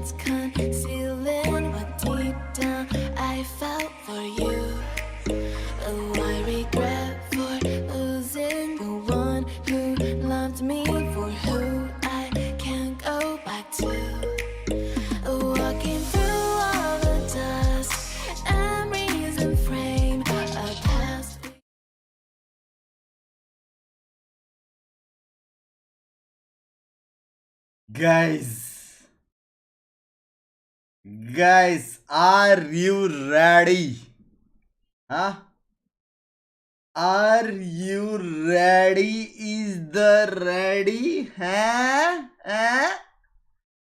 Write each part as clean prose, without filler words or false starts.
words concealing what deep down I felt for you. Oh, I regret for losing the one who loved me for who I can't go back to. Walking through all the dust, memories and frame a past. Guys, are you ready? Huh? Are you ready? Is the ready? Huh?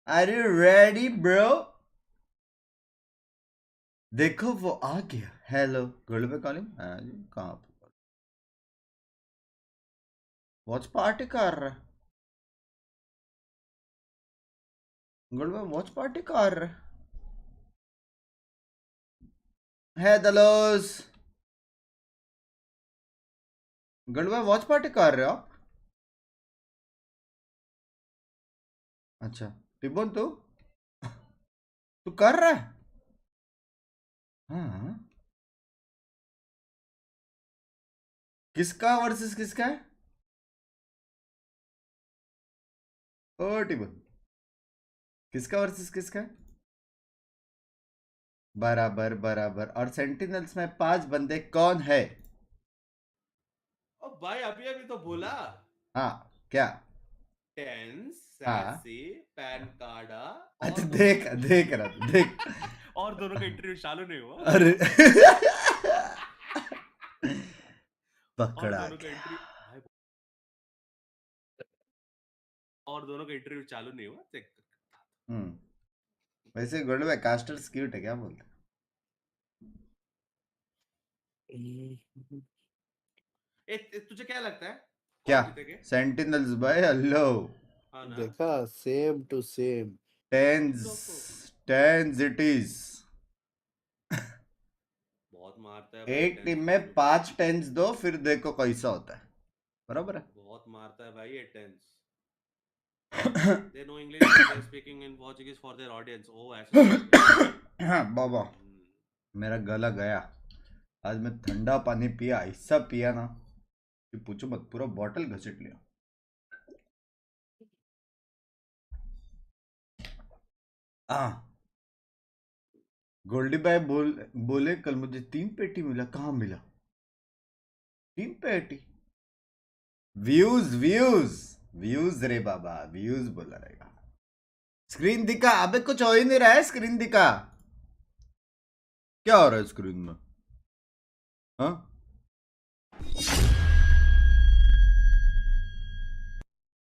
Are you ready, bro? देखो वो आ गया. Hello, gold पे calling. हाँ जी, कहाँ पे? Watch party कर रहा है. गोल्ड पे वॉच पार्टी कर रहा है. है दलोस. गोल्ड पे वॉच पार्टी कर रहे हो आप? अच्छा, टिबोन तू कर रहा है? हाँ. किसका वर्सेस किसका है? ओ टिबोन, किसका वर्सेस किसका है? बराबर बराबर. और सेंटिनल्स में 5 बंदे कौन है? ओ भाई अभी अभी तो बोला. हाँ, क्या? टेंस, हाँ. सैसी, पैन कार्डा. अच्छा, देख रहा था, देख. और दोनों का इंटरव्यू चालू नहीं हुआ. अरे और पकड़ा दोनों का गया. इंटरव्यू भाई. और दोनों का इंटरव्यू चालू नहीं हुआ. चेक कर. वैसे गोल्ड में कास्टर्स क्यूट है, क्या बोलते? तुझे क्या लगता है क्या? कौन जीतेंगे? सेंटिनल्स भाई. हेलो. हाँ ना. देखा, same to same. Tense it is. बहुत मारता है भाई. एक टीम में 5 टेंस दो, फिर देखो कैसा होता है. बराबर है. बहुत मारता है भाई ये tense. They know English, but they're speaking in Portuguese for their audience. Oh, ऐसा. हाँ बाबा, मेरा गला गया. आज मैं ठंडा पानी पिया, ऐसा पिया ना कि पूछो मत, पूरा बॉटल घसीट लिया. गोल्डी भाई बोले कल मुझे 3 पेटी मिला. कहाँ मिला 3 पेटी? व्यूज रे बाबा, व्यूज बोला रहेगा. स्क्रीन दिखा. अबे कुछ हो ही नहीं रहा है. स्क्रीन दिखा. क्या हो रहा है स्क्रीन में?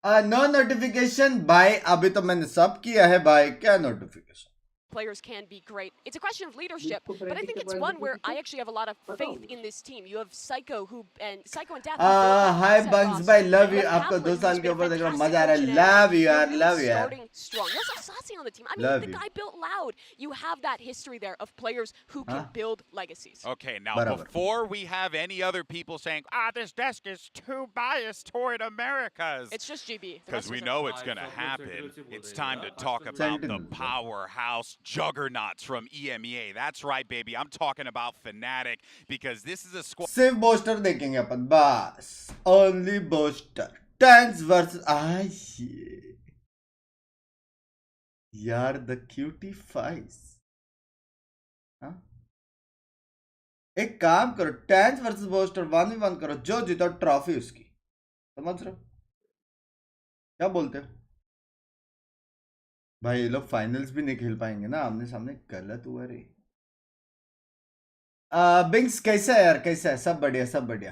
हाँ, नो नोटिफिकेशन भाई. अभी तो मैंने सब किया है भाई. क्या notification? Players can be great. It's a question of leadership, but I think it's one where I actually have a lot of faith in this team. You have Psycho and Dath. Hi bunks भाई, love you. आपको 2 साल के ऊपर देख रहा हूँ, मजा आ रहा है. लव यू यार, लव यू यार. Starting strong. You also have Sassy on the team. I mean, Love the you. guy built loud. You have that history there of players who can build legacies. Okay, now Barabar. before we have any other people saying, this desk is too biased toward Americas. It's just GB. The Because rest we of us know are- it's going to happen. It's time to Yeah. talk about the Sentinels. powerhouse juggernauts from EMEA. That's right, baby. I'm talking about Fnatic because this is a squad. सिर्फ booster देखेंगे अपन, बस. Only booster. Tense versus यार, the cutie fries. एक काम करो, tense versus booster 1v1 करो. जो जीतो ट्रॉफी उसकी. समझ रहे हो क्या बोलते हो भाई? ये लोग फाइनल्स भी नहीं खेल पाएंगे ना आमने सामने. गलत हुआ रे. बिंक्स कैसा है यार? कैसा है? सब बढ़िया, सब बढ़िया.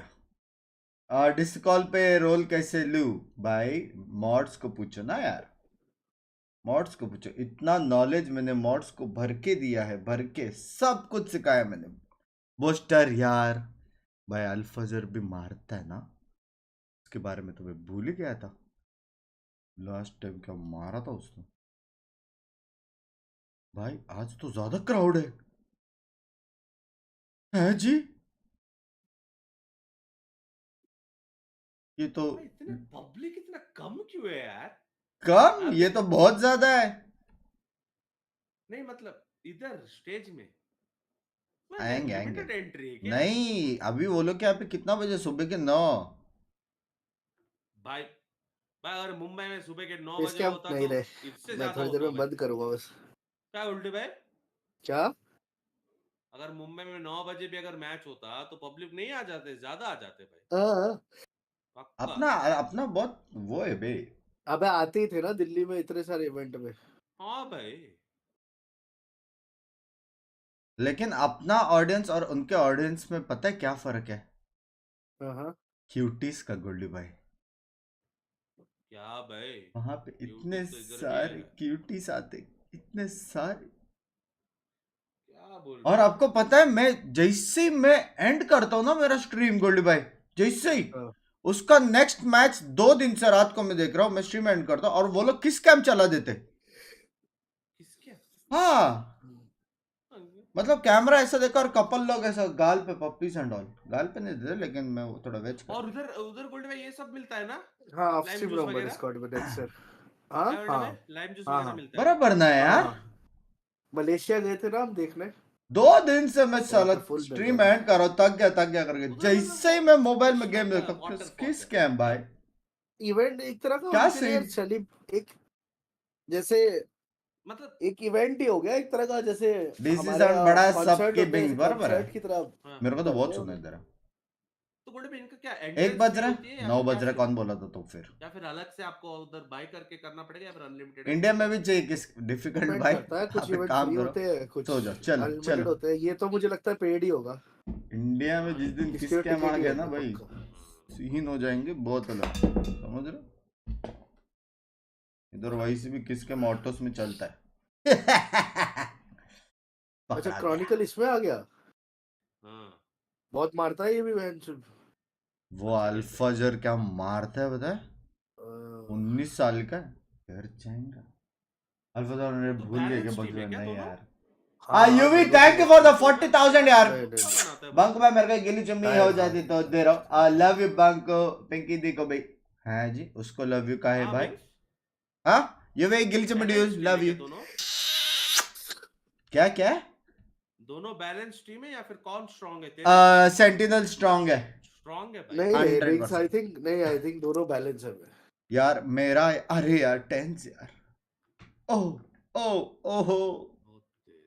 डिस्कॉल पे रोल कैसे लू भाई? मॉड्स को पूछो ना यार, मॉड्स को पूछो. इतना नॉलेज मैंने मॉड्स को भर के दिया है, भर के सब कुछ सिखाया मैंने. बोस्टर यार भाई, अल्फजर भी मारता है ना, उसके बारे में तो मैं भूल ही गया था. लास्ट टाइम क्या मारा था उसने भाई. आज तो ज्यादा क्राउड है जी. ये तो इतने पब्लिक इतना कम क्यों है यार? कम, ये तो बहुत ज्यादा है. नहीं मतलब इधर स्टेज में आएंगे लिमिटेड आएंगे एंट्री है क्या? नहीं अभी वो लोग क्या पे कितना बजे सुबह के 9 भाई भाई अगर मुंबई में सुबह के 9 इसके बजे हम होता नहीं तो रहे, इससे मैं ज्यादा थोड़ी देर होता में भाई। बंद करूंगा बस। क्या उल्टे भाई? क्या? अगर मुंबई में 9 बजे भी अगर मैच होता तो पब्लिक नहीं आ जाते, ज्यादा आ जाते भाई, हाँ, पक्का। अपना अपना बहुत वो है बे अबे आते ही थे ना दिल्ली में इतने सारे इवेंट में। हाँ भाई लेकिन अपना ऑडियंस और उनके ऑडियंस में पता है क्या फर्क है हाँ, क्यूटीज का गोल्डी भाई क्या भाई, वहां पे इतने यूट्यूब तो इधर भी सारे है। क्यूटीज आते इतने सारे क्या बोल और रहे हो? आपको पता है मैं जैसे ही मैं एंड करता हूँ ना मेरा स्ट्रीम गोल्डी भाई जैसे ही हाँ। उसका नेक्स्ट मैच 2 दिन से रात को मैं देख रहा हूँ मैं स्ट्रीम एंड करता हूँ और वो लोग किस कैम चला देते किसके? हाँ मतलब कैमरा ऐसा देखा और कपल लोग ऐसा गाल पे पप्पीज एंड ऑल गाल पे नहीं देते लेकिन मैं वो थोड़ा वेज कर और उधर उधर गोल्ड में ये सब मिलता है ना, हाँ, ऑफ लाइम स्ट्रीम जूस रहूंगा वगैरह? डिस्कॉर्ड में नेक्स्ट सर। हाँ क्या गोल्ड हाँ में लाइम जूस हाँ वगैरह हाँ मिलता है? बराबर ना है यार हाँ। मलेशिया गए थे ना हम देखने। 2 दिन से मैं वहाँ साला पे फुल मिल स्ट्रीम रहा एंड कर रहा हूँ तक गया करके उधर मतलब जैसे ही वो मैं मोबाइल में फिश गेम रहता देखता है, हूँ वाटर किस फॉल कैम भाई था। इवेंट एक तरह का क्या उनके लिए यार सीन चली, एक जैसे मतलब। एक इवेंट ही हो गया एक तरह का, जैसे डीसी हमारे साउंड बड़ा कॉन्सर्ट सबके होते हैं, बिंग ऐसे बराबर है कॉन्सर्ट की तरह हाँ मेरे को तो करते बहुत हैं सुना उन्हें। इधर तो गोल्ड में इनका क्या 1 एंट्रेंस बज फी रहा होती है है या 9 फिर बज क्या रहा है सीन कौन है? बोला था तो फिर या फिर अलग से आपको उधर बाय करके करना पड़ेगा या फिर अनलिमिटेड इंडिया ऐसा में कुछ भी है? चाहिए किस डिफिकल्ट डिपेंड भाई करता है, कुछ आप एक इवेंट काम फ्री करो होते हैं, कुछ सो जाओ चलो अनलिमिटेड चलो होते हैं। ये तो मुझे लगता है पेड ही होगा, इंडिया में जिस दिन किस इसके कैम आ टिकट ही गया ना होंगे भाई पक्का। सीन हो जाएंगे बहुत अलग समझ रहे हो? इधर वैसे भी किस के मोटोस में चलता है अच्छा, पकड़ा गया क्रॉनिकल इसमें आ गया। हाँ बहुत मारता है ये भी बहन चोद। वो अल्फाजर क्या मारता है बताए 19 साल का घर जाएगा अल्फाजर ने तो भूल गए कि बैलेंस बग टीम है क्या नहीं दोनों? यार हाँ हाँ, यूवी दोनों thank you team for the अच्छी है। 40,000 यार नहीं नहीं अच्छा बनाता है बंक भाई। भाई मेरे को गिली चुम्मी टायर हो हाँ। जाती तो दे रहा हूँ आई लव यू बंक पिंकी दी को भाई हाँ जी उसको लव यू का है हाँ भाई बिंक्स हाँ ये भाई गिली चुम्मी बैलेंस टीम है लव क्या यू दोनों? क्या क्या दोनों बैलेंस टीम है या फिर कौन स्ट्रांग है तेरे हिसाब से? सेंटिनल स्ट्रांग है स्ट्रांग है भाई। नहीं नहीं बिग्स, आई 100% थिंक नहीं, आई थिंक दोनों बैलेंस है। यार मेरा अरे यार टेंस यार ओह ओह ओहो बहुत तेरी।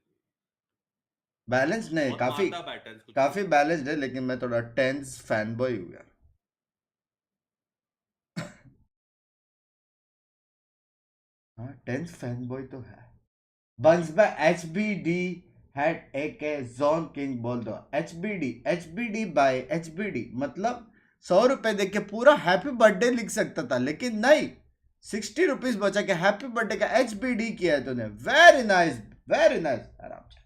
बैलेंस नहीं बहुत काफी मारता बैटर्स कुछ काफी कुछ। बैलेंस्ड है लेकिन मैं थोड़ा टेंस फैन बॉय हूँ यार हाँ टेंस फैन बॉय तो है बंस बाय HBD हैड AK जोन किंग बोल दो HBD बाय HBD मतलब 100 रुपए दे के पूरा हैप्पी बर्थडे लिख सकता था लेकिन नहीं 60 रुपीज बचा के हैप्पी बर्थडे का HBD किया है तूने वेरी नाइस आराम से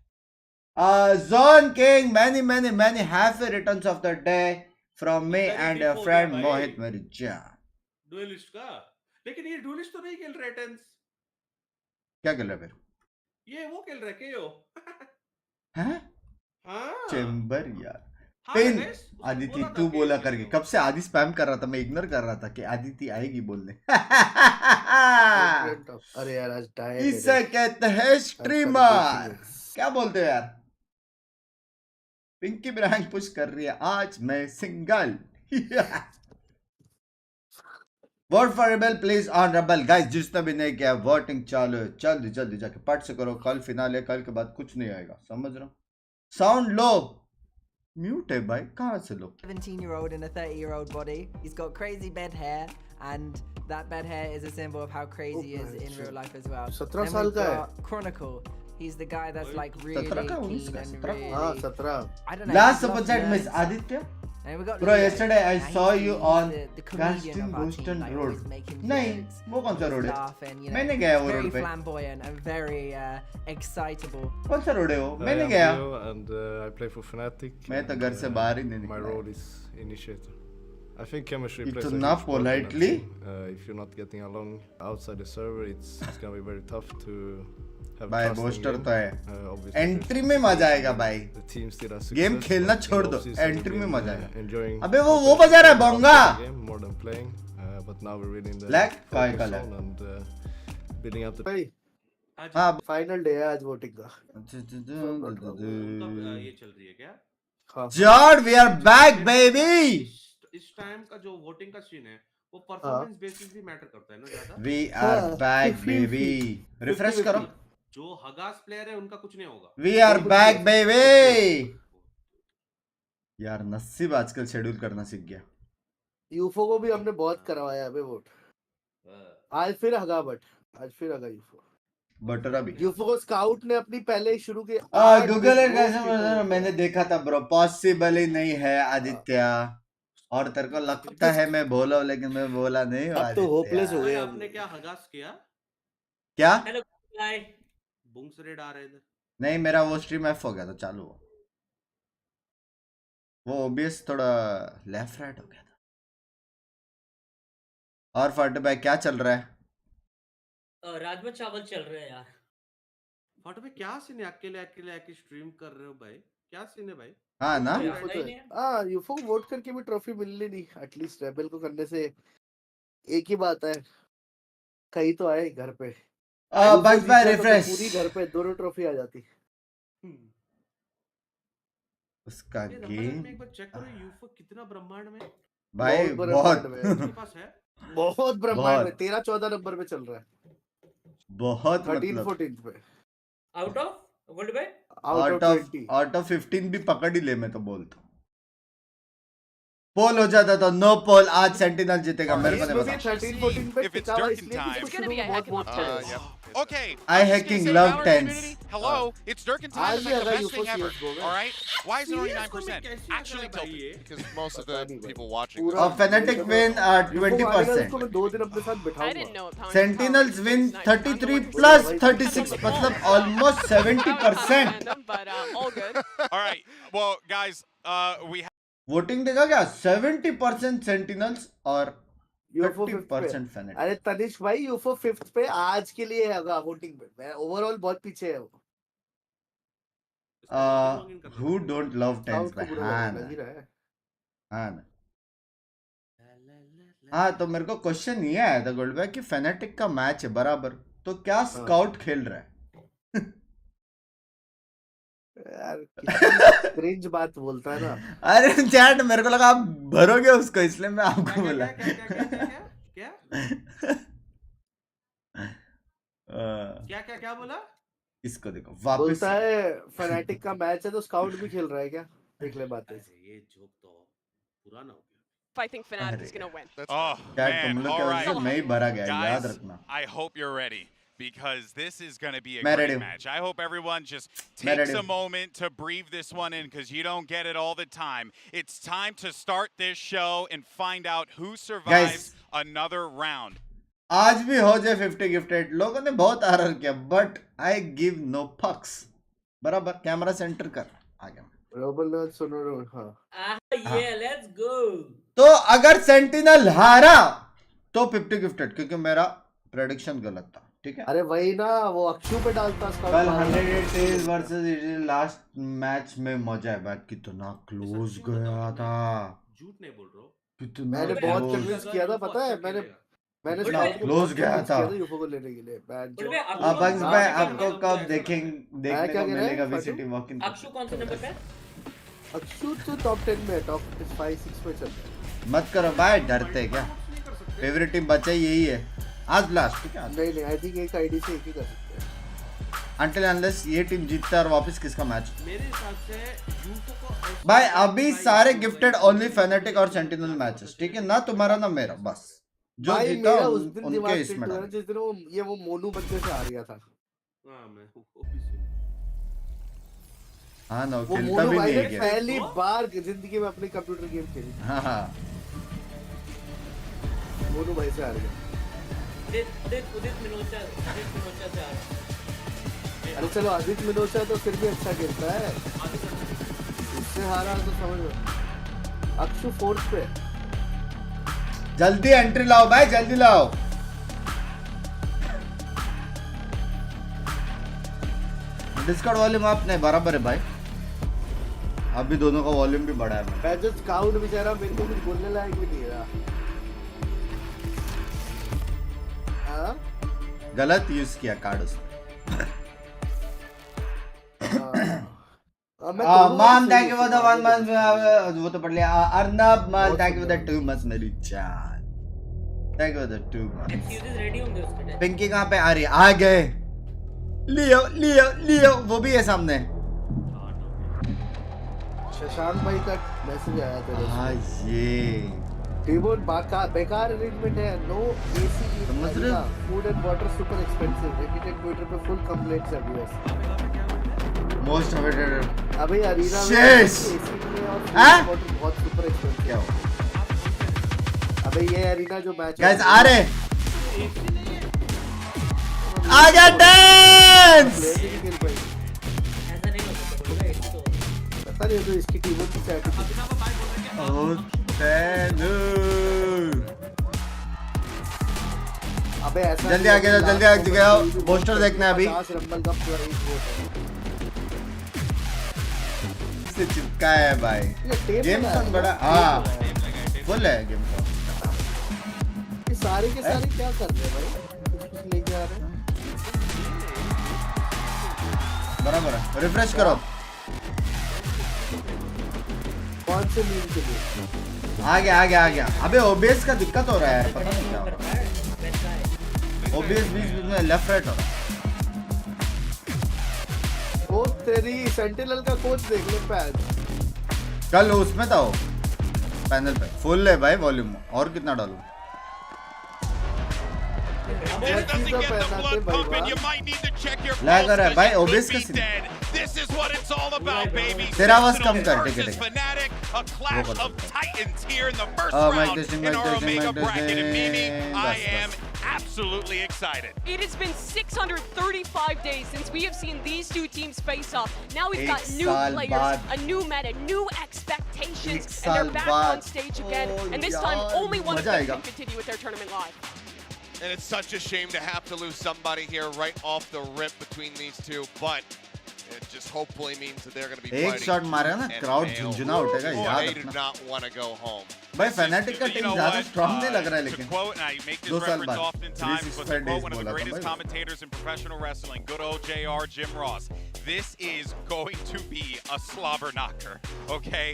Zone King, many happy returns of the day from me इधर ही and डिफ a हो गया friend भाई Mohit मेरी जान डुएलिस्ट का। लेकिन ये डुएलिस्ट तो नहीं खेल रहे टेंस, क्या कर रहा है फिर ये वो खेल रहे केओ। हैं हाँ चेंबर यार हाँ पिन गणेश, उसने आदिति बोला था तू कि बोला ये करके खेलो। कब से आदि स्पैम कर रहा था मैं इग्नोर कर रहा था कि आदिति आएगी बोलने अरे यार आज टायर्ड है इसे रे। कहते हैं कल स्ट्रीमर देखेंगे। क्या बोलते हो यार पिंकी ब्रांच पुश कर रही है आज मैं single vote for rebel please on rebel guys जिसने भी नहीं किया वोटिंग चालू है जल्दी जाके पट से करो कल फिनाले कल के बाद कुछ नहीं आएगा समझ रहा हूँ साउंड लो म्यूट है भाई कहाँ से लो 17-year-old in a 30-year-old body. He's got crazy bed hair, and that bed hair is a symbol of how crazy he is in real life as well. 17 Then साल we've का है। got Chronicle. He's the guy that's like really 17 का, 19 keen का, and 17 really. हाँ 17। I don't know. Last he loves super chat miss learning stuff. Aditya And we got bro Leo. yesterday I Now saw he's you the- on he's the comedian Casting of our team, Houston like, Road always making नहीं jokes, वो कौन सा road है stuff, and, you know, मैंने गया वो very road पे flamboyant and very excitable. कौन सा रोड है वो I मैंने am गया Leo and I play for Fnatic. मैं तो and, घर से बाहर ही नहीं My निकला role is initiator. I think chemistry plays a इतना huge part in a politely team. If you're not getting along outside the server, it's gonna be very tough to have भाई trust in booster game. तो है Obviously, entry there's में मजा आएगा भाई the team still has game success, खेलना but in छोड़ the दो off-season we've एंट्री में been, मजा आएगा enjoying अबे वो competition बजा रहा है outside bhunga the game more than playing. But now we're really in the Black, focus color. zone and building up the भाई आज हाँ फाइनल डे है आज वोटिंग का। उनका ये चल रही है क्या? हाँ जॉर्ड वी आर बैक बेबी। इस टाइम का जो वोटिंग का सीन है वो परफॉर्मेंस बेसिस भी मैटर करता है ना ज्यादा। We are back baby. Refresh करो। जो हगास प्लेयर है उनका कुछ नहीं होगा। We are back baby. यार नसीब आजकल शेड्यूल करना सीख गया। यूफो को भी हमने बहुत करवाया अबे वोट। आज फिर हगा यूफो। बटरा भी यूफो को स्काउट ने अपनी पहले ही शुरू के गूगल मैंने देखा था ब्रो, पॉसिबल ही नहीं है आदित्य। और तेरे को लगता है मैं बोला लेकिन मैं बोला नहीं हूँ अब तो होपलेस हो आदित्य। गए आपने क्या हगास किया? क्या हेलो गाय। बुंग्स रेड आ रहे थे। नहीं, मेरा वो स्ट्रीम ऑफ हो गया था, चालू हो। वो ओबीएस थोड़ा लेफ्ट राइट हो गया था। और फट भाई क्या चल रहा है? राजमा चावल चल रहे हैं यार। फट पे क्या सीन है? अकेले अकेले आके स्ट्रीम कर रहे हो भाई, क्या सीन है भाई? हाँ ना, यूफो को वोट करके भी ट्रॉफी मिलनी नहीं। एटलीस्ट रेबल को करने से एक ही बात है, कहीं तो आए घर पे। बंक्स भाई रिफ्रेश। पूरी घर पे दोनों ट्रॉफी आ जाती। उसका ये रमजान गेम में एक बार चेक करो यूफो कितना ब्रह्मांड में भाई बहुत उसके पास है। बहुत ब्रह्मांड में बहुत। 13-14 नंबर पे चल रहा है। बहुत 13-14 पे आउट ऑफ वर्ल्ड में। Out of 20। आउट ऑफ 15 भी पकड़ ही ले, मैं तो बोलता हूँ। पोल हो जाता तो नो पोल आज सेंटिनल जीतेगा, मेरे को नहीं पता। 13-14 पे If it's टिका हुआ Durkin इसलिए time. कि It's gonna be a heck of a बहुत Okay. I I'm just hacking gonna say love Valorant tens. community, hello, it's Durkin time आज to भी make the अगर best यूफो thing ever. CS होगा। All right? Why is it only CS को मैं 9%? कैसे Actually लगा भाई tilted. ये? Because most of पता the नहीं भाई। people watching पूरा this. Fnatic win यूफो को आने का 20%. उसको मैं 2 दिन अपने साथ I बिठाऊंगा। didn't know it. Sentinels win 33 plus 36, मतलब almost 70%. But all good. All right. Well, guys, we have voting देखा क्या? 70% सेंटिनल्स और यूफो 30% Fnatic. अरे तनिष्क भाई यूफो 5th पे आज के लिए होगा वोटिंग पे। मैं ओवरऑल बहुत पीछे है वो। Who don't love tens south को भाई? बुरा हाँ लग ना, ही रहा है। हाँ ना। हाँ तो मेरे को क्वेश्चन ये आया था गोल्ड भाई कि फेनेटिक का मैच है बराबर, तो क्या स्काउट खेल रहा है? यार क्रिंज बात बोलता है ना। अरे चैट मेरे को लगा आप भरोगे उसको, इसलिए मैं आपको बोला। क्या क्या बोला? इसको देखो वापस बोलता है फैनेटिक का मैच है तो स्काउट भी खेल रहा है क्या? देख ले बात है। ये जोक तो पुराना हो गया। I think Fnatic is gonna win. Oh, chat man. तुम लोग All की वजह से right. मैं ही भरा गया, याद Guys, रखना। I hope you're ready because this is going to be a मैं great ready हूँ। match. I hope everyone just मैं takes ready a हूँ। moment to breathe this one in because you don't get it all the time. It's time to start this show and find out who survives another round. आज भी हो जाए 50 gifted. लोगों ने बहुत आरर किया but I give no फक्स। बराबर कैमरा सेंटर कर आगे। रोबल सुनो हाँ। ये लेट्स गो। तो अगर सेंटिनल हारा तो 50 गिफ्टेड, क्योंकि मेरा प्रेडिक्शन गलत था। ठीक है, अरे वही ना, वो अक्षु पे डालता कल 108 वर्सेस लास्ट मैच में मजा है भाई, कितना क्लोज गया था। झूठ नहीं बोल रहा हूँ। कितना मैंने बहुत कन्विंस किया था, पता है मैंने क्लोज गया था यूफो को लेने के लिए। बंक्स भाई आपको कब देखने को मिलेगा वीसीटी वॉक इन? अक्षु कौन से नंबर पे? अक्षु तो टॉप 10 में, टॉप 5-6 पे चल रहा है। मत करो भाई, डरते क्या? फेवरेट टीम बचा यही है आज लास्ट। ठीक है, नहीं आई थिंक एक आईडी से एक ही कर सकते हैं अंटिल अनलेस ये टीम जीतता है और वापस किसका मैच। मेरे हिसाब से यूफो को भाई अभी सारे गिफ्टेड ओनली फेनेटिक और सेंटिनल मैचेस, ठीक है ना? तुम्हारा ना मेरा, बस जो भाई जीता मेरा उस दिन उनके दिमाग इसमें से जिस दिन वो मोनू बंदे से हार गया था। हाँ मैं वो भी सुन। हाँ ना, वो खेलता मोनू भी भाई नहीं ने है। पहली बार जिंदगी में अपनी कंप्यूटर गेम खेली। हाँ हाँ मोनू भाई से हार गया। उदित मिनोचा से हारा। अरे चलो आदित्य मिनोचा तो फिर भी अच्छा खेलता है, उससे हारा तो समझ लो। अक्षु 4th पे। जल्दी एंट्री लाओ भाई, जल्दी लाओ। डिस्कॉर्ड वॉल्यूम आप नहीं बराबर है भाई, अभी दोनों का वॉल्यूम भी बढ़ा है। मैं जो स्काउट बेचारा मेरे को कुछ बोलने लायक भी नहीं रहा। हाँ? गलत यूज किया कार्ड उसने। Mom, thank you for the 1 month. वो तो पढ़ लिया. Arnab Mal, thank you for the 2 months मेरी जान. Thank you for the 2 months. Excuses ready होंगे उसके. पिंकी कहाँ पे आ रही है? आ गए. लियो वो भी है सामने. शशांक भाई का मैसेज आया था. हाँ ये. टीबोन बेकार अरेंजमेंट है. No AC. समझ रहे हो? Food and water super expensive. रेडिटेड ट्विटर पे फुल कंप्लेंट्स है व्यूअर्स. Most awaited. अबे अरीना में Sheesh! एसी में और हाँ? वाटर बहुत सुपर एक्सपेंसिव. क्या हुआ? अबे ये अरीना जो मैच गाइस आ रहे. आ गया डांस. नहीं खेल पाई. ऐसा नहीं हो सकता बोलेगा ऐसे तो. पता नहीं तो इसकी टीमों की चैट. ओ तेनू. अबे ऐसा जल्दी आ गया. पोस्टर देखना है अभी. 50 रंबल का पूरा एक वोट है. से चिपका है भाई. गेम सॉन्ग बड़ा. हाँ फुल है गेम सॉन्ग. ये सारे के सारे क्या कर रहे हैं भाई? कुछ लेके आ रहे हैं. बराबर है. रिफ्रेश करो. कौन से मीम के लिए? आ गया. अबे ओबीएस का दिक्कत हो रहा है यार. पता नहीं क्या हो रहा है. ओबीएस बीच में लेफ्ट राइट हो रहा है. वो तेरी सेंटिनल का कोच देख ले पैच. कल उसमें था वो पैनल पे. फुल है भाई वॉल्यूम. और कितना डालूं? This doesn't get the blood pumping. You might need to check your Lag pulse रहा है भाई. 'cause you ओबीएस could का be dead. This is what it's all about, baby. तेरा आवाज कम Sentinels कर. versus Fnatic, a clash वो कर of titans here in the first mic round testing, in mic our testing, Omega mic bracket. And Mimi, testing. I बस, am absolutely excited. It has been 635 days since we have seen these two teams face off. Now we've got एक new साल players, बाद. a new meta, new expectations, एक and साल they're back बाद. on stage again. Oh, And this time, यार, only one of मजा them आएगा. can continue with their tournament live. And it's such a shame to have to lose somebody here right off the rip between these two, but it just hopefully means that they're going to be एक fighting shot मारा ना and crowd fail. झुंझुना उठेगा. Boy, याद they do रखना not want to go home. भाई. Fanatic का You team know ज्यादा what? Strong नहीं लग रहा है To लेकिन. quote, and I make this 2 साल reference बाद. oftentimes, but to 365 quote days one of the बोला था greatest भाई. commentators in professional wrestling, good old JR, Jim Ross, this is going to be a slobber knocker, okay?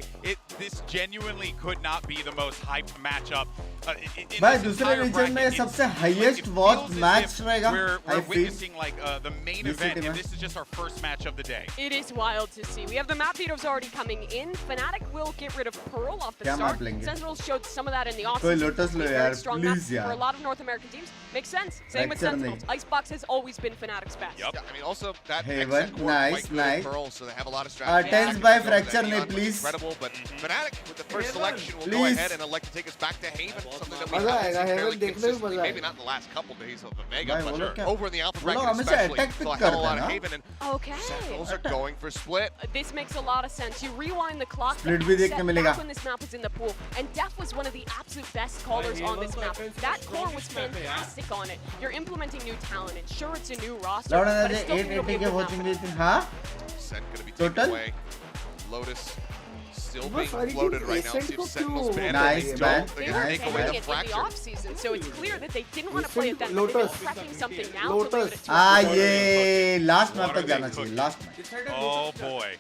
This genuinely could not be the most hyped matchup. In भाई this दूसरे entire reason में bracket. सबसे It highest feels watch as match if रहेगा. We're I feel. witnessing like the main VCT event, में. and this is just our first match of the day. It is wild to see. We have the map leaders already coming in. Fnatic will get rid of Pearl off the क्या start. map लेंगे? Sentinels showed some of that in the कोई offseason. Lotus लो Very यार strong map please for a यार. lot of North American teams. Makes sense. Same with Fracture Sentinels. नहीं. Icebox has always been Fnatic's best. Yep. Yeah, I mean, also that Hey, exit what? core Nice, quite good nice. at Pearl, so they have a lot of strategy. Tens by fracture नहीं, please. Incredible, but Fnatic with the first selection will go Please. ahead and elect to take us back to Haven, something that we मजा haven't आएगा. seen fairly Haven देखने में consistently, मजा maybe आएगा. not in the last couple days of Omega, भाई वो but लोग क्या over in the Alpha वो लोग bracket हमेशा especially, attack pick saw a hell of a करते lot हैं of ना. Haven, and Okay. Sentinels are going for split. This makes a lot of sense. You rewind the clock. Split the भी exit देखने मिलेगा. back when this map was in the pool, and Def was one of the absolute best callers on this map. That core was fantastic on it. You're implementing new talent. And sure, it's a new roster, लौड़ा but it's ने still gonna be 880 a के good map watching for the them. थी. हाँ Sen going to be taken Total? away. Lotus still बस being सारी floated teams right now. See Ascent if को Sentinels क्यों- ban it. Nice, They man. don't. They're They going were to take away carrying the it in the fracture. off-season, so it's clear that they didn't want to play it that Lotus. much. They were prepping something now to leave Lotus. it to हाँ us. ये last map What are तक they जाना चाहिए. cooking? Last map. Oh boy.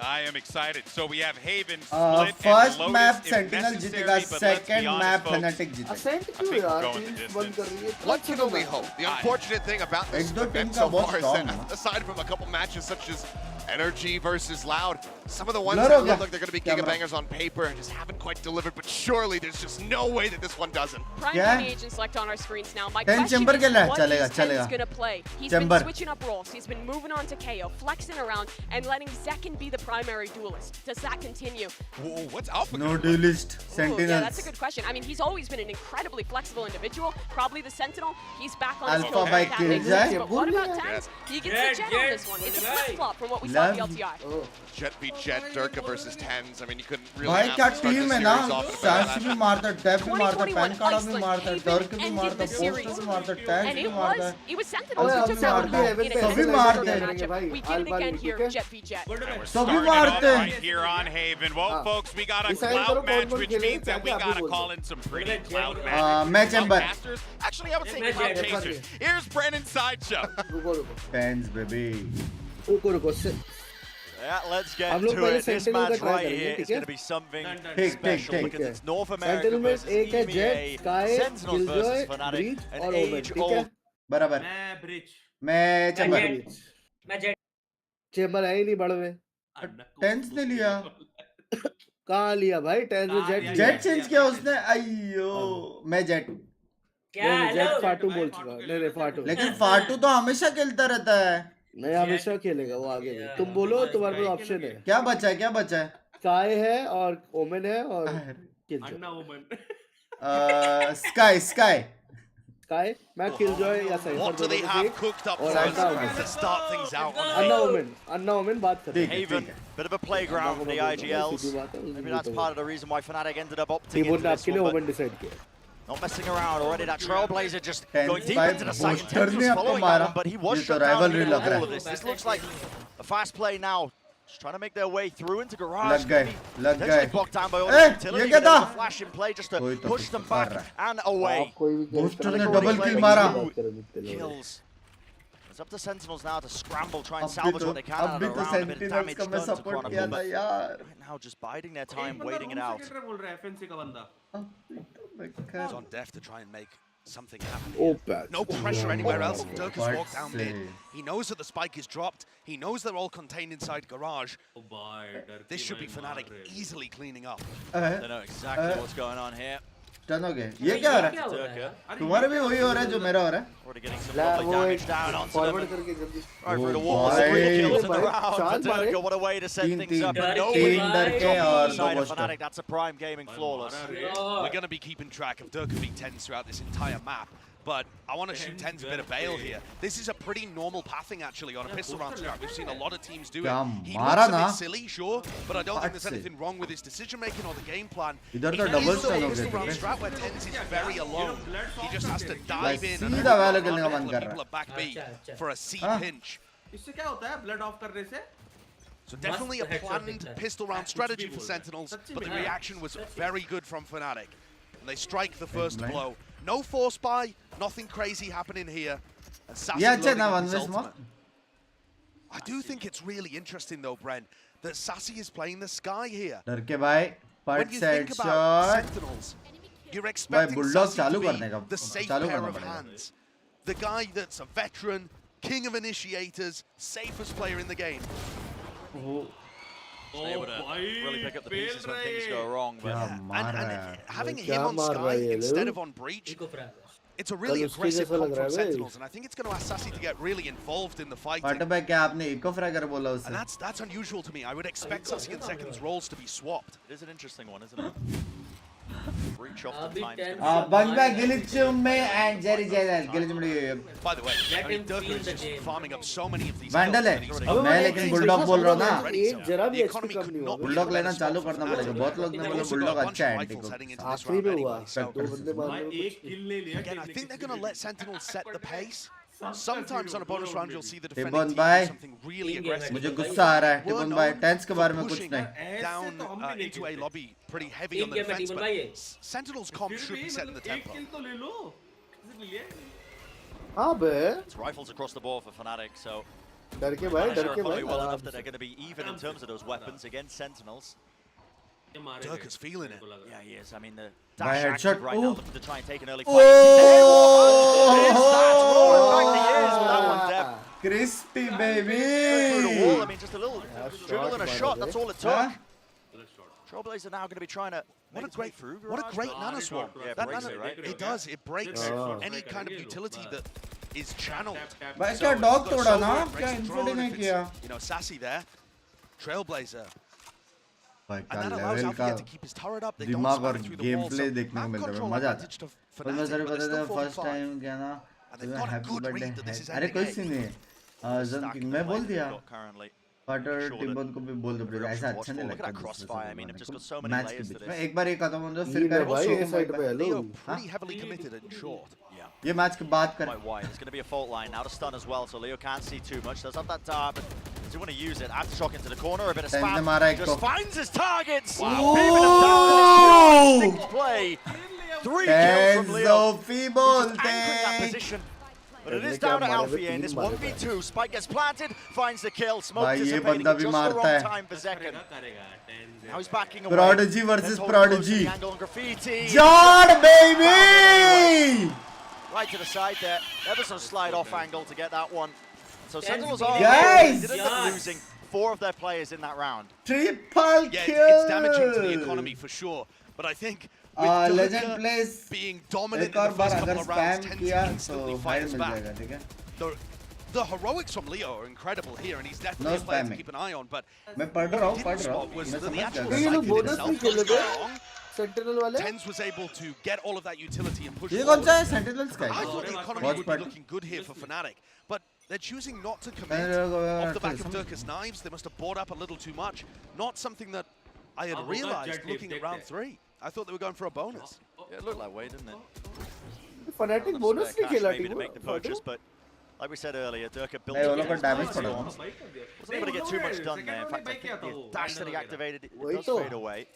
I am excited. So we have Haven split first and map Lotus if sentinel necessary, जीतेगा. but let's be second honest, map folks, fanatic जीतेगा. Ascent I क्यों think we're यार going the teams बंद कर distance. रही है. What can only hope? The unfortunate thing about this एक दो event टीम so का बहुत far is strong that है. aside from a couple matches such as Energy versus Loud, some of the ones Blur that हो गया. look like they're going to be Camera. gigabangers on paper and just haven't quite delivered, but surely there's just no way that this one doesn't. Prime क्या? Mini agent select on our screens now. My Ten question chamber is, खेल रहा है. what चलेगा, is चलेगा. Ten's gonna play? He's Chamber. been switching up roles. He's been moving on to KO, flexing around, and letting Zekin be the primary duelist. Does that continue? Whoa, what's Alpha No gonna do? duelist. Ooh, yeah, Sentinels. that's a good question. I mean, he's always been an incredibly flexible individual. Probably the Sentinel. He's back on his Alpha toes by with that Killjoy. makes sense. But what about Yeah. Tens? He gets Jet, the Jet on Jet, this one. It's a Jet. flip-flop from what we saw in the Love. LTI. Oh. Jet v Jet, Durka versus Tens. I mean, you couldn't really भाई ask क्या to start team the है ना. series off in a better सैश fashion. भी मारता है, tap भी मारता है, 2021 पैनकाड़ा भी Iceland मारता है, Haven टर्क भी ended मारता the है, series. पोस्टर भी मारता है, टैंक And भी it मारता was है. Sentinels अबे who हमसे took over आगे है, in a सभी head-to-head मारते हैं. matchup. भाई, We get it again here, ठीक है? Jet v Jet. And we're सभी starting it off मारते हैं. right here on Haven. Well, हाँ. folks, we got a Decide करो cloud कौन match, कौन which खेलेगा, means that we क्या क्या gotta अभी call बोल in some pretty Jet cloud बोलो. magic. मैं chamber. Casters. Actually, I would say मैं cloud Jet. chasers. Here's Brennan's sideshow. रुको रुको Fans baby. रुको रुको Yeah, let's get हम लोग to पहले it. This Sentinel का match try right करेंगे, here ठीक is है? going to be something ठीक, special ठीक, because ठीक it's North America Sentinel में versus एक है Jet, EMEA, Sky, Sentinels versus Killjoy, Fnatic, Breach an और Omen, ठीक है? age-old. बराबर मैं ब्रिज मैं चैम्बर मैं जेट चेम्बर है ही नहीं बड़वे टेंस ने लिया कहाँ लिया भाई 10 में जेट जेट चेंज किया उसने अयो मैं जेट क्या जेट हेलो फाटू बोल चुका नहीं फाटू लेकिन फाटू तो हमेशा खेलता रहता है नहीं हमेशा खेलेगा वो आगे भी तुम बोलो तुम्हारे पास ऑप्शन है क्या बचा है क्या बचा है स्काई है और ओमेन है और किलजॉय अन्ना वुमन स्काई स्काई स्काई मैं किलजॉय या What साइफर do they दोनों have में से cooked up और for अन्ना us Omen to start things out on अन्ना ओमेन बात करते ठीक है Haven, ठीक है bit of a playground for the IGLs. सीधी बात है Maybe that's part of the reason why Fnatic ended up opting keyboard into ने this आपके लिए one, but ओमेन डिसाइड किया not messing around already. That Trailblazer just 10 going deep by into the site. Booster Intense ने was आपको following that मारा। one, but he was ये तो shut down in rivalry the middle लग of रहा all है। of this. This looks like a fast play now. Just trying to make their way through into garage. लग गए लग Potentially गए blocked down by all A the ये utility. क्या But there was था a flash in play just to कोई तो push them मार back रहा है and away. आप कोई भी बूस्टर ने Fnatic डबल already किल played मारा two kills. It's up to Sentinels now to scramble, try and अब salvage what they can अब out भी of तो the round. A bit of sentinels damage का मैं done to सपोर्ट किया Chronicle, था but यार right now just biding their एक time, बंदा waiting it रूम out. से बोल रहा है एफएनसी का बंदा अब भी तो मैं He's कर on death to try and make something happen. ओ पैच No pressure anywhere else. Dirk has But walked down say- mid. He knows that the spike is dropped. He knows they're all contained inside garage. ओ भाई डर This के should be भाई Fnatic मार रहे हैं। easily cleaning up. They know exactly what's going on here. Turn हो गए ये क्या हो रहा है क्या हो रहा है Durka तुम्हारा भी वही हो रहा है जो मेरा हो रहा है already getting some ला lovely वो damage एक down onto them. फॉरवर्ड करके जल्दी Right through the Oh, walls, boy. 3 kills in the Bhai, round for चार मारे। Durka. What a way to set तीन things तीन up. But Durka nobody भाई। तीन डर के on और the दो side of poster Fnatic. That's a prime gaming flawless. We're going to be keeping track of Durka V10s throughout this entire map. But I want to shoot 10s a bit of bail here. This is a pretty normal pathing actually on a pistol round strat. We've seen a lot of teams do क्या it. He मारा looks a ना। bit silly, sure, but I don't think there's से। anything wrong with his decision making or the game plan. इधर तो He double is stun a हो pistol गए round थे strat where 10s is very alone. He just has to dive भाई in and सीधा वाले hope खेलने का a मन couple कर of people रहा are back B अच्छा। for a C हाँ। pinch. इससे क्या होता है ब्लड ऑफ करने से So definitely a headshot planned दिखता है। pistol round strategy for Sentinels, but the reaction was very good from Fnatic. And they strike the first blind. blow. No force buy, nothing crazy happening here. And Sassy ये अच्छा loading ना up one his वेस में ultimate. I do think it's really interesting though, Brent, that Sassy is playing the Sky here. डर के भाई When पट you side think about shot Sentinels, you're expecting bulldog Sassy to चालू be करने का- the safe चालू pair करना of पड़ेगा। hands. The guy that's a veteran, king of initiators, safest player in the game. Able to really pick up the pieces when things go wrong. But क्या And, मार रहा and है having क्या him on मार रहा है Sky ये instead लोग? of on Breach, eco frag it's a really कल उसके aggressive जैसा लग comp रहा from है भाई। Sentinels, and I think it's going to ask Sassy to get really involved in the fight. पट भाई क्या आपने इको फ्रैगर बोला And उसे that's unusual to me. I would expect Sassy and Seconds roles to be swapped. it is an interesting one, isn't it? Breach अभी oftentimes. 10 gonna be- Bang back गिली चुम्मे and Jerry जेरल गिली चुम्मे By the way, Let I mean, him Durka feel is the just game. farming up so many of these vandal है kills. अबे मैं एक लेकिन चीज bulldog देखा, बोल रहा हूँ समझो ना ना, एक जरा The भी economy HP कम could नहीं not हुआ be बुलडॉग better लेना spot चालू for करना Fnatic. पड़ेगा बहुत लोग ने They've बोला also got bulldog a bunch अच्छा of है rifles anti heading into this आखिरी round में anyway. हुआ So दो बंदे मारने भाई में एक कुछ किल ले लिया again, I think they're going to let Sentinels set the pace. Sometimes on a bonus round, you'll see the Hey, defending Bon team Bhai. do something really Team game aggressive. मुझे भाई। गुस्सा आ रहा है Were टिपन भाई known tense के for बारे में कुछ pushing नहीं down तो हम भी नहीं into a खेलते। lobby pretty heavy on Team the game है, defense, Team but भाई ये। Sentinels comp should be setting the एक tempo. किल तो ले लो किसी ने लिया हाँ बे It's rifles across the board for Fnatic, so डर के भाई Fnatic डर are के भाई probably well आराम enough that से। they're going to be even in terms of those weapons against Sentinels. ये मारे Dirk गए, is feeling मेरे it. को लग रहा Yeah, है। he is. I mean, the By dash headshot. active right now, Ooh. looking to try and take an early Oh! fight. What is that? Rolling back the years with that one, Deb. Crispy Through the wall. I baby mean, just a little Yeah, dribble and a shot, shot. by That's the all it Huh? took. Trailblazers are now going to be trying to What make a its way great, through. what a great nano swarm. Yeah, That breaks nano, it, right? it does. It breaks Oh. any kind of utility that is channeled. भाई So क्या it's dog got तोड़ा ना Solar, it क्या breaks the इन्फोर्ड drone नहीं if किया it's, you know, Sassy there. Trailblazer. भाई And क्या that allows level का Alpha to keep his turret up. They don't दिमाग spam और it through the game wall. Play So देखने को map मिलता है control मजा आता advantage to है तो मैं Fnatic, सर but बता they're था still फर्स्ट 45. टाइम क्या ना And they've got a happy good read that this birthday is अरे ending कोई A. सी नहीं जन Stacking किंग the मैं बोल play दिया they've got currently. Butter Sure that टिम्बन को भी बोल दो every ऐसा option to watch अच्छा नहीं for. Look at लगता that दूसरे से crossfire. I mean, बोलने they've just को। got so many मैच के layers to बीच this. में एक बार ये खत्म हो जाए फिर ये कर भाई Also, ये साइड पे है Leo लोग pretty heavily committed and short. Yeah. ये मैच की बात कर Quite wide. There's going to be a fault line now to stun as well, so Leo can't see too much. Does have that dart, but does he want to use it? Aftershock into the corner, a bit of Ten spam. ने मारा एक Just को। finds his targets. Wow. Beaming them down. And it's pure instinct play. 3 kills from Tense Leo. Sophie Just बोलते anchoring that position. But it is down to Alfie in this 1v2. Spike gets planted, finds the kill. Smoke भाई ये dissipating बंदा at भी just the मारता wrong है. time for Zekken. करेगा 10 Now he's backing away. Prodigy versus Then holding close to Prodigy. the angle on Graffiti. John baby. Right to the side there. Ever so slide off angle to get that one. So Sentinels are Guys! they did end up losing 4 of their players in that round. Triple Yeah, kill. it's damaging to the economy for sure. But I think with Legend Durga plays being dominant एक in और the bar first अगर couple of rounds, spam tends किया to तो instantly file fight us मिल back. जाएगा, ठीक है? The heroics from Leo are incredible here, and he's definitely No a player to spamming. keep an eye on. But मैं पढ़ रहा हूँ didn't spot was मैं that the समझ actual गया. ये लोग cycle bonus itself नहीं खेले was थे? strong. सेंटिनल वाले Tens was able to get all of that utility and push ये forward. कौन सा है? Sentinels का I है? thought the economy Watch would be party. looking good here for Fnatic, but they're choosing not to commit मैंने off the back of समझ- Durka's knives. They must have bought up a little too much. Not something that I had अब होगा realized jet looking lift at round देखते 3. I thought they were going for a bonus. Yeah, it looked that way, didn't it? Fanatic bonus नहीं खेला Maybe to team make the purchase, but like we said earlier, Durka built नहीं, वो up लोग को against damage the पड़ा storm. था. Wasn't able to get too much done there. In fact, I think the dash that he activated, it वही does तो. fade away.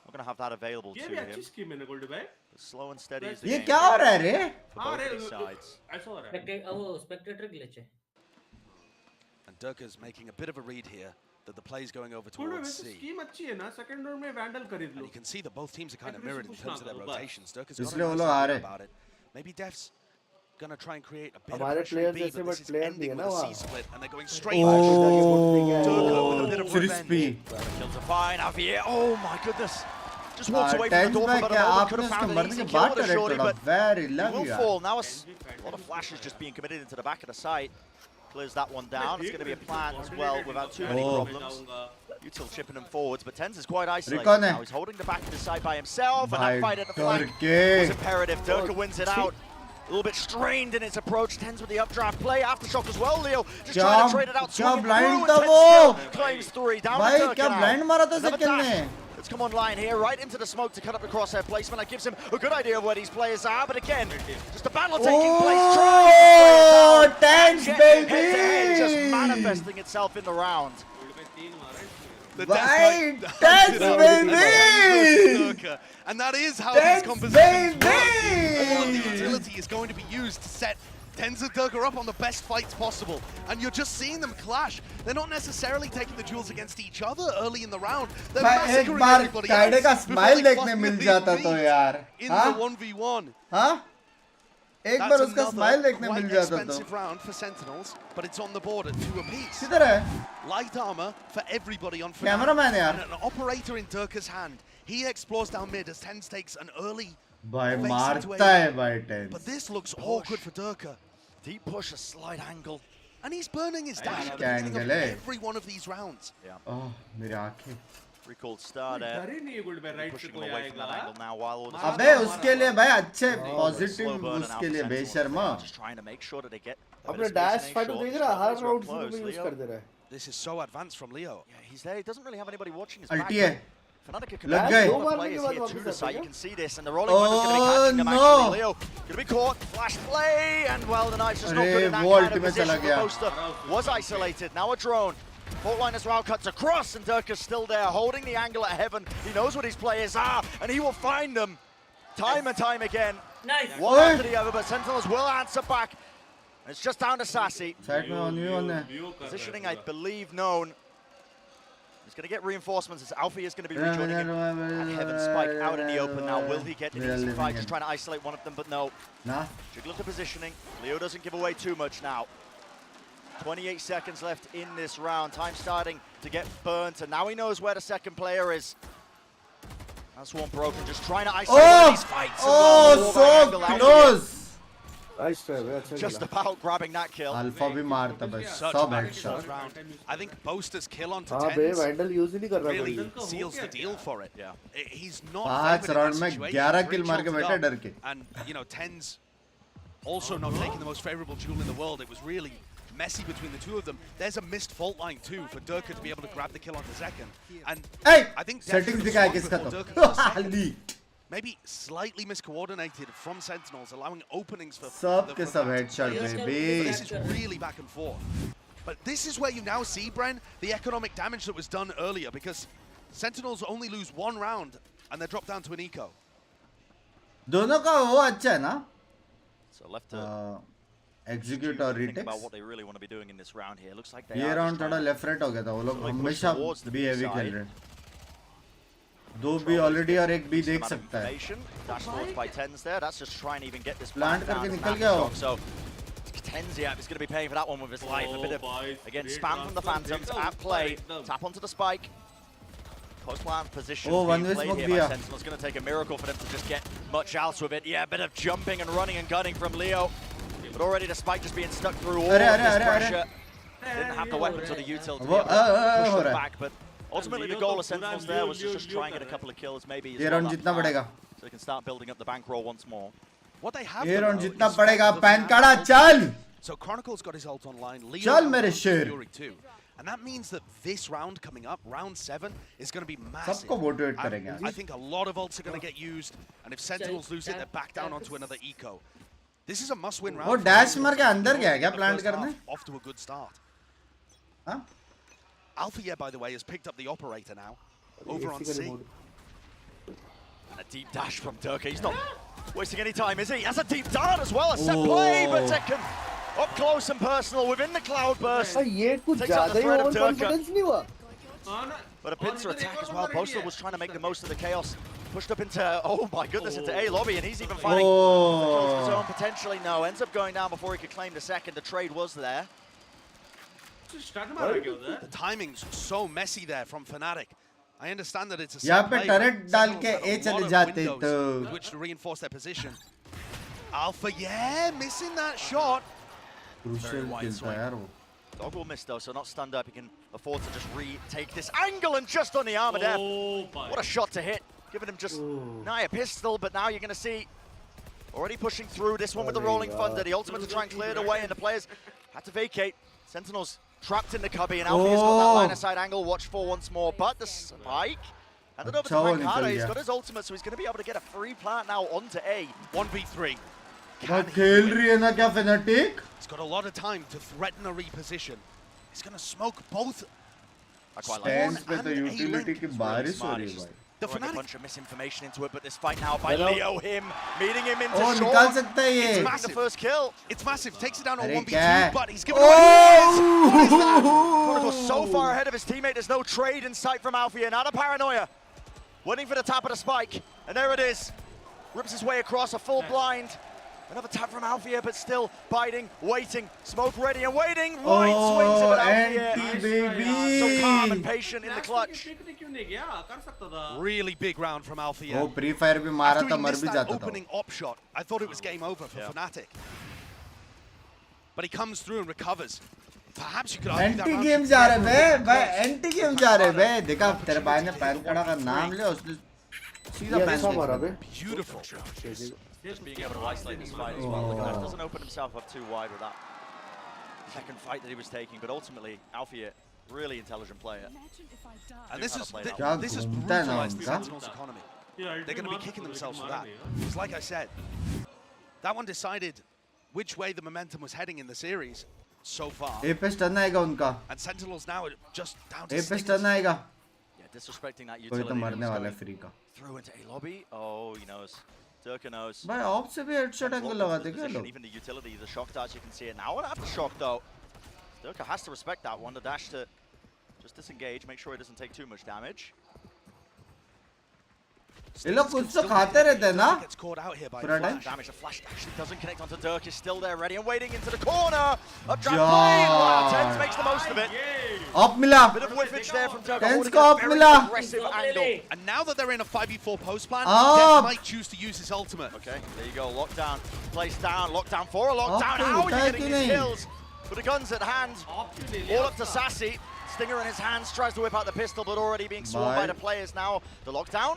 Not going to have that available to ये भी अच्छी him. Scheme है gold भाई. Slow and steady is the ये game क्या हो रहा है रे? for हाँ both रे of these sides. ऐसा हो रहा है. वो स्पेक्टेटर ग्लिच है. And Durka's making a bit of a read here that the play's going over gold towards वैसे C. स्कीम अच्छी है ना. सेकंड राउंड में वैंडल खरीद And low. you can see that both teams are kind of Aggressive mirrored in push terms of ना their करो, बस. rotations. Durka's got a इसलिए वो nice लोग आ idea रहे. about it. Maybe Def's gonna try and create a bit of हमारे pressure in players B, जैसे but but this is player ending नहीं है with ना a C वहाँ. split, and they're going straight Oh. back. Durka with a bit of Crispy. revenge. Kills a fine Javier. Oh my goodness. Just walks away from the Tens door for में about a क्या moment. Could आपने have उसको found an मरने easy के kill बाद with a direct shorty, करा? but Very he love will you. fall. Now a lot of flashes just being committed into the back of the site. Clears that one down. It's going to be a plan as well without too many problems. Util chipping them forwards, but Tens is quite isolated Recon now. He's holding the back of the site by himself, and that Bhai, fight at the flank Durka. was imperative. Durka wins it out. A little bit strained in its approach. Tens with the updraft play. Aftershock as well, Leo. Just trying to trade it out. क्या swinging blind through, था and वो? Tens still claims 3. Down भाई to Durka क्या now. blind मारा था Another second dash. में? Let's come online here, right into the smoke to cut up the crosshair placement. That gives him a good idea of where these players are. But again, just a battle taking place. Oh, Trying Tens to play it down. baby! Head-to-head, just manifesting itself in the round. The Bhai, death Tens baby! Durka. And that is how Tens these compositions work. baby! All of the utility is going to be used to set Tens and Durka up on the best fights possible. And you're just seeing them clash. They're not necessarily taking the duels against each other early in the round. They're भाई एक massacring बार everybody Kayade का else before smile they देखने मिल finally जाता तो meet यार. in हाँ? the 1v1. हाँ? एक बार That's उसका another स्माइल देखने quite मिल जाता तो. expensive round for Sentinels, but it's on the board at 2 apiece. किधर है? Light armor for everybody on Fnatic. Cameraman यार. And an operator in Durka's hand. He explores down mid as Tens takes an early भाई face मारता into है A. भाई Tens. But this looks all good for Durka. Deep push, a slight angle. And he's burning his dash at the beginning of angle है. every one of these rounds. ओह मेरी आँखें. Recalled star there. डर ही नहीं है gold भाई. Right से Pushing him कोई away from that आएगा. angle now while all this अबे उसके लिए भाई अच्छे slow पॉजिटिव burn and उसके Alpha लिए Sentinels बेशर्मा. just trying to make sure that they get a bit अपने of dash space fight in a देख short. रहा हर Shot राउंड is शुरू में close. Use Leo. कर दे रहा है. This is so advanced from Leo. Yeah, he's there. He doesn't really have anybody watching his back. अल्टी है. Fnatic are लग committed गए. to दो all the मारने players के बाद here to वापस the आता site. है You can see this, and the rolling one is going to be catching them no. actually. Leo going to be caught. Flash play, and well, the knife's just not good in that वो kind of ultimate position. चला The गया. poster was isolated. Now a drone. Fault line as well cuts across, and Durka's still there, holding the angle at heaven. He knows what his players are, and he will find them time and time again. Nice. One after the other, but Sentinels will answer back. And it's just down to Sassy. Side में on है. Positioning, I believe, known. He's going to get reinforcements as Alfie is going to be rejoining him. And Heaven Spike out in the open now. Will he get an easy fight? Just trying to isolate one of them, but no. Nah. Jiggle up the positioning. Leo doesn't give away too much now. 28 seconds left in this round. Time starting to get burnt, and now he knows where the second player is. That's one broken, just trying to isolate one of these fights. Oh, so close. Nice try है. अच्छा Just खेला. about grabbing that kill. Alpha भी मारता बस. Such सब back headshot. shot round. I think Boaster's kill onto हाँ बे Tens vandal use ही नहीं कर रहा really भाई. seals the deal for it. Yeah. He's not पांच favored in राउंड that में situation. 11 He's किल मार के really बैठा jolted डर up. के. And, you know, Tens also not taking the most favorable duel in the world. It was really messy between the two of them. There's a missed fault line too for Durka to be able to grab the kill onto Zekken. And Hey, I think settings Def दिखाया should've किसका swung तो. before Durka got the second. हाली. Maybe slightly miscoordinated from Sentinels, allowing openings for सब के for सब that. Headshot But baby. this is really back and forth. But this is where you now see, Bren, the economic damage that was done earlier, because Sentinels only lose one round and they're dropped down to an eco. दोनों का वो अच्छा है ना. So left to Execute और Think about retakes. what they really want to be doing in this round here. Looks like they ये are round just थोड़ा trying to left right हो गया था, वो लोग like push हमेशा towards the B B heavy side. खेल रहे हैं. दो बी ऑलरेडी और एक बी some देख amount of सकता है. information. Dash forwards by Tens there. That's just trying to even get this Plant plant down. करके It's निकल an गया वो. aftershock. So Tens, yeah, is going to be paying for that one with his life. A bit of, again, spam from the Phantoms at play. Tap onto the spike. Post plant position Oh, being one-way played smoke here by दिया. Sentinel. It's going to take a miracle for them to just get much else with it. Yeah, a bit of jumping and running and gunning from Leo. But already the spike just being stuck through all of this pressure. Didn't have the weapons or the utility to be able to push them back, but ultimately the goal of Sentinels there was to just try and get a couple of kills, maybe ये round जितना पड़ेगा. so they can start building up the bankroll once more. What they have ये done, round though, जितना is पड़ेगा the pan Fnatic काढ़ा चल. So Chronicle's got his ult online. Leo चल मेरे has शेर. Fury too. And that means that this round coming up, round 7, is going to be massive. सबको motivate And करेंगे I आज. think a lot of ults are going to get used, and if Sentinels lose it, they're back down onto another eco. This is a must-win round. वो for dash Sentinels. मार के अंदर गया क्या The plant first करने? half Off to a good start. हाँ? Alpha, yeah, by the way, has picked up the operator now. Over on C. And a deep dash from Durka. He's not wasting any time, is he? Has a deep dart as well, a set play, but taken up close and personal within the cloud burst. ये कुछ Takes out ज्यादा the he threat of over Durka. Confidence नहीं हुआ. But a pincer attack as well. Postal was trying to make the most of the chaos. Pushed up into, oh my goodness, into A lobby, and he's even finding the kills of his own potentially. No, ends up going down before he could claim the second. The trade was there. The timing's so messy there from Fnatic. I understand that it's a यहाँ set पे play, turret but डाल Sentinels के had a A lot चले of जाते windows तो. with which to reinforce their position. Alpha, yeah, missing that shot. Crucial wide kill था swing. यार वो. Dog will miss though, so not stunned up. He can afford to just retake this angle and just on the armor depth. What a shot to hit. Giving him just nigh a pistol, but now you're going to see already pushing through this one with the rolling thunder. The ultimate to try and clear it away, and the players had to vacate. Sentinels trapped in the cubby, and Alfie's got that line of sight angle. Watch for once more, but the spike. Handed over to Pancada. He's got his ultimate, so he's going to be able to get a free plant now onto A. 1v3. बहुत खेल रही है ना क्या Fnatic? He's got a lot of time to threaten a reposition. He's going to smoke both. I quite like Stands that. पे तो utility की बारिश हो रही है भाई. The Throwing a Fnatic. bunch of misinformation into it, but this fight now by Leo, him meeting him into Oh, short. निकाल सकता है ये. It's massive. the first kill. It's massive. Takes it down on अरे 1v2, क्या? but he's given away. What is that? Chronicle's so far ahead of his teammate. There's no trade in sight from Alfie. Now the paranoia. Waiting for the tap of the spike. And there it is. Rips his way across a full blind. Another tap from Alfia, but still biting, waiting, smoke ready and waiting. Right swings of it, anti Alfia. baby. So calm and patient in the clutch. Really big round from Alpha. वो pre fire भी मारा After था he मर missed भी that जाता था. opening op shot, I thought it was game over for Fnatic. But he comes through and recovers. Perhaps you could argue that Anti round game should जा be रहे over. बे, भाई anti game जा रहे बे. देखा तेरे भाई ने पैन कड़ा का नाम लिया उसने सीधा ये पैन अच्छा मारा किया. बे. Beautiful. Just being able to isolate this fight as well. Look at that. Doesn't open himself up too wide with that second fight that he was taking, but ultimately, Alfia, really intelligent player. And this is क्या this has घूमता है ना brutalized the उनका. Sentinels' economy. They're going to be kicking themselves for that. Because like I said, that one decided which way the momentum was heading in the series so far. A पे stun आएगा उनका. And Sentinels now are just down to A पे six. stun आएगा. Yeah, disrespecting that कोई utility. तो मरने that was वाला है going free का. through into A lobby. Oh, he knows. Durka knows. भाई ऑफ से भी headshot Locked angle into लगाते this क्या position, लोग? even the utility, the shock darts, you can see it now. And after shock though, Durka has to respect that one. The dash to just disengage, make sure he doesn't take too much damage. ये लोग कुछ तो खाते रहते हैं ना? Gets caught out here by पूरा Flash. time? Damage, the flash actually doesn't connect onto Durka. Is still there, ready and waiting into the corner. Up trap Yeah. play. Wow, Tens makes the most of it. Of मिला. Bit of whiffage there from Durka. Tens holding को a up very मिला. aggressive angle. And now that they're in a 5v4 post plan, Up. Death might choose to use his ultimate. Okay, there you go. Lockdown, placed down. Lockdown for a lockdown. Up, How are you उठाया getting क्यों these नहीं? kills? With the guns at hand. All up to Sassy. Stinger in his hands, tries to whip out the pistol, but already being swarmed by Bye. the players now. The lockdown.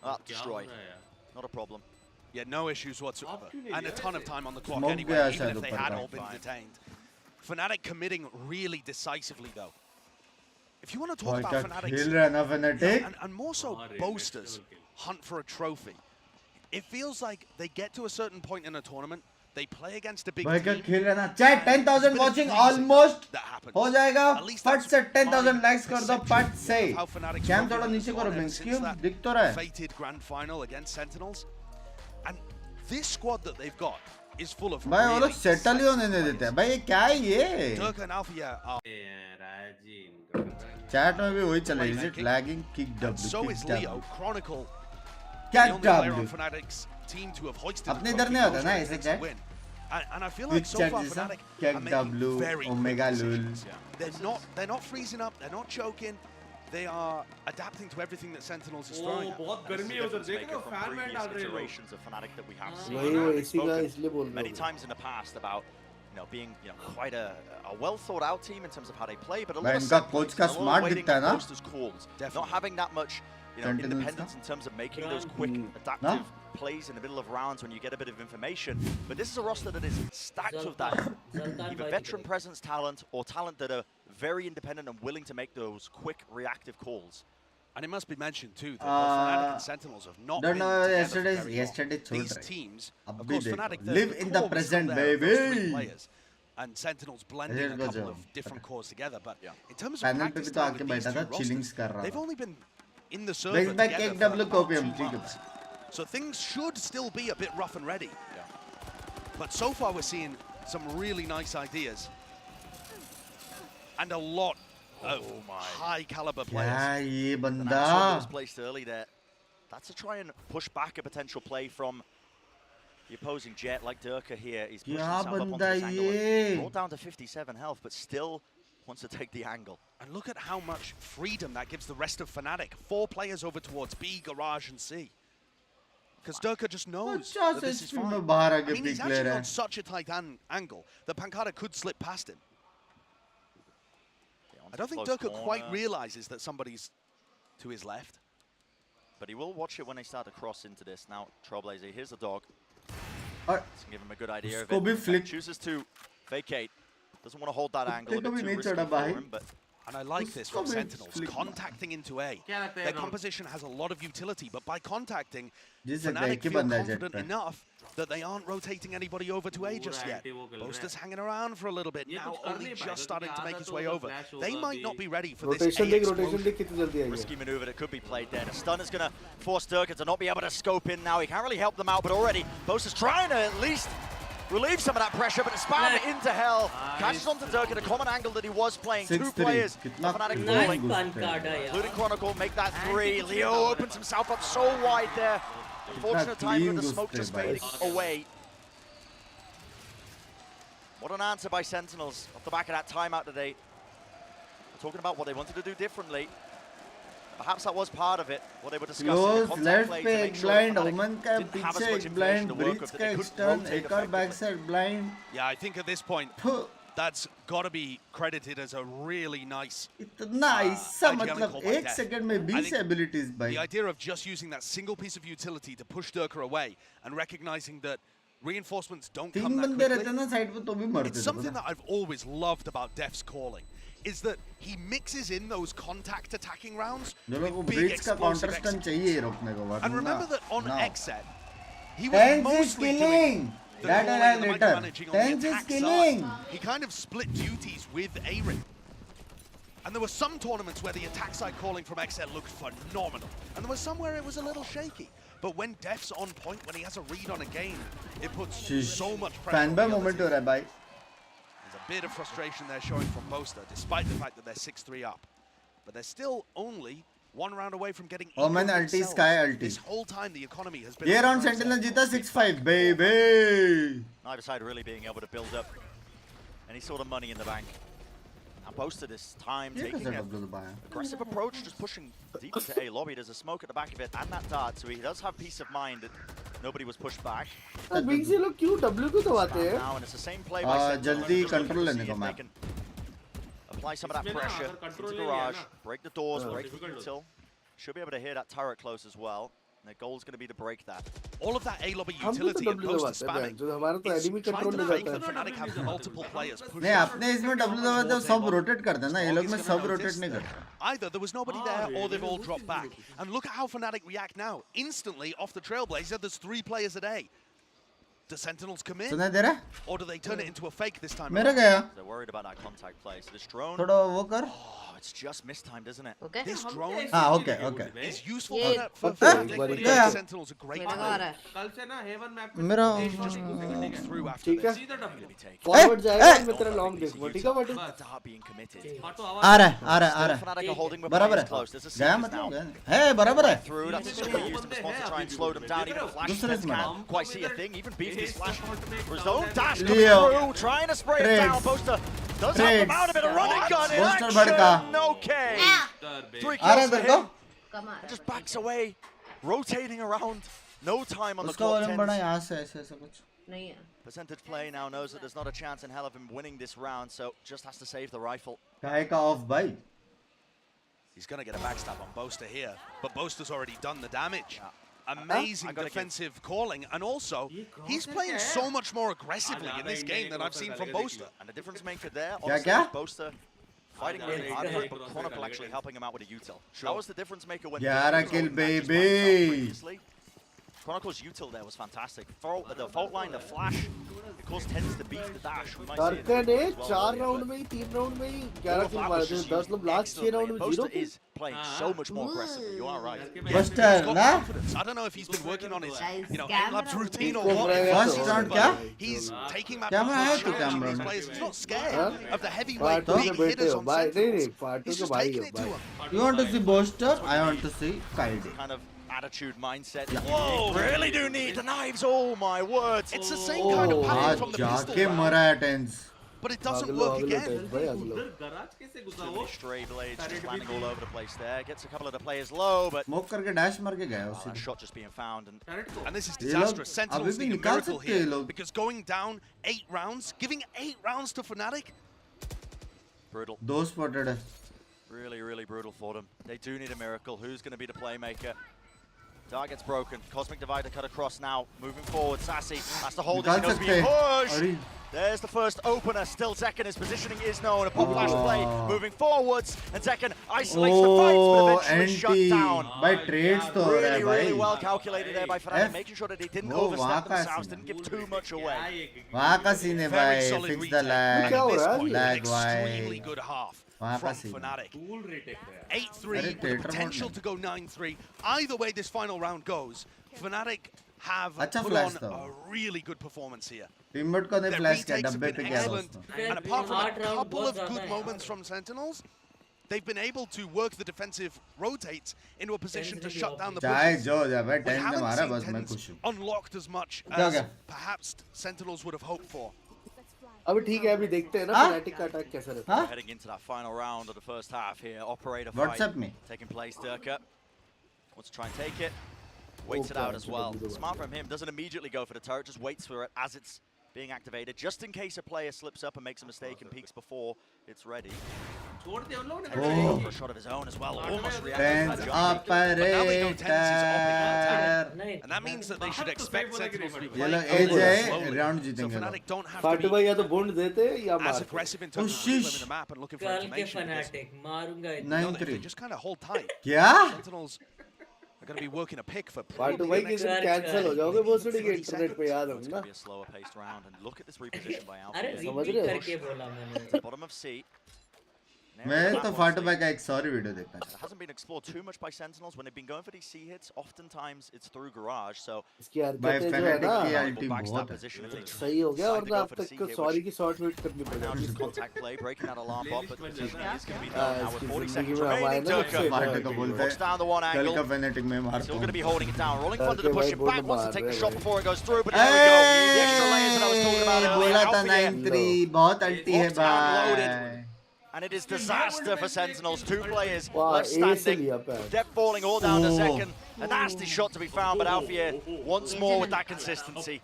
Ah, destroyed. Not a problem. Yeah, no issues whatsoever. And a ton of time on the clock Smoke anyway, गया even शायद if they ऊपर had का. all been detained. Fnatic committing really decisively though. If you want to talk भाई about क्या Fnatic's खेल रहा है ना Fnatic? and more so boasters hunt for a trophy. It feels like they get to a certain point in a tournament, they play against a big भाई क्या team. खेल रहा है ना? Chat 10,000 watching almost That happens. हो जाएगा. At least फट that's से 10,000 my likes कर दो फट से. of how Fnatic's cam broken थोड़ा into नीचे squad करो ever Binks. since क्यों that दिख तो रहा है. fated grand final against Sentinels. And this squad that they've got is full of भाई वो लोग really सेटल ही होने नहीं देते हैं भाई ये क्या है ये Durka and Althea are chat में भी वही चल रहा है is it lagging kick and so W is Leo. Chronicle, क्या the only player W on Fnatic's team to have hoisted अपने the इधर trophy नहीं होता goes ना and ऐसे takes a chat win. And I feel quick like so chat far जैसा Fnatic क्या are making W very quick omega lol decisions. They're not freezing up, they're not choking. They are adapting to everything that Sentinels is throwing at them. बहुत गर्मी है उधर देख रहे हो fan went डाल रहे हो iterations of Fnatic that we have seen. वही वो We've इसी का spoken इसलिए बोल रहा many हूँ times in the past about being quite a well thought out team in terms of how they play, but a lot भाई of इनका set कोच plays, का a lot of smart waiting दिखता है for ना posters calls, not having that much Sentinels independence in terms of making those quick adaptive plays in the middle of rounds when you get a bit of information. But this is a roster that is stacked with that either veteran presence talent or talent that are very independent and willing to make those quick reactive calls. And it must be mentioned too that both Fnatic and Sentinels have not been together for very long. These teams, of course, Fnatic live in the present, baby. Players, and Sentinels blending a couple of different cores together. But in terms of panel पे practice भी तो time आके with these बैठा था two चिलिंग्स rosters, कर रहा they've था only been in the server back back together एक for डब्ल्यू about कॉपी हम 2 ठीक है months. So things should still be a bit rough and ready. But so far we're seeing some really nice ideas. And a lot of high caliber players. क्या ये The बंदा nice one that was placed early there. That's to try and push back a potential play from the opposing jet like Durka here. He's pushed क्या himself up onto बंदा this angle. ये Brought down to 57 health, but still wants to take the angle. And look at how much freedom that gives the rest of Fnatic. 4 players over towards B, Garage, and C. Because Durka just knows that this is fine. में बाहर I आके mean, he's pick ले actually रहा on है such a tight angle that Pankata could slip past him. I don't think Durka quite realizes that somebody's to his left. But he will watch it when they start to cross into this. Now, Trailblazer, here's the dog. और Let's give him a good idea of उसको भी it. flick Chooses to vacate. Doesn't want to hold that angle a को bit भी too नहीं risky चढ़ा for भाई him, but And I like this from Sentinels, contacting into A. Their composition has a lot of utility, but by contacting, Fnatic feel confident enough that they aren't rotating anybody over to A just yet. Boaster's hanging around for a little bit, now only just starting to make his way over. They might not be ready for this A explosion. Risky maneuver that could be played there. The stun is going to force Durka to not be able to scope in now. He can't really help them out, but already Boaster's trying to at least relieve some of that pressure, but the spam into hell. Catches onto Durka, the common angle that he was playing. 2 players of Fnatic falling, including Chronicle, make that 3. Leo opens himself up so wide there. Unfortunate time with the smoke just fading away. What an answer by Sentinels off the back of that timeout today. Talking about what they wanted to do differently. Perhaps that was part of it, what they were discussing. Close left पे एक blind, Omen का पीछे एक blind, Breach का एक stun, एक और backside blind. Yeah, I think at this point, that's got to be credited as a really nice. इतना ऐसा मतलब एक second में 20 abilities भाई. The idea of just using that single piece of utility to push Durka away and recognizing that reinforcements don't come that quickly. It's something that I've always loved about Def's calling. Is that he mixes in those contact attacking rounds with big explosive executions. And remember that on Xset, he was mostly doing the calling and the micromanaging on the attack side. He kind of split duties with Arin. And there were some tournaments where the attack side calling from Xset looked phenomenal. And there was some where it was a little shaky. But when Def's on point, when he has a read on a game, it puts so much pressure on the other team. A bit of frustration there showing from Boaster, despite the fact that they're 6-3 up. But they're still only 1 round away from getting Omen ulti, Sky ulti. This whole time the economy has been... Here on Sentinel जीता 6-5, baby! Neither side really being able to build up any sort of money in the bank. Now Boaster this time taking an aggressive approach, just pushing deep into A lobby. There's a smoke at the back of it and that dart, so he does have peace of mind that nobody was pushed back. Binks ये लोग क्यों W को दबाते हैं? Now and it's the same play by जल्दी control लेने को map. Apply some of that pressure into the garage, break the doors, break the util. Should be able to hear that turret close as well. And their goal is going to be to break that. All of that A lobby utility and Boaster spamming. It's trying to fake that Fnatic have multiple players pushing. नहीं अपने इसमें W दबाते तो सब rotate करते हैं ना ये लोग में सब rotate नहीं करते. Either there was nobody there or they've all dropped back. And look at how Fnatic react now. Instantly off the Trailblazer, there's 3 players at A. Do Sentinels come in? सुनाई दे रहा? Or do they turn it into a fake this time? मेरा गया. They're worried about that contact play. So this drone. थोड़ा वो कर. It's just mistimed, isn't it? Okay. This drone okay. is useful Yeah. for Okay, Fnatic, but but yeah. Sentinel's a great मेरे को आ रहा है. कल से ना हेवन मैप मेरा just walk through after ठीक है. this. सीधा डब्ल्यू फॉरवर्ड जाएगा मैं तेरा लॉन्ग देखूंगा ठीक है बट Dart being committed. फाटो आ आवाज रहा है Fnatic are holding with बराबर players है close. There's a गया sequence मतलब now. गया है बराबर है Through, that's just going to be used in response to try and slow them down. Even the flash दूसरे defense इसमें can't quite see a thing. Even Binks is flash for his own dash coming Leo. through, trying to spray it Trades. down. Boaster does help him out a bit of running gun in Boaster action. भड़का. Okay. 3 आ रहा है kills for तेरे को him. Just backs away, rotating around. No time on the उसका clock. Volume बढ़ा 10. यहाँ से ऐसे ऐसे कुछ नहीं है. Percentage play now knows that there's not a chance in hell of him winning this round, so just has to save the rifle. काहे का ऑफ भाई He's going to get a backstab on Boaster here, but Boaster's already done the damage. Amazing I gotta defensive calling, and also he's playing so much more aggressively in this game than I've seen from Boaster. And the difference maker there, क्या honestly, क्या is Boaster fighting really hard for it, but Chronicle actually helping him out with a util. That was the difference maker when 11 kill, baby. previously. Chronicle's util there was fantastic. The fault line, the flash, of course, tends to beat the dash. We might see it टर्कन ने as well 4 later, round but में ही 3 round में ही all 11 of kill that मारे was थे just 10 used लोग last 6 round excellently. में 0 Boaster is playing so much more aggressively. You are right. Buster He's got ना confidence. I don't know if he's been working on his, Guys, in-labs camera routine or on. what. First round क्या He's taking that Camera है तो challenging camera these में. players. He's not scared हाँ? of the heavyweight फाटू big के बेटे hitters हो on भाई नहीं नहीं Sentinels. फाटू He's के just भाई taking हो it to भाई him. You want to see Boaster? I want to see Kaide. Kind of attitude mindset. Whoa, really do need the knives. Oh my words. It's the same kind of pattern आज from the जाके pistol round, मरा है Tense but it doesn't अगलो work अगलो again. Test भाई अगलो garage कैसे घुसा Too वो many stray blades just landing all over the place there. Gets a couple of the players low, but smoke करके डैश मार के गया that उसी shot just being found. And tarot को And this is ये लोग disastrous. Sentinels अभी भी need a निकाल miracle सकते हैं ये here लोग. because going down 8 rounds, giving 8 rounds to Fnatic, brutal. दो स्पॉटेड है Really, really brutal for them. They do need a miracle. Who's going to be the playmaker? Dart gets broken. Cosmic Divider cut across now. Moving forward, Sassy has to hold it. He निकाल knows सकते being हैं pushed. अरे There's the first opener. Still Zekken, his positioning is known. A pop flash play. Oh. Moving forwards. And Zekken isolates the fight, but oh eventually shut एंटी down. भाई trades तो हो रहा है Really, really well भाई calculated there by Fnatic, F. making sure that they didn't वो overstep वहाँ का themselves, scene didn't give too much away. वहाँ का सीन है very भाई solid fix the retake. Lag And at this है? point, an Lag extremely भाई good half वहाँ का from scene Fnatic. Full retake है 8-3 अरे with the theatre potential mode to go 9-3. Either way this final round goes, Fnatic have अच्छा put flash on था a really good performance here. Teammate को ने Their flash किया retakes have डब्बे been पे गया excellent, उसने and apart from a Hard round couple बहुत of good ज़्यादा है moments from Sentinels, they've been able to work the defensive rotates into a position to shut down the चाहे pushes. जो हो जाए भाई We 10 ने haven't मारा seen बस मैं tens खुश हूँ unlocked as much क्या as क्या? perhaps Sentinels would have hoped for. अभी ठीक है अभी देखते हैं ना हाँ? फनाटिक का अटैक कैसा रहता है हाँ Heading into that final round of the first half here. Operator WhatsApp fight में taking place. Durka wants to try and take it. Waits it out as well. Smart from him. Doesn't immediately go for the turret. Just waits for it as it's being activated, just in case a player slips up and makes a mistake and peeks before it's ready. छोड़ दिया उन लोगों ने Tens going for a shot of his own as well. Almost reacted to Tense that jump. Operator नहीं And that means that they should expect Sentinels to be ये playing लोग a as little है slowly. Round So जीतेंगे लोग Fnatic don't have to फाटू be भाई या तो बूंद देते या as मार aggressive in terms of Ushish. reclaiming the map and looking for कल के information. because फनाटिक मारूंगा they know that if 9-3 they just kind of hold tight, क्या Sentinels are going to be working a pick for फाटू probably भाई the किसी next दिन cancel हो जाओगे बहुत सारे 30 इंटरनेट पे याद It's होंगे going ना to be a slower paced round. And look at this reposition by अरे Alpha. समझ रिपीट रहे हो? करके बोला मैंने Bottom of C. मैं तो फाटू भाई का एक सॉरी वीडियो देखना It hasn't been explored too much by Sentinels. When they've been going for these C hits, oftentimes it's through Garage. So इसकी भाई हरकतें जो है फैनेटिक की ना अल्टी backstab बहुत है position if they सही हो गया decide to वरना go अब for the तक C को hit, सॉरी which की शॉर्ट वेट करनी right now पड़ेगी just इसको contact play, breaking that alarm bot, but the decision is going to be हाँ, done now with इसकी 40 जिंदगी seconds में हमारे remaining. ना Durka सबसे फाटे को बोलते walks down the one कल angle. का फैनेटिक में मारता Still हूँ going to be holding it down. Rolling Thunder to Durka push भाई him back. बहुत Wants to मार take the रहे shot हैं before it goes through, but there we go. The extra layers that I was talking about earlier. बोला था Alpha here. 9-3 बहुत अल्टी है Locked and loaded. भाई And it is disaster for Sentinels. 2 players Wow, left ace standing. लिया पैर Depth falling all down to Oh. second. A nasty shot to be found, but Alfie once more with that consistency.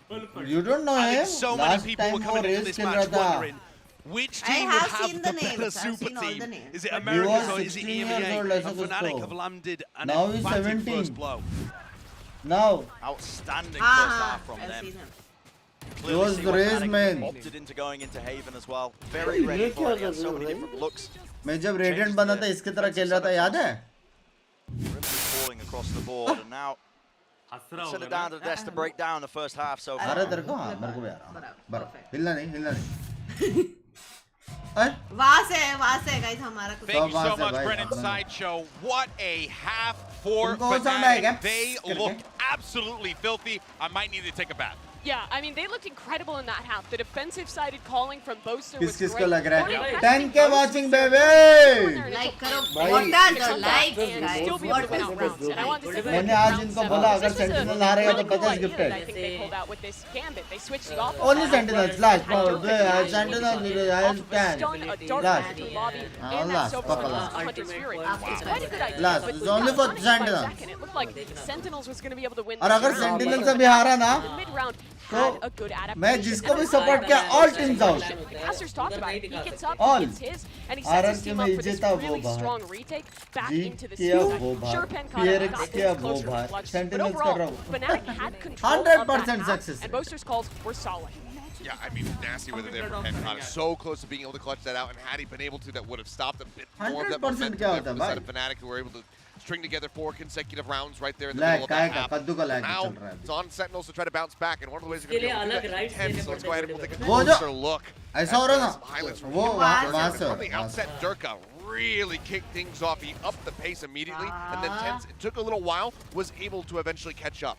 You don't know I है think so many last people time were वो coming into race this खेल रहा match था wondering which I team have would have seen the the names, better I've super seen all team. the names. Is it But he Americans was or is it 16 years EMEA? old, ऐसा And कुछ Fnatic तो. have landed an Now he's emphatic 17. first blow. now Outstanding first half from I've them. seen him. Clearly was see the what race Fnatic man. opted into going into Haven as well. Very ready for it. He had so many different looks. मैं जब radiant बना था इसकी तरह खेल रहा था याद है Really falling across the board, and now हंस रहा send it होगा down to the desk to break down the first half so uh far. रहा है तेरे को हाँ मेरे को भी आ रहा है बराबर हिलना नहीं वहाँ से guys हमारा कुछ Thank you so much, Brennan Sideshow. What a half for Fnatic. They look absolutely filthy. I might need to take a bath. Yeah, I mean, they looked incredible in that half. The defensive-sided calling from Boaster was किसको great. लग रहा More है impressive 10K Boaster watching was baby like करो भाई, what are the come back likes and guys still be able to win out rounds. And I wanted to say that मैंने आज इनको बोला अगर सेंटिनल हारेगा तो 50 I gifted think they pulled out with this gambit. They switched the offense. Only Sentinels, last Sentinels, Off can. stun, a dark Last. into lobby, Ah, and that last, soap Papa stun last. was Hunter's Fury. It's quite a good idea, Last. but It's we only got for punished by Sentinels. second. It looked like Sentinels was going to be able to win और this अगर round. Sentinel से भी हारा ना The mid-round तो had a good adaptation. मैं जिसको भी And support किया all teams out. The casters talked about it. He gets up, All. he gets his, and he sets his RRQ team में up for this जीता वो really बाहर. strong retake back Jeet into the किया season. वो बाहर. Sure, Pen caught it, PRX got किया this वो closer to बाहर. the clutch. But Sentinels overall, कर रहा हूँ. Fnatic had control of 100% that half, success. and Boaster's calls were solid. Yeah, I mean, nasty with it there for Pen. So close to being able to clutch that out, and had he been able to, that would have stopped a bit more of that 100% momentum क्या there होता from है the side of भाई? Fnatic, who were able to string together 4 consecutive rounds right there in the Lag, middle of that काय का half. कद्दू का lag Now, चल रहा है it's on Sentinels to try to bounce back, and one of the ways they're going to be able to do that is intense, so let's go ahead and we'll take a वो जो closer look ऐसा हो रहा at ना some highlights from वो वहाँ से from the outset. Durka really kicked things off. He upped the pace immediately, and then Tense, it took a little while, was able to eventually catch up.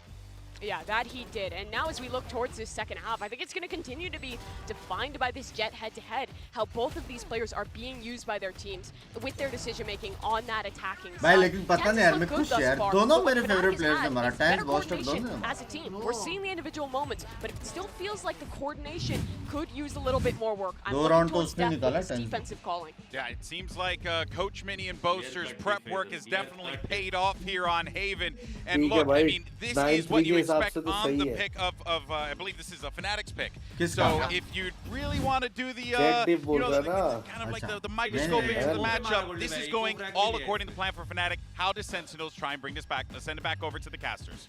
Yeah, that he did. And now as we look towards this second half, I think it's going to continue to be defined by this Jet head-to-head, how both of these players are being used by their teams with their decision-making on that attacking भाई side. लेकिन पता नहीं यार मैं खुश यार दोनों मेरे फेवरेट प्लेयर्स हैं हमारा टैंक बॉस्टर दोनों हैं as a team. We're seeing the individual moments, but it still feels like the coordination could use a little bit more work. I'm दो looking round तो towards उसने निकाला Def's Tense defensive calling. Yeah, it seems like Coach Mini and Boaster's prep work has definitely paid off here on Haven. And ठीक है look, I भाई, mean, this 9-3 is what you के हिसाब expect से तो on सही the है. pick of I believe this is a Fnatic's pick. किसका? So if you really want to do the, Jet you Deep बोल know, रहा the, ना. kind of like अच्छा. the microscope नहीं, into the नहीं, matchup, this is going all according to plan for Fnatic. How does Sentinels try and bring this back, send it back over to the casters?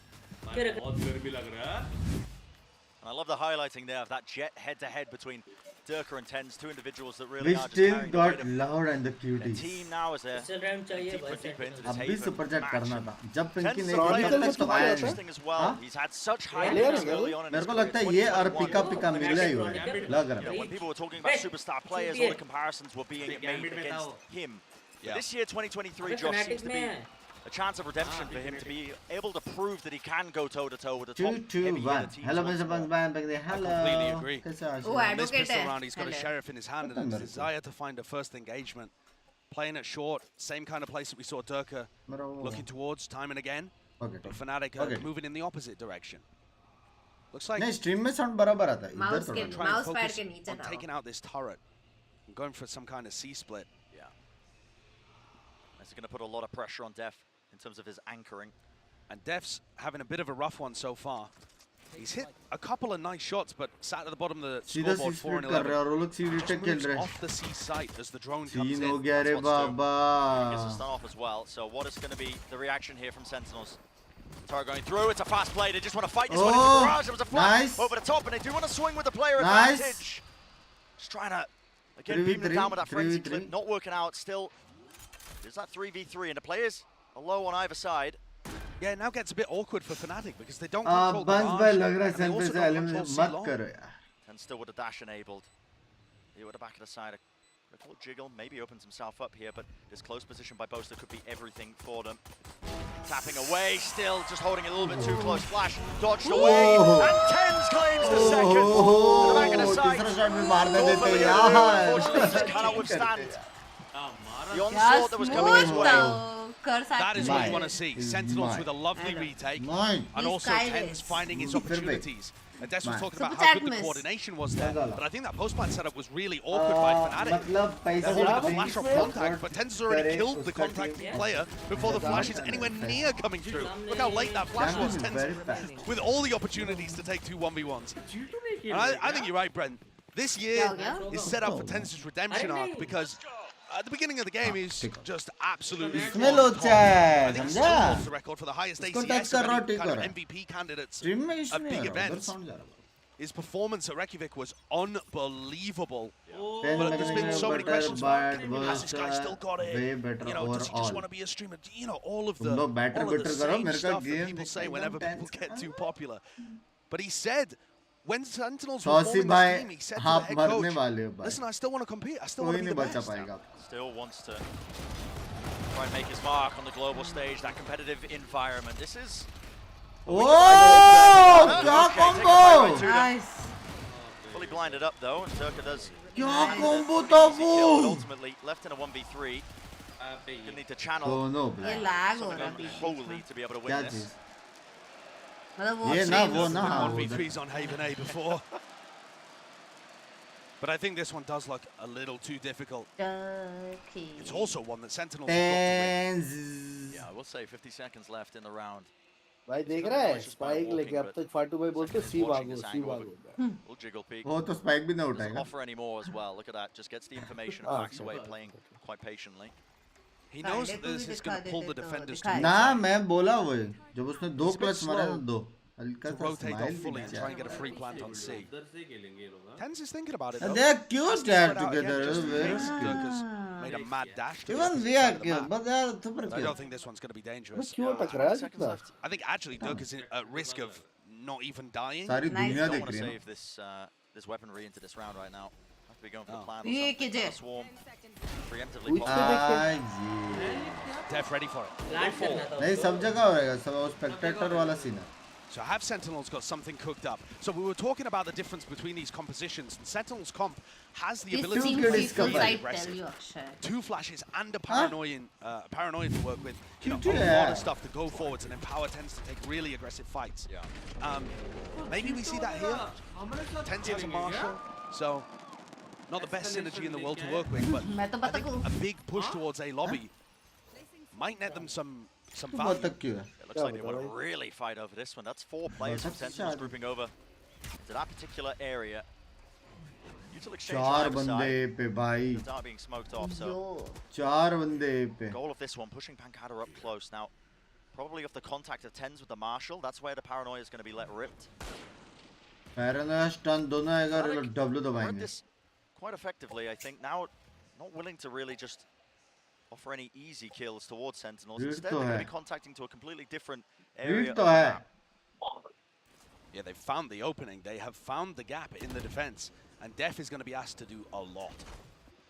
And I love the highlighting there of that Jet head-to-head between Durka and Tens, two individuals that really We are just still carrying the got weight of loud and the their cuties team now as they're deeper and deeper into this अब भी Haven super chat match. करना था जब Pinky Tens ने is a player किया that's तो quite आया interesting as well. हाँ? He's had such high Player highs है early on in मेरे his को career. लगता है ये और 2021 पिका was पिका the मिला ही next हुआ है लग रहा है when people were talking about superstar players, all the comparisons were being made against him. But this year, 2023, Josh, seems to be a chance of redemption for him to be able to prove that he can go toe-to-toe with the top 2-2-1 heavy hitter teams. hello Mr. Bugs Band hello I completely agree. कैसे आज Oh, On this advocate pistol है. round, he's got a Hello. sheriff in his hand and a desire to find a first engagement. Playing it short, same kind of place that we saw Durka मेरा वो looking towards time and again. Okay, But Fnatic are Okay. moving in the opposite direction. Looks like नहीं stream में sound बराबर आता है इधर Mouse थोड़ा के trying to mouse pad focus के नीचे on था taking out this turret and going for some kind of C-split. Yeah. This is going to put a lot of pressure on Def in terms of his anchoring. And Def's having a bit of a rough one so far. He's hit a couple of nice shots, but sat at the bottom of the सीधा scoreboard C 4 and split कर रहे 11. हैं और वो लोग सी Just retake खेल moves रहे हैं off the C site as the drone comes scene in. हो गया रे That's what's Baba Gets a stun off as well. So what is going to be the reaction here from Sentinels? Tara going through. It's a fast play. They just want to fight this one into the barrage. It was a flash nice. over the top, and they do want to swing with the player Nice. advantage. Just trying to again 3v3, beam them down with that frenzy 3v3. clip. Not working out. Still, there's that 3v3, and the players are low on either side. Yeah, it now gets a bit awkward for Fnatic because they don't uh control the बंस भाई barrage, लग रहा है and they centre also से don't eliminate control मत C-long. करो यार And still with the dash enabled. Here with the back of the side. A little jiggle, maybe opens himself up here, but this close position by Boaster could be everything for them. Tapping away, still just holding it a little bit too close. Flash dodged away, and Tens claims the second. To the back of the side. तीसरा shot भी मार More देते familiar, यार unfortunately, just cannot withstand the onslaught that was coming his way. कर सकते That is what you want to see. Is Sentinels mine. with a lovely retake. Mine. And He's also Kylie's. Tens finding his Super big. opportunities. And Des was Mine. talking about Super how good the chat miss. coordination was there. Gala. But I think that post-plant setup was really awkward by Fnatic. मतलब They're पैसे holding a नहीं flash off contact, but Tens has already killed the contacting player before the flash is anywhere near coming through. Look how late that flash was. Damage is Tens very fast. with all the opportunities to take two 1v1s. And I think you're right, Brent. This year is set up for Tens' redemption arc because at the beginning of the game is just absolutely इसमें on लोचा top. है I think he still समझा holds the record for the highest इसको ACS touch of कर रहा any ठीक kind हो of रहा है MVP candidates स्ट्रीम में इशू at नहीं big आ रहा उधर events. साउंड जा रहा है His performance at Reykjavik was unbelievable. Then But there's been so many questions. bad Has this guy still got it? way better You know, does he just overall want to be a streamer? You know, all of the, तुम लोग better all of the better करो same मेरे का stuff that game people say एकदम whenever people tense get है। too popular. But he said when Sentinels were सौसी forming this भाई team, he said to आप the head मरने coach, वाले हो भाई listen, I still want to compete. I still want कोई to be नहीं the बचा best. पाएगा Still wants to try and make his mark on the global stage, that competitive environment. This is... Oh, क्या combo! Nice. Fully blinded up though, and Turka does... क्या combo था वो? Ultimately left in a 1v3. Gonna need to channel दोनों ये lag हो something रहा है बीच unholy to be able to क्या win चीज? this. मतलब वो ये ना वो ना 1v3s on Haven A before. But I think this one does look a little too difficult. Okay. It's also one that Sentinels have got to win. Yeah, I will say 50 seconds left in the round. भाई देख रहा है spike लेके अब तक फाटू भाई बोलते सी भागो We'll jiggle peek. वो तो स्पाइक भी ना Doesn't उठाएगा offer any more as well. Look at that. Just gets the information and backs away, playing quite patiently. He knows that this is going to pull the defenders to ना मैं बोला वो जब उसने दो क्लच मारा ना दो हल्का to सा rotate off smile fully and try and get a free plant on C. उधर से खेलेंगे ये लोग हाँ? Tens is thinking about it though. they are cute Has to they are spread out again together just in very case cute Durka's made a mad dash to even the we opposite are side of the cute map. but they are super I cute don't think this one's going to be dangerous. क्यों टकरा है कितना I think actually Durka's at risk of not even dying. सारी दुनिया Don't देख want to रही है save this weaponry into this round right now. Have to be going for the plan or ये something. कीजिए Swarm preemptively Which pop. आज जी Def ready for it. Plant करना था नहीं सब जगह हो रहेगा सब स्पेक्टेटर वाला सीन है So have Sentinels got something cooked up? So we were talking about the difference between these compositions, and Sentinels comp has the This ability seems to be peaceful, really I aggressive. tell you, Akshay. 2 flashes and a paranoia to work with. You know, Cute, a lot yeah. of stuff to go forwards, and Empower tends to take really aggressive fights. Yeah. Maybe we see that here. Tens has a Marshall, so not the best synergy in the world to work with, but मैं तो I पता think को a big push towards A lobby might net them some तू value. बहुत तक क्यों है It looks like they want to really fight over this one. That's 4 players from Sentinels grouping over to that particular area. Util exchange चार either बंदे side. पे भाई The dart being smoked off, so चार बंदे पे goal of this one, pushing Pancada up close. Now, probably off the contact of Tens with the Marshall, that's where the paranoia is going to be let ripped. Paranoia stun दोनों आएगा और Fnatic W read दबाएंगे this quite effectively, I think. Now, not willing to really just offer any easy kills towards Sentinels. Read Instead, तो they're going है to be contacting to a completely different area read of तो the है map. Yeah, they've found the opening. They have found the gap in the defense, and Def is going to be asked to do a lot.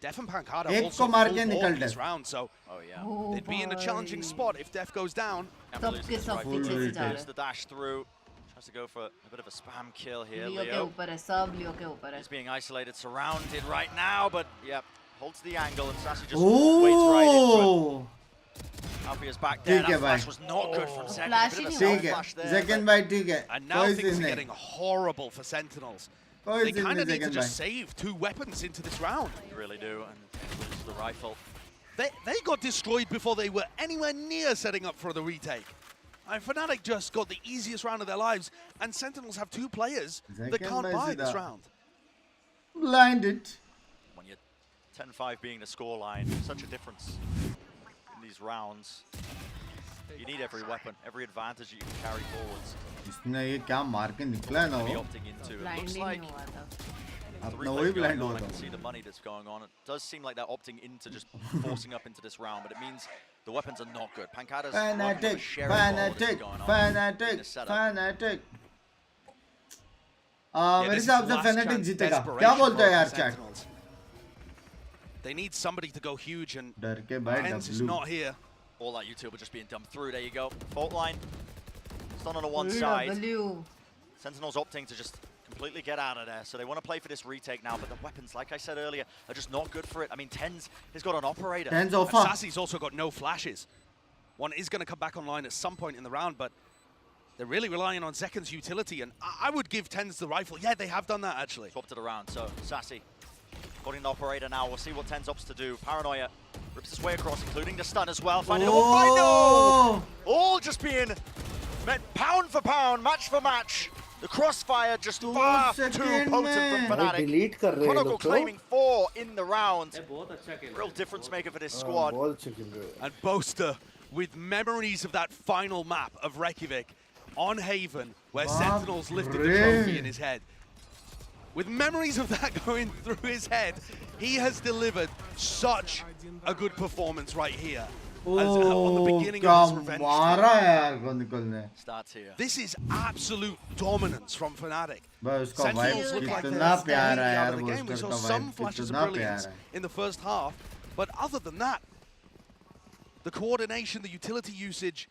Def and Pancada एक also को मार full के board निकल this Def round, so Oh, yeah. Oh they'd be in a challenging spot if Def goes down. Can't lose सबके this सब right पीछे foot. से जा There's रहे the dash through. Tries to go for a bit of a spam kill here. लियो के Leo ऊपर है सब लियो के ऊपर है is being isolated, surrounded right now, but yeah, holds the angle, and Sassy just waits right into it. Oh Alfia's back there. ठीक है That flash भाई was not good from Zek. flash A bit of a he self ठीक है flash there. Second भाई ठीक है And now कोई things scene are नहीं getting horrible for Sentinels. कोई They सीन kind नहीं of need to second just भाई save 2 weapons into this round. You really do, and loses the rifle. They got destroyed before they were anywhere near setting up for the retake. And Fnatic just got the easiest round of their lives, and Sentinels have 2 players that Second can't by buy this Zidane. round. blinded When you're 10-5 being the scoreline, such a difference in these rounds. You need every weapon, every advantage you can carry forwards. इसने ये क्या मार के निकला है ना Be वो opting into. It blind looks he like नहीं हुआ था अपना 3 वही plays going ब्लाइंड on. हुआ I can था see the money that's going on. It does seem like they're opting into just forcing up into this round, but it means the weapons are not good. Pancada's working with a Fnatic sheriff while this is Fnatic going on. Fnatic in the setup. Fnatic Yeah, मेरे this is हिसाब से last Fnatic chance जीतेगा desperation क्या बोलते हो for यार the chat Sentinels. They need somebody to go huge, and डर के भाई Tens is W not here. All that YouTube just being dumped through. There you go. Fault line. It's done on the one side. W Sentinels opting to just completely get out of there. So they want to play for this retake now, but the weapons, like I said earlier, are just not good for it. I mean, Tens has got an operator. Tens And offer Sassy's also got no flashes. One is going to come back online at some point in the round, but they're really relying on Zekan's utility, and I would give Tens the rifle. Yeah, they have done that, actually. Swapped it around, so Sassy putting the operator now. We'll see what Tens opts to do. Paranoia rips his way across, including the stun as well. Finding a Oh! all just being met pound for pound, match for match. The crossfire just far too second potent from भाई Fnatic. Delete कर रहे हैं Chronicle लोग तो claiming 4 in the round. ये बहुत अच्छा खेल रहा है। Real difference maker for this squad. बहुत अच्छे खेल रहे हैं And Boaster with memories of that final map of Reykjavik on Haven, where Sentinels lifted the trophy in his head. With memories of that going through his head, he has delivered such a good performance right here. on the beginning क्या of his revenge. मारा है यार को निकलने. Starts here. This is absolute dominance from Fnatic. भाई उसका Sentinels vibe look like कितना they're प्यारा है out यार of the वो game. We saw उसका some वाइब flashes of कितना brilliance प्यारा है. in the first half, but other than that, the coordination, the utility usage,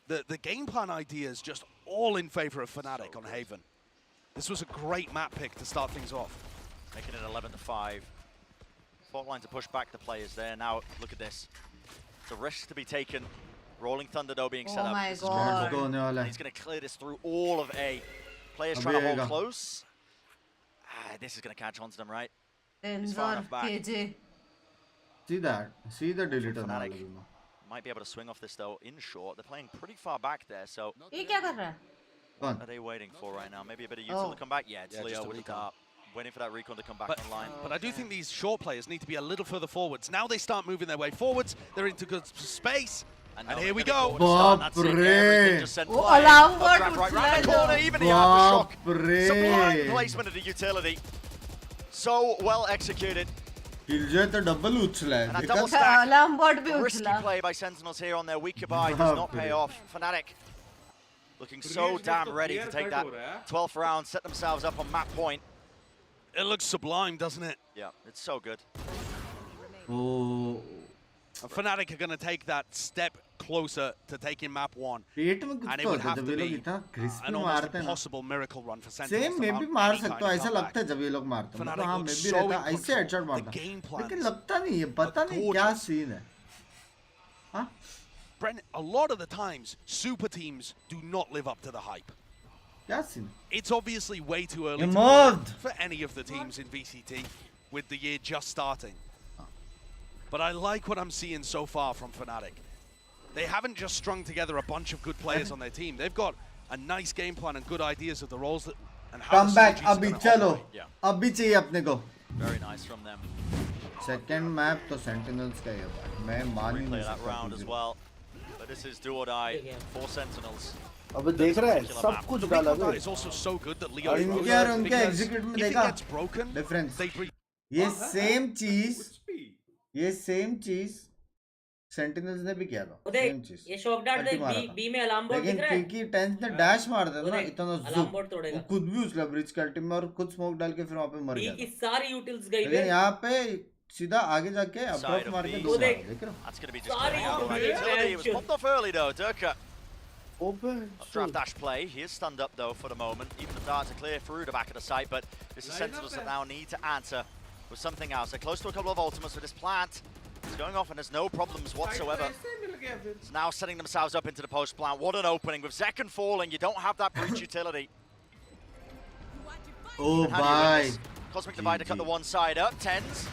the game plan ideas, just all in favor of Fnatic on Haven. This was a great map pick to start things off. Making it 11-5. Fault line to push back the players there. Now, look at this. It's a risk to be taken. Rolling Thunder, though, being set Oh up. my This is God. critical. होने वाला And है. he's going to clear this through all of A. Players अभी trying to hold आएगा. close. This is going to catch on to them, right? Tenzor, enough back. KJ. See that? See the deleter ना Fnatic. लगी मैं. Might be able to swing off this, though, in short. They're playing pretty far back there, so ये क्या कर रहा है? कौन? what are they waiting for right now? Maybe a bit of util to come back? Yeah, it's Yeah, Leo just a with the recon. dart. Waiting for that recon to come back But, online. but I do think these short players need to be a little further forwards. Now they start moving their way forwards. They're into good space. And now here they're we gonna go. go and start. That's it. Everything just sent Oh, flying. alarm Updraft bot right round the उछला corner. है. Even the aftershock. बाप Sublime रे. placement of the utility. So well executed. Killjoy तो double उछला And है. a double देखा? stack. Alarm bot भी Risky उछला. play by Sentinels here on their weaker buy does not pay Baap re. off. Fnatic looking so damn ready to take that 12th round, set themselves up on map point. It looks sublime, doesn't it? Yeah, it's so good. Oh. And Fnatic are going to take that step closer to taking map 1. पेट में कुछ And तो it would होता है have जब to ये लोग be इतना crispy an almost मारते हैं ना. impossible miracle run for Sentinels. Same to मैं mount भी मार any सकता kind हूँ. of ऐसा comeback. लगता है जब ये लोग मारते हैं. Fnatic मतलब हाँ look मैं भी so रहता in ऐसे control. हेडशॉट The मारता. game लेकिन plans लगता नहीं है. पता नहीं क्या gorgeous. सीन है. हाँ? Brent, a lot of the times, super teams do not live up to the hype. क्या scene? It's obviously way too early You to call moved. for any of the teams in VCT with the year just starting. But I like what I'm seeing so far from Fnatic. They haven't just strung together a bunch of good players on their team. They've got a nice game plan and good ideas of the roles that and how Come the back. synergies are अभी gonna चलो. operate. Yeah. अभी चाहिए अपने को. Very nice from them. Second map तो Sentinels का ही है. मैं मान ही Replay नहीं that सकता. round as well. But this is do or die for Sentinels. अबे देख रहा है सब कुछ The डाला recon bay. is also so good that Leo और knows इनके और उनके because execute में if it देखा? gets broken, Difference. they breathe. ये सेम चीज सेंटिनल्स ने भी किया था. देख सेम चीज. ये शॉक डार्ट अल्टी देख मारा बी था. बी में अलार्म बोर्ड लेकिन दिख रहा है क्योंकि टेंस ने डैश मार दिया ना देख, इतना अलार्म जुक बोर्ड वो तोड़ेगा खुद भी उछला ब्रिज के अल्टी में और खुद स्मोक डाल के फिर वहां पे मर बी गया की था. सारी यूटिल्स गई लेकिन बे यहाँ पे सीधा आगे जाके Side अप्रोच of मार के B. दो वो मारा. देख. देख रहे हो? That's going to be just Sorry, coming out of that man. utility. It was popped off early though. Durka. Open. Draft dash play. He is stunned up though for the moment. Even the darts are clear through the back of the site, but this is Sentinels that now need to answer with something else. They're close to a couple of ultimates with this plant. It's going off and there's no problems whatsoever. It's now setting themselves up into the post plant. What an opening. With Zekken falling, you don't have that breach utility. Oh And how do you win bye. this? Cosmic Divide to cut the one side up. Tens.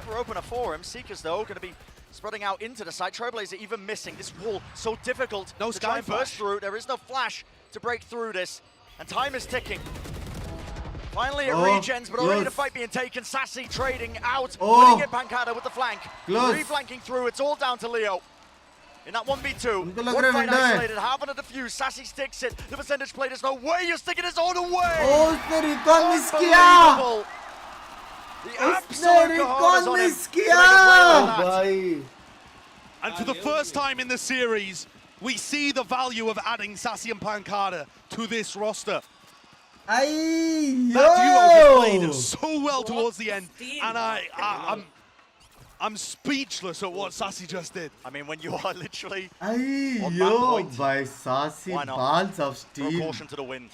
Never open a for him. Seekers though going to be spreading out into the site. Trailblazer even missing. This wall so difficult No to sky try and burst flash. through. There is no flash to break through this. And time is ticking. Finally it Oh, regens, but already the close. fight being taken. Sassy trading out. Oh. Winning it Pancada with the flank. Close. Reflanking through. It's all down to Leo. In that 1v2, उनको लग one रहा है fight window है. isolated, half on a defuse. Sassy sticks it. The percentage play, there's no way you're sticking his own away. ओ उसने recall miss किया. Unbelievable. The उसने absolute recall cojones on him. Miss to make a play like किया. that. भाई. And for the first time in the series, we see the value of adding Sassy and Pancada to this roster. I That duo yo. played so well towards the end, Steam. and I'm speechless at what Sassy just did. I mean, when you are literally I On yo that point. भाई सासी Why not? balls of throw steel. caution to the wind.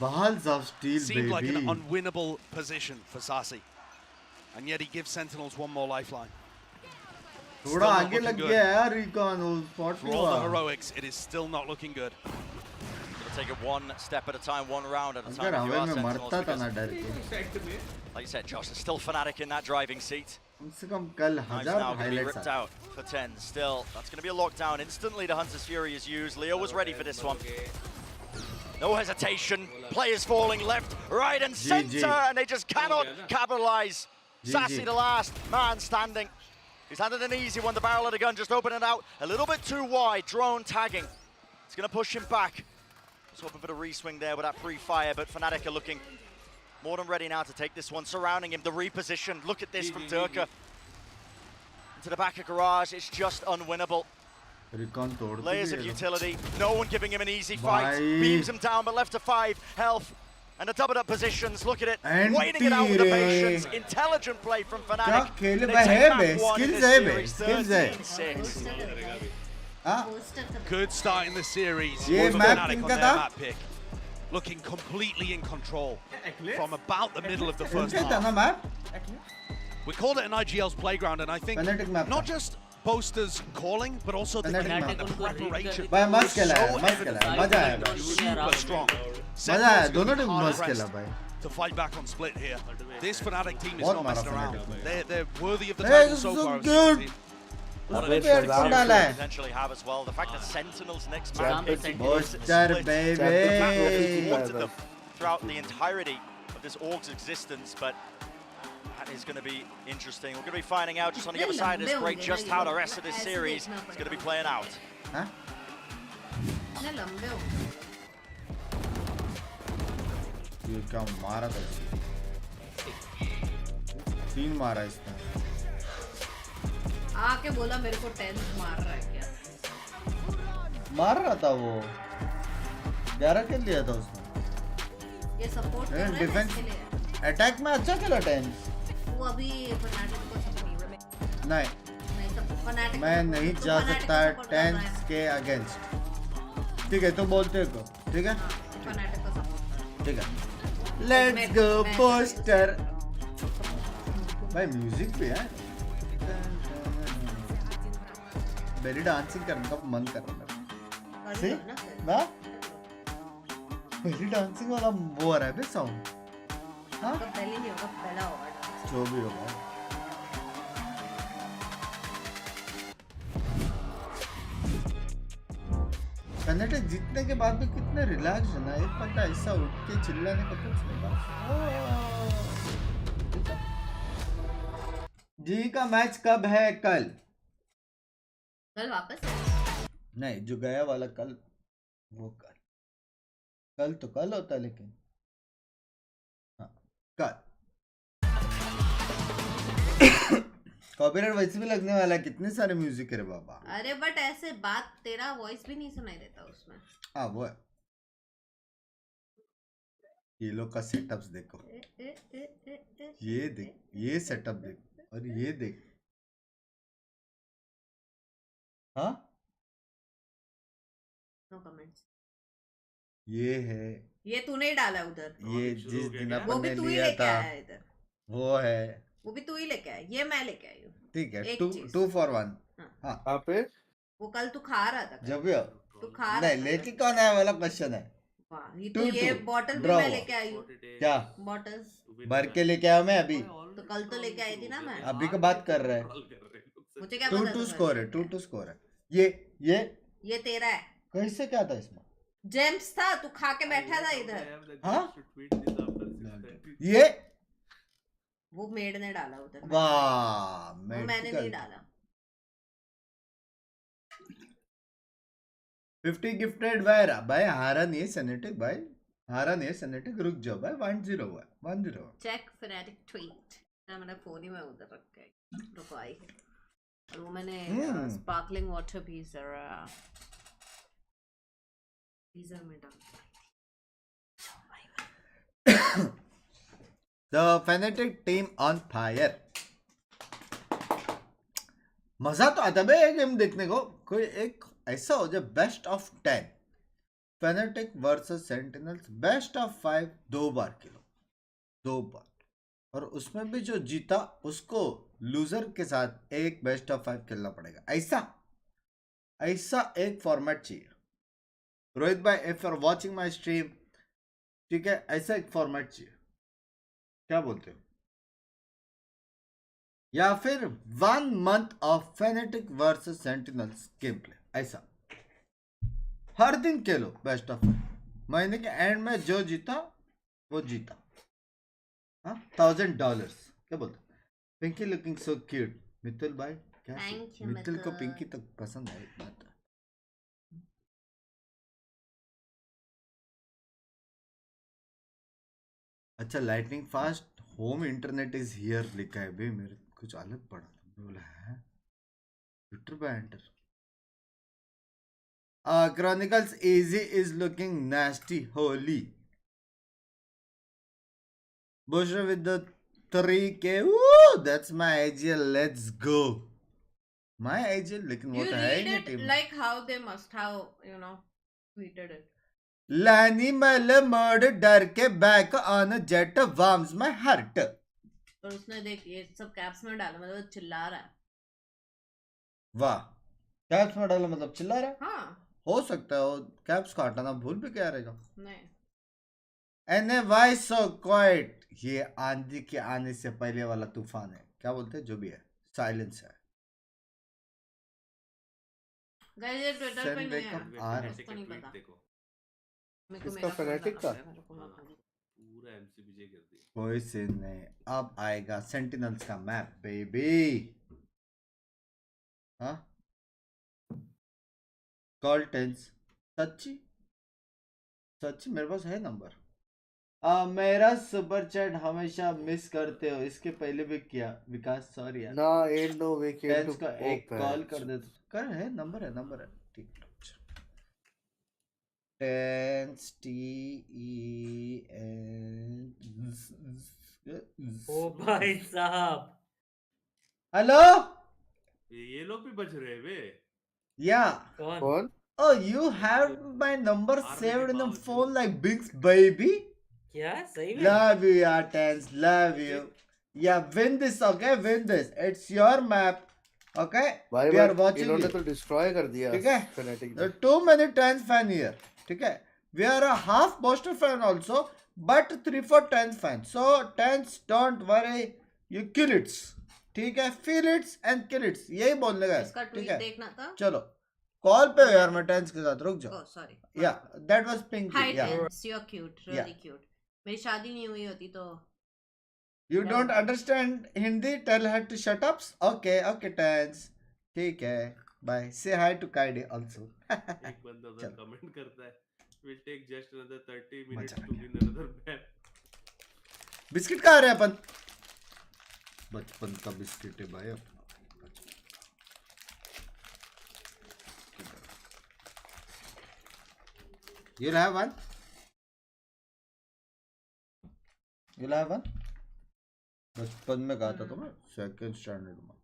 Balls of steel Seemed like baby. an unwinnable position for Sassy, and yet he gives Sentinels one more lifeline. थोड़ा Still not आगे looking लग good. गया यार recon वो spot For all the heroics, it is still not looking good. Gonna take it one step at a time, one round at a अगर time. If you हवा are में Sentinels, मरता था because, ना डर के. like you said, Josh, there's still Fnatic in that driving seat. कम से कम कल Knives 1000 now going to be highlights ripped आए. out for 10. Still, that's going to be a lockdown. Instantly, the Hunter's Fury is used. Leo was ready for this one. No hesitation. Players falling left, right, and center, and they just cannot capitalize. Sassy, the last man standing. He's handed an easy one. The barrel of the gun just opening it out a little bit too wide. Drone tagging. It's going to push him back. Just hoping for the re-swing there with that pre-fire, but Fnatic are looking more than ready now to take this one. Surrounding him, the reposition. Look at this from Durka. to the back of garage. It's just unwinnable. Recon तोड़ तो Layers दिए of लोग। utility. No one giving him an easy fight. Bhai. Beams him down, but left to 5 health. And the doubled up positions. Look at it. Anti Waiting it out with the re. patience. Intelligent play from Fnatic. क्या खेल And they bay take है back bay one in skills this है बे series, skills है 13-6. हाँ Good start in the series. ये for map Fnatic on किनका their था? map pick. Looking completely in control from about the middle of the first किनका था ना half. map We called it an IGL's playground, and I think Fnatic map not था। just Boaster's calling, but also the Fnatic game map and the था। preparation. भाई मस्त was खेला है so मस्त खेला है evident. मजा आया भाई Super strong. मजा आया Sentinel's दोनों gonna be टीम hard मस्त खेला pressed भाई to fight back on split here. This Fnatic team is बहुत not मारा messing around. Fnatic They're worthy of the Hey, title so so far. good. उसमें भी हेडफोन डाला है Potentially have as well. The fact that Sentinel's next Champ map is is Booster split. baby The fact that we've wanted them throughout the entirety of this org's existence, but that is going to be interesting. We're going to be finding out just on the other side of this break just how the rest of this series is going to be playing out. हाँ इतने लंबे हो गए। ये क्या मारा था इसने? 3 मारा इसने आके बोला मेरे को 10 मार रहा है क्या? मार रहा था वो 11 किल लिया था उसने ये सपोर्ट कर रहा है डिफेंस इसके लिए। अटैक में अच्छा खेला टेंस वो अभी फनाटिक को सपोर्ट नहीं नहीं सब फनाटिक मैं नहीं जा सकता टेंस के अगेंस्ट ठीक है तो बोलते को ठीक है फनाटिक को सपोर्ट ठीक है लेट्स गो पोस्टर भाई म्यूजिक भी है मेरी डांसिंग करने का मन कर रहा है सी ना मेरी डांसिंग वाला वो आ रहा है बे साउंड हाँ पहले नहीं होगा पहला होगा जो भी होगा Fnatic जीतने के बाद भी कितने रिलैक्स है ना एक पता ऐसा उठ के चिल्लाने का कुछ नहीं जी का मैच कब है कल कल वापस नहीं जो गया वाला कल वो कल तो कल होता है लेकिन हाँ कल कॉपीराइट वैसे भी लगने वाला है कितने सारे म्यूजिक है रे बाबा अरे बट ऐसे बात तेरा वॉइस भी नहीं सुनाई देता उसमें हाँ वो है ये लोग का सेटअप्स देखो ये देख ये सेटअप देख और ये देख हाँ नो कमेंट्स ये है ये तूने ही डाला उधर ये जिस दिन वो अपन भी ने तू ही लिया लेके था आया इधर वो है वो भी तू ही लेके आया ये मैं लेके आई हूँ ठीक है एक 2 चीज। 2 for 1 हाँ कहाँ पे वो कल तू खा रहा था जब भी हो तू खा रहा नहीं था लेके कौन आया वाला क्वेश्चन है वाह ये 2-2 तो ये बॉटल भी draw मैं हुआ। लेके आई हूँ क्या बॉटल्स भर के लेके आया मैं अभी तो कल तो लेके आई थी ना मैं अभी का बात कर रहा है मुझे क्या 2-2 पता स्कोर है 2-2 स्कोर है ये तेरा है कैसे क्या था इसमें जेम्स था तू खा के बैठा था इधर हाँ ये वो मेड ने डाला उधर वाह वो मैंने नहीं डाला 50 गिफ्टेड वायरा भाई हारा नहीं है Fnatic भाई हारा नहीं है Fnatic रुक जाओ भाई 1-0 हुआ 1-0 चेक फनाटिक ट्वीट मेरा फोन ही मैं उधर रख के रुको आई है और वो मैंने स्पार्कलिंग वाटर भी जरा फ्रीजर में डाल The Fnatic team on fire मजा तो आता है गेम देखने को कोई एक ऐसा हो जाए best of 10 Fnatic versus sentinels best of 5 2 बार खेलो 2 बार और उसमें भी जो जीता उसको लूजर के साथ एक बेस्ट ऑफ 5 खेलना पड़ेगा ऐसा एक फॉर्मेट चाहिए रोहित भाई if you are watching my stream ठीक है ऐसा एक फॉर्मेट चाहिए क्या बोलते हो या फिर 1 month of Fnatic versus sentinels game play ऐसा हर दिन खेलो बेस्ट ऑफ 5 महीने के एंड में जो जीता वो जीता हाँ $1000 क्या बोलते Pinky looking so cute Mittal भाई क्या Thank you, मित्तल को मित्तल। पिंकी तो पसंद है बात अच्छा lightning fast home internet is here लिखा है बे मेरे कुछ अलग पड़ा था बोला है Twitter banter. Chronicles Easy is looking nasty. Holy. Bushra with the 3K. Woo! That's my AGL. Let's go. My AGL. लेकिन वो You तो है ही read नहीं it team. like how they must have, tweeted it. Lani Mele murdered डर के back on a jet warms my heart. और उसने देख ये सब कैप्स में डाला मतलब चिल्ला रहा है. वाह. कैप्स में डाला मतलब चिल्ला रहा है. हाँ. हो सकता है वो कैप्स का हटाना भूल भी क्या रहेगा. नहीं. एने वाई सो क्वाइट. ये आंधी के आने से पहले वाला तूफान है. क्या बोलते हैं जो भी है. साइलेंस है. गाइस ये ट्विटर पे नहीं है. उसको नहीं पता. इसका फैनेटिक का पूरा एमसीबीजे कर दिया. कोई सीन नहीं. अब आएगा सेंटिनल्स का मैप बेबी. हाँ कॉल टेंस. सच्ची सच्ची मेरे पास है नंबर. मेरा सुपर चैट हमेशा मिस करते हो. इसके पहले भी किया विकास. सॉरी यार. ना and no way came Tense का एक कॉल कर दे. कर है नंबर है ठीक. टेंस ओ भाई साहब. हेलो. ये लोग भी बच रहे हैं बे. या कौन. Oh, you have my number saved in the phone like Binks, baby. क्या सही में? Love you, yeah, Tens. Love you. Yeah, win this, okay? Win this. It's your map, okay? We are watching इन्होंने you. तो destroy कर दिया. ठीक है? Fanatic. There are too many Tens fan here. ठीक है? We are a half Boston fan also, but 3-4 Tens fans. So Tens, don't worry. You kill it. ठीक है? Feel it and kill it. यही बोलने का है. इसका ठीक ट्वीट है? देखना था. चलो. कॉल पे हो यार मैं टेंस के साथ. रुक जाओ. Oh sorry. Yeah, that was Pinky. Hi Yeah. Tens, you're cute, really cute. मेरी शादी नहीं हुई होती तो. You don't understand Hindi? Tell her to shut up. Okay, okay, Tens. ठीक है. Bye. Say hi to Kaide also. एक बंदा उधर कमेंट करता है. Will take just another 30 minutes to win another map. Biscuit कहाँ रहे अपन? बचपन का बिस्किट है भाई अपना. You'll have one. You'll have one. बचपन में कहा था तुम्हें. सेकंड स्टैंडर्ड में.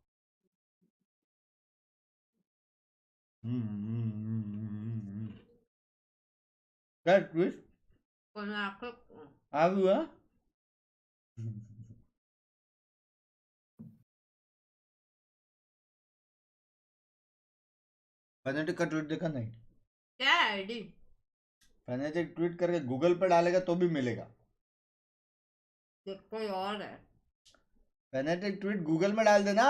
क्या ट्विस्ट? कौन आंखों. आ हुआ. फैनेटिक का ट्वीट देखा नहीं. क्या आईडी. फैनेटिक ट्वीट करके गूगल पे डालेगा तो भी मिलेगा. कोई और है. फैनेटिक ट्वीट गूगल में डाल देना.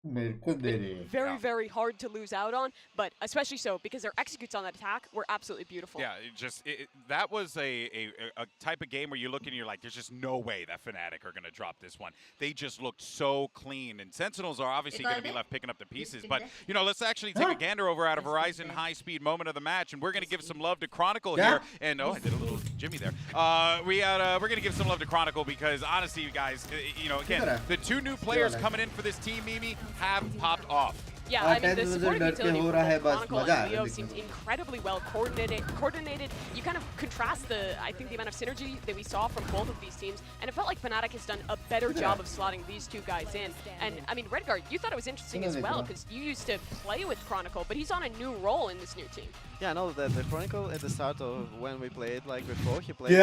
मेरे को दे रहे हैं. Very hard to lose out on, but especially so because their executes on that attack were absolutely beautiful. Yeah, that was a type of game where you look and you're like, there's just no way that Fnatic are going to drop this one. They just looked so clean, and Sentinels are obviously going to be left picking up the pieces. But let's actually take a gander over at a Verizon high-speed moment of the match, and we're going to give some love to Chronicle here. And I did a little Jimmy there. We're going to give some love to Chronicle because honestly, you guys, again, the two new players coming in for this team, Mimi, have popped off. Yeah, I mean, the supporting utility for both Chronicle and Leo seemed incredibly well coordinated. You kind of contrast I think the amount of synergy that we saw from both of these teams, and it felt like Fnatic has done a better job of slotting these two guys in. And I mean, Redguard, you thought it was interesting as well because you used to play with Chronicle, but he's on a new role in this new team. Yeah, I know that the Chronicle at the start of when we played like before, he played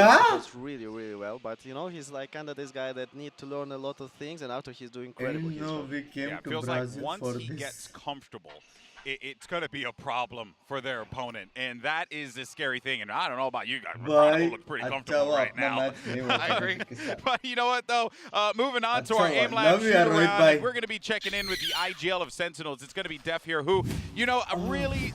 really well, but he's like kind of this guy that need to learn a lot of things, and after he's doing incredible. We came to feels Brazil like once for he this. gets comfortable, it's going to be a problem for their opponent, and that is the scary thing. And I don't know about you guys, but Chronicle looks pretty comfortable right now. I agree. But you know what, though? Moving on to our aim lab shoot-around, we're going to be checking in with the IGL of Sentinels. It's going to be Def here, who, really,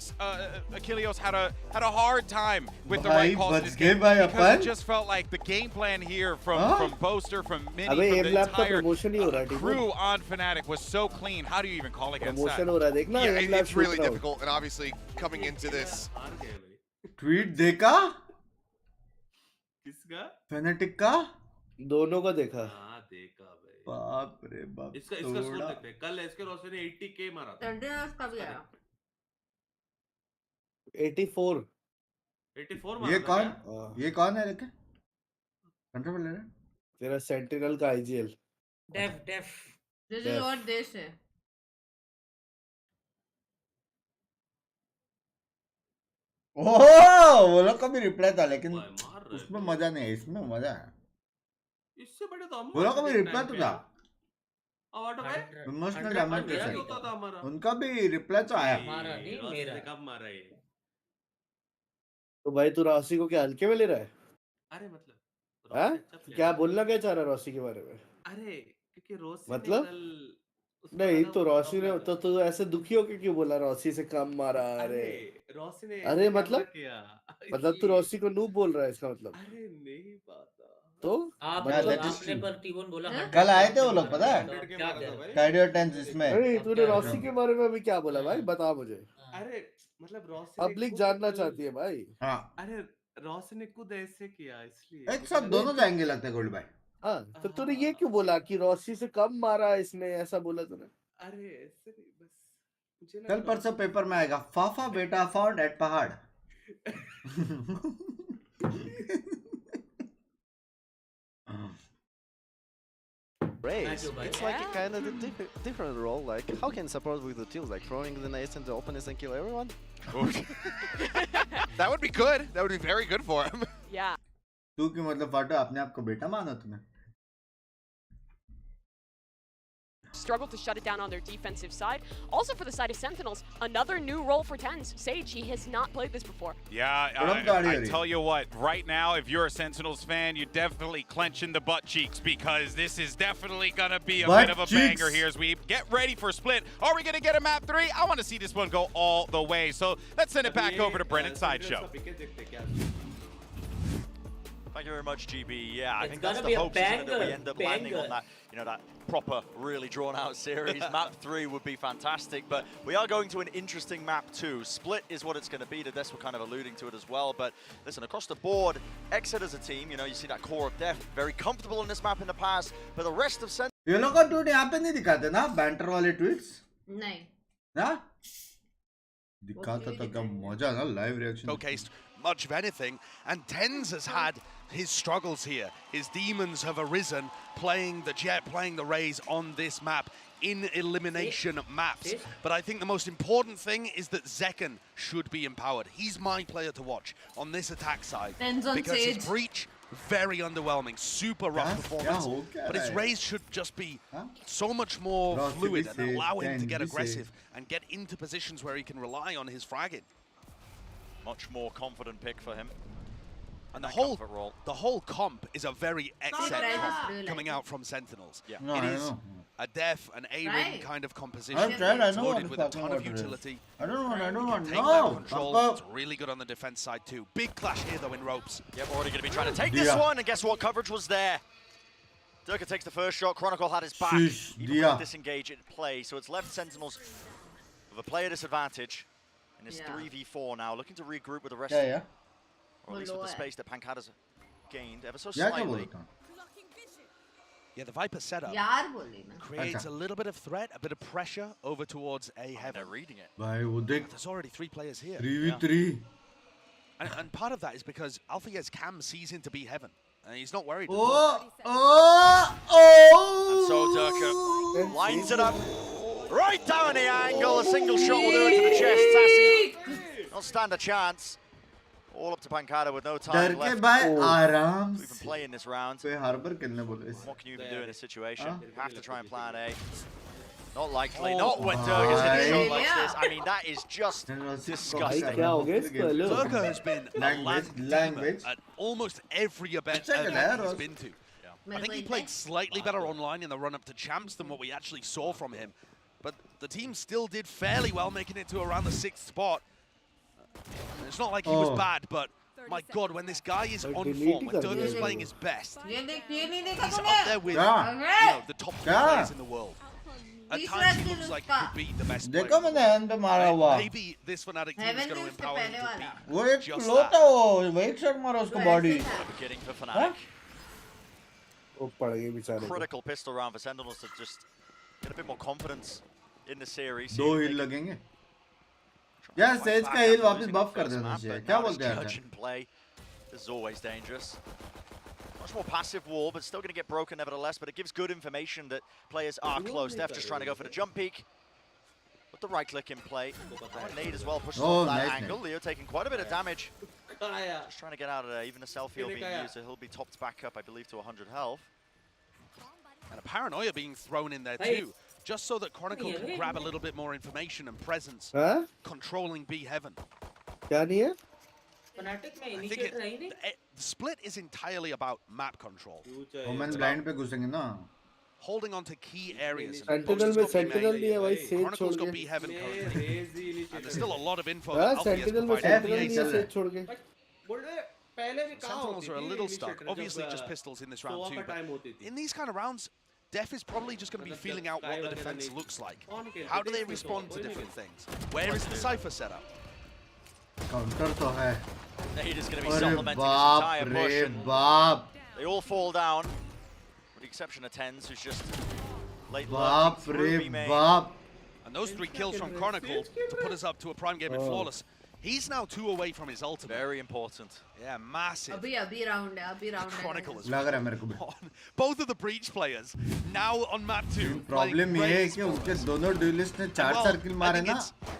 Achilleos had a hard time with the right calls in this game because it just felt like the game plan here from Boaster, from Mini, from the entire crew on Fnatic was so clean. How do you even call against that? Yeah, it's really difficult, and obviously coming into this. Tweet देखा किसका? Fanatic का. दोनों का देखा. हाँ देखा भाई. बाप रे बाप इसका स्कोर तोड़ा। देखते हैं। कल एसके रोशन ने 80k मारा था। सेंटिनल्स का भी आया 84 84 मारा ये था कौन क्या? ये कौन है लेके कंट्रोल ले रहा है? तेरा सेंटिनल का IGL def this is what they say oh वो लोग का भी रिप्लाई था लेकिन मार रहे उसमें थे। मजा नहीं है, इसमें मजा है। इससे बड़े तो हम वो लोग का भी मारते थे रिप्लाई तो टाइम था, पे। और भाई इमोशनल 100 डैमेज के क्या साथ होता था हमारा? उनका भी रिप्लाई तो आया। मारा नहीं, रॉस मेरा। ने कब मारा ये? तो भाई तू रॉसी को क्या हल्के में ले रहा है? अरे मतलब हाँ? रॉस अच्छा player क्या है। बोलना क्या चाह रहा है रॉसी के बारे में? अरे क्योंकि रोसी मतलब? ने कल उसको नहीं लगा तो वो रॉसी कम ने लगा। तो तू ऐसे दुखी होके क्यों बोला रॉसी से कम मारा? अरे रॉसी ने अरे कैमरा मतलब किया मतलब तू इसलिए। रॉसी को नूब बोल रहा है इसका मतलब? अरे नहीं पता। तो आप Yeah, that is आपने true. पर टीवन बोला हाँ? 100 कल आए थे वो आपने लोग, मारा पता है? तो अब 100K क्या मारा था करें? भाई। कार्डियो टेंस इसमें नहीं अब तूने क्या रॉसी करें? के बारे में अभी क्या बोला भाई? बता मुझे। अरे मतलब रॉसी ने पब्लिक खुद जानना कल- चाहती है भाई। हाँ अरे रॉसी ने खुद ऐसे किया इसलिए एक क्योंकि साथ लगा- दोनों जाएंगे लगता है गोल्ड भाई। हाँ तो तूने ये क्यों बोला कि रॉसी से कम मारा इसने? ऐसा बोला तूने? अरे ऐसे नहीं बस मुझे ना कल परसों पेपर में आएगा फाफा बेटा फाउंड एट पहाड़। Raise. Thank you, bhai. It's like a kind of different role. Like, how can support with the teams? Like throwing the nades into opponents and kill everyone? That would be good. That would be very good for him. Yeah. तू क्यों मतलब फाटो अपने आप को बेटा माना तुम्हें? Struggled to shut it down on their defensive side. Also for the side of Sentinels, another new role for Tens. Sage, he has not played this before. Yeah, I tell you what, right now, if you're a Sentinels fan, you're definitely clenching the butt cheeks because this is definitely going to be a Butt bit of a cheeks. banger here as we get ready for split. Are we going to get a map 3? I want to see this one go all the way. So let's send it back over to Brennan Sideshow. Thank you very much, GB. Yeah, I It's think that's gonna the be a hope, isn't it, that we banger, end up landing on banger. that, that proper, really drawn-out series. Map 3 would be fantastic, but we are going to an interesting map 2. Split is what it's going to be. The Des were kind of alluding to it as well, but listen, across the board, Exit as a team, you see that core of Def, very comfortable in this map in the past, but the rest of Sen... ये लोग का tweet यहाँ पे नहीं दिखाते ना, banter वाले tweets नहीं ना? दिखाता तो क्या मजा ना live reaction. Showcased much of anything, and Tens has had his struggles here. His demons have arisen, playing the Jet, playing the Rays on this map in elimination maps. But I think the most important thing is that Zekken should be empowered. He's my player to watch on this attack side. Tens on because Sage. his breach, very underwhelming, super rough performance. But his Rays should just be so much more Ross fluid भी and से, allow him to Ten get भी से। aggressive and get into positions where he can rely on his fragging. Much more confident pick for him. And that the whole comfort role. comp is a very excellent Right. comp Really. coming out from Sentinels. Yeah. No, It I is know. a def, an A-ring Right. kind of composition. I've tried, I know what loaded the with a fucking ton of water is. utility. I don't want, Take no. that control. Papa. It's really good on the defense side too. Big clash here though in ropes. Yep, already going to be trying to take this Dia. one, and guess what? Coverage was there. Durka takes the first shot. Chronicle had his back. Sheesh, Even Dia. with disengage at play, so it's left Sentinels with a player disadvantage. And it's Yeah. 3v4 now, looking to regroup with the rest, क्या यार? or at least with the Low space that Pankada's gained ever so यार क्या बोल slightly. रहा था? Yeah, the Viper setup यार बोली ना creates Acha. a little bit of threat, a bit of pressure over towards A They're heaven. reading it. भाई वो देख There's already 3 players here. 3v3 And part of that is because Alpha's Cam sees him to be heaven. And he's not worried. oh And so Durka lines it up right down the angle. A single shot will do it to the chest. Tassi not stand a chance. All up to Pankada with no डर time के left भाई आराम to even से play in this round. पे harbour खेलने बोले इसे। What can you even do in this situation? Huh? You have to try and plan A. Not likely. Oh, not when Durga's in a shot my. like this. I mean, that is just भाई disgusting. क्या हो गया इसको? Hello Durga has been a Language, land language. at almost every event Check it out, he's Ross. been to. I मेरे think को he इतना played slightly better online in the run-up to champs than what we actually saw from him. But the team still did fairly well, making it to around the 6th spot. And it's not like he was Oh. bad, but my God, when this guy is on delete form, he when कर Durga's दिया playing his best, ये नहीं देखा he's तूने up there with क्या? the top 3 Yeah. players in the world. At He's times, he resting looks like he उसका. could be the best player. देखो मैंने हैंड पे मारा हुआ Maybe this Fnatic team is Heaven going to is उसके empower him पहले to वाला. beat वो एक just फ्लो that. था वो एक शॉट मारा उसको बॉडी Beginning for Fnatic. वो पड़ गए बेचारे को। Critical pistol round for Sentinels to just get a bit more confidence in the series. 2 heal लगेंगे यार सेज का heal वापस buff कर देना चाहिए क्या बोलते हैं Judge in play. This is always dangerous. Much more passive wall, but still going to get broken nevertheless. But it gives good information that players are close. Def just trying to go for the jump peek. With the right click in play. Nade as well pushes off that angle. Leo taking quite a bit of damage. Just trying to get out of there. Even the self-heal being used, so he'll be topped back up, I believe, to 100 health. And a paranoia being thrown in there too, just so that Chronicle can grab a little bit more information and presence. Controlling B Heaven. क्या नहीं है? Fnatic में I think initiator है ही नहीं? the split is entirely about map control. Omen blind पे घुसेंगे ना Holding on to key areas. Sentinel में Sentinel नहीं है भाई सेज छोड़ Chronicle's got के। B Heaven currently. And there's still a lot of info. हाँ that Alpha has Sentinel में provided. Sentinel नहीं है सेज छोड़ के। Sentinels are a little stuck. Obviously just pistols in this round too. But in these kind of rounds, Def is probably just going to be feeling out what the defense looks like. How do they respond to different things? Where is the Cypher setup? Counter तो है Nade is going to be अरे supplementing his बाप entire push. रे And बाप they all fall down, with the exception of Tens, who's just late बाप lurking रे through B main. बाप And those 3 kills from Chronicle to put us up to a prime game in Flawless. He's now 2 away from his ultimate. Very important. Yeah, massive. अभी round है Chronicle is लग रहा है मेरे को भी on. Both of the Breach players now on map 2. Problem ये है कि उनके दोनों ड्यूलिस्ट ने 4 सर्किल मारे ना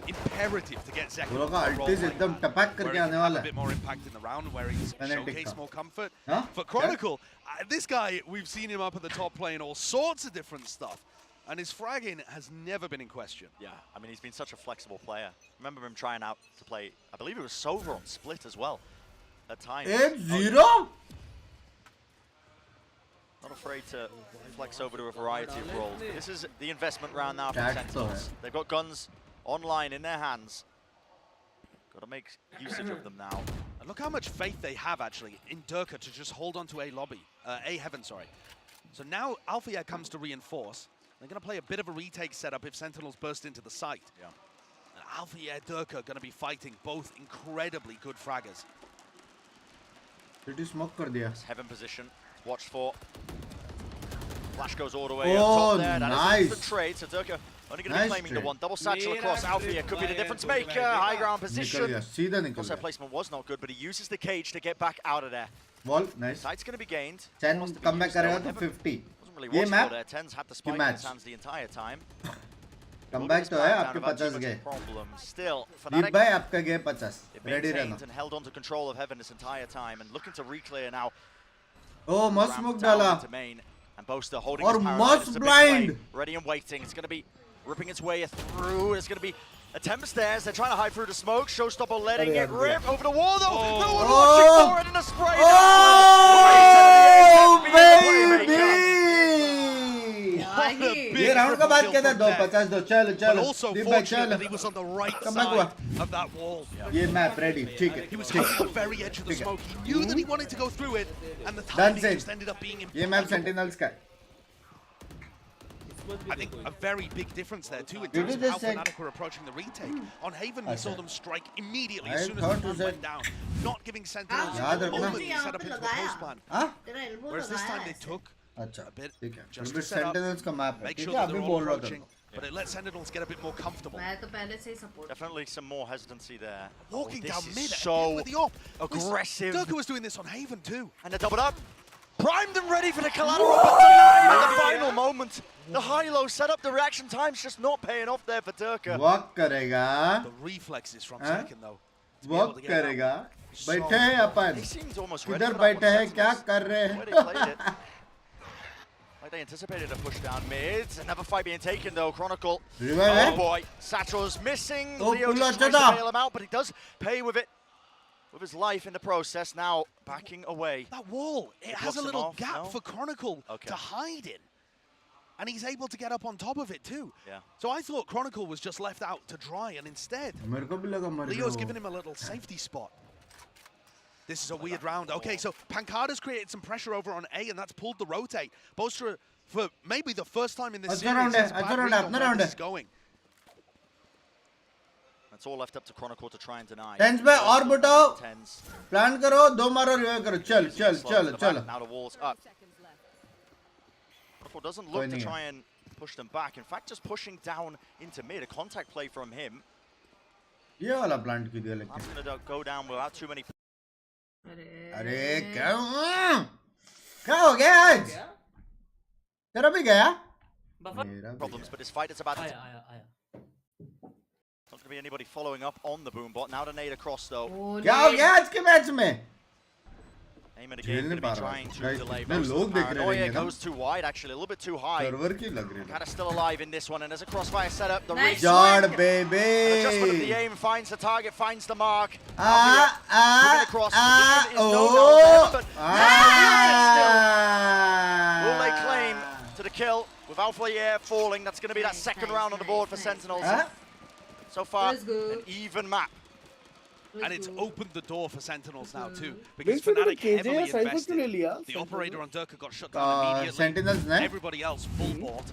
Imperative to get Zek. वो लोग का अल्टीज एकदम टपक करके आने वाला A bit है more impact in the round where he's showcased more comfort. Huh? For Chronicle, this guy, we've seen him up at the top playing all sorts of different stuff. And his fragging has never been in question. Yeah, I mean, he's been such a flexible player. Remember him trying out to play, I believe it was Sova on Split as well, at times. 8-0 Not afraid to flex over to a variety of roles. This is the investment round now for Sentinels. They've got guns online in their hands. Got to make usage of them now. And look how much faith they have, actually, in Durka to just hold on to A lobby. A Heaven, sorry. So now Althea comes to reinforce. They're going to play a bit of a retake setup if Sentinels burst into the site. Yeah. And Althea and Durka are going to be fighting both incredibly good fraggers. Pretty smoke कर दिया Heaven position, watched for. Flash goes all the way up Oh top there. That is nice instant trade, so Durka only going to be Nice claiming the trade. one. Double satchel across Althea could be the difference maker. High ground निकल position. गया सीधा निकल Also, गया placement was not good, but he uses the cage to get back out of there. Wall nice Sight's going to be gained. 10 come back करेगा तो 50 Wasn't really ये watchful map there. Tens had the spike in match his hands the entire time. Come back तो है आपके 50 गए Problem still. दीप भाई आपका गए 50 It रेडी रहना maintained and held on to control of Heaven this entire time and looking to reclear now. ओ मस्त Ramp smoke down डाला into main, and Boaster holding और his power must line. It's a big blind. play, ready and waiting. It's going to be ripping its way through. It's going to be attempts there. They're trying to hide through the smoke. Showstopper letting it rip over the wall though. No one watching for it in a spray. ये round का बात क्या था 250 दो चलो चलो दीप भाई चलो He was on the right come back हुआ side of that wall. ये मैप रेडी ठीक है He was ठीक at the है very edge of the smoke. He knew that he wanted to go through it, and the Done timing said. just ended up being ये map sentinels का है I think a very big difference there too in Did terms you of how just say- Fnatic were approaching the retake. On Haven, we saw them strike immediately I as soon as thought the you gun said- went down, not giving Sentinels याद a रखना। moment to set up into the post plan. हाँ Whereas this time they took अच्छा a bit ठीक है just फिर to set up, sentinels का map है make ठीक sure है that अभी they're all बोल रहा approaching, था but it lets Sentinels get a bit more comfortable. मैं तो पहले से ही support Definitely some more hesitancy there. Walking this down is mid, so with the op. aggressive. Durka was doing this on Haven too. And they're doubled up. Primed and ready for the collateral, but denied at the final moment. The high-low setup, the reaction time's just not paying off there for Durka. Walk करेगा The reflexes from Huh? second though. to be able walk to get it out. करेगा बैठे हैं अपन They seemed almost ready किधर for that बैठे one, हैं क्या Sentinels. कर रहे The way they हैं played it. Like they anticipated a push down mid. Another fight being taken though. Chronicle. Revive Oh है boy. Satchel's missing. Oh, Leo pull just out tries to Jada. bail him out, but he does pay with it. With his life in the process. Now backing away. That wall, it has blocks a him little off, gap no? for Chronicle Okay. to hide in. And he's able to get up on top of it too. Yeah. So I thought Chronicle was just left out to dry, and instead, मेरे को भी लगा मर गया Leo's वो। given him a little safety spot. This is a weird round. Okay, so Pancada's created some pressure over on A, and that's pulled the rotate. Bostra, for maybe the first time in this अच्छा series, round है, has अच्छा bad round read है, on अपना where round this है। is going. That's all left up to Chronicle to try and deny. Tense पे और बुटाओ Tens. Plan करो दो मारो रिवाइव करो चल चल Slow चल to the चल back, now the wall's up. therefore doesn't look to try and push them back. In fact, just pushing down into mid, a contact play from him. ये वाला प्लांट क्यों दिया लेकिन? That's going to go down without too many. अरे क्या हो गया आज? तेरा भी गया? Problems, but this fight is about. Not going to be anybody following up on the boom bot. Now to nade across though. क्या हो गया आज के मैच में? Aim again, going to be trying to delay most of the paranoia. Goes too wide, actually, a little bit too high. Kind of still alive in this one, and there's a crossfire setup. The nice swing. Baby. An adjustment of the aim finds the target, finds the mark. Moving across. Will lay claim to the kill with Alpha falling. That's going to be that second round on the board for Sentinels. So far, an even map. And it's opened the door for Sentinels now too, because Fnatic heavily invested. The operator on Durka got shut down immediately. Sentinels ने? Everybody else full board.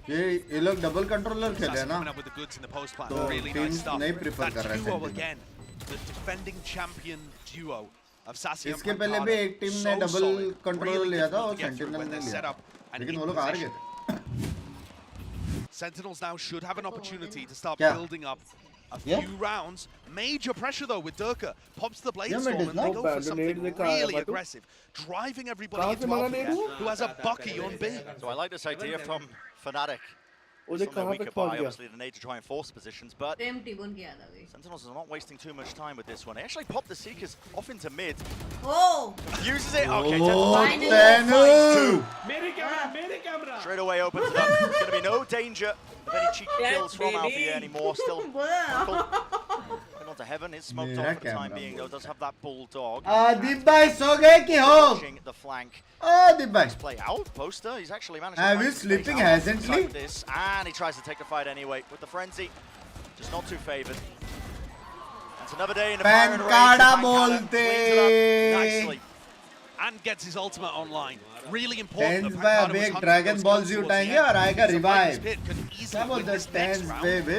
ये लोग double controller खेले ना? Coming up with the goods in the post plan. तो Really teams nice stuff. नहीं prefer कर रहे Duo again, the defending champion duo of Sassy and इसके पहले भी एक टीम ने डबल कंट्रोलर लिया था और सेंटिनल ने लिया, लेकिन वो लोग हार गए थे. Sentinels now should have an opportunity to start building up a few rounds. Major pressure though with Durka. Pops the Bladestorm and they go for something really aggressive. Driving everybody into Alpha, who has a Bucky on B. So I like this idea from Fnatic. Something we could buy, obviously, the need to try and force positions, but Sentinels are not wasting too much time with this one. They actually pop the Seekers off into mid. Oh! Uses it. Okay, straight away opens it up. There's going to be no danger of any cheeky kills from Alpha anymore. Still going on to heaven. Is smoked off for the time being, though. Does have that bulldog. Deep bhai so gaye ki ho? Pushing the flank. Deep bhai. Play out. Poster. He's actually managed to Have you sleeping hasn't he? This, and he tries to take the fight anyway with the frenzy. Just not too favored. It's another day in the Baron nicely. And gets his ultimate online. Really important. Tens by अभी एक Dragon Ball Z उठाएंगे और आएगा revive. क्या बोलते हैं Tens baby?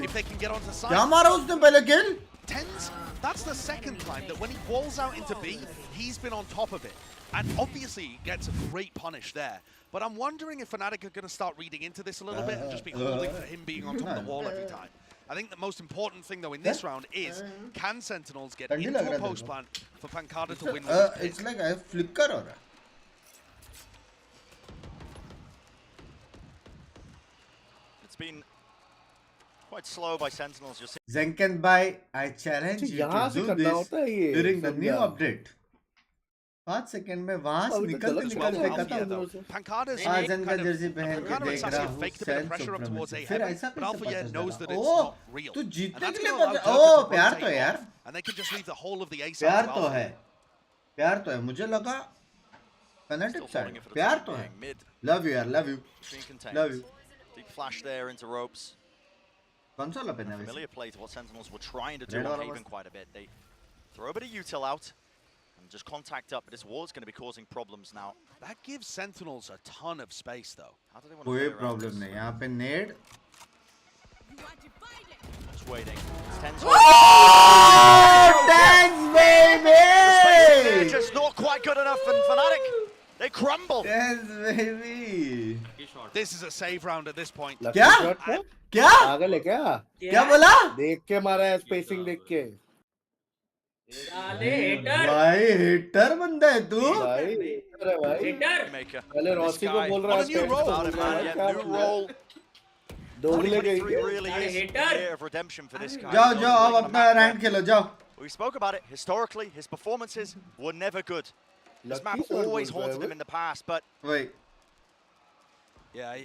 If they can get onto side. क्या मारा उसने पहले kill? Tens. That's the second time that when he walls out into B, he's been on top of it. And obviously he gets a great punish there. But I'm wondering if Fnatic are going to start reading into this a little bit and just be holding for him being on top of the wall every time. I think the most important thing though in this round is, can Sentinels get into a post plant for Pancada to win? It's like I flicker or It's been quite slow by Sentinels. You're Zenken by I challenge you to do this during the new update. 5 second में वहां से निकलते देखा था आजन का Jersey पहन के देख रहा हूं फिर ऐसा तू जीतने के लिए प्यार तो है यार प्यार तो है मुझे लगा Fnatic साइड प्यार तो है love you यार love you deep flash there into ropes. कौन सा लपेट है Familiar play to what Sentinels were trying to do on Haven quite a bit. They throw a bit of util out. Just contact up, but this wall is going to be causing problems now. That gives Sentinels a ton of space, though. कोई problem नहीं यहाँ पे nade. Just waiting. Tens baby! Just not quite good enough, and Fnatic they crumble. Tens baby. This is a save round at this point. क्या? क्या? पागल है क्या? क्या बोला? देख के मारा है spacing देख के. भाई हिटर बंदा है तू पहले रॉसी को बोल रहा है दोगले गई जाओ जाओ अब अपना रैंक खेलो जाओ. We spoke about it historically. His performances were never good. This map always haunted him in the past, but wait. Yeah,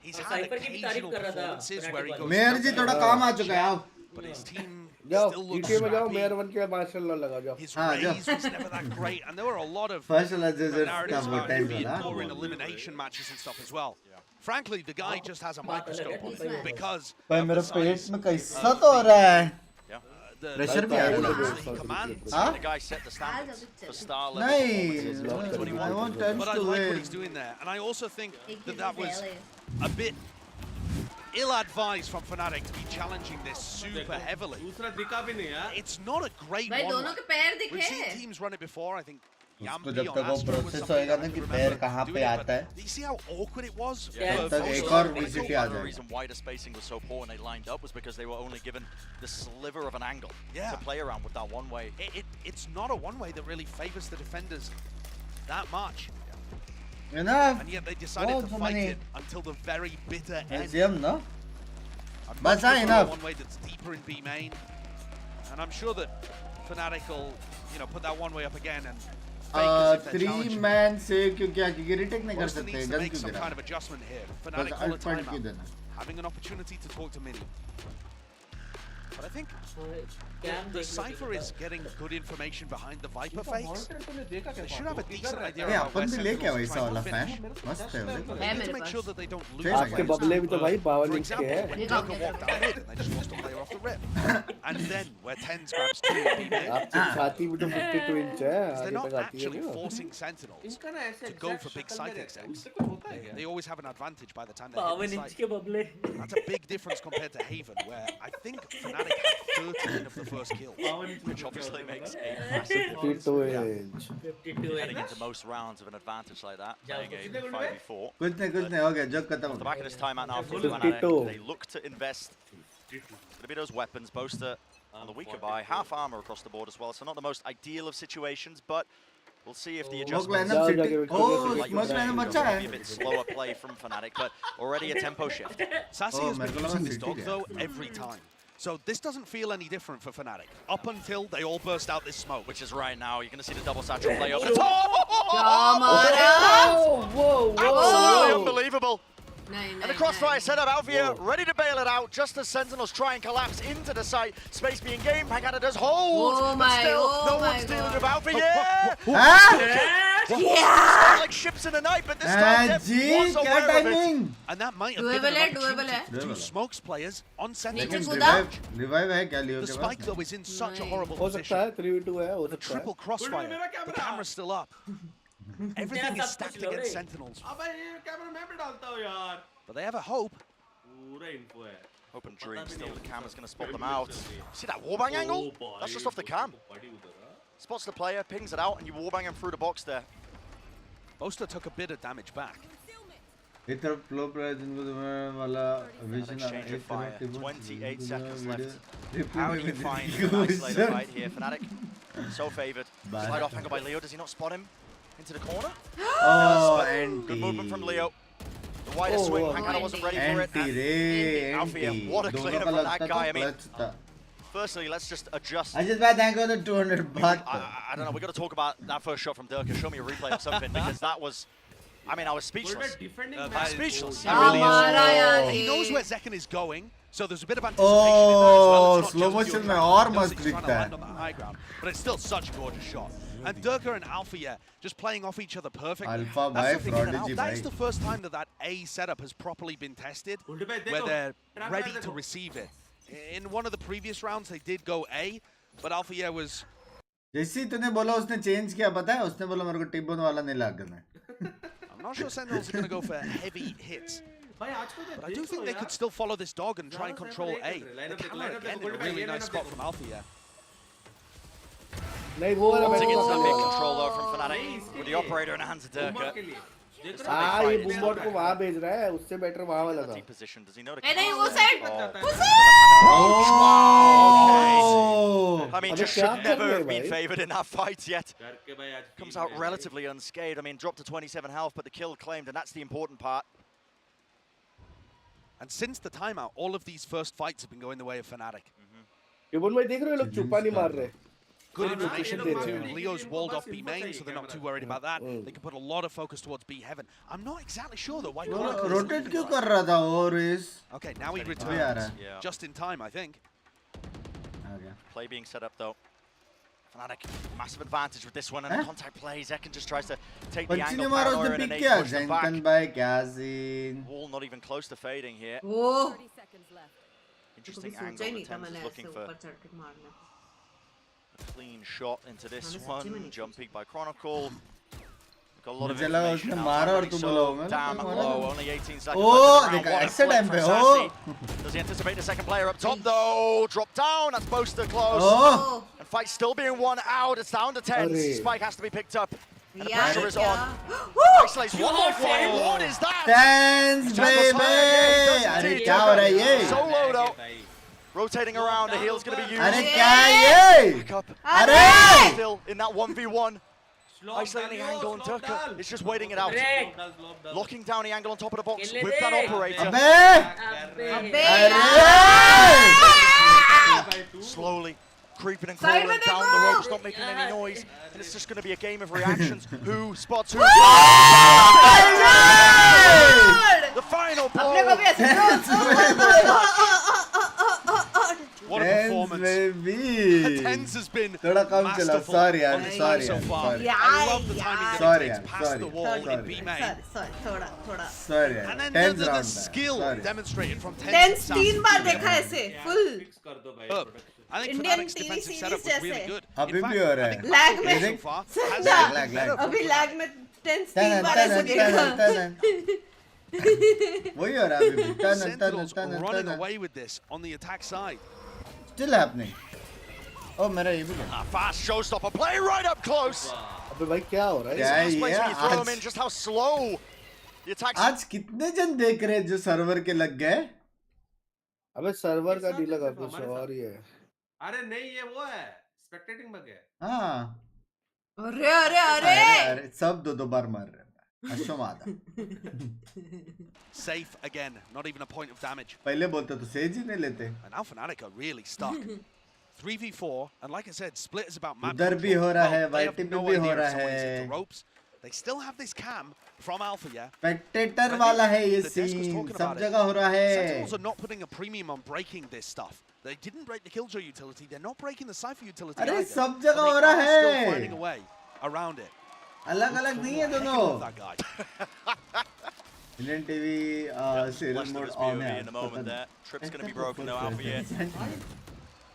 he's had occasional performances where he goes. Mayor जी थोड़ा काम आ चुका है. But his team जाओ still looks GTA में जाओ mayor बन के मार्शल लगा जाओ. His raise was never that great, and there were a lot of narratives about him being poor in elimination matches and stuff as well. Frankly, the guy just has a microscope on him because भाई मेरे पेट में कैसा तो हो रहा है. Pressure भी आ रहा है. The guy set the standards for star level. नहीं, I want but I like what he's doing there, and I also think that was a bit ill-advised from Fnatic to be challenging this super heavily. It's not a great one. We've seen teams run it before. I think उसको जब तक वो process होएगा ना कि पैर कहाँ पे आता है, you see how awkward it was? तब तक एक और VCT आ The जाएगा. reason why the spacing was so poor and they lined up was because they were only given the sliver of an angle to play around with that one way. It's not a one way that really favors the defenders that much. Enough. And yet they decided to fight it until the very bitter end. SDM, no? I'm But much enough. one way that's deeper in B main, and I'm sure that Fnatic will, put that one way up again and fake as if they're 3 challenging. man से क्योंकि retake नहीं कर Roster सकते, needs to gun make क्यों some गिरा? kind of adjustment here. बस Fnatic call a alt point क्यों timeout, देना? having an opportunity to talk to Mini. But I think the Cypher is getting good information behind the Viper fakes. They should have a decent idea नहीं, about where अपन भी लेके आओ Sentinels ऐसा trying वाला to fan. finish. मस्त है वो. They need to make sure that they don't lose. आपके बबले भी तो भाई 52 For इंच के example, हैं. when Durka walked out mid and they just lost a player off the rip. And then where Tens grabs 2 B mid. आपकी छाती भी तो 52 इंच है. They're आगे not तक आती है actually क्या? forcing Sentinels to go for big side execs. They always have an advantage by the time they hit the site. That's a big difference compared to Haven, where I think Fnatic had 13 of the first kill. Which obviously makes a massive 52 inch. heading into most rounds of an advantage like that, playing a 5v4. कुछ नहीं हो गया, जग खत्म Off हो the back of गया. this timeout now for 52. Fnatic, they look to invest a bit of those weapons. Boaster on the weaker buy, half armor across the board as well, so not the most ideal of situations, but we'll see if the adjustments lineup City. like Oh, you're smoke saying, lineup will अच्छा be a है. bit slower play from Fnatic, but already a tempo shift. Sassy Oh, has been मेरे को लगा using this City dog है. though every time. So this doesn't feel any different for Fnatic. Up until they all burst out this smoke. Which is right now, you're going to see the double satchel play up. Whoa, Absolutely unbelievable. नहीं, And the crossfire set up, Alvia ready to bail it out just as Sentinels try and collapse into the site. Space being gained, Pangada does hold, Oh but my, still, oh no my one's dealing God. with Alvia. Yeah! Like ships in the night, but this time Dev ji was क्या aware of it. timing? And that might have Doable given है, an doable है. opportunity to two smokes players on Sentinels. नीचे लेकिन कूदा. revive है क्या लियो The के spike pass? though is in such a नहीं. horrible हो सकता position. है 3v2 है, हो The सकता है. triple crossfire. The camera's still up. Everything is stacked against Sentinels. अबे ये कैमरा मैं भी डालता हूँ यार. But they have a hope. पूरा info है. Hope and dream still, the camera's going to spot them out. See that warbang angle? That's just off the cam. Spots the player, pings it out, and you warbang him through the box there. Boaster took a bit of damage back. एक तरफ flow player जिनको तुम्हें वाला vision uh Exchange of एक fire. तरफ 28 seconds video. left. How do you find an isolated fight here? Fnatic, so favoured. Slide off angle by Leo. Does he not spot him into the corner? Oh, But anti. good movement from Leo. The wider swing, Pangada wasn't ready for it. Anti रे, Alfia, anti. what a दोनों cleanup का from that लगता guy. था I mean, clutch था. firstly, let's just adjust. I just buy thank you for the 200 baht. I don't know. We got to talk about that first shot from Durka. Show me a replay of something because that was. I mean, I was speechless. Speechless. He really is. He knows where Zekken is going, so there's a bit of anticipation in that as well. Oh, It's not slow just motion pure में tracking. और He knows मस्त that he's trying to दिखता land on the high ground, but it's still such a gorgeous shot. And Durka and Alpha, yeah, just playing off each other perfectly. Alpha That's by the thing in and out. Prodigy That is by. the first time that A setup has properly been tested, where they're ready to receive it. In one of the previous rounds, they did go A, but Alpha, yeah, was... जैसे तूने बोला उसने change किया पता है उसने बोला मेरे को टिब्बन वाला नहीं लागना है. I'm not sure Sentinels are going to go for heavy hits. But I do think they could still follow this dog and try and control A. The camera again in a really nice spot from Alpha, yeah. नहीं वो वाला Once again, बैठा some big हुआ है. control though from Fnatic with the operator in the hands of Durka. हाँ ये बूमबॉट को वहाँ भेज रहा है उससे बेटर वहाँ वाला था. Deep position. Does he know to नहीं, cast वो it? side. Oh. वो side. Oh. I mean, अबे just क्या should कर never रहे have been भाई? favoured in that fight yet. करके भाई आज Comes out relatively unscathed. I mean, dropped to 27 health, but the kill claimed, and that's the important part. And since the timeout, all of these first fights have been going the way of Fnatic. ये बोल भाई देख रहे हो लोग चुप्पा नहीं मार रहे. Good Good information location there there, too. yeah. Leo's walled off B main, so they're not too worried about that. They can put a lot of focus towards B heaven. I'm not exactly sure though why Chronicle is rotate leaving क्यों right. कर रहा था वो race? Okay, now he आ रहा returns. है. Just in time, I think. आ गया. Play being set up though. Fnatic, massive advantage with this one, and the contact plays. Zekken just tries to take the Panchi angle. ने मारा Paranoia उसने and pick an किया. ace push them back. Zenkan by क्या scene? Wall not even close to fading here. वो Interesting कभी angle. सोचा ही The नहीं था Thames मैंने is looking ऐसे for ऊपर चढ़ के मारना. a clean shot into this मैंने सच्ची में one. नहीं Jump peek by Chronicle. Got a lot of मुझे लगा information उसने now, मारा और already तुम so बोला होगा ना, damn तुम मारा low, ना। only 18 seconds Oh, left in the देखा, round. What a ऐसे flip time from पे, Sassy. oh. Does he anticipate the second player up top though? Drop down, that's Boaster close. Oh. And fight still being won out, it's down to 10. Arre. Spike has to be picked up. And the Yeah, pressure is yeah. on. Isolates one more fight, what is that? Thanks, baby. अरे क्या हो रहा है ये? Solo though. Rotating around, the heal's gonna be used. अरे क्या है ये? Back up. अरे! Still in that 1v1. Isolating the angle on Turka. It's just waiting it out. Locking down the angle on top of the box with that operator. अबे! अरे! Slowly creeping and crawling down the ropes, not making any noise. And it's just going to be a game of reactions. Who spots who? The final blow. What a performance. Tense has been थोड़ा कम चला, masterful sorry यार, on this sorry night so यार, far. sorry. I love the timing that Sorry it यार, takes past sorry, the wall sorry. in B-Main. Sorry यार, And then tense the round skill sorry. demonstrated from Tense. Tense 3 बार देखा ऐसे full I think Indian Fnatic's TV defensive series setup was really जैसे। good. अभी In fact, भी हो रहा I है। think Lag Fnatic में- so far has समझा been lag, lag. better. अभी लैग में टेंस 3 बार ऐसे देखा वही हो रहा है अभी भी। Sentinels running away with this on the attack side. Still happening. Oh, मेरा ये भी A fast showstopper play right up close. अबे भाई क्या हो रहा है? It's the best ये place when you throw आज- him in, just how slow the attacks. आज कितने जन देख रहे हैं जो सर्वर के लग गए? अबे सर्वर का नहीं लगा कुछ और ही है। अरे नहीं ये वो है स्पेक्टेटिंग बग है। हाँ। अरे अरे अरे अरे सब दो बार मार रहे हैं। अश्वमादा। Safe again, not even a point of damage. पहले बोलते तो सेज ही नहीं लेते। And now Fnatic are really stuck. 3v4, and like I said, Split is about map उधर भी control. हो रहा Well, है, they have YT पे no भी idea हो if रहा someone is hit है। the ropes. They still have this cam from Alpha, yeah? Spectator वाला है ये The desk was scene, talking सब about it. जगह हो रहा है। Sentinels are not putting a premium on breaking this stuff. They didn't break the Killjoy utility. They're not breaking the Cypher utility अरे either. सब But जगह they हो रहा are still है। finding a way around it. अलग-अलग नहीं है Heck दोनों। of that guy. Indian TV serial Blessed mode of his on POV है। in the moment there. Trip's going to be broken though, Alpha here.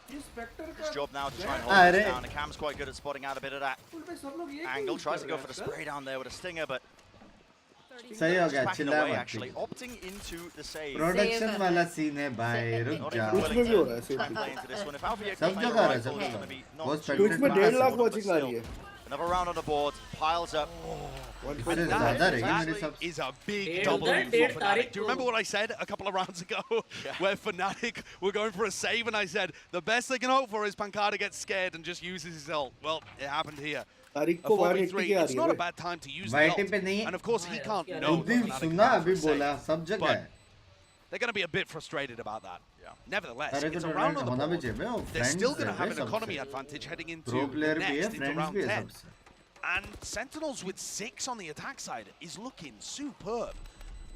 His job now to try and hold अरे। this down. And Cam's quite good at spotting out a bit of that angle. Tries to go for the spray down there with a stinger, but सही हो गया, backing चिल्ला away मत। actually, opting into the save. Production वाला scene है भाई, रुक Not जा। even उसमें willing भी हो to रहा है, same play thing। into this one. If Alpha सब can play जगह आ रहा है, right, सब it's जगह। going to be वो not too स्पेक्टेटर उसमें bad 1.5 lakh for them, but watching आ रही still. है। Another round on the board, piles up. अरे And ज़्यादा that रहेगी मेरे हिसाब से। is a big डेढ़ double उधर, for डेढ़ Fnatic. तारीख Do you remember what I said a couple of rounds ago where Fnatic were going for a save and I said the best they can hope for is Pancada gets scared and just uses his ult. Well, it happened here. तारीख A को 4v3, 180 की आ it's रही not a है। bad time to use the YT ult. पे नहीं। And of course he can't know that उद्दीप Fnatic सुनना can अभी go for a बोला, save. सब जगह But है। they're going to be a bit frustrated about that. Nevertheless, अरे it's तो a round on the होना भी board. चाहिए भाई, वो They're friends still going to है have भाई an economy सबसे। advantage heading into pro the player भी है, next, into फ्रेंड्स round भी है 10. सबसे। And Sentinels with 6 on the attack side is looking superb.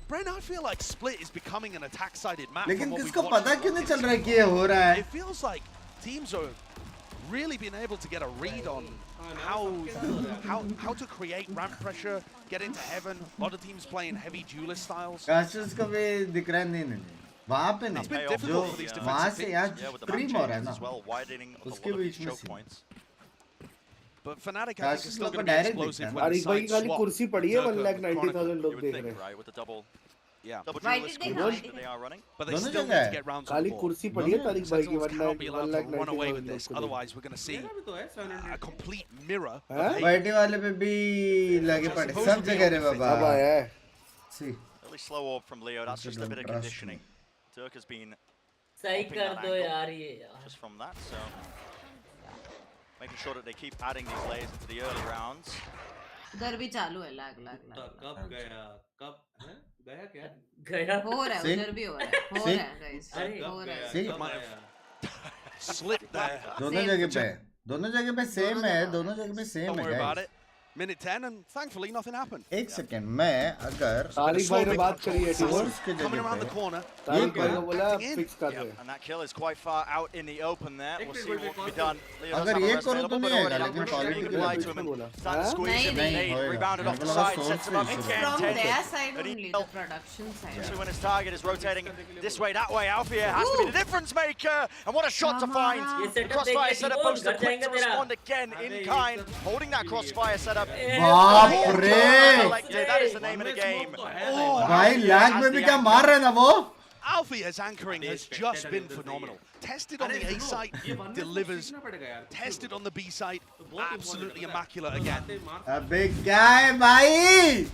Brain, I feel like Split is becoming an attack-sided map. लेकिन from what किसको we've पता watched क्यों from नहीं चल Rockets. रहा है कि ये हो रहा है? It feels like teams are really being able to get a read on how to create ramp pressure, get into heaven. A lot of teams playing heavy duelist styles. Casters को भी दिख रहा है नहीं वहाँ पे It's नहीं been जो difficult for these वहाँ defensive से यार teams. Yeah, with the stream map हो रहा है changes ना as well, widening of a उसके lot of बीच these में choke से। points. But Fnatic, I think, is casters still लोग को going to be direct explosive दिखता when है। the तारिक भाई sides की खाली swap. कुर्सी पड़ी है, Zerka 1,90,000 लोग You would देख think, रहे हैं। right, with the double Yeah. Right, duelist they combination have. that they are running. But they दोनों still जगह need है। to get rounds on खाली the board. कुर्सी पड़ी है तारिक भाई की Sentinels cannot be allowed to run away with 1,90,000 this. लोग को देख। Otherwise, we're going to see मेरा भी तो है 700 a complete mirror of Huh? hate. YT वाले पे भी लगे पड़े सब जगह रे बाबा। अब आया है। See. Really slow orb from Leo. That's just a bit of Trust conditioning. Turk has been सही upping कर that दो angle यार ये यार just from that, so making sure that they keep adding these layers into the early rounds. उधर भी चालू है लैग लैग कब गया कब हैं? गया क्या गया हो रहा है See? उधर भी हो रहा है हो See? रहा है गाइस अरे, हो रहा है See? कब गया Slipped there. दोनों जगह पे दोनों जगह पे सेम है दोनों जगह पे सेम Don't है worry about guys। it. Minute 10, and thankfully nothing happened. एक सेकंड मैं अगर तारिक भाई ने बात करी है टीम फोर्स के Coming जगह around the पे corner. तारिक भाई Yeah. को बोला Acting in. फिक्स कर दे। And that kill is quite far out in the open there. We'll see what can be done. Leo does अगर have a ये rest करो तो available, but नहीं already आएगा that लेकिन pressure being क्वालिटी applied के to him. बोला। Starting to हाँ? squeeze him, नहीं, nade, नहीं, rebounded off मेरे the को side, लगा sets him up source again. from 10. their side But he- only the production side Especially when his target is rotating this way, that way. Alfia has to be the difference maker. And what a shot to find. ये The setup crossfire देख के setup team poster घर quick जाएगा to तेरा respond again in kind. Holding that crossfire setup. setup. बाप रे Collected, that is the name of the game. भाई lag में भी क्या मार रहे हैं ना वो Alfia's anchoring has just been phenomenal. Tested on the A site, delivers. Tested on the B site, absolutely immaculate again. अबे क्या है भाई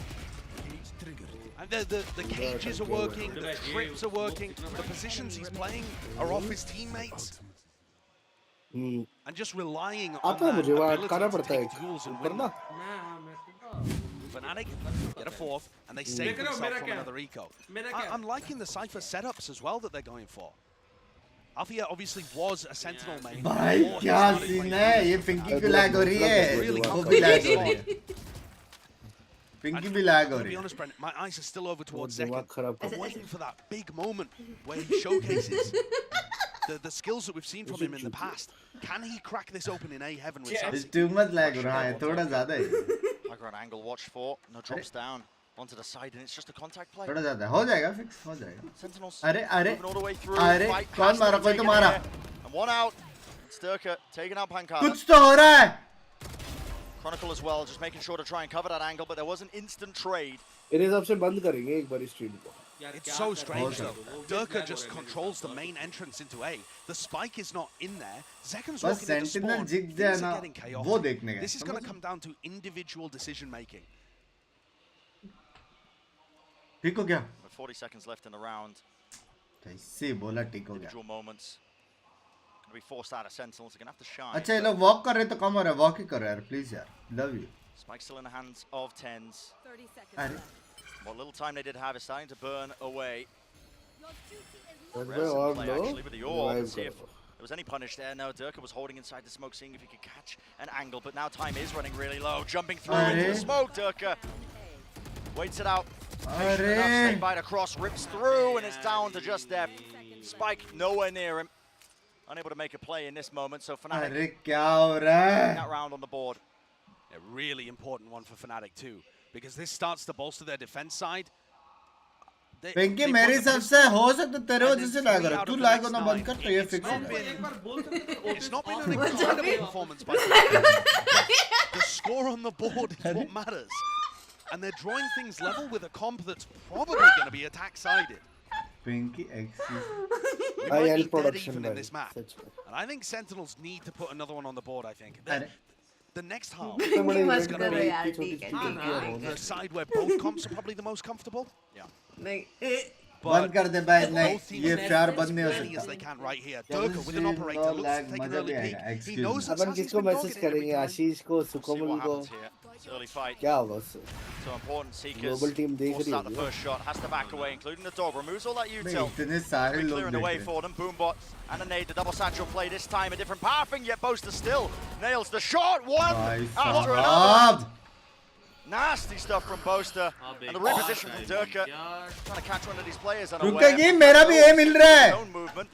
And the cages are working, the trips are working, the positions he's playing are off his teammates. And just relying on आता है that मुझे वहाँ ability अटकाना to पड़ता है take duels and ऊपर win ना them. Fnatic get a fourth, and they save themselves from another eco. I'm liking the Cypher setups as well that they're going for. Alfia obviously was a Sentinel main. भाई क्या scene है ये पिंकी की lag हो रही है वो भी लैग हो रही है पिंकी भी लैग हो To रही be है honest, Brent, my eyes are still over towards second. दिमाग खराब I'm waiting for that big moment where he showcases the skills that we've seen from him in the past. Can he crack this open in A heaven with इस something? too much lag हो रहा है थोड़ा ज़्यादा है High ground angle, watch for. No drops down. Onto the side, and it's just a contact play. थोड़ा ज़्यादा हो जाएगा फिक्स हो जाएगा Sentinels अरे अरे moving all the way through. अरे Fight कौन has to मारा be कोई तो taken मारा here. And one out. Sturka taking out Pankada. कुछ तो हो रहा है Chronicle as well, just making sure to try and cover that angle, but there was an instant trade. मेरे हिसाब से बंद करेंगे एक बार स्ट्रीम को It's so strange though. Durka just controls the main entrance into A. The spike is not in there. Zekam's बस walking into Sentinel spawn. जिग जाए Things ना are getting chaotic. वो देखने का This is going to come down to individual decision making. ठीक हो गया With 40 seconds left in the round. कैसे बोला ठीक हो गया Individual moments. Gonna be forced out of Sentinels. They're gonna have to shine. अच्छा ये लोग वॉक कर रहे तो कम हो रहा है वॉक ही कर रहे यार प्लीज यार love you Spike still in the hands of Tens. अरे What little time they did have is starting to burn away. और Resin play low actually with the orb. revive Let's see if करो there was any punish there. No, Durka was holding inside the smoke, seeing if he could catch an angle. But now time is running really low. Jumping through into the smoke, Durka waits it out. Patient enough, stay by the cross, rips through, and it's down to just Def. Spike nowhere near him. Unable to make a play in this moment, so Fnatic अरे क्या हो रहा है that round on the board. A really important one for Fnatic too, because this starts to bolster their defense side. Pinky मेरे हिसाब से हो सकता तेरे वजह से लैग हो रहा है तू लैग होना बंद कर तो ये फिक्स हो जाएगा It's not been an incredible performance by Fnatic. The score on the board is what matters. And they're drawing things level with a comp that's probably going to be attack-sided. Pinky axis We I might L be dead production even भाई in this map. सच में And I think Sentinels need to put another one on the board, I think. अरे The next half, इतने बड़े मत event करो में यार, एक छोटी ठीक है, छोटी ठीक क्या है। होगा a side where both comps are probably the most comfortable. Yeah. नहीं बंद कर दे भाई नहीं Both teams ये are प्यार as बंद नहीं हो ready as they सकता can right here. Chelsea Durka with an operator no looks lag, to take an मजा early भी peek. आएगा, He excuse knows me. that upon Sassi's किसको been message dogging it every करेंगे time. आशीष को See सुकोमल what को happens here. It's early fight. क्या होगा उससे So important. Seekers Global team देख forced रही out the होगी first shot, has to back away, including the dog. Removes all that भाई util. इतने सारे लोग Clearing देख the way रहे for them. Boombot and a nade. The double satchel play this time. A different pathing, yet Boaster still nails the shot. One भाई after another. साहब Nasty stuff from Boaster. And the reposition from Durka. Trying to catch one of these players unaware. रुकेगी मेरा भी ये मिल रहा है Own movement.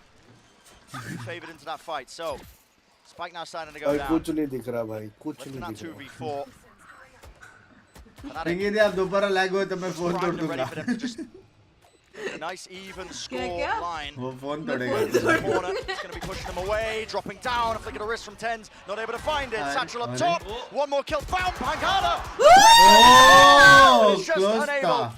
Favored into that fight. So, Spike now starting to go भाई down. कुछ नहीं दिख रहा भाई कुछ Left in नहीं that दिख रहा 2v4. Fnatic पिंकी दी आप दोबारा लैग हुए तो मैं फोन तोड़ primed and ready दूंगा for them to just a nice even score क्या? line. वो phone In तोड़ेगा the corner, it's going to be pushing them away, dropping down. If they get a wrist from Tens, not able to find it. Satchel up top. One more kill found. Pankada. Oh It's just close unable था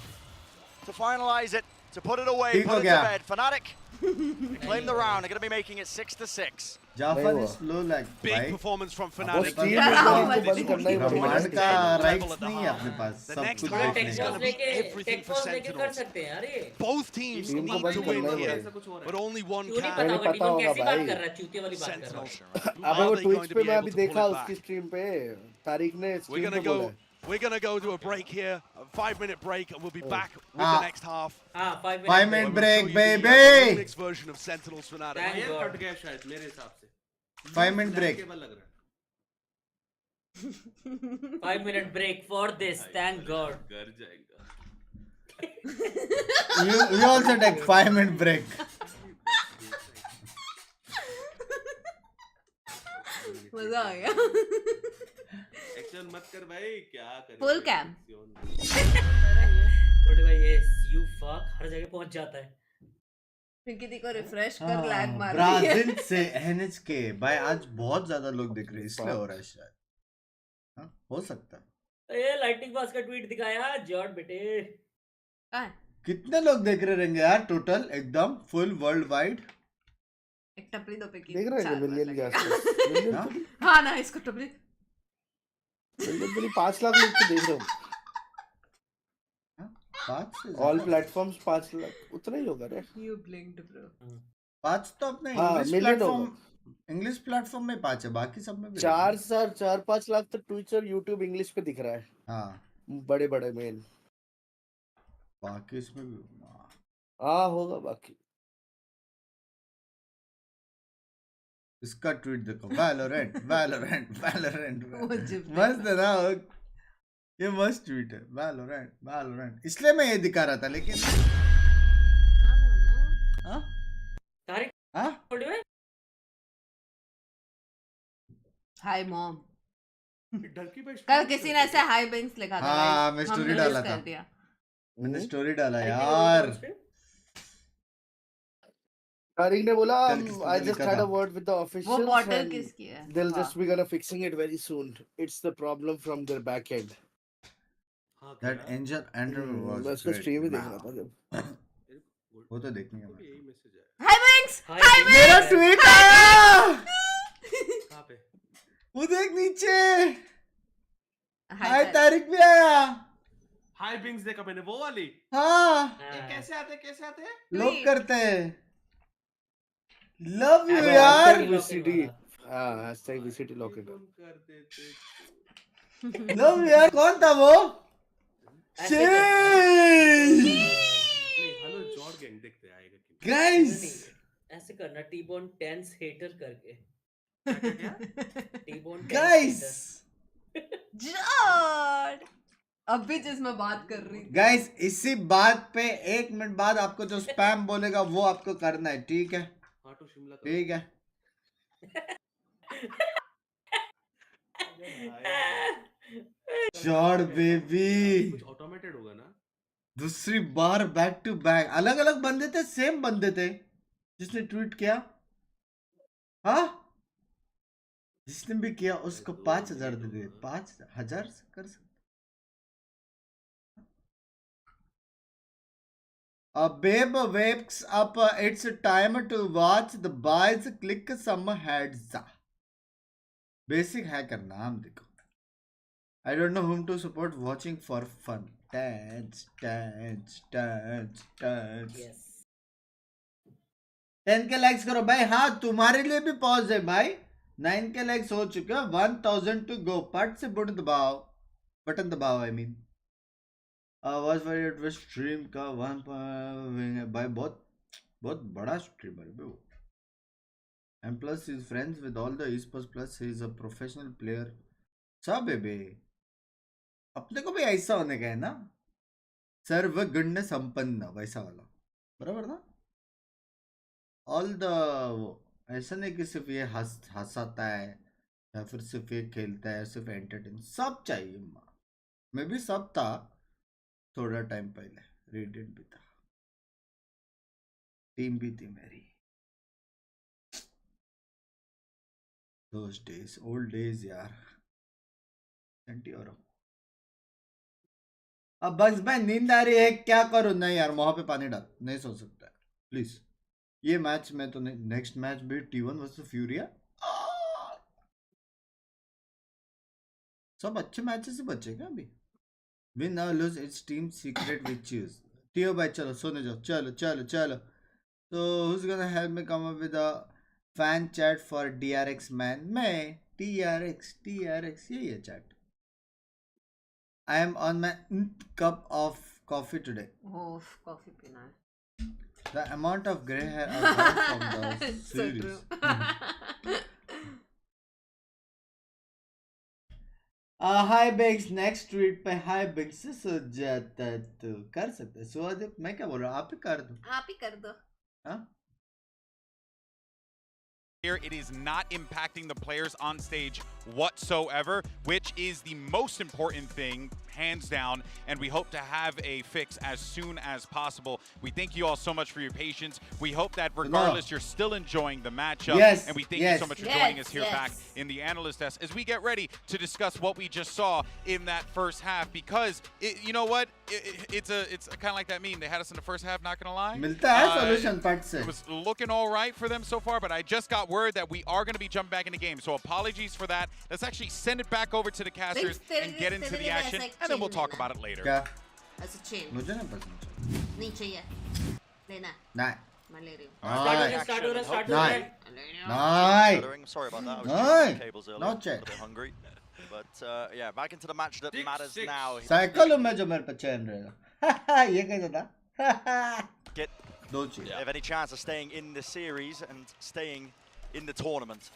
to finalize it, to put it away, ठीक put हो it to गया। bed. Fnatic they claim the round. They're going to be making it 6-6. Jafar is low lag Big भाई performance from वो Fnatic. Stream Yeah. इनको बंद करना ही ब्रह्मांड पड़ेगा का राइट्स नहीं है अपने पास The सब next कुछ half देखने is का going to be everything for Sentinels. सकते हैं यार ये Both teams टीम को need बंद to करना win ही here, पड़ेगा but only one क्यों नहीं can. पता पता होगा होगा कैसी बात भाई। कर रहा है चूतिया वाली बात कर रहा है Sentinels अबे वो are they Twitch going to पे be मैं able अभी to pull देखा it उसकी back? स्ट्रीम पे तारिक ने We're स्ट्रीम gonna पे बोला go to a break here, a 5-minute break, and we'll be back with Ah. the next half. हाँ 5 5 minute minute where break we'll show you the, baby remix version of Sentinels Fnatic. Thank ये God. Cut गया शायद मेरे हिसाब से 5 minute break cable लग रहा है 5 minute break for this thank God घर जाएगा you also take 5 minute break मजा आ गया एक्शन मत कर भाई क्या कर Full cam. छोटे भाई ये यू फक हर जगह पहुंच जाता है पिंकी दी को रिफ्रेश कर लैग मार रही है ब्राजील से एनएचके भाई आज बहुत ज्यादा लोग दिख रहे हैं इसलिए हो रहा है शायद हाँ, हो सकता है ये लाइटनिंग बॉक्स का ट्वीट दिखाया जॉर्ड बेटे। कितने लोग देख रहे रहेंगे यार टोटल एकदम फुल वर्ल्ड वाइड? एक टपरी दो पे की देख रहे हैं 4 बार मिलियन के लगेगा। आसपास। मिलियन तो नहीं, हाँ ना, इसको टपरी मिलियन तो नहीं, 5 लाख लोग तो देख रहे हो। 5 से ऑल ज्यादा। प्लेटफॉर्म्स 5 लाख उतना ही होगा रे। You ब्लिंक्ड bro. 5 तो अपने हाँ, इंग्लिश मिलियन प्लेटफॉर्म, होगा। इंग्लिश प्लेटफॉर्म में 5 है, बाकी सब में भी 4-5 लाख तो ट्विच और यूट्यूब इंग्लिश पे दिख रहा है। हाँ बड़े बड़े मेन। बाकी इसमें भी हाँ होगा बाकी। इसका ट्वीट देखो, वैलोरेंट वैलोरेंट वैलोरेंट वो जिप मस्त है ना ये मस्त ट्वीट है, वैलोरेंट वैलोरेंट, इसलिए मैं ये दिखा रहा था लेकिन हाँ तारिक हाँ हाय मॉम। डंकी भाई कल किसी ने ऐसे हाय बिंक्स लिखा था। हाँ, guys, मैं हमने स्टोरी miss डाला कर था। दिया। मैंने स्टोरी डाला तारिक ने यार। बोला उस पे? तारिक ने बोला कल किसने I तो just लिखा had था। a word with the वो officials बॉटल and किसकी है? they'll वाह। just be gonna fixing it very soon. It's the problem from their back end. हाँ That क्या? angel Andrew मैं was उसका great. स्ट्रीम ही देख Wow. रहा था जब। वो तो देखनी है तो भी मैं। यही मैसेज है। हाय बिंक्स, हाय हाय बिंक्स। मेरा बिंक्स। ट्वीट आया। कहाँ पे? वो देख नीचे। हाय हाय तारिक। तारिक भी आया। हाय बिंग्स देखा मैंने, वो वाली। हाँ ये कैसे आते हैं? लोग Tweet. करते हैं। लव यू हाँ, यार। Hashtag Lock in VCT. वाला। हाँ hashtag VCT lock it. तुम कर देते। लव यू यार, कौन था वो? ऐसे Shit! नहीं, हेलो जॉर्ड गैंग देखते आएगा कि Guys! ऐसे करना टीबोन टेंस हेटर करके। T-bone Guys! जॉर्ड। अभी जिसमें बात कर रही थी। Guys, इसी बात पे 1 मिनट बाद आपको जो स्पैम बोलेगा वो आपको करना है, ठीक है? हाँ तो शिमला ठीक है। जॉर्ड बेबी। कुछ ऑटोमेटेड होगा ना? दूसरी बार बैक टू बैक अलग अलग बंदे थे, सेम बंदे थे जिसने ट्वीट किया। हाँ जिसने भी किया उसको 5,000 दे दिए। 5,000 कर सकते। A babe wakes up. It's time to watch the boys click some heads. Basic hacker नाम देखो। I don't know whom to support. Watching for fun. Dance, dance, dance, dance. Yes. 10K likes करो भाई। हाँ तुम्हारे लिए भी pause है भाई। 9K लाइक्स हो चुके हैं, 1000 टू गो। पट से बटन दबाओ, बटन दबाओ आई मीन। आवाज वाली स्ट्रीम का 1 भाई बहुत बहुत बड़ा स्ट्रीमर है वो। And plus is friends with all the e-sports plus he is a professional player. सब है बे, अपने को भी ऐसा होने का है ना, सर्वगुण संपन्न वैसा वाला, बराबर ना? ऑल द वो ऐसा नहीं कि सिर्फ ये हंसाता है या फिर सिर्फ ये खेलता है, सिर्फ एंटरटेन, सब चाहिए। मैं भी सब था थोड़ा टाइम पहले, रेडिएंट भी था, टीम भी थी मेरी। Those days, old days यार। और अब बस भाई नींद आ रही है, क्या करूं? नहीं यार मुंह पे पानी डाल, नहीं सो सकता है प्लीज। ये मैच में तो नहीं, नेक्स्ट मैच भी T1 वर्सेस फ्यूरिया। सब अच्छे मैचेस से बचेगा अभी। विन और lose it's team secret which choose. टीओ भाई चलो सोने जाओ, चलो चलो चलो। तो who's gonna help me come up with a fan chat for DRX man? मैं TRX यही है chat। I am on my cup of coffee today. Oh, coffee पीना है। The amount of grey hair I've got from the So series. true. Hi बिग्स, next tweet पे hi बिग्स से सो जाता तो कर सकते। सो मैं क्या बोल रहा हूँ, आप ही कर दो। आप ही कर दो। हाँ Here it is not impacting the players on stage whatsoever, which is the most important thing hands down, and we hope to have a fix as soon as possible. We thank you all so much for your patience. We hope that regardless, you're still enjoying the matchup. Yes, and we thank you so much for joining us here back in the analyst desk as we get ready to discuss what we just saw in that first half, because you know what? It's kind of like that meme. They had us in the first half, not gonna lie. मिलता है solution फट से. It was looking all right for them so far, but I just got word that we are going to be jumping back in the game. So apologies for that. Let's actually send it back over to the casters and get into the action, and then we'll talk about it later. क्या? ऐसे chain मुझे नहीं पसंद. नहीं चाहिए लेना नहीं. मैं ले रही हूँ start हो रहा है नहीं. Sorry about that. I was No. checking the cables earlier. Not A yet. bit hungry. But yeah, back into the match that matters now. Cycle में जो मेरे पे चैन रहेगा. ये कैसा था? Get have any chance of staying in the series and staying in the tournament.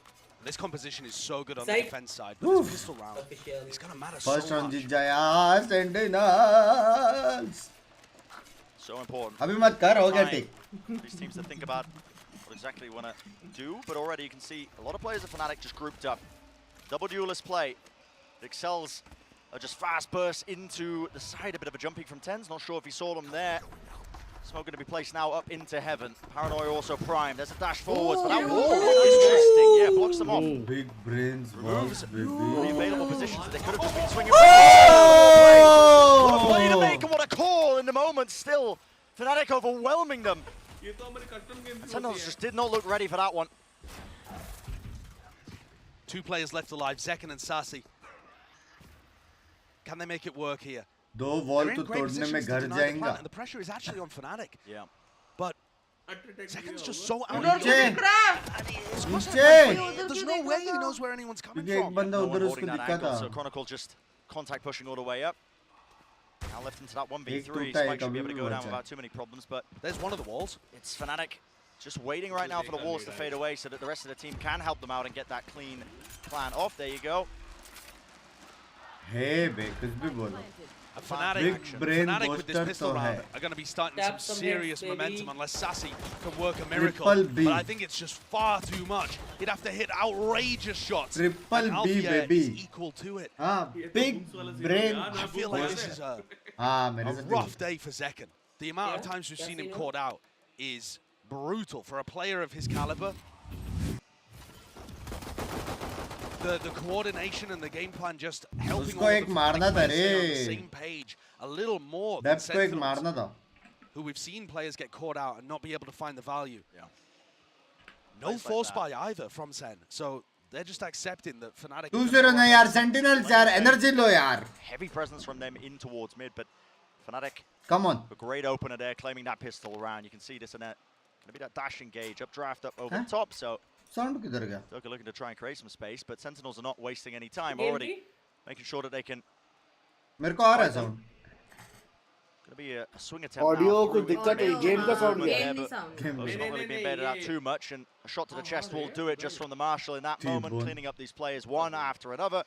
This composition is so good on the defense side, but this pistol round, it's going to matter so much. First round जीत जाए यार Sentinels. So important. अभी मत कर, हो गया ठीक. These teams to think about what exactly you want to do, but already you can see a lot of players of Fnatic just grouped up. Double duelist play. It excels just fast bursts into the side, a bit of a jumping from Tens. Not sure if he saw them there. Smoke going to be placed now up into heaven. Paranoia also primed. There's a dash forwards, but that wall is interesting. Yeah, blocks them off. Big brains, Removes baby. the available positions that they could have just been swinging. Oh! What a play to make and what a call in the moment. Still, Fnatic overwhelming them. Sentinels just did not look ready for that one. 2 players left alive, Zekken and Sassy. Can they make it work here? दो wall तो तोड़ने में घर जाएगा. And the pressure is actually on Fnatic. Yeah. But Zekken's just so out of There's no way he knows where anyone's coming from. No one holding that angle, so Chronicle just contact pushing all the way up. Now left into that 1v3. Spike should be able to go down without too many problems, but there's one of the walls. It's Fnatic just waiting right now for the walls to fade away so that the rest of the team can help them out and get that clean plan off. There you go. Hey, bhai, kuch bhi bolo. Fnatic with this pistol round are going to be starting some serious momentum unless Sassy can work a miracle. But I think it's just far too much. He'd have to hit outrageous shots. Triple B, baby. Is equal to it. Big brain. I feel like this is a rough day for Zekken. The amount of times we've seen him caught out is brutal for a player of his caliber. The coordination and the game plan just helping all of the on the same page a little more than Sentinels, who we've seen players get caught out and not be able to find the value. Yeah. No force buy either from Sen, so they're just accepting that Fnatic. 2-0 na yaar, Sentinels yaar, energy low yaar. Heavy presence from them in towards mid, but Fnatic. Come on. A great opener there, claiming that pistol around. You can see this in that. Gonna be that dash engage, updraft up over the top, so. Sound किधर गया? They're looking to try and create some space, but Sentinels are not wasting any time already, making sure that they can. मेरे को आ रहा है sound. Gonna be a swing attempt. Audio को दिक्कत है, game का sound नहीं है. It's not really being baited out too much, and a shot to the chest will do it just from the Marshal in that moment, cleaning up these players one after another.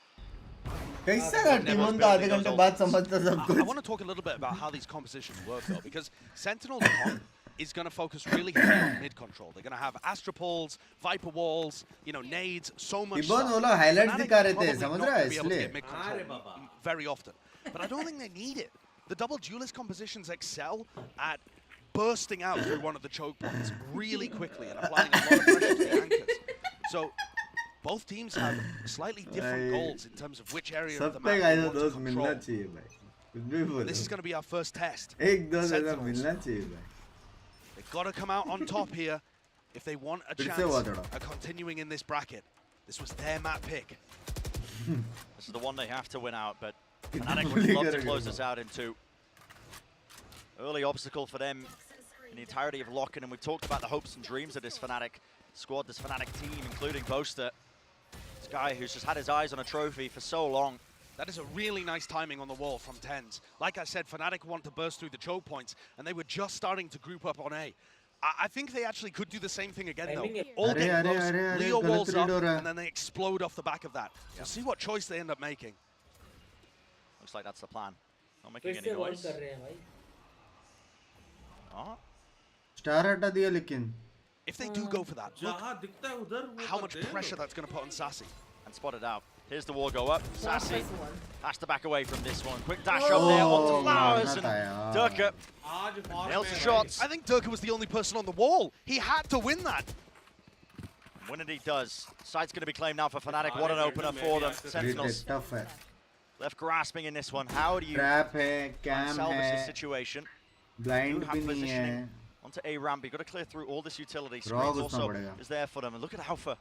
कैसा था team उनका आधे घंटे बाद समझता सब कुछ. I want to talk a little bit about how these compositions work though, because Sentinels is going to focus really heavily on mid control. They're going to have Astropols, Viper Walls, you know, nades, so much stuff. वो लोग highlights दिखा रहे थे, समझ रहा है इसलिए. Very often, but I don't think they need it. The double duelist compositions excel at bursting out through one of the choke points really quickly and applying a lot of pressure to the anchors. So both teams have slightly different goals in terms of which area of the map they want to control. This is going to be our first test. They've got to come out on top here if they want a chance of continuing in this bracket. This was their map pick. This is the one they have to win out, but Fnatic would love to close this out in 2. Early obstacle for them in the entirety of Lock-in, and we've talked about the hopes and dreams of this Fnatic squad, this Fnatic team, including Boaster. This guy who's just had his eyes on a trophy for so long. That is a really nice timing on the wall from Tens. Like I said, Fnatic want to burst through the choke points, and they were just starting to group up on A. I think they actually could do the same thing again, though. All get close, Leo walls up, and then they explode off the back of that. So see what choice they end up making. Looks like that's the plan. Not making any noise. If they do go for that, look how much pressure that's going to put on Sassy. And spotted out. Here's the wall go up. Sassy Focus one. has to back away from this one. Quick dash up there onto Flowers, and Durka nails the shots. I think Durka was the only person on the wall. He had to win that. When he does, side's going to be claimed now for Fnatic. What an opener for them. Sentinels left grasping in this one. How do you salvage this situation? Blind have positioning onto A ramp. You've got to clear through all this utility. Screens also is there for them. And look at Alpha.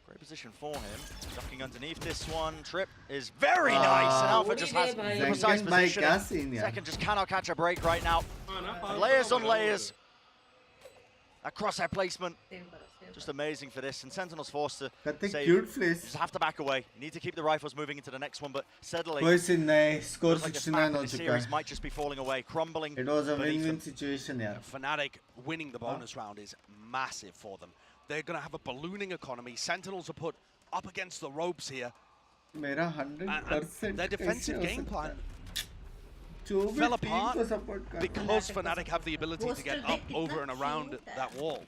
Great position for him. Ducking underneath this one. Trip is very nice. And Alpha just has the precise positioning. Second just cannot catch a break right now. And layers on layers. That crosshair placement. Just amazing for this. And Sentinel's forced to say, you just have to back away. You need to keep the rifles moving into the next one. But steadily, score like 69 the series might just be falling away, crumbling. It was a win-win situation, yeah. Fnatic winning the bonus round is massive for them. They're going to have a ballooning economy. Sentinels are put up against the ropes here. Mera 100% their defensive game plan fell apart because Fnatic have the ability to get up, over and around that wall.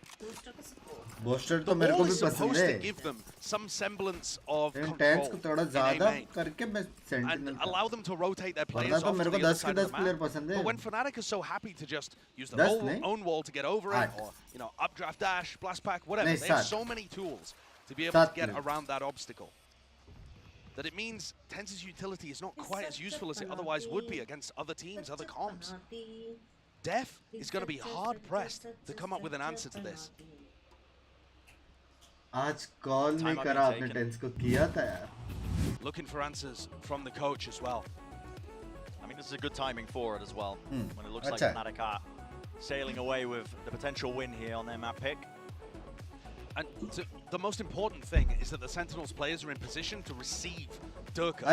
Booster The wall is supposed to give them some semblance of control in EMEA and allow them to rotate their players off to the other side of the map. But when Fnatic is so happy to just use their own wall to get over it, or updraft dash, blast pack, whatever, they have so many tools to be able to get around that obstacle that it means TenZ's utility is not quite as useful as it otherwise would be against other teams, other comps. Def is going to be hard-pressed to come up with an answer to this. आज call नहीं करा आपने tense को किया था यार. Looking for answers from the coach as well. I mean, this is a good timing for it as well. When it looks like Fnatic are sailing away with the potential win here on their map pick. And the most important thing is that the Sentinels players are in position to receive Durka.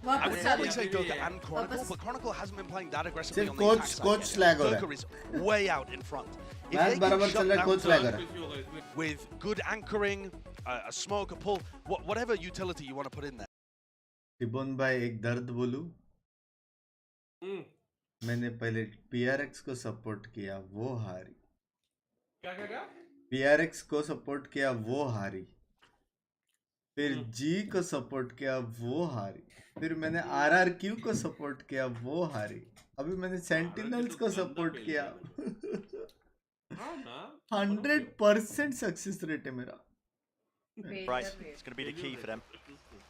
I would probably say Durka and Chronicle, but Chronicle hasn't been playing that aggressively on the attack side. Durka is way out in front. If they can shut down Durka with good anchoring, a smoke, a pull, whatever utility you want to put in there. तिबोन भाई एक दर्द बोलूं? मैंने पहले PRX को support किया, वो हारी. क्या? PRX को सपोर्ट किया, वो हारी. फिर G को सपोर्ट किया, वो हारी. फिर मैंने RRQ को सपोर्ट किया, वो हारी. अभी मैंने सेंटिनल्स को सपोर्ट किया. 100% सक्सेस रेट है मेरा. Right, it's going to be the key for them.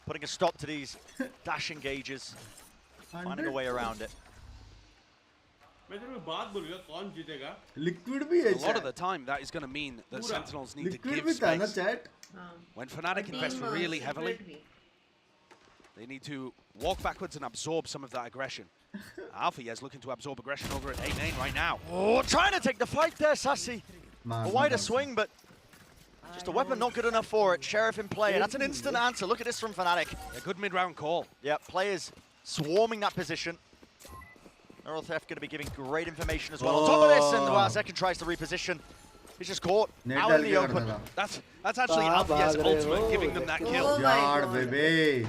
Putting a stop to these dash engages, finding a way around it. Liquid भी है. A lot of the time, that is going to mean that Sentinels need to give space. When Fnatic invest really heavily, they need to walk backwards and absorb some of that aggression. Alpha is looking to absorb aggression over at A main right now. Oh, trying to take the fight there, Sassy. A wider swing, but just a weapon not good enough for it. Sheriff in play, and that's an instant answer. Look at this from Fnatic. A good mid-round call. Yeah, players swarming that position. Neural Theft going to be giving great information as well. On top of this, and Zeki tries to reposition. He's just caught out in the open. That's actually Alpha's ultimate, giving them that kill. Baby.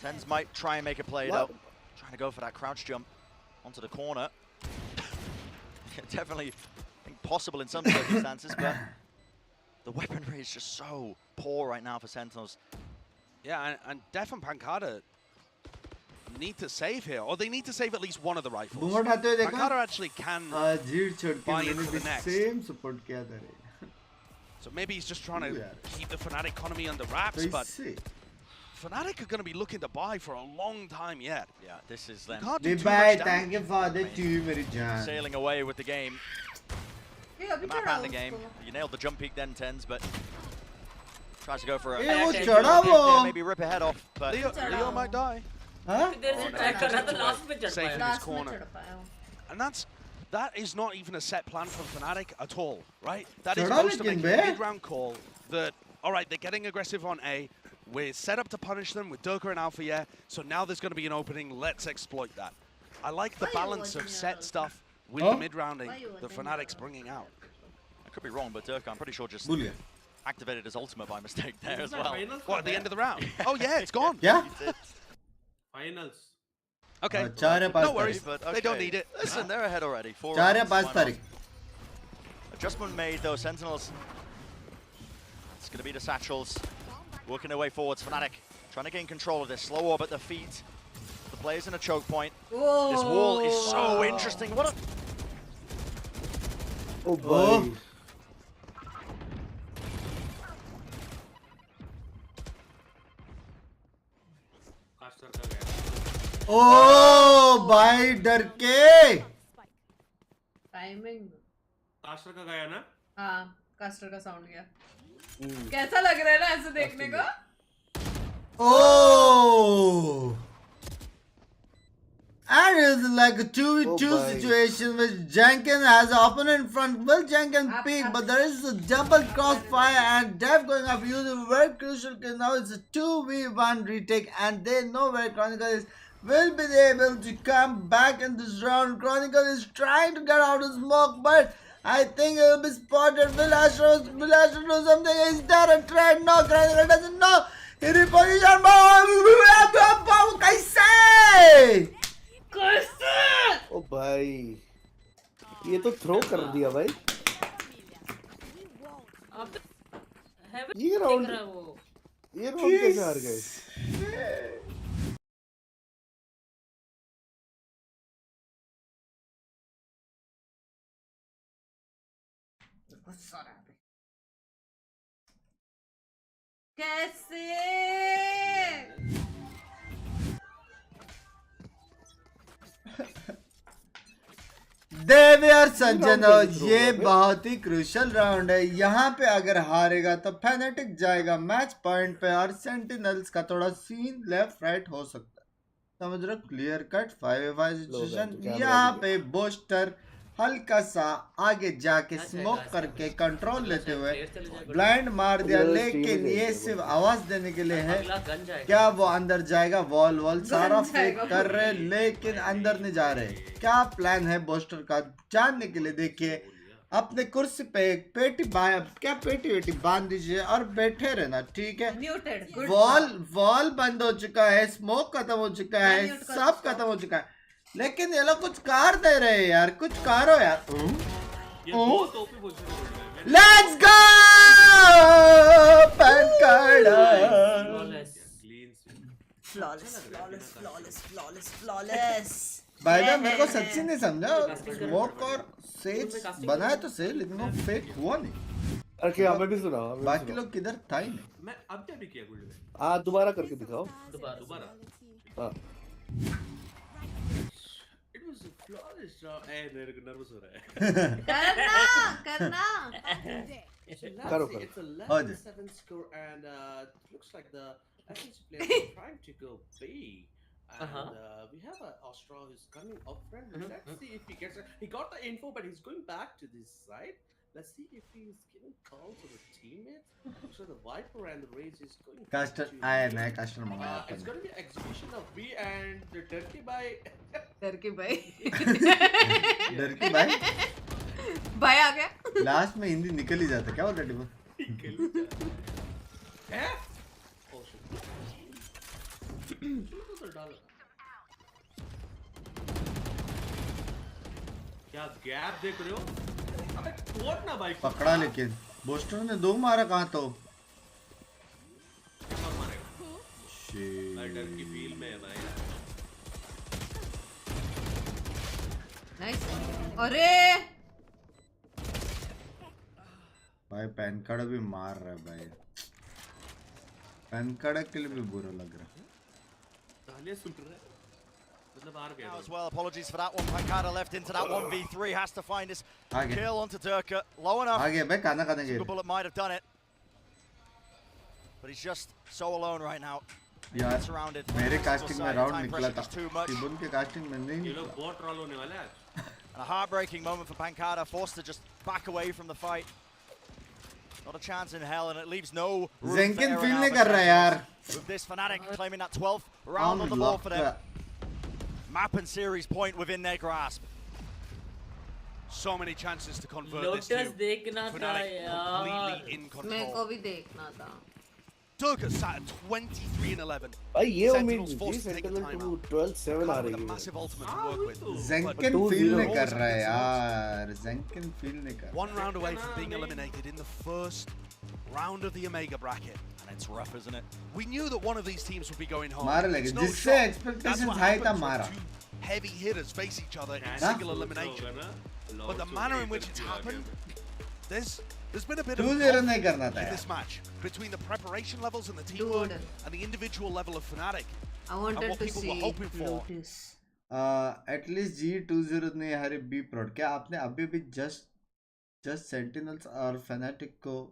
TenZ might try and make a play though. Trying to go for that crouch jump onto the corner. Definitely impossible in some circumstances, but the weaponry is just so poor right now for Sentinels. Yeah, and Def and Pancada need to save here, or they need to save at least one of the rifles. Pancada actually can buy into the next. So maybe he's just trying to keep the Fnatic economy under wraps, but Fnatic are going to be looking to buy for a long time yet. Yeah, this is them. Thank you for the sailing away with the game. The map and the game. You nailed the jump peak then, TenZ, but tries to go for a maybe rip a head off, but Leo might die. Huh? Safe in his corner. And that is not even a set plan from Fnatic at all, right? That is supposed to make a mid-round call that, all right, they're getting aggressive on A. We're set up to punish them with Durka and Alpha, yeah. So now there's going to be an opening. Let's exploit that. I like the balance of set stuff with the mid-rounding that Fnatic's bringing out. I could be wrong, but Durka, I'm pretty sure just activated his ultimate by mistake there as well. What, at the end of the round? Oh, yeah, it's gone. Yeah? Finals. Okay, no worries, but they don't need it. Listen, they're ahead already. 4 Adjustment made though, Sentinels. It's going to be the satchels. Working their way forwards. Fnatic trying to gain control of this. Slow orb at the feet. The players in a choke point. Whoa. This wall is so interesting. What a... Oh boy. ओ भाई डर के timing caster का गया ना? हाँ, caster का sound गया। कैसा लग रहा है ना ऐसे देखने को? Oh! And it's like a 2v2 situation which Jenkins has an opponent in front. Will Jenkins peek, but there is a double crossfire and Dev going up using very crucial because now it's a 2v1 retake and they know where Chronicle is. Will be able to come back in this round. Chronicle is trying to get out of smoke, but I think it will be spotted. Will Astro do something? Is there a trade? No, Chronicle doesn't know. He reposition. कैसे? ओ भाई ये तो throw कर दिया भाई। ये round कैसे हार गए? कैसे? देवियर संजनो, ये बहुत ही क्रूशल राउंड है। यहाँ पे अगर हारेगा तो फेनेटिक जाएगा मैच पॉइंट पे और सेंटिनल्स का थोड़ा सीन लेफ्ट राइट हो सकता है। समझ रहे? Clear cut 5v5 situation. यहाँ पे बूस्टर हल्का सा आगे जाके स्मोक करके कंट्रोल लेते हुए ब्लाइंड मार दिया, लेकिन ये सिर्फ आवाज देने के लिए है। क्या वो अंदर जाएगा? वॉल सारा फेक कर रहे लेकिन अंदर नहीं जा रहे। क्या प्लान है बूस्टर का जानने के लिए देखिए अपने कुर्सी पे एक पेटी पेटी बांध दीजिए और बैठे रहना, ठीक है? वॉल बंद हो चुका है, स्मोक खत्म हो चुका है, सब खत्म हो चुका है, लेकिन ये लोग कुछ कार दे रहे हैं यार। कुछ करो यार। लेट्स गो भाई ना मेरे को सच्ची नहीं समझा। स्मोक और सेज बनाया तो सही, लेकिन वो फेक हुआ नहीं। अरे हमें भी सुनाओ, बाकी लोग किधर था ही नहीं। मैं अब क्या भी किया गुल्ड में? दोबारा करके दिखाओ। दोबारा flawless job. मेरे को नर्वस हो रहा है। करना करो It's a 11-7 score and looks like the FNC players are trying to go B. And we have Astra who's coming up front. Let's see if he gets it. He got the info, but he's going back to this side. Let's see if he's giving call to the teammates. So the Viper and the Raze is going. Caster, I caster मंगाया। It's going to be exhibition of B and the Turkey by. Turkey भाई भाई आ गया। Last में हिंदी निकल ही जाता। क्या बोल रहा है? क्या गैप देख रहे हो? अबे तोड़ ना भाई। पकड़ा, लेकिन बूस्टर ने 2 मारा। कहाँ तो डर की फील में है भाई। नाइस। अरे भाई पैन कार्ड भी मार रहा है भाई। पैन कार्ड के लिए भी बुरा लग रहा है। तालियां सुन रहा है मतलब हार गया। As well, apologies for that one. Pancada left into that 1v3, has to find his kill onto Durka. Low enough. आगे भाई खाना खाने के। Bullet might have done it, but he's just so alone right now. यार मेरे casting में round निकला था, टिबुन के कास्टिंग में नहीं। ये लोग बहुत ट्रोल होने वाले हैं। And a heartbreaking moment for Pancada, forced to just back away from the fight. Not a chance in hell, and it leaves no room Zenkin for feel error नहीं now कर for रहा यार। with this Fnatic claiming that 12th round on the board for them. Map and series point within their grasp. So many chances to convert this lotus too. देखना था Fnatic यार। completely in मेरे control. को भी देखना था। Durka sat at 23-11. भाई ये उम्मीद Sentinels थी forced to take a sentinel timeout. 12-7 आ With रही a है। massive ultimate to work with. Zenkin feel नहीं कर रहा है यार। Zenkin फील नहीं कर। One round away from being eliminated in the first round of the EMEA bracket. And it's rough, isn't it? We knew that one of these teams would be going home. मारा It's लेकिन no जिससे shock. expectations That's what high था happens when मारा. two heavy hitters face each other in single elimination. But the manner in which it's happened, there's been a bit of 2-0 नहीं करना था in यार. this match between the preparation levels and the teamwork and the individual level of Fnatic. I And wanted what to people were see hoping for. Lotus. At least G 2-0 ने हारे B prod. क्या आपने अभी भी just Sentinels और Fnatic को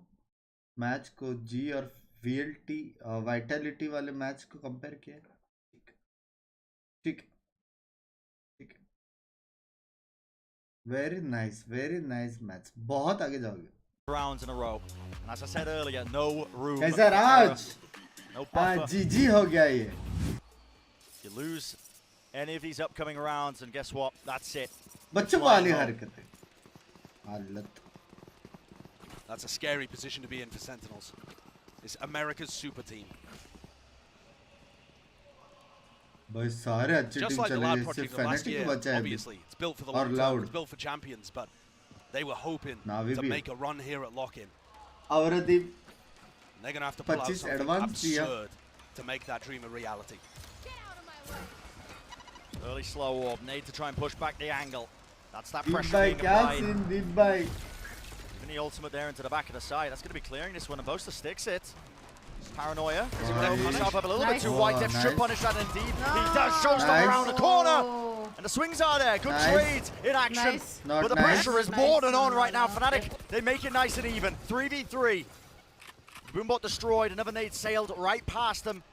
match को G और VLT Vitality वाले मैच को कंपेयर किया? ठीक. Very nice match. बहुत आगे जाओगे. Rounds in a row. And as I said earlier, no room. कैसा राज? No buffer. GG हो गया ये. You lose any of these upcoming rounds, and guess what? That's it. बच्चों वाली हरकतें. हालत. That's a scary position to be in for Sentinels. It's America's super team. भाई सारे अच्छे Just टीम like the चले lab गए. project सिर्फ of last Fnatic year, को बचा है अभी. obviously. It's built for the Or long term, Loud. it's built for champions, but they were hoping Navi to भी है. make a run here at lock-in. औरदीप They're going to have to pull out 25 something advance दिया. absurd to make that dream a reality. Early slow warp. Need to try and push back the angle. That's that Deep pressure भाई being क्या applied. Scene दीप भाई. Even the ultimate there into the back of the side. That's going to be clearing this one, and Boaster sticks it. Paranoia. Does he open himself up a little bit too wide? Def should punish that indeed. He does. Showstopper around the corner. And the swings are there. Good trades in action. But the pressure is more than on right now. Fnatic, they make it nice and even. 3v3. Boombot destroyed. Another nade sailed right past them.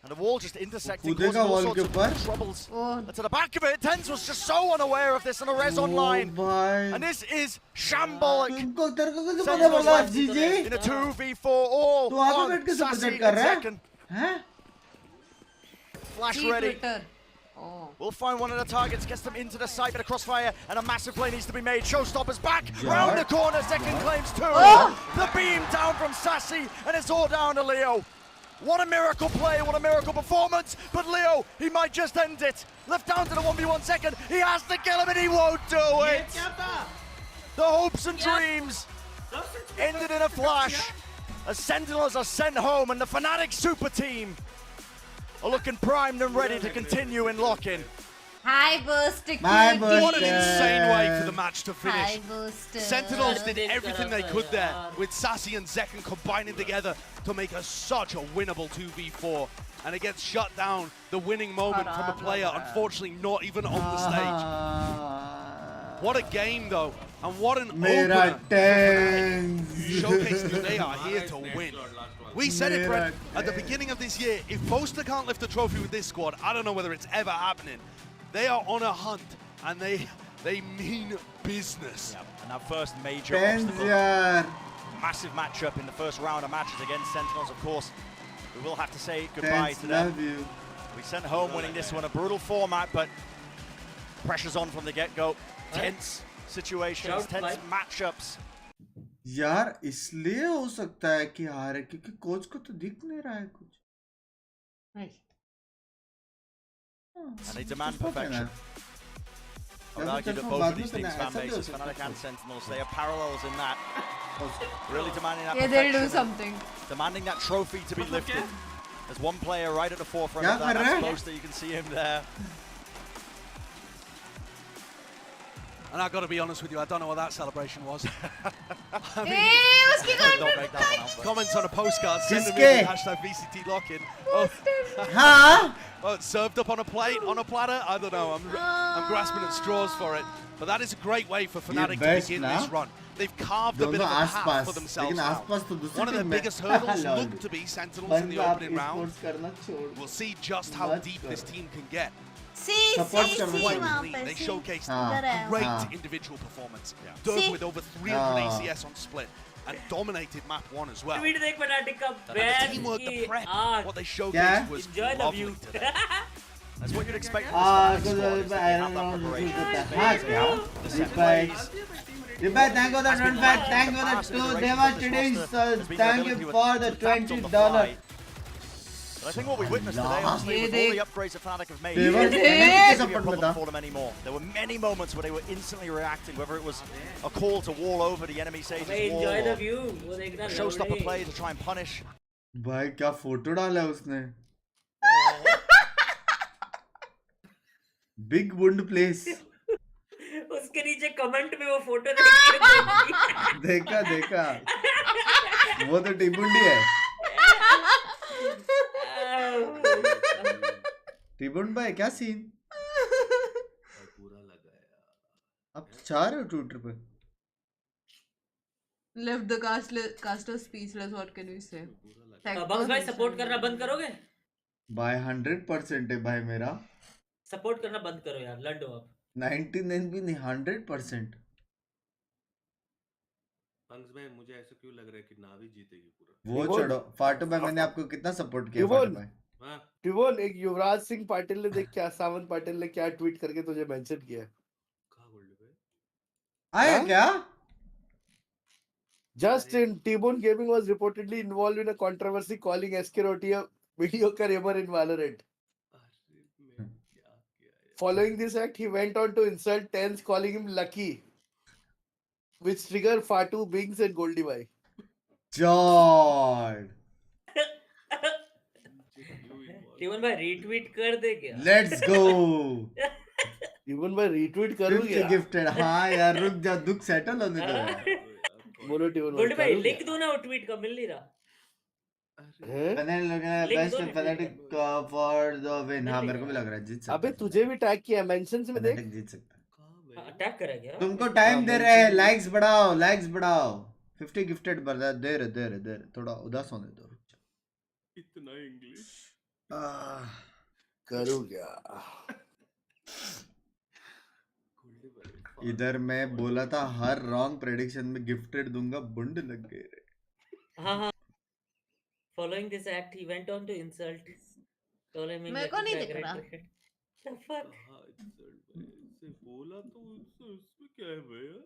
And the wall just intersecting, causing all sorts of troubles. And to the back of it, Tens was just so unaware of this on a res online. And this is shambolic. Sentinels left in a 2v4 all on Sassy in second. Flash ready. We'll find one of the targets, gets them into the site, but a crossfire and a massive play needs to be made. Showstopper's back, round the corner, second claims two. The beam down from Sassy, and it's all down to Leo. What a miracle play, what a miracle performance, but Leo, he might just end it. Left down to the 1v1 second, he has to kill him and he won't do it. The hopes and dreams ended in a flash. As Sentinels are sent home and the Fnatic super team are looking primed and ready to continue in lock-in. Hi, Buster. What an insane way for the match to finish. Hi, Buster. Sentinels did everything they could there with Sassy and Zekken combining together to make such a winnable 2v4. And it gets shut down, the winning moment from a player, unfortunately not even on the stage. What a game though, and what an opener. Showcasing that they are here to win. We said it, Brett, at the beginning of this year, if Boaster can't lift a trophy with this squad, I don't know whether it's ever happening. They are on a hunt, and they mean business. Yep. And that first major obstacle, massive matchup in the first round of matches against Sentinels, of course. We will have to say goodbye to them. We sent home winning this one, a brutal format, but pressure's on from the get-go. Tense situations, tense matchups. यार इसलिए हो सकता है कि हारे क्योंकि coach को तो दिख नहीं रहा है कुछ. And they demand perfection. I would argue that both of these teams, fan bases, Fnatic and Sentinels, they are parallels in that. Really demanding that perfection. They'll do something. Demanding that trophy to be lifted. There's one player right at the forefront of that. That's Boaster, you can see him there. And I've got to be honest with you, I don't know what that celebration was. I mean, comments on a postcard, send them in with #VCT LOCK. Oh, it's served up on a plate, on a platter. I don't know. I'm grasping at straws for it. But that is a great way for Fnatic to begin this run. They've carved a bit of a path for themselves now. One of the biggest hurdles looked to be Sentinels in the opening round. We'll see just how deep this team can get. They showcased great individual performance. Dirk with over 300 ACS on split and dominated map 1 as well. And the teamwork, the prep, what they showcased was lovely today. That's what you'd expect. Thank you for the $20. But I think what we witnessed today, honestly, with all the upgrades that Fnatic have made, Fnatic it के won't be a support में problem था। for them anymore. There were many moments where they were instantly reacting, whether it was a call to wall over the enemy Sage's wall, enjoy the or view. वो देखना a showstopper lovely. play to try and punish. भाई क्या photo डाला है उसने। Big wound place. उसके नीचे comment में वो फोटो देख के देखा देखा। वो तो टिबुंडी है। टिबुंड भाई क्या सीन? आप चाह रहे हो ट्विटर पे? Left the caster speechless. What can we say? Bunks भाई सपोर्ट करना बंद करोगे? भाई 100% है भाई मेरा। सपोर्ट करना बंद करो यार, लड़ दो आप। 99 भी नहीं 100%। बंक्स भाई मुझे ऐसा क्यों लग रहा है कि नावी जीतेगी पूरा। वो छोड़ो फाटू भाई, मैंने आपको कितना सपोर्ट किया फाटू भाई। टिबोन, एक युवराज सिंह पाटिल ने देख क्या सावंत पाटिल ने क्या ट्वीट करके तुझे मेंशन किया। आया क्या? Justin, T-Bone Gaming was reportedly involved in a controversy calling SK-Roti a mediocre gamer in VALORANT. Following this act, he went on to insult Tens, calling him lucky, which triggered Fatu, Binks and Goldie Bhai. God. टिबन भाई retweet कर दे क्या? Let's go. टिबन भाई retweet करूँ क्या? Gifted. हाँ यार रुक जा, दुख सेटल होने दो यार। बोलो टिबन गोल्डी भाई लिख दो ना वो ट्वीट का, मिल नहीं रहा। Best Fnatic for the win. हाँ मेरे को भी लग रहा है जीत सकता है। अबे तुझे भी टैग किया मेंशंस में देख। जीत सकता है। अटैक करेगा। तुमको टाइम दे रहे हैं, लाइक्स बढ़ाओ, लाइक्स बढ़ाओ। 50 गिफ्टेड बढ़ा दे रहे, थोड़ा उदास होने दो। इतना इंग्लिश करूँ क्या? इधर मैं बोला था हर रॉन्ग प्रेडिक्शन में गिफ्टेड दूंगा, बुंड लग गए रे। हाँ। Following this act, he went on to insult. मेरे को नहीं दिख रहा। The fuck? बोला तो उसमें क्या है भैया?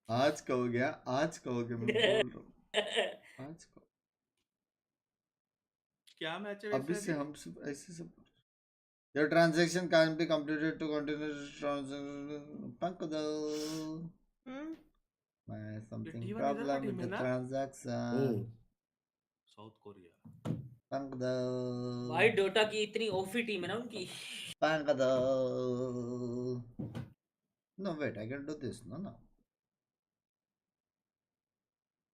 आज कहोगे, आज कहोगे, मैं बोल रहा हूँ आज कहो। क्या मैच है? अभी से हम सब ऐसे सब। Your transaction can be completed to continue transaction. Pankado. Something problem with the transaction. South Korea. Pankado. भाई डोटा की इतनी ओफी टीम है ना उनकी। Pankado. No wait, I can do this. No.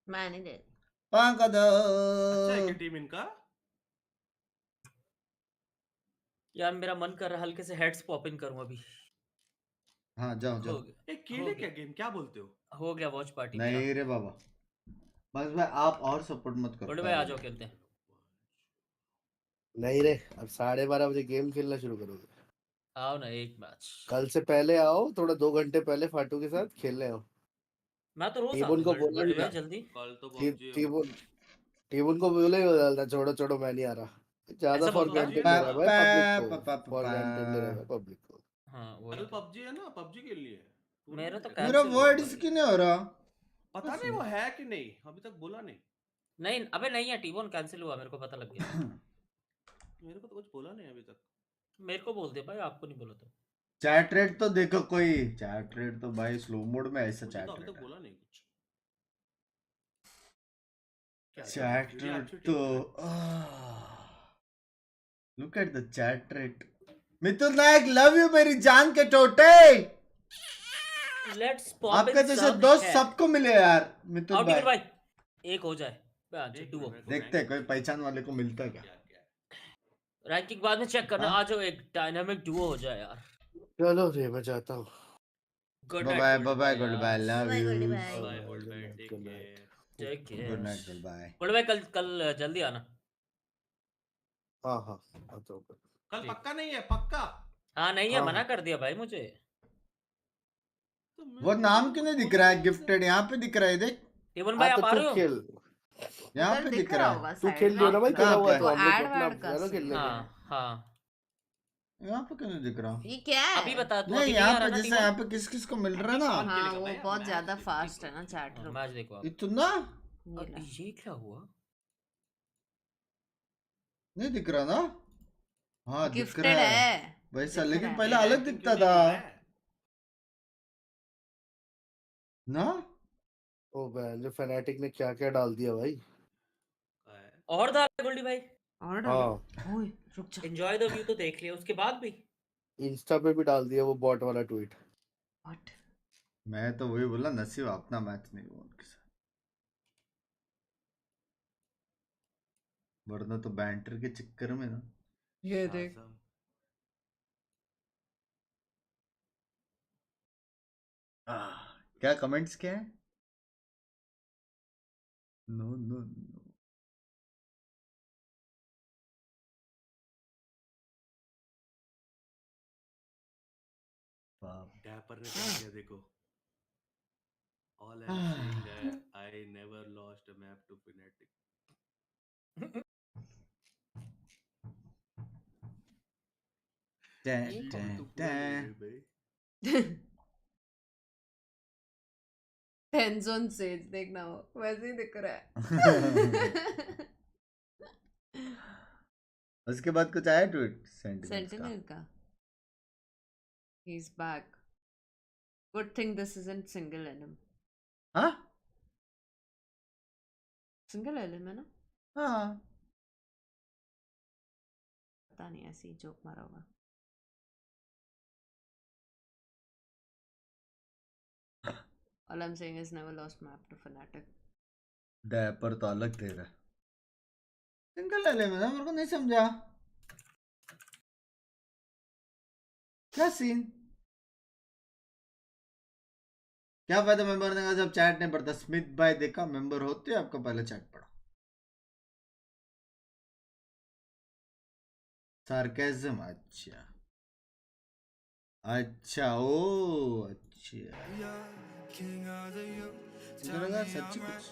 मैं नहीं दे। Pankado. अच्छा है क्या टीम इनका? यार मेरा मन कर रहा है हल्के से हेड्स पॉपिंग करूं अभी। हाँ जाओ। एक खेले क्या गेम, क्या बोलते हो? हो गया वॉच पार्टी। नहीं रे बाबा, बस भाई आप और सपोर्ट मत करो। बड़े भाई आ जाओ खेलते हैं। नहीं रे, अब 12:30 बजे गेम खेलना शुरू करोगे। आओ ना एक मैच। कल से पहले आओ, थोड़ा 2 घंटे पहले फाटू के साथ खेलने आओ। मैं तो रोज टीबोन को बोलना जल्दी। कल तो टीबोन को बोले ही बदलता, छोड़ो मैं नहीं आ रहा। ज्यादा फॉर ग्रांटेड ले रहा है भाई पब्लिक को, फॉर ग्रांटेड ले रहा है पब्लिक को। हाँ वो कल पबजी है ना, पबजी खेल लिए। मेरा वर्ड इसकी नहीं हो रहा, पता नहीं वो है कि नहीं, अभी तक बोला नहीं। नहीं अबे नहीं है, टीबोन कैंसिल हुआ, मेरे को पता लग गया। मेरे को तो कुछ बोला नहीं अभी तक। मेरे को बोल दे भाई, आपको नहीं बोला तो। चैट रेट तो देखो, कोई चैट रेट तो भाई स्लो मोड में ऐसा चैट अभी रेट तक बोला नहीं कुछ। चैट रेट तो look at the chat rate. Mithul Nayak love you मेरी जान के टोटे। लेट्स पॉप आपके जैसे दोस्त सबको मिले यार मिथुल भाई। एक हो जाए डुओ। देखते हैं कोई पहचान वाले को मिलता है क्या। रैंकिंग बाद में चेक करना, आ जाओ एक डायनामिक डुओ हो जाए यार। चलो रे मैं जाता हूँ। Bye bye good bye love you good night good bye. Good bye. कल जल्दी आना। हाँ आता हूँ कल पक्का नहीं है, पक्का। हाँ नहीं है, मना कर दिया भाई मुझे। वो नाम क्यों नहीं दिख रहा है गिफ्टेड? यहाँ पे दिख रहा है देख। टिबन भाई आप आ रहे हो? यहाँ पे दिख रहा है। तू खेल लियो ना भाई, तेरा हुआ तो हम लोग अपना चलो खेल लेंगे। हाँ यहाँ पे क्यों नहीं दिख रहा? ये क्या है? अभी बता तू। नहीं यहाँ पे जैसे यहाँ पे किस को मिल रहा है ना। हाँ वो बहुत ज्यादा फास्ट है ना चैट रूम। मैच देखो आप। इतना ये क्या हुआ? नहीं दिख रहा ना? हाँ दिख गिफ्टेड रहा है है वैसा, दिख लेकिन रहा है पहले अलग दिखता था ना। ओ बहन जो फैनेटिक ने क्या क्या डाल दिया भाई। और डाल गोल्डी भाई। और हाँ डालो ओए रुक जा एंजॉय द व्यू तो देख लिया, उसके बाद भी इंस्टा पे भी डाल दिया वो बॉट वाला ट्वीट। व्हाट मैं तो वही बोला, नसीब अपना मैच नहीं हुआ उनके साथ, वरना तो बैंटर के चक्कर में ना। ये देख क्या कमेंट्स क्या है? No no no. डैपर ने कह दिया देखो, all I'm saying I never lost a map to Fnatic. Depends on Sage, देखना वो वैसे ही दिख रहा है। उसके बाद कुछ आया ट्वीट Sentinel का he's back. Good thing this isn't single elim. हाँ Single elim है ना? हाँ पता नहीं ऐसे ही जोक मारा होगा। All I'm saying is never lost map to Fnatic. Dapper तो अलग दे रहा है, सिंगल ले में ना, मेरे को नहीं समझा क्या सीन। क्या फायदा मेंबर देगा जब चैट नहीं पढ़ता? स्मिथ भाई देखा मेंबर होते आपका पहले चैट पढ़ा। सार्केज्म, अच्छा अच्छा ओ अच्छा, मुझे लगा सच्ची कुछ।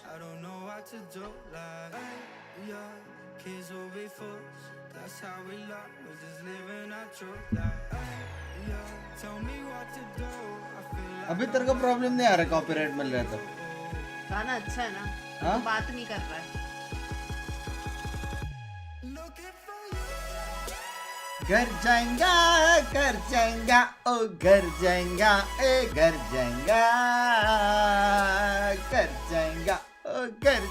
अभी तेरे को प्रॉब्लम नहीं आ रहा कॉपीराइट मिल रहा था? गाना अच्छा है ना? हाँ? तो बात नहीं कर रहा है। घर जाएगा ओ घर जाएगा ए घर जाएगा ओ घर जाएगा ओ घर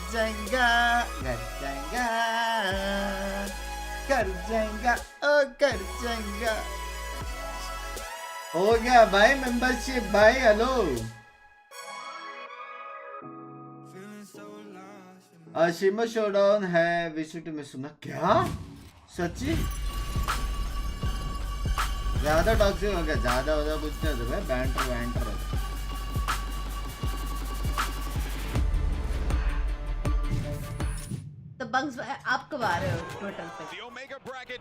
जाएगा। हो गया भाई मेंबरशिप भाई, हेलो। शिमा शोडाउन है VCT में, सुना क्या? सच्ची? ज्यादा टॉक्सिक हो गया, ज्यादा हो कुछ नहीं होता भाई, बैंटर होता। तो बंक्स आप कब आ रहे हो टोटल पे?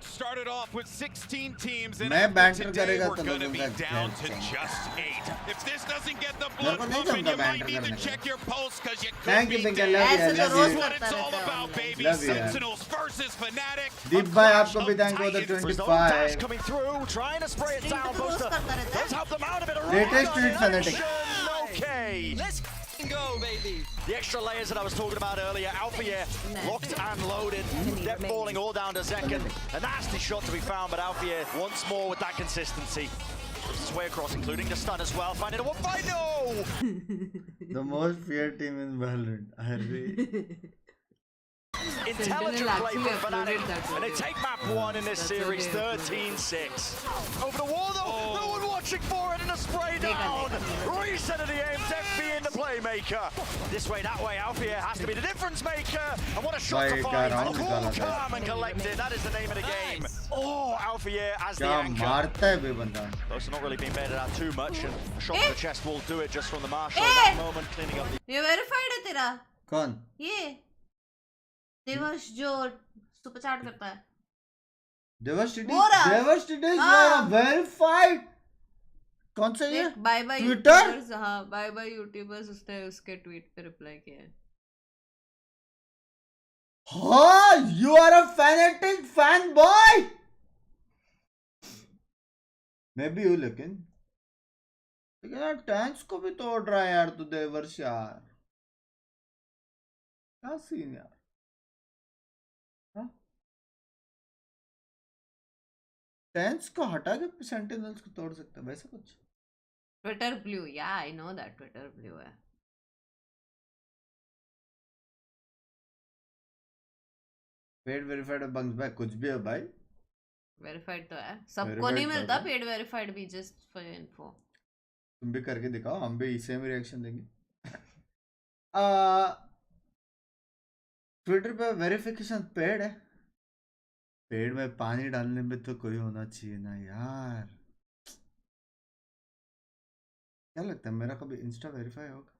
started off with 16 teams and मैं बैंटर today करेगा we're तो going to लोगों be का down to just 8. If this doesn't get the मेरे blood को नहीं pumping, जमता you might banter need to करने check your pulse because you Thank could you, be Binks, I dead. love you, I This love is you. what it's all about, baby. Love you, यार। Sentinels versus Fnatic. दीप भाई आपको भी thank you the 25 coming through, trying to spray it down. Booster does help them out a bit. Latest tweet Fnatic. Okay, let's go, baby. The extra layers that I was talking about earlier, Alpha locked and loaded. They're falling all down to second. A nasty shot to be found, but Alpha once more with that consistency. His way across, including the stun as well. Finding a one fight. No! The most feared team in VALORANT. अरे Intelligent play from Fnatic, and they take map 1 in this series, 13-6. Over the wall though, no one watching for it, and a spray down. Reset of the aim, Def being the playmaker. This way, that way, Alfia has to be the difference maker. And what a shot to find. Cool, calm and collected, that is the name of the game. Oh, Alfia as the क्या anchor. मारता है बे बंदा। Those are not really being baited out too much, and a shot to the chest will do it just from the marshal at that moment, cleaning up the... ये verified है तेरा? कौन? ये देवश जो सुपर चैट करता है। देवश verified कौन सा ये? By by Twitter? यूट्यूबर्स, हाँ बाय बाय यूट्यूबर्स उसके ट्वीट पे रिप्लाई किया है। हाँ, you are a fanatic fanboy. मैं भी हूँ लेकिन यार टैंक्स को भी तोड़ रहा है यार तू देवर्ष यार, क्या सीन यार। टेंस को हटा के सेंटिनल्स को तोड़ सकते हैं वैसा कुछ। ट्विटर ब्लू, या I know that Twitter blue है। पेड वेरीफाइड बंक्स भाई कुछ भी है भाई। वेरीफाइड तो है, सबको नहीं मिलता पेड वेरीफाइड भी, जस्ट फॉर इन्फो। तुम भी करके दिखाओ, हम भी सेम रिएक्शन देंगे। ट्विटर पे वेरिफिकेशन पेड है। पेड़ में पानी डालने में तो कोई होना चाहिए ना यार। क्या लगता है मेरा कभी इंस्टा वेरीफाई होगा?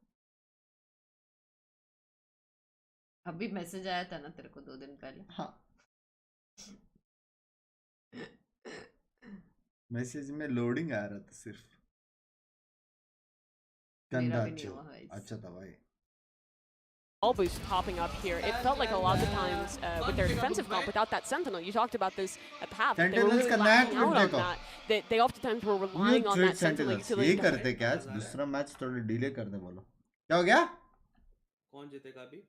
अभी मैसेज आया था ना तेरे को 2 दिन पहले। हाँ मैसेज में लोडिंग आ रहा था सिर्फ। गंदा अच्छा था भाई। All boost popping up here. It felt like a lot of the times with their defensive comp without that sentinel. You talked about this at the half. They were really lacking out on that. They oftentimes were relying on that sentinel utility. ये करते क्या? दूसरा match थोड़ा delay कर दे बोलो। क्या हो गया? कौन जीतेगा अभी?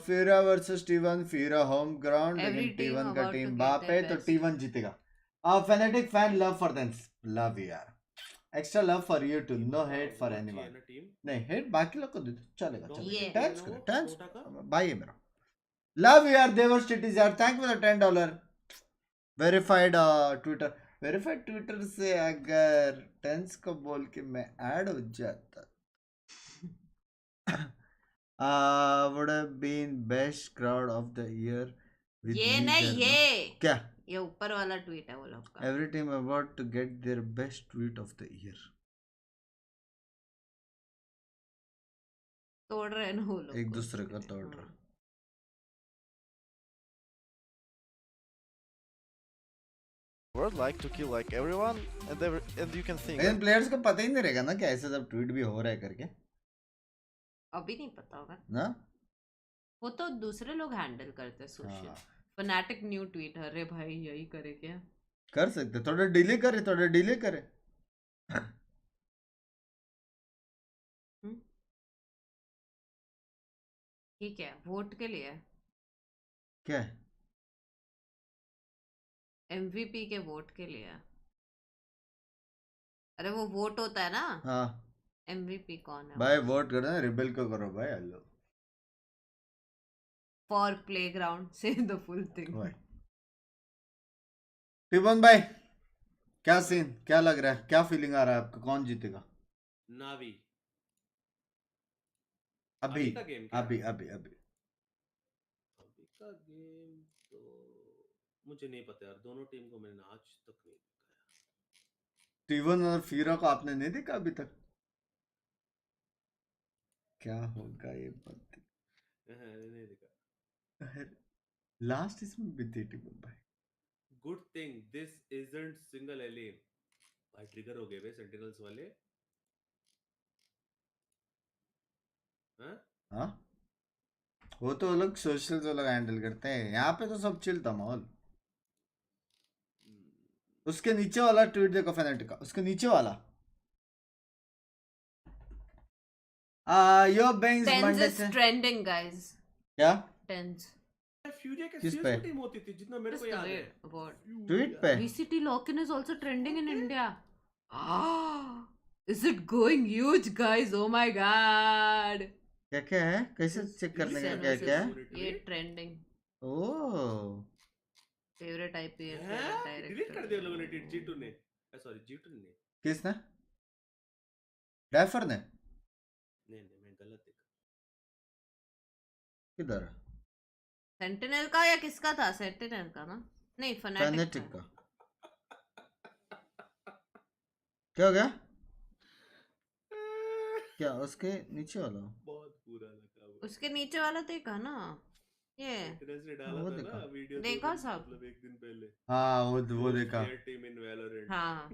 Furia versus T1. Furia home ground लेकिन T1 का टीम बाप है तो T1 जीतेगा। Fnatic fan love for them. Love यार। Extra love for you too. No hate for anyone. नहीं hate बाकी लोग को दे दो चलेगा चलेगा। Thanks करो thanks भाई है मेरा। Love यार देवर स्टेटिस यार thank for the $10. Verified Twitter verified Twitter से अगर टेंस को बोल के मैं ऐड हो जाता would have been best crowd of the year with ये नहीं ये क्या ये ऊपर वाला ट्वीट है वो लोग का। every team about to get their best tweet of the year। तोड़ रहे हैं ना वो लोग एक दूसरे को तोड़ रहे। Would like to kill like everyone and you can think लेकिन प्लेयर्स को पता ही नहीं रहेगा ना कि ऐसे सब ट्वीट भी हो रहा है करके। अभी नहीं पता होगा ना वो तो दूसरे लोग हैंडल करते हैं सोशल। फनाटिक न्यू ट्वीट, अरे भाई यही करे क्या? कर सकते थोड़ा डिले करे ठीक है वोट के लिए क्या MVP के वोट के लिए। अरे वो वोट होता है ना। हाँ MVP कौन है भाई? वोट करो ना रिबेल को करो भाई। हेलो फॉर प्लेग्राउंड से द फुल थिंग। टिबन भाई क्या सीन क्या लग रहा है? क्या फीलिंग आ रहा है आपका? कौन जीतेगा? नावी अभी का गेम अभी का गेम तो मुझे नहीं पता यार। दोनों टीम को मैंने आज तक नहीं देखा। टीवन और फीरा को आपने नहीं देखा अभी तक? क्या होगा ये बात? नहीं देखा। लास्ट इसमें भी थी टीवन भाई। Good thing this isn't single एले। भाई ट्रिगर हो गए वे सेंटिनल्स वाले। हाँ वो तो अलग सोशल अलग हैंडल करते हैं। यहाँ पे तो सब चिल था माहौल। उसके नीचे वाला ट्वीट देखो फैनेटिक का, उसके नीचे वाला यो बिंग्स मंडे से ट्रेंडिंग गाइस। क्या टेंस फ्यूरिया के किस सीएस पे? की टीम होती थी जितना मेरे को याद है। ट्वीट पे VCT LOCK is also trending in India. Is it going huge guys? Oh my god. क्या है? कैसे चेक करने का? क्या है ये ट्रेंडिंग? ओह फेवरेट IPL डायरेक्टर डिलीट कर दिया लोगों ने। G2 ने सॉरी G2 ने। किसने? डैफर ने? नहीं मैं गलत देखा। किधर? सेंटिनल का या किसका था? सेंटिनल का ना? नहीं फनाटिक का। क्या हो गया? क्या उसके नीचे वाला? बहुत बुरा लगा वो। उसके नीचे वाला देखा ना ये? ने डाला था ना वीडियो देखा सब मतलब एक दिन पहले। हाँ वो देखा। टीम इन वैलोरेंट। हाँ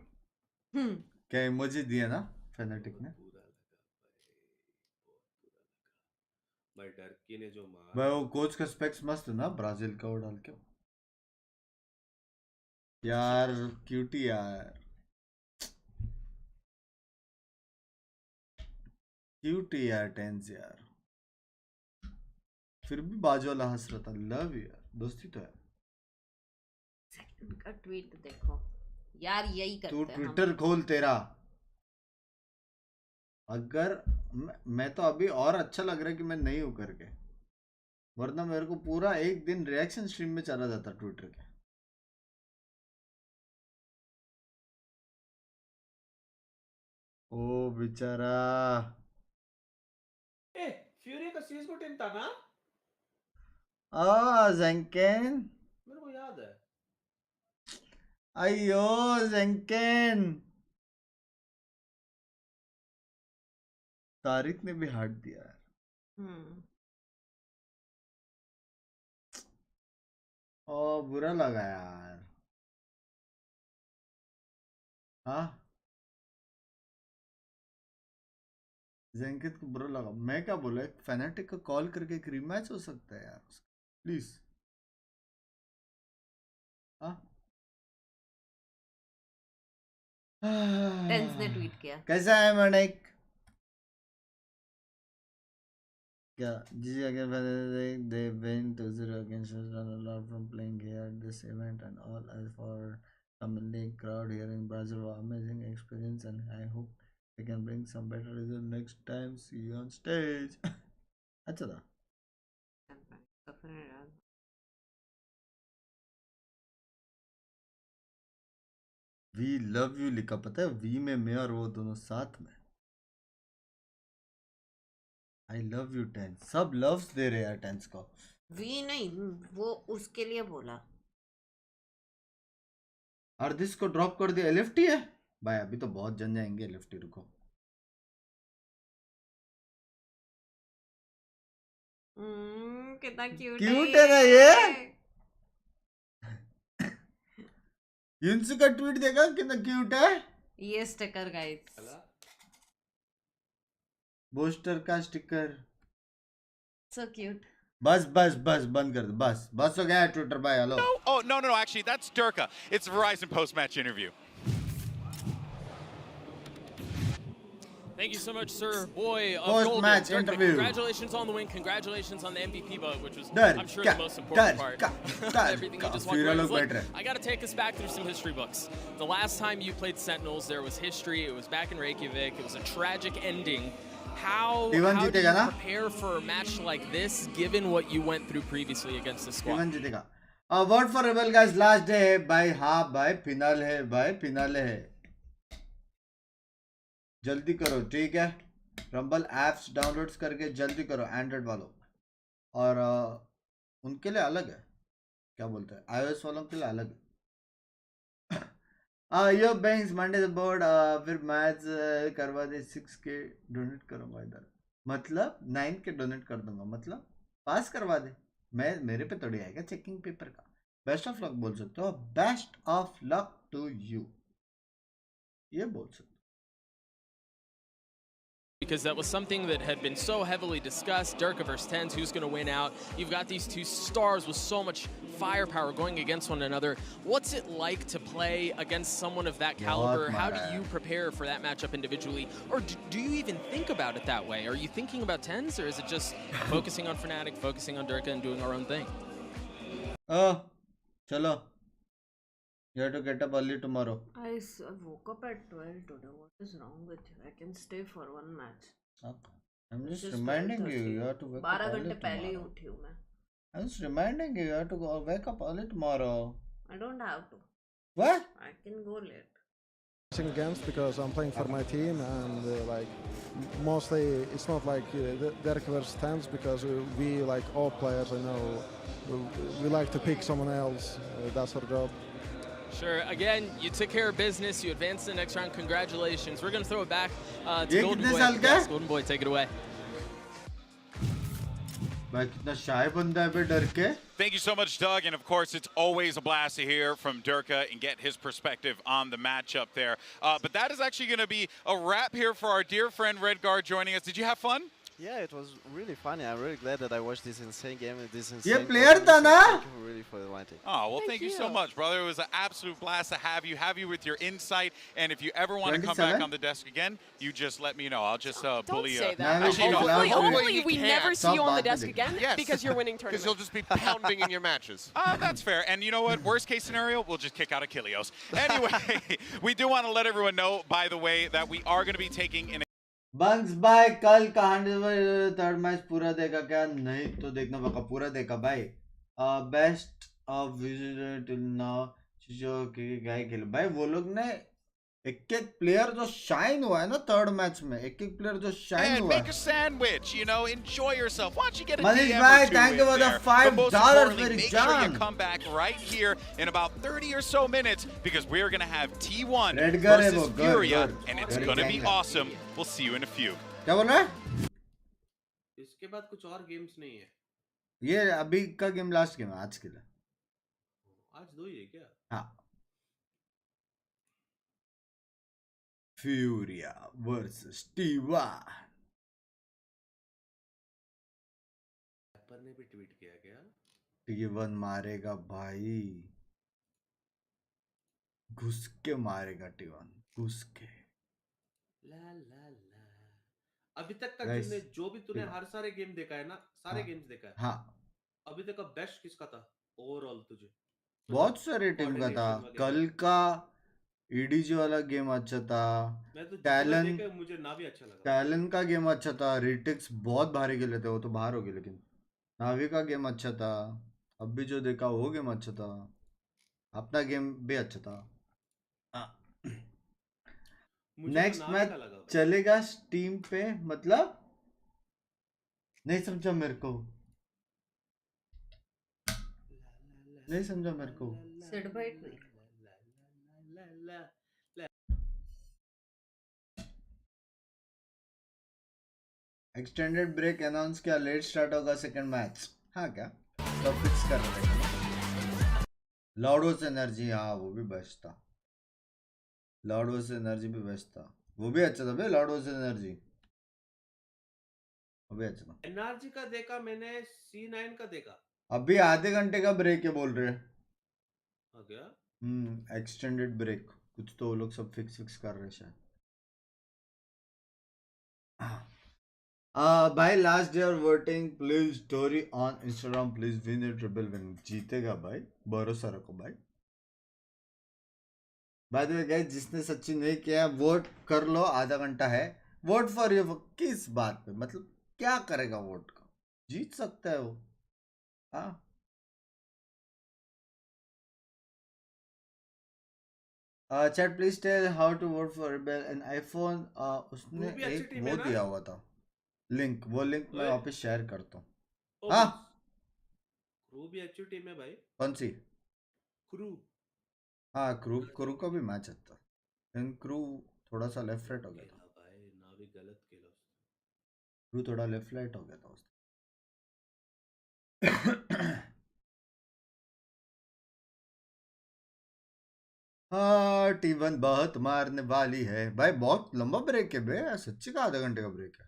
क्या इमोजी दिया ना फैनेटिक ने? भाई टर्की ने जो मारा भाई वो कोच का स्पेक्स मस्त है ना ब्राजील का वो डाल के यार। क्यूटी यार क्यूटी यार टेंस यार। फिर भी बाजू वाला हंस रहा था। लव यार दोस्ती तो है। इनका ट्वीट देखो यार, यही तू करते हैं हम। ट्विटर खोल तेरा। अगर मैं तो अभी और अच्छा लग रहा है कि मैं नहीं हूं करके, वरना मेरे को पूरा एक दिन रिएक्शन स्ट्रीम में चला जाता ट्विटर के। ओ बेचारा। ए फ्यूरिया का सीरीज को टीम था ना, जेंकेन, मेरे को याद है। अयो जेंकेन, तारिक ने भी हार्ट दिया यार। ओ बुरा लगा यार। हाँ जेंकित को बुरा लगा। मैं क्या बोला, एक फैनेटिक को कॉल करके एक रीमैच हो सकता है यार, प्लीज। हाँ टेंस ने ट्वीट किया। कैसा है मनिक? क्या जी again they win 2-0 against us, run a lot from playing here at this event and all as for Tamil League crowd here in Brazil were amazing experience and I hope we can bring some better results next time. See you on stage. अच्छा था। We love you लिखा, पता है we में मैं और वो दोनों साथ में। I love you टेंस, सब लव्स दे रहे हैं टेंस को। वी नहीं, वो उसके लिए बोला। अर्दिस को ड्रॉप कर दिया। एलएफटी है भाई, अभी तो बहुत जन जाएंगे एलएफटी। रुको कितना क्यूट है ना ये। युनसु का ट्वीट देखा कितना क्यूट है ये स्टिकर गाइस। बूस्टर का स्टिकर सो क्यूट। बस बस बस बंद कर दो, बस बस हो गया ट्विटर भाई। Hello. Oh, no, actually, that's Durka. It's Verizon post-match interview. Thank you so much, sir. Boy, post-match interview. Congratulations on the win. Congratulations on the MVP vote, which was, Durka, I'm sure, the most important part. Everything you just walked away with. Look, I got to take us back through some history books. The last time you played Sentinels, there was history. It was back in Reykjavik. It was a tragic ending. How do you prepare for a match like this, given what you went through previously against the squad? T1 जीतेगा। Vote for Rebel guys, last day है भाई। हाँ भाई, phenol है भाई, finale है। जल्दी करो ठीक है। रंबल एप्स डाउनलोड्स करके जल्दी करो एंड्रॉइड वालों, और उनके लिए अलग है, क्या बोलते हैं, iOS वालों के लिए अलग है। यो बैंक्स मंडे द बोर्ड, फिर मैच करवा दे। 6K डोनेट करूंगा इधर, मतलब 9K डोनेट कर दूंगा, मतलब पास करवा दे। मैं मेरे पे थोड़ी आएगा चेकिंग पेपर का। बेस्ट ऑफ लक बोल सकते हो, best of luck to you, ये बोल सकते हो। Because that was something that had been so heavily discussed. Durka versus Tens, who's going to win out? You've got these two stars with so much firepower going against one another. What's it like to play against someone of that caliber? How do you prepare for that matchup individually? Or do you even think about it that way? Are you thinking about Tens, or is it just focusing on Fnatic, focusing on Durka, and doing our own thing? Chalo. You have to get up early tomorrow. I woke up at 12 today. What is wrong with you? I can stay for one match. Okay. I'm just reminding you, you have to wake up 12 early घंटे पहले ही tomorrow. उठी हूँ मैं. I'm just reminding you, you have to go wake up early tomorrow. I don't have to. What? I can go late. Against because I'm playing for my team and like mostly it's not like Derek versus Tens because we like all players I know we like to pick someone else. That's our job. Sure. Again, you took care of business. You advanced to the next round. Congratulations. We're going to throw it back to Golden Boy. Yes, Golden Boy, take it away. Thank you so much, Doug. And of course, it's always a blast to hear from Durka and get his perspective on the matchup there. But that is actually going to be a wrap here for our dear friend Redguard joining us. Did you have fun? Yeah, it was really funny. I'm really glad that I watched this insane game and this ये insane player था performance, so ना? thank you really for inviting. Oh, well, thank you so much, brother. It was an absolute blast to have you with your insight. And if you ever want to come back 27? on the desk again, you just let me know. I'll just bully you. Say that. Actually, no. Hopefully we never see you on the सब desk बात again Yes. because you're winning Because tournament. you'll just be pounding in your matches. That's fair. And you know what? Worst case scenario, we'll just kick out Achilles. Anyway, we do want to let everyone know, by the way, that we are going to be taking an bunks भाई कल का 103rd match पूरा देखा क्या? नहीं तो देखना पक्का पूरा देखा भाई. Best of visitor till now जो के गाय खेले भाई. वो लोग ने एक एक प्लेयर जो शाइन हुआ है ना थर्ड मैच में, एक एक प्लेयर जो शाइन And हुआ make है. a sandwich, you know, enjoy yourself. Why don't you get a Manish DM bhai, or two thank you in for the there. $5, But most importantly, very make sure you John. come back right here in about 30 or so minutes because we're going to have T1 Redgar है versus वो, good, Furia, good. and it's Very going to be gang है. awesome. We'll see you in a few. क्या बोल रहा है? इसके बाद कुछ और गेम्स नहीं है. ये अभी का गेम लास्ट गेम है आज के लिए. आज 2 ही है क्या? हाँ. Furia versus T1. पर ने भी ट्वीट किया क्या? T1 मारेगा भाई. घुस के मारेगा T1. घुस के. ला ला ला. अभी तक का Guys, जो भी तूने T1. हर सारे गेम देखा है ना, सारे हाँ. गेम्स देखा है. हाँ. अभी तक का बेस्ट किसका था ओवरऑल तुझे? बहुत सारे टीम का था. Coordination वगैरह. कल का EDG वाला गेम अच्छा था. मैं तो जितना टैलन देखा मुझे ना भी अच्छा लगा. टैलन का गेम अच्छा था. रिटिक्स बहुत भारी खेले थे, वो तो बाहर हो गए. लेकिन नावी का गेम अच्छा था. अब भी जो देखा वो गेम अच्छा था. अपना गेम भी अच्छा था. नेक्स्ट मैच चलेगा स्टीम पे, मतलब नहीं समझा मेरे को. नहीं समझा मेरे को. सिड बाइट में एक्सटेंडेड ब्रेक अनाउंस किया. लेट स्टार्ट होगा सेकंड मैच. हाँ क्या सब फिक्स कर रहे हैं. लॉर्डोस एनर्जी, हाँ वो भी बेस्ट था. लॉर्डोस एनर्जी भी बेस्ट था. वो भी अच्छा था भाई. लॉर्डोस एनर्जी वो भी अच्छा था. एनआरजी का देखा मैंने, C9 का देखा. अभी आधे घंटे का ब्रेक है बोल रहे. हो गया. एक्सटेंडेड ब्रेक कुछ तो वो लोग सब फिक्स कर रहे शायद. भाई लास्ट डे और voting please story on Instagram please win it triple win. जीतेगा भाई, भरोसा रखो भाई. बाय द वे गाइस, जिसने सच्ची नहीं किया वोट कर लो. आधा घंटा है. Vote for you. किस बात पे, मतलब क्या करेगा वोट का? जीत सकता है वो. हाँ chat please tell how to vote for rebel and iPhone. उसने वो भी अच्छी एक टीम वो है ना? दिया हुआ था लिंक. वो लिंक मैं ओए. वापस शेयर करता हूँ. ओ, हाँ क्रू भी अच्छी टीम है भाई. कौन सी? क्रू. हाँ क्रू का भी मैच अच्छा था. लेकिन क्रू थोड़ा सा लेफ्ट राइट हो गया था. भाई ना भी गलत खेला. क्रू थोड़ा लेफ्ट राइट हो गया था उसका. हाँ T1 बहुत मारने वाली है भाई. बहुत लंबा ब्रेक है बे. सच्ची का आधा घंटे का ब्रेक है.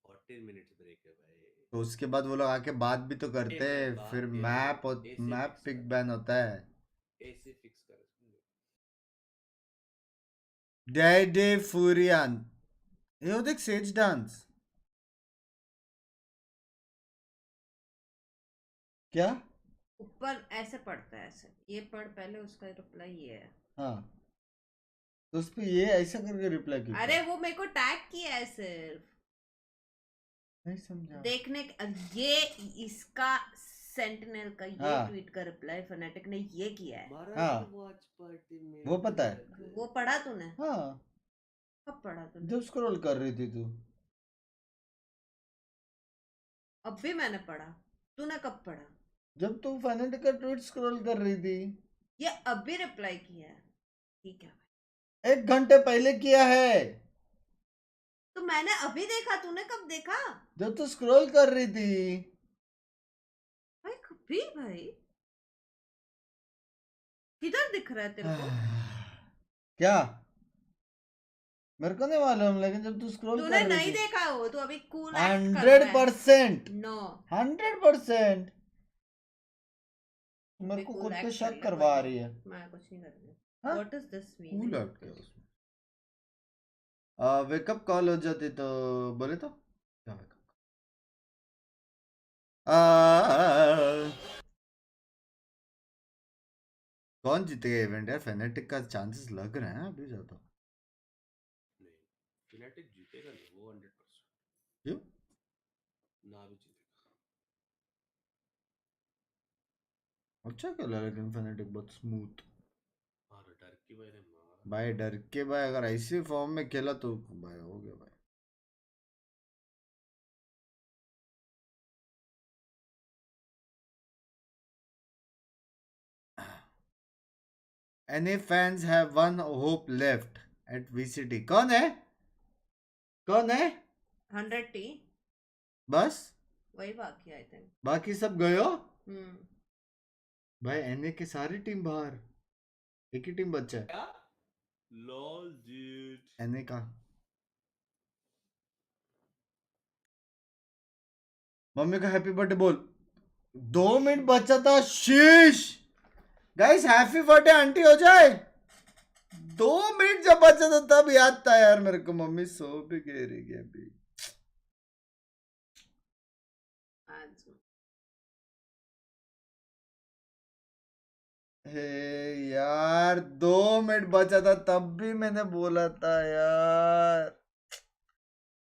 14 मिनट्स ब्रेक है भाई. तो उसके बाद वो लोग आके बात भी तो करते हैं. बात फिर ये मैप पिक बैन होता है. ऐसे फिक्स कर. डैडे फूरियन. ये देख सेज डांस. क्या? ऊपर ऐसे पढ़ता है, ऐसे ये पढ़ पहले, उसका रिप्लाई ये है. हाँ तो उस पे ये ऐसा करके रिप्लाई किया. अरे वो मेरे को टैग किया है सिर्फ. नहीं समझा. देखने ये इसका सेंटिनल का ये हाँ. ट्वीट का रिप्लाई फनेटिक ने ये किया है. हाँ वो पता है. वो पढ़ा तूने? हाँ कब पढ़ा तूने? जब स्क्रॉल कर रही थी तू. अब भी मैंने पढ़ा. तूने कब पढ़ा? जब तू फनेटिक का ट्वीट स्क्रॉल कर रही थी. ये अब भी रिप्लाई किया है. ठीक है 1 घंटे पहले किया है. तो मैंने अभी देखा. तूने कब देखा? जब तू स्क्रॉल कर रही थी. भाई कभी भाई किधर दिख रहा है तेरे को? क्या? मेरे को नहीं मालूम, लेकिन जब तू स्क्रॉल तूने कर रही नहीं थी देखा वो, तू अभी कूल एक्ट कर रहा है। 100%, नो 100% मेरे को cool खुद पे act शक कर ले, करवा कोई रही है। मैं कुछ नहीं कर रही। हाँ? What is this mean? Cool out क्या उसमें? वेकअप कॉल हो जाती तो बोले तो क्या वेकअप? कौन जीतेगा इवेंट यार? फेनेटिक का चांसेस लग रहे हैं अभी ज्यादा। नहीं, फिनेटिक जीतेगा नहीं, वो 100%। क्यों? ना भी जीतेगा। अच्छा खेला लेकिन फेनेटिक बहुत स्मूथ। और डर की मैंने मारा भाई डर के भाई, अगर ऐसी फॉर्म में खेला तो भाई हो गया भाई। Any fans have one hope left at VCT? कौन है? कौन है? 100T बस वही बाकी आई थिंक। बाकी सब गए हो? हम्म भाई एनए के सारी टीम बाहर, एक ही टीम बचा है। क्या? Lol dude. एनए का मम्मी का हैप्पी बर्थडे बोल। 2 मिनट बचा था, शीश गाइस हैप्पी बर्थडे आंटी हो जाए। 2 मिनट जब बचा था तब याद था यार मेरे को, मम्मी सो भी कह रही है अभी। हे यार 2 मिनट बचा था तब भी मैंने बोला था यार,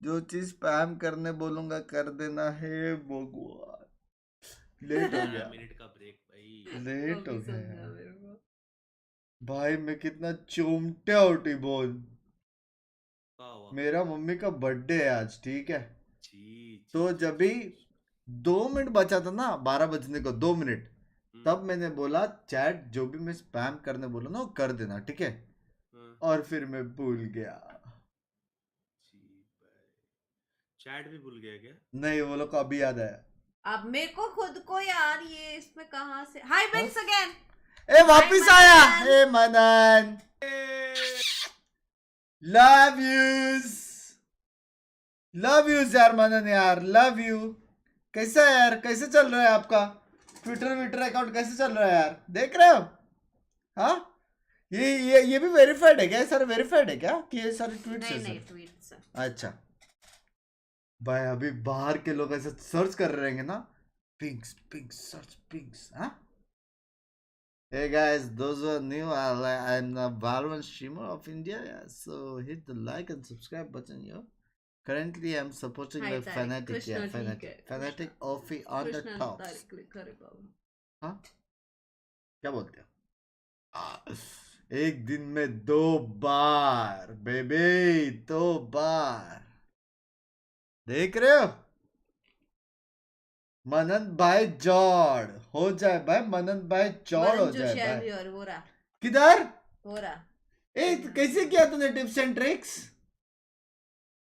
जो चीज स्पैम करने बोलूंगा कर देना है भगवान। लेट हो गया, मिनट का ब्रेक भाई। लेट हो अभी गया समझा यार। मेरे को। भाई मैं कितना चोमटे उठी बोल। मेरा मम्मी का बर्थडे है आज, ठीक है? तो जब भी 2 मिनट बचा था ना 12 बजने को 2 मिनट, तब मैंने बोला चैट जो भी मैं स्पैम करने बोला ना वो कर देना, ठीक है? और फिर मैं भूल गया। चैट भी भूल गया क्या? नहीं, वो लोग को अभी याद आया। अब मेरे को खुद को यार ये इसमें कहाँ से हाय बिंक्स अगेन। ए वापिस आया। ए मनन लव यूज यार मनन यार, लव यू। कैसा है यार, कैसे चल रहा है आपका ट्विटर अकाउंट, कैसे चल रहा है यार? देख रहे हो? हाँ ये भी वेरीफाइड है क्या? ये सारे वेरीफाइड है क्या कि ये सारे ट्वीट्स है? नहीं ट्वीट्स। अच्छा भाई अभी बाहर के लोग ऐसे सर्च कर रहेंगे ना, पिंक्स सर्च पिंक्स। हाँ hey guys, those who are new, I'm the VALORANT streamer of India, yeah, so hit the like and subscribe button. Yo, currently I'm supporting the Fnatic, yeah, Fnatic Offie on the top. हाँ क्या बोलते हो? एक दिन में 2 बार baby, 2 बार देख रहे हो? मनन भाई जॉड हो जाए भाई, मनन भाई जॉड हो जाए भाई। और वो रहा किधर? हो रहा। ए तो कैसे किया तूने टिप्स एंड ट्रिक्स?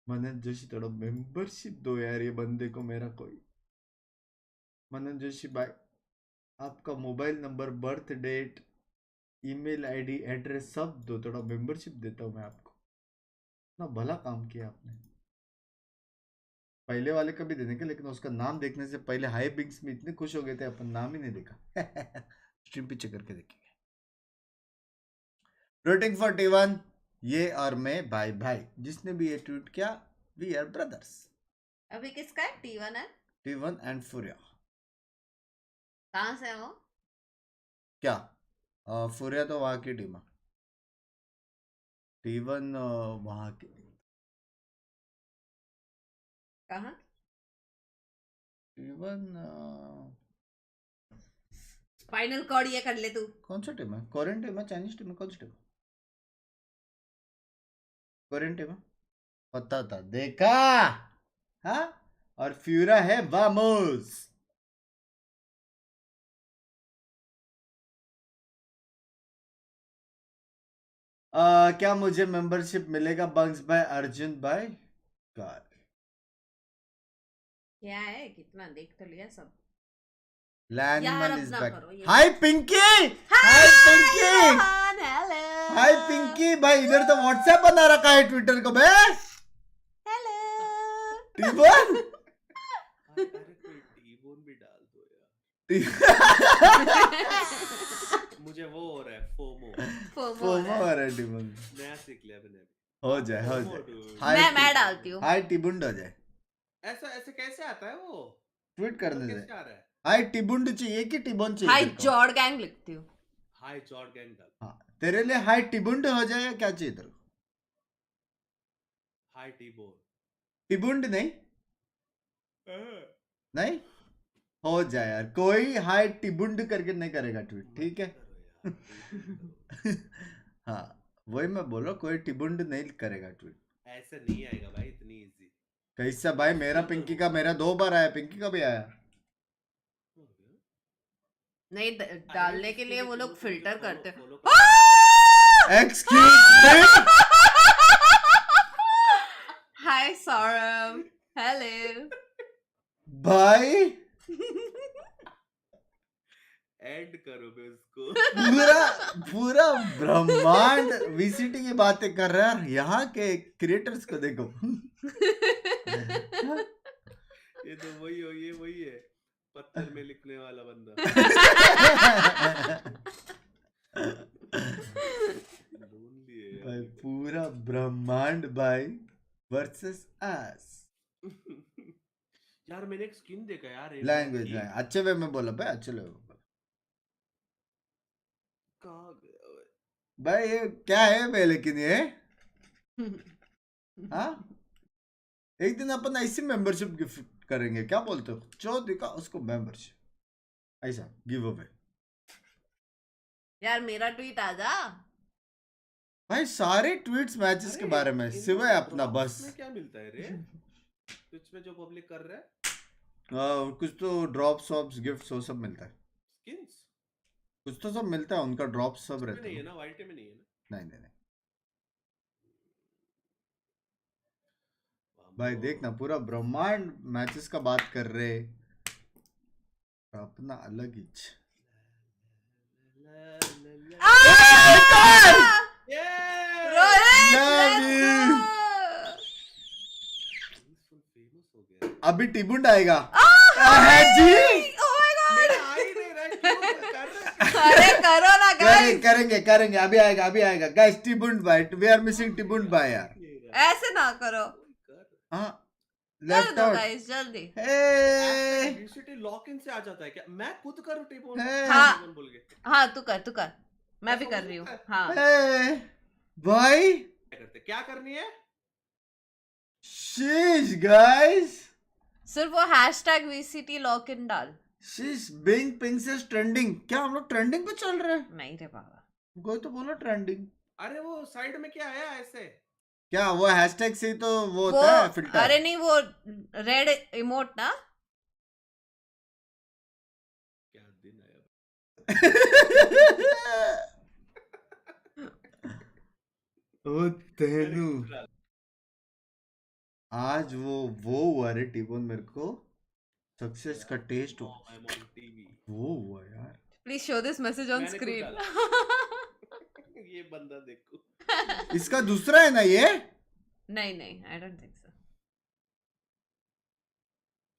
मनन जोशी थोड़ा मेंबरशिप दो यार ये बंदे को मेरा कोई। मनन जोशी भाई आपका mobile number, birth date, email ID, address सब दो, थोड़ा मेंबरशिप देता हूँ मैं आपको। ना भला काम किया आपने। पहले वाले का भी देने के, लेकिन उसका नाम देखने से पहले हाई बिंक्स में इतने खुश हो गए थे, अपन नाम ही नहीं देखा। स्ट्रीम पीछे करके देखेंगे। रोटिंग फॉर T1, ये और मैं भाई भाई, जिसने भी ये ट्वीट किया वी आर ब्रदर्स। अभी किसका है? T1 है? T1 and फूरिया। कहाँ से है वो? क्या फूरिया तो वहां की टीम है, T1 वहां की टीम। कहाँ? T1 फाइनल कॉर्ड ये कर ले तू। कौन सा टीम है? कोरियन टीम है, चाइनीज टीम है, कौन सी टीम है? कोरियन टीम है, पता था, देखा? हाँ और फ्यूरा है वामोस। क्या मुझे मेंबरशिप मिलेगा बंक्स भाई, अर्जुन भाई? क्या है? कितना देख तो लिया सब। Lanimal is ना back. करो ये। Hi Pinky. Hi Pinky. Hello Hi Pinky. भाई इधर तो WhatsApp बना रखा है ट्विटर को बे. Hello T-bone. अरे कोई टीबोन भी डाल दो यार. मुझे वो हो रहा है फोमो फोमो हो रहा है टीबोन. नया सीख लिया मैंने. हो जाए मैं डालती हूँ. हाय टीबुंड हो जाए. ऐसा ऐसे कैसे आता है वो? ट्वीट करने से. कैसे आ रहा है? हाय टीबुंड चाहिए कि टीबोन चाहिए? हाय जॉर्ड गैंग लिखती हूँ. हाय जॉर्ड गैंग डाल. हाँ तेरे लिए हाय टीबुंड हो जाए या क्या चाहिए तेरे को? हाय टीबोन. टीबुंड नहीं नहीं हो जाए यार. कोई हाय टीबुंड करके नहीं करेगा ट्वीट. ठीक है. हाँ वही मैं बोलो. कोई टीबुंड नहीं करेगा ट्वीट. ऐसे नहीं आएगा भाई इतनी इजी. कैसा भाई? मेरा पिंकी का मेरा 2 बार आया. पिंकी का भी आया. नहीं डालने के लिए वो लोग फिल्टर करते हैं. Excuse me. Hi Saurabh. Hello भाई ऐड करो बे उसको. पूरा ब्रह्मांड वीसीटी की बातें कर रहा है. यहाँ के क्रिएटर्स को देखो. ये तो वही हो. ये वही है पत्थर में लिखने वाला बंदा. भाई पूरा ब्रह्मांड भाई वर्सेस अस. यार मैंने एक स्किन देखा यार. लैंग्वेज अच्छे वे में बोला भाई. अच्छे वे में बोला. कहाँ गया भाई ये क्या है बे? लेकिन ये हाँ एक दिन अपन ऐसी मेंबरशिप गिफ्ट करेंगे. क्या बोलते हो? 14 का उसको मेंबरशिप ऐसा गिव अवे. यार मेरा ट्वीट आ जा भाई. सारे ट्वीट्स मैचेस के बारे में सिवाय अपना बस. में क्या मिलता है रे ट्विच में जो पब्लिक कर रहा है? कुछ तो ड्रॉप्स ऑफ्स गिफ्ट्स वो सब मिलता है. स्किन्स कुछ तो सब मिलता है. उनका ड्रॉप सब रहता नहीं है है. ना. वाइट में नहीं है ना. नहीं भाई देखना पूरा ब्रह्मांड मैचेस का बात कर रहे. अपना अलग ही अभी टिबुंड आएगा. जी अरे करो ना गाइस. करेंगे अभी आएगा गाइस. टिबुंड भाई. वी आर मिसिंग टिबुंड भाई यार. ऐसे ना करो. हाँ लेफ्ट आउट गाइस जल्दी. VCT लॉक इन से आ जाता है क्या? मैं खुद करूं टिबोन? हाँ बोल के. हाँ तू कर. मैं भी कर रही हूँ. हाँ भाई क्या करनी है? शीश गाइस. सिर्फ वो हैशटैग VCT लॉक इन डाल. शीश बिंग पिंक्स इज ट्रेंडिंग. क्या हम लोग ट्रेंडिंग पे चल रहे हैं? नहीं रे बाबा. कोई तो बोलो ट्रेंडिंग. अरे वो साइड में क्या है ऐसे? क्या वो हैशटैग से तो वो होता है फिल्टर? अरे नहीं वो रेड इमोट ना. क्या दिन आया. ओ तेनू आज वो हुआ रे टीबोन. मेरे को सक्सेस का टेस्ट वो हुआ यार. Please show this message on screen. ये बंदा देखो. इसका दूसरा है ना ये? नहीं आई डोंट थिंक सो.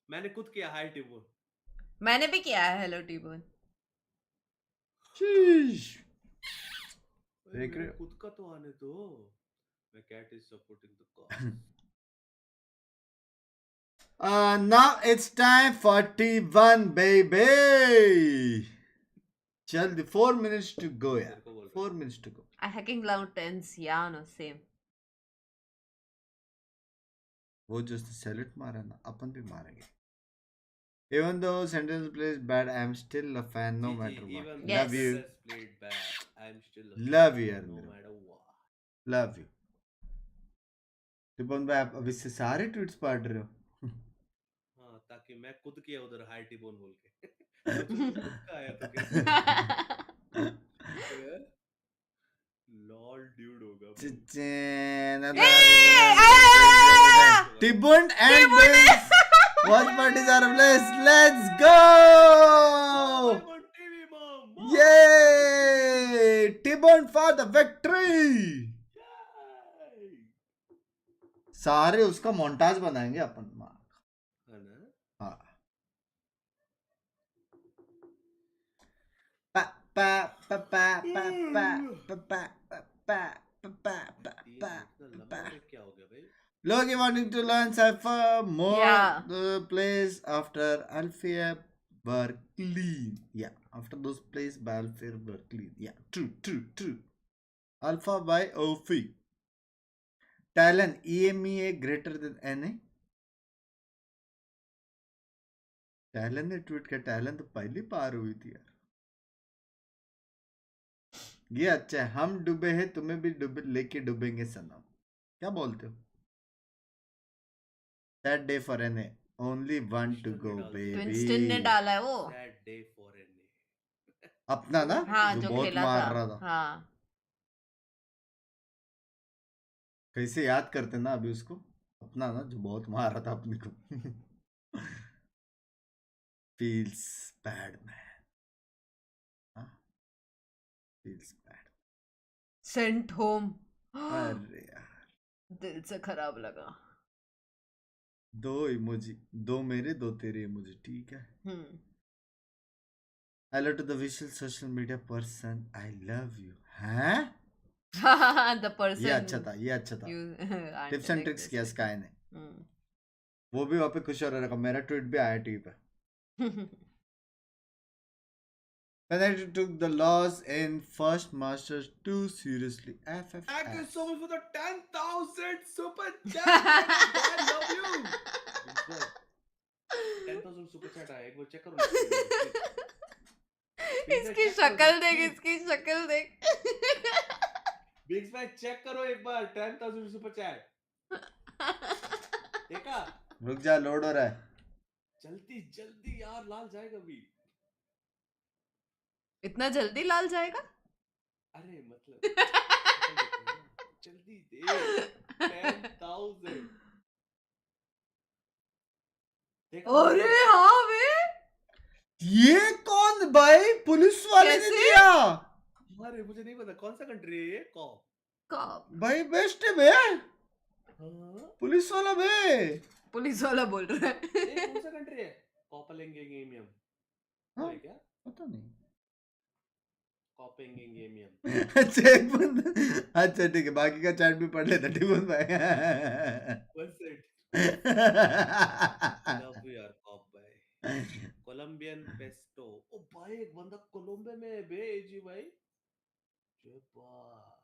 मैंने खुद किया हाय टिबोन. मैंने भी किया है हेलो टिबोन. देख रहे हो? खुद का तो आने दो. My cat is supporting the cause. Now it's time for T1 baby. जल्दी 4 minutes to go यार. 4 minutes to go. I hacking mountains. Yeah no same. वो जो सेलेक्ट मारा ना अपन भी मारेंगे. Even though Sentinel plays bad, I am still a fan no matter what. Love you. Love you यार. Love you. टिबोन भाई आप अभी से सारे ट्वीट्स पढ़ रहे हो. हाँ ताकि मैं खुद किया उधर हाय टिबोन बोल के. आया तो लॉल ड्यूड होगा. टिबोन and Binks. Watch parties are a place. Let's go. Yay! T-Bone for the victory! सारे उसका मोन्टाज बनाएंगे अपन। हाँ। पा पा पा पा पा पा पा पा पा पा पा पा। क्या हो गया भाई? Loki wanting to learn Cypher more. Yeah. The plays after Alfea were clean. Yeah, after those plays by Alfea were clean. Yeah, true. Alpha by OF. Talent EMEA greater than NA. Talent ने tweet किया, Talent तो पहली पार हुई थी यार। ये अच्छा है, हम डूबे हैं, तुम्हें भी डूबे लेके डूबेंगे सनम। क्या बोलते हो? Sad day for NA. Only one to go, baby. Winston ने डाला है वो। Sad day for NA. अपना ना, हाँ, जो जो बहुत खेला मार था। रहा था। हाँ। कैसे याद करते ना अभी उसको? अपना ना, जो बहुत मार रहा था अपने को। Feels bad, man. हाँ? Feels bad. Sent home। अरे यार। दिल से खराब लगा। दो इमोजी, दो मेरे दो तेरे इमोजी, ठीक है। Hello to the visual social media person. I love you. हैं? The person। ये अच्छा था, ये अच्छा था। टिप्स एंड ट्रिक्स किया स्काई ने। वो भी वहाँ पे खुश हो रहा था। मेरा ट्वीट भी आया टीवी पे। Fnatic took the loss in first Masters too seriously. FF. Thank you so much for the 10,000 super chat. I love you. 10,000 super chat आया, एक बार चेक करो। इसकी शक्ल देख, इसकी शक्ल देख। बिग्स भाई चेक करो एक बार, 10,000 सुपर चैट। देखा? रुक जा, लोड हो रहा है। जल्दी यार, लाल जाएगा भी। इतना जल्दी लाल जाएगा? अरे मतलब जल्दी दे। 10,000। अरे हाँ वे। ये कौन भाई? पुलिस वाले ने दिया। अरे मुझे नहीं पता कौन सा कंट्री है ये। कॉप भाई बेस्ट है बे। पुलिस वाला बे। पुलिस वाला बोल रहा है। ये कौन सा कंट्री है? कॉपलेंगे गेमियम। हाँ, है क्या? पता नहीं। कॉपेंगे गेमियम। अच्छा एक बंदा, अच्छा ठीक है, बाकी का चैट भी पढ़ लेता टिबन भाई। One set. Love you यार कॉप भाई। Colombian pesto. ओ भाई एक बंदा कोलंबिया में है बे जी भाई। क्या बात।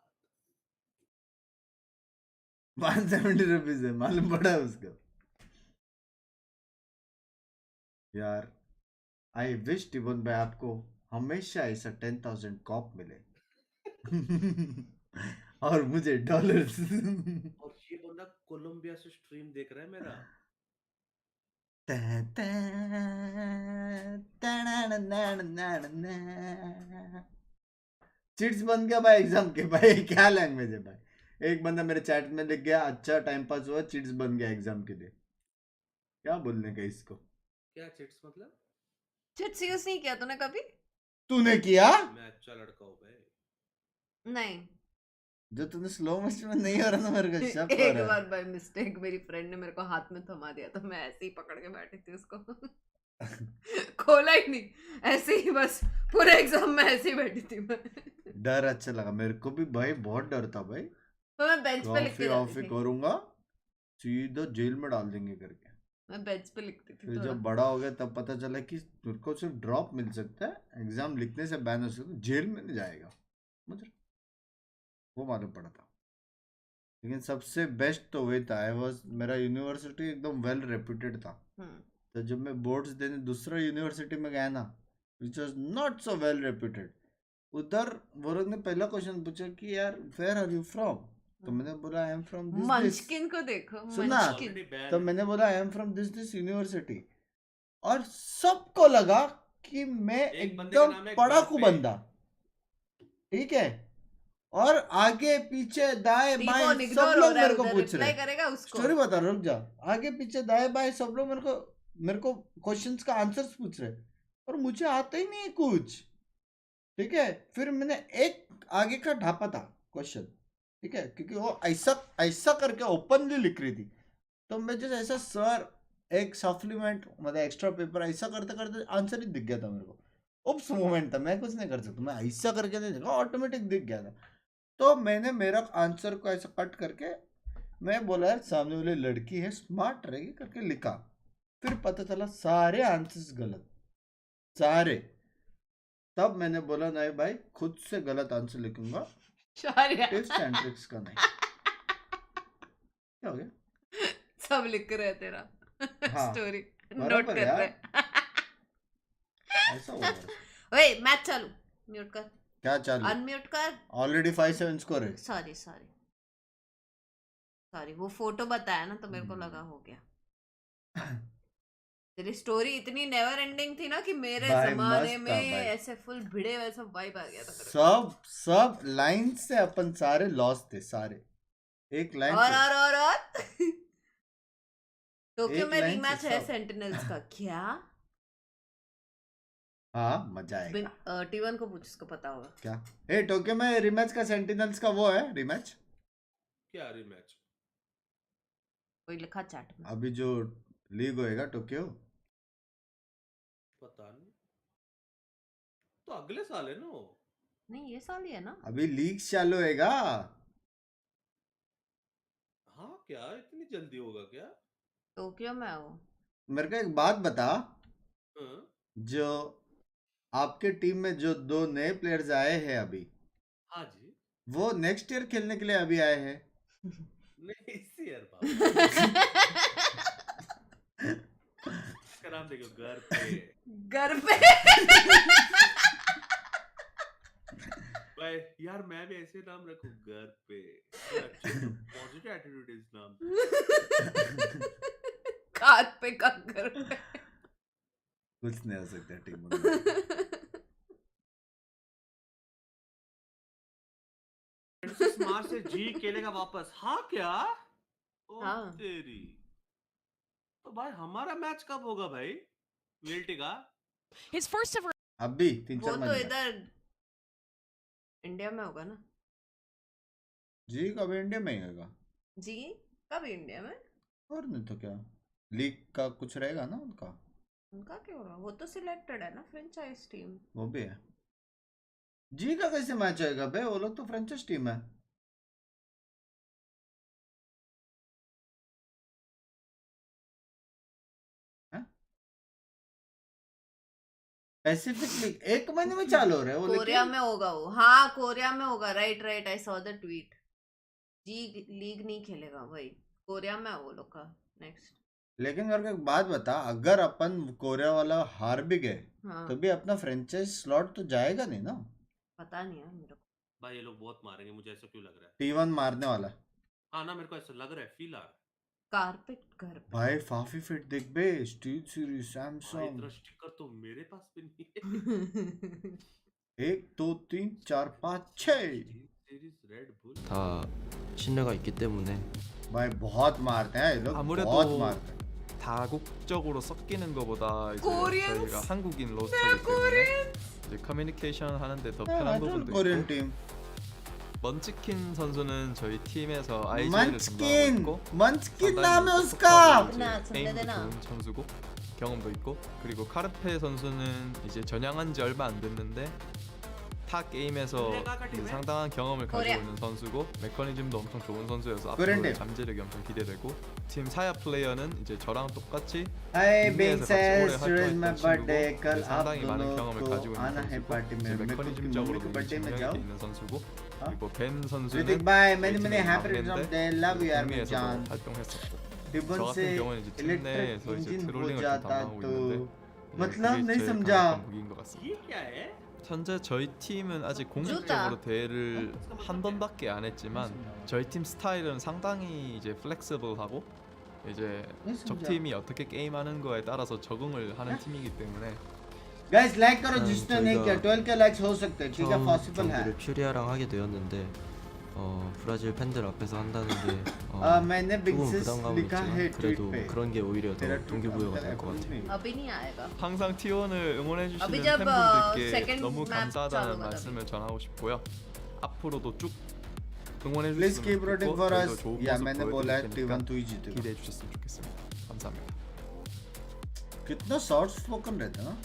170 रुपीज है, मालूम पड़ा उसको यार। आई विश टिबन भाई आपको हमेशा ऐसा 10,000 कॉप मिले। और मुझे डॉलर्स। और ये बंदा कोलंबिया से स्ट्रीम देख रहा है मेरा। चिट्स बन गया भाई एग्जाम के। भाई क्या लैंग्वेज है भाई? एक बंदा मेरे चैट में लिख गया, अच्छा टाइम पास हुआ, चिट्स बन गया एग्जाम के लिए। क्या बोलने का इसको? क्या चिट्स मतलब? चिट्स यूज नहीं किया तूने कभी? तूने किया? मैं अच्छा लड़का हूँ भाई। नहीं। जो तूने स्लो मोशन में नहीं हो रहा ना, मेरे को शक हो एक रहा है। बार बाय मिस्टेक मेरी फ्रेंड ने मेरे को हाथ में थमा दिया, तो मैं ऐसे ही पकड़ के बैठी थी उसको। खोला ही नहीं, ऐसे ही बस पूरे एग्जाम में ऐसे ही बैठी थी मैं। डर अच्छा लगा मेरे को भी भाई, बहुत डर था भाई। तो मैं बेंच पे लिख के जाती थी। करूंगा सीधा जेल में डाल देंगे करके। मैं बेंच पे लिखती थी। फिर जब बड़ा हो गया तब पता चला कि तेरे को सिर्फ ड्रॉप मिल सकता है, एग्जाम लिखने से बैन हो सकता है, जेल में नहीं जाएगा। मतलब वो मालूम पड़ा था। लेकिन सबसे बेस्ट तो वही था। मेरा यूनिवर्सिटी एकदम वेल रेप्यूटेड था। तो जब मैं बोर्ड्स देने दूसरा यूनिवर्सिटी में गया ना, which was not so well reputed, उधर वो लोग ने पहला क्वेश्चन पूछा कि यार वेयर आर यू फ्रॉम? तो मैंने बोला आई एम फ्रॉम दिस मंचकिन को देखो, सुना, तो मैंने बोला I am from this university, और सबको लगा कि मैं एकदम पढ़ाकू बंदा, ठीक है, और आगे पीछे दाएं बाएं सब लोग मेरे को पूछ रहे हैं। स्टोरी बता, रुक जा। आगे पीछे दाएं बाएं सब लोग मेरे को क्वेश्चंस का आंसर्स पूछ रहे हैं, और मुझे आता ही नहीं है कुछ, ठीक है, फिर मैंने एक आगे का ढापा था क्वेश्चन, ठीक है, क्योंकि वो ऐसा ऐसा करके ओपनली लिख रही थी, तो मैं जैसे ऐसा सर एक सप्लीमेंट मतलब एक्स्ट्रा पेपर ऐसा करते करते आंसर ही दिख गया था मेरे को। उप्स मोमेंट था, मैं कुछ नहीं कर सकता, मैं ऐसा करके नहीं देखा, ऑटोमेटिक दिख गया था। तो मैंने मेरा आंसर को ऐसा कट करके मैं बोला यार सामने वाली लड़की है स्मार्ट रहेगी करके लिखा, फिर पता चला सारे आंसर्स गलत, सारे। तब मैंने बोला नहीं भाई खुद से गलत आंसर लिखूंगा, टिप्स एंड ट्रिक्स का नहीं। क्या हो गया? सब लिख रहे हैं तेरा हाँ, स्टोरी नोट बराबर कर यार। रहे हैं। ऐसा हो रहा है। ओए मैच चालू, म्यूट कर, क्या चालू? अनम्यूट कर। ऑलरेडी 5-7 स्कोर है। सॉरी सॉरी सॉरी, वो फोटो बताया ना तो मेरे को लगा हो गया। तेरी स्टोरी इतनी नेवर एंडिंग थी ना कि मेरे भाई जमाने मस्त में था भाई। ऐसे फुल भिड़े वैसा वाइब आ गया था मेरे को। सब लाइन से अपन सारे लॉस थे, सारे एक लाइन और टोक्यो एक में लाइन से रीमैच है सब। सेंटिनल्स का क्या? हाँ मजा आएगा। T1 को पूछ, उसको पता होगा। क्या ए टोक्यो में रिमैच का सेंटिनल्स का वो है रिमैच? क्या रिमैच? कोई लिखा चैट में। अभी जो लीग होएगा टोक्यो, पता नहीं, तो अगले साल है ना? नहीं ये साल ही है ना? अभी लीग चालू होएगा। हाँ क्या इतनी जल्दी होगा क्या? टोक्यो में हो? मेरे को एक बात बता, हाँ? जो आपके टीम में जो 2 नए प्लेयर्स आए हैं अभी, हाँ जी। वो नेक्स्ट ईयर खेलने के लिए अभी आए हैं? नहीं इस ईयर इसका नाम देखो, घर पे भाई यार मैं भी ऐसे नाम रखूं घर पे, पॉजिटिव एटीट्यूड इस नाम काट पे का घर पे। कुछ नहीं हो सकता टीम में। मार्च से जी खेलेगा वापस। हाँ क्या? ओ हाँ। तेरी, तो भाई हमारा मैच कब होगा भाई वीएलटी का? His first ever अभी 3-4 वो तो महीने। इधर इंडिया में होगा ना? जी कब इंडिया में ही होगा? जी कब इंडिया में? और नहीं तो क्या, लीग का कुछ रहेगा ना उनका। उनका क्यों होगा? वो तो सिलेक्टेड है ना फ्रेंचाइज टीम। वो भी है। जी का कैसे मैच होएगा बे, वो लोग तो फ्रेंचाइज टीम है। पैसिफिक लीग 1 महीने में चालू हो रहा है वो, कोरिया लेकिन में होगा वो। हाँ कोरिया में होगा, right right, I saw the tweet. G league नहीं खेलेगा भाई, कोरिया में है वो लोग का नेक्स्ट। लेकिन मेरे को एक बात बता, अगर अपन कोरिया वाला हार भी गए हाँ। तो भी अपना फ्रेंचाइज स्लॉट तो जाएगा नहीं ना? पता नहीं है मेरे को। भाई ये लोग बहुत मारेंगे, मुझे ऐसा क्यों लग रहा है? T1 मारने वाला। हाँ ना, मेरे को ऐसा लग रहा है, फील आ रहा है। कारपेट घर पे। भाई फाफी फिट देख बे, स्टील सीरीज सैमसंग। इतना स्टिकर तो मेरे पास भी नहीं है। 1 2 3 4 5 6 सीरीज रेड बुल 다 신뢰가 있기 때문에 भाई बहुत मारते हैं ये लोग, 아무래도 बहुत मारते हैं। 다국적으로 섞이는 것보다 이제 Koreans. 저희가 한국인 로스터이기 때문에 이제 커뮤니케이션 하는데 더 편한 부분도 Korean 있고 team. 먼치킨 선수는 저희 팀에서 IGL을 담당하고 munchkin, 있고 munchkin 상당히 नाम है 또 उसका। 똑똑하고 이제 나 전대 게임도 되나? 좋은 선수고 경험도 있고, 그리고 카르페 선수는 이제 전향한 지 얼마 안 됐는데 타 게임에서 이제 상당한 경험을 가지고 코리아. 있는 선수고 메커니즘도 엄청 좋은 선수여서 코리안 앞으로 팀. 잠재력이 엄청 기대되고, 팀 사야 플레이어는 이제 저랑 똑같이 हाय EMEA에서 बिंक्स, 같이 ओ래 टुडेज माय 활동했던 बर्थडे, 친구고 कल 이제 आप 상당히 많은 दोनों 경험을 को 가지고 있는 आना है 선수고 पार्टी में। 이제 मेरे को 메커니즘적으로도 के 이미 बर्थडे में 증명이 जाओ। 돼 있는 선수고, 그리고 벤 선수는 ऋतिक भाई 저희 मैंने 팀의 happy return of 막내인데 day, love you यार मेरी EMEA에서도 जान। 활동했었고, 저 रिबन 같은 से 경우는 이제 팀 इलेक्ट्रिक 내에서 이제 इंजन हो 트롤링을 좀 जाता 담당하고 तो 있는데 이제 मतलब 그게 नहीं 제일 समझा। 강력한 무기인 것 같습니다. ये क्या है? 현재 저희 팀은 아직 공식적으로 대회를 한 번밖에 안 했지만 저희 팀 스타일은 상당히 이제 플렉시블하고 이제 적 팀이 어떻게 게임하는 거에 따라서 적응을 하는 팀이기 때문에 गाइस लाइक करो जिसने नहीं 저희가 किया, 12 के लाइक्स हो सकते हैं, ठीक है, 처음 पॉसिबल है। 경기를 퓨리아랑 하게 되었는데 브라질 팬들 앞에서 한다는 게 मैंने 조금 बिंक्स 부담감은 लिखा है 있지만 ट्वीट 그래도 पे 그런 게 오히려 더 동기부여가 될 것 같아요. अभी नहीं आएगा 항상 T1을 응원해주시는 अभी जब 팬분들께 second 너무 map 감사하다는 चालू होगा 말씀을 전하고 싶고요. 앞으로도 쭉 Please 응원해주셨으면 keep rooting 좋겠고 for 저희도 us. 좋은 या 모습 मैंने बोला है 보여드릴 테니까 T1 तू ही जीतेगा. 기대해주셨으면 좋겠습니다. 감사합니다. कितना सॉफ्ट स्पोकन रहता है ना.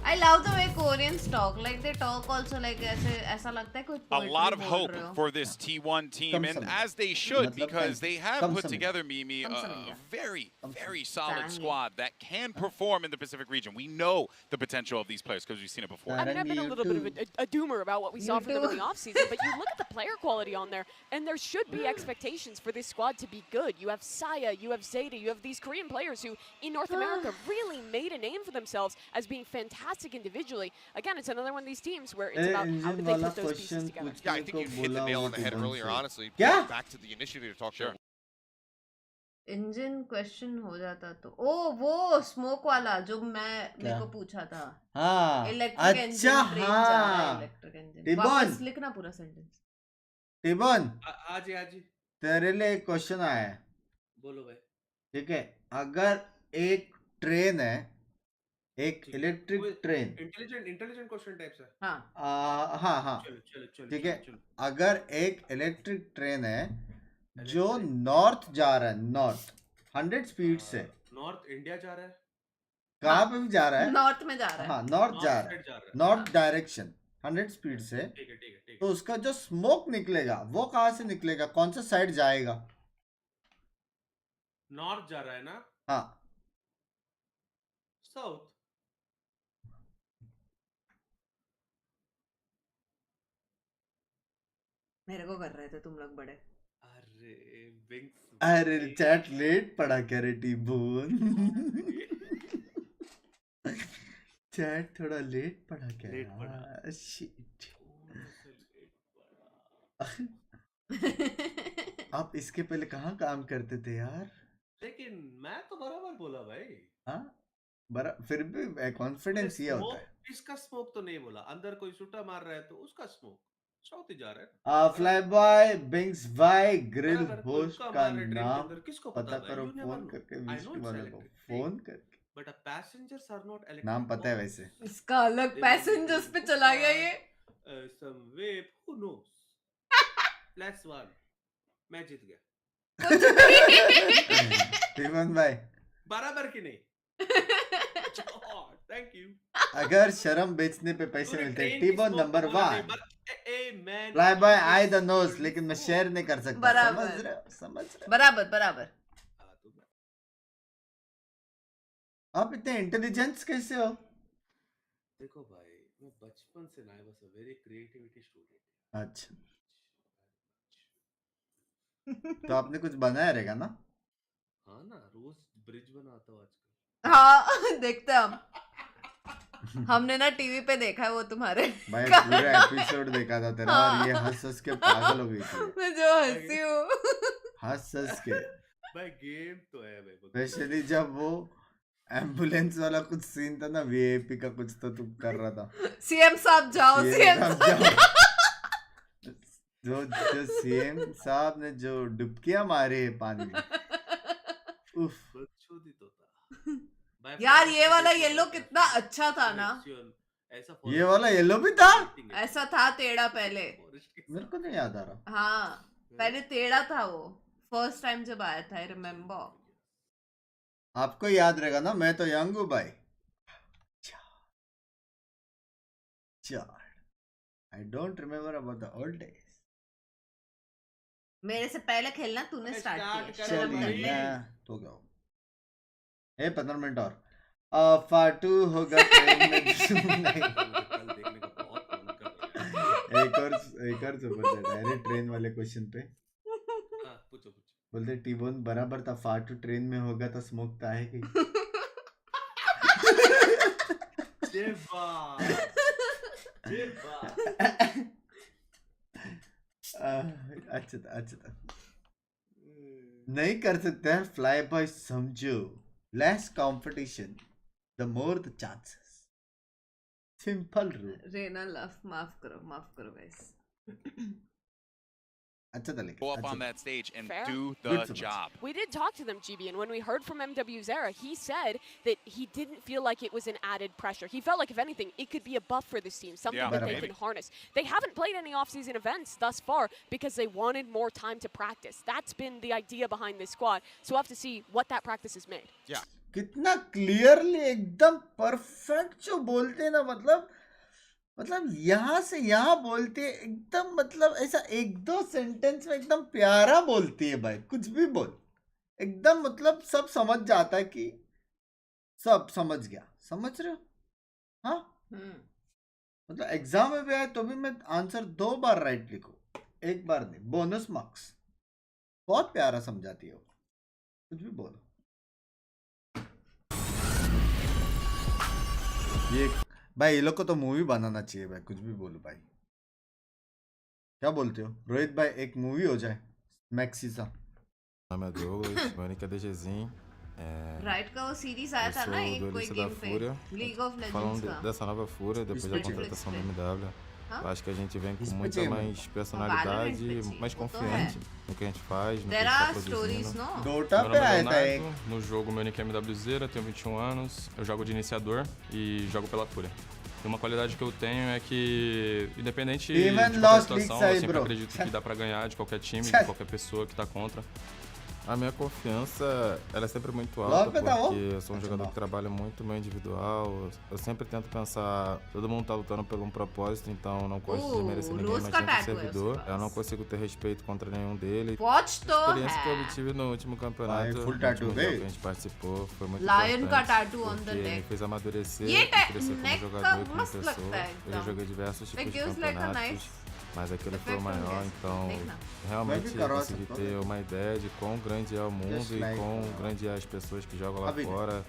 I love the way Koreans talk. Like they talk also like ऐसा लगता है कोई A lot of poetry hope बोल रहे हो. for this T1 team, and as they should, because they have put together, Mimi, a very, very solid squad that can perform in the Pacific region. We know the potential of these players because we've seen it before. I mean, I've been a little bit of a doomer about what we saw from them in the offseason, but you look at the player quality on there, and there should be expectations for this squad to be good. You have Saya, you have Zeta, you have these Korean players who, in North America, really made a name for themselves as being fantastic individually. Again, it's another one of these teams where it's about how do they put those pieces together. Yeah, I think you hit the nail on the head earlier, honestly. Yeah. Back to the initiative to talk sure. Engine question हो जाता तो वो smoke वाला जो मेरे को पूछा था हाँ इलेक्ट्रिक अच्छा इंजन हाँ इलेक्ट्रिक इंजन टिबन वापस लिखना पूरा सेंटेंस टिबन आज तेरे लिए एक क्वेश्चन आया है. बोलो भाई. ठीक है, अगर एक ट्रेन है, एक electric train, intelligent question type से. हाँ चलो ठीक है, अगर एक इलेक्ट्रिक ट्रेन है जो नॉर्थ जा रहा है, नॉर्थ 100 स्पीड से, नॉर्थ इंडिया जा रहा है, कहाँ पे भी जा रहा है, नॉर्थ में जा रहा है, हाँ नॉर्थ जा रहा है, नॉर्थ डायरेक्शन 100 स्पीड से, ठीक है. तो उसका जो स्मोक निकलेगा वो कहाँ से निकलेगा, कौन सा साइड जाएगा? नॉर्थ जा रहा है ना. हाँ साउथ. मेरे को कर रहे थे तुम लोग बड़े. अरे चैट लेट पढ़ा क्या रे टीबोन. चैट थोड़ा लेट पढ़ा क्या यार. शिट. आप इसके पहले कहाँ काम करते थे यार? लेकिन मैं तो बराबर बोला भाई. हाँ फिर भी कॉन्फिडेंस ये होता है. इसका स्मोक तो नहीं बोला. अंदर कोई सुटा मार रहा है तो उसका स्मोक साउथ ही जा रहा है. फ्लाई बॉय बिंग्स भाई ग्रिल होस्ट का नाम पता करो फोन करके, विष्णु वालों को फोन करके. But passengers are not electric. नाम पता है वैसे. इसका अलग पैसेंजर्स पे चला गया ये. सम वेब हु नोस. +1 मैं जीत गया. टीमन भाई बराबर की नहीं. Thank you. अगर शर्म बेचने पे पैसे मिलते हैं, T-bone number 1. Fly boy I the nose, लेकिन मैं शेयर नहीं कर सकता. समझ रहे बराबर. आप इतने इंटेलिजेंस कैसे हो? देखो भाई, मैं बचपन से ना बस वेरी क्रिएटिविटी स्टूडेंट. अच्छा तो आपने कुछ बनाया रहेगा ना? हाँ ना, रोज ब्रिज बनाता हूँ आजकल. हाँ देखते हम. हमने ना टीवी पे देखा है वो तुम्हारे. भाई पूरा एपिसोड देखा था तेरा. हाँ. और ये हंस के पागल हो गई थी. मैं जो हंसी हूँ हंस के. भाई गेम तो है भाई. स्पेशली जब वो एम्बुलेंस वाला कुछ सीन था ना, वीआईपी का कुछ तो तू कर रहा था. सीएम साहब जाओ, सीएम साहब. जो सीएम साहब ने जो डुबकियां मारी है पानी में. उफ. यार ये वाला येलो कितना अच्छा था ना. ये वाला येलो भी था. ऐसा था टेढ़ा पहले. मेरे को नहीं याद आ रहा. हाँ पहले टेढ़ा था वो. फर्स्ट टाइम जब आया था, आई रिमेम्बर. आपको याद रहेगा ना, मैं तो यंग हूँ भाई. I don't remember about the old days. मेरे से पहले खेलना तूने स्टार्ट किया. तो क्या हो 15 मिनट और. फाटू होगा ट्रेन में. एक और सुपर चैट है ट्रेन वाले क्वेश्चन पे. पूछो. बोलते टीबोन बराबर था. फाटू ट्रेन में होगा तो स्मोक तो आएगी. अच्छा था. नहीं कर सकते हैं फ्लाई बॉय. समझो, less competition the more the chances. Simple rule. Rena love. माफ करो गाइस. अच्छा तरीके Go up on that stage and do the job. We did talk to them, GB, and when we heard from MW's era, he said that he didn't feel like it was an added pressure. He felt like, if anything, it could be a buff for this team, something that they can harness. They haven't played any off-season events thus far because they wanted more time to practice. That's been the idea behind this squad. So we'll have to see what that practice has made. Yeah. कितना clearly एकदम perfect जो बोलते हैं ना, मतलब यहाँ से यहाँ बोलते हैं एकदम, मतलब ऐसा एक दो सेंटेंस में एकदम प्यारा बोलती है भाई, कुछ भी बोल एकदम, मतलब सब समझ जाता है कि सब समझ गया, समझ रहे हो? हाँ, मतलब एग्जाम में भी आए तो भी मैं आंसर 2 बार राइट लिखूं, 1 बार नहीं, बोनस मार्क्स। बहुत प्यारा समझाती है वो, कुछ भी बोलो। ये भाई ये लोग को तो मूवी बनाना चाहिए भाई, कुछ भी बोलो भाई। क्या बोलते हो रोहित भाई, एक मूवी हो जाए मैक्सी सा। Meu nome é Douglas, meu nick é DGzinho. Right का वो सीरीज आया था ना एक कोई गेम पे, लीग ऑफ लेजेंड्स Falando का। dessa nova Fúria, depois da contratação da MW, eu acho que a gente vem com muita mais personalidade, mais confiante no que a gente faz, no que a gente está produzindo. Dota Meu nome é Leonardo, no jogo meu nick é MWZera, tenho 21 anos, eu jogo de iniciador e jogo pela Fúria. E uma qualidade que eu tenho é que, independente de qualquer situação, eu sempre acredito que dá pra ganhar de qualquer time, de qualquer pessoa que tá contra. A minha confiança, ela é sempre muito alta, porque eu sou um jogador que trabalha muito no meu individual. Eu sempre tento pensar, todo mundo tá lutando por um propósito, então eu não gosto de merecer ninguém, mas sempre o servidor. Eu não consigo ter respeito contra nenhum deles. A experiência que eu obtive no último campeonato, no último jogo que a gente participou, foi muito importante, porque me fez amadurecer e crescer como jogador e como pessoa. Eu já joguei diversos tipos de campeonatos, mas aquele foi o maior, então realmente eu consegui ter uma ideia de quão grande é o mundo e quão grande é as pessoas que jogam lá fora.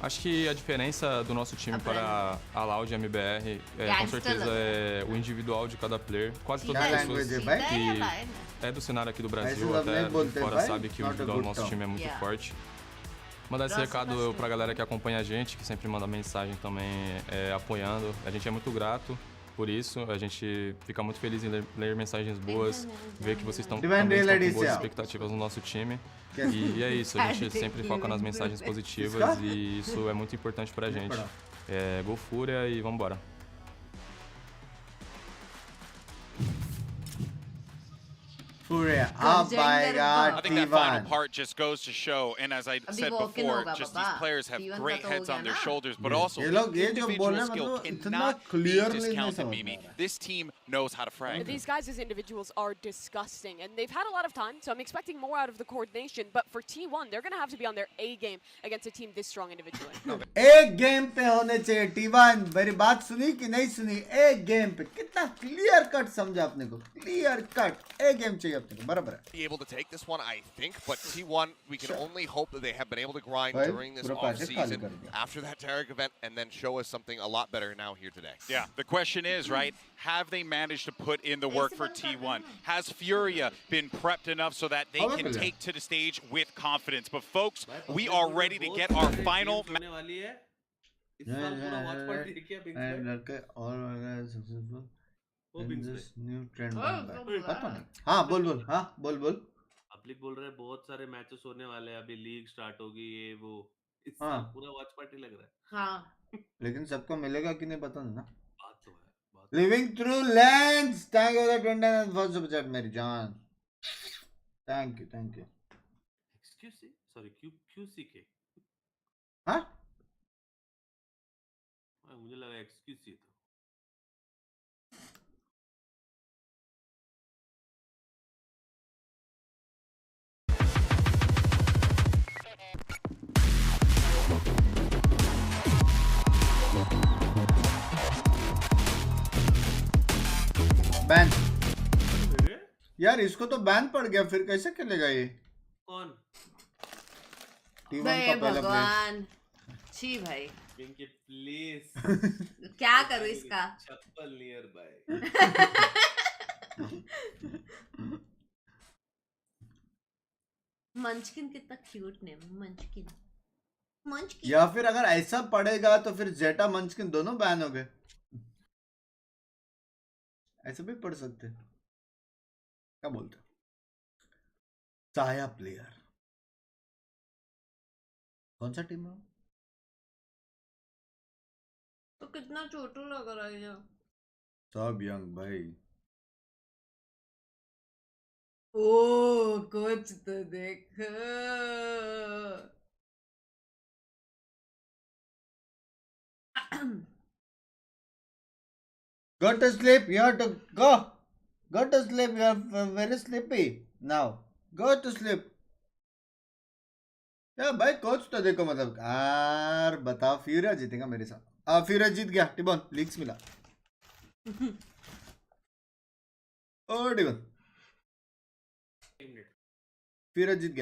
Acho que a diferença do nosso time para a Loud e a MBR com certeza é o individual de cada player. Quase todas as pessoas que é do cenário aqui do Brasil, até de fora, sabe que o individual do nosso time é muito forte. Mandar esse recado pra galera que acompanha a gente, que sempre manda mensagem também apoiando. A gente é muito grato por isso, a gente fica muito feliz em ler mensagens boas, ver que vocês estão com boas expectativas no nosso time. E é isso, a gente sempre foca nas mensagens positivas e isso é muito importante pra gente. Go Fúria e vambora. Furia, oh my God, I think that final part just goes to show, and as I said before, just these players have great heads on their shoulders, but also individual skill cannot be discounted, Mimi. This team knows how to frag. These guys as individuals are disgusting, and they've had a lot of time, so I'm expecting more out of the coordination, but for T1, they're going to have to be on their A game against a team this strong individually. एक game पे होने चाहिए T1, मेरी बात सुनी कि नहीं सुनी? एक गेम पे कितना क्लियर कट समझा अपने को, क्लियर कट एक गेम चाहिए अपने को, बराबर है. Be able to take this one, I think, but T1, we can only hope that they have been able to grind during this off-season after that Tarek event and then show us something a lot better now here today. Yeah, the question is, right, have they managed to put in the work for T1? Has Furia been prepped enough so that they can take to the stage with confidence? But folks, we are ready to get our final इस साल पूरा watch party देखिए Binks में लड़के और successful in this new trend पता नहीं. हाँ बोल हाँ बोल पब्लिक बोल रहे हैं बहुत सारे मैचेस होने वाले हैं, अभी लीग स्टार्ट होगी ये वो, इस साल पूरा वॉच पार्टी लग रहा है. हाँ लेकिन सबको मिलेगा कि नहीं पता नहीं ना. बात तो है. Living through lens, thank you for 29 for super chat मेरी जान. Thank you excuse sorry QC के. हाँ मुझे लगा एक्सक्यूज ही था. बैन यार, इसको तो बैन पड़ गया, फिर कैसे खेलेगा ये? कौन? टीम का पहला भगवान छी भाई पिंकी प्लीज. क्या करूं इसका? चप्पल नियर बाय. मंचकिन कितना क्यूट नेम, मंचकिन. या फिर अगर ऐसा पड़ेगा तो फिर जेटा मंचकिन दोनों बैन हो गए. ऐसे भी पढ़ सकते, क्या बोलते? साया प्लेयर कौन सा टीम है? तो कितना छोटू लग रहा है ये। सब यंग भाई। ओ कुछ तो देखो। Go to sleep. You have to go. Go to sleep. You are very sleepy now. Go to sleep. या भाई कोच तो देखो मतलब यार बताओ फ्यूरिया जीतेगा मेरे साथ। फ्यूरिया जीत गया टिबन लीग्स मिला। ओ टिबन फ्यूरिया जीत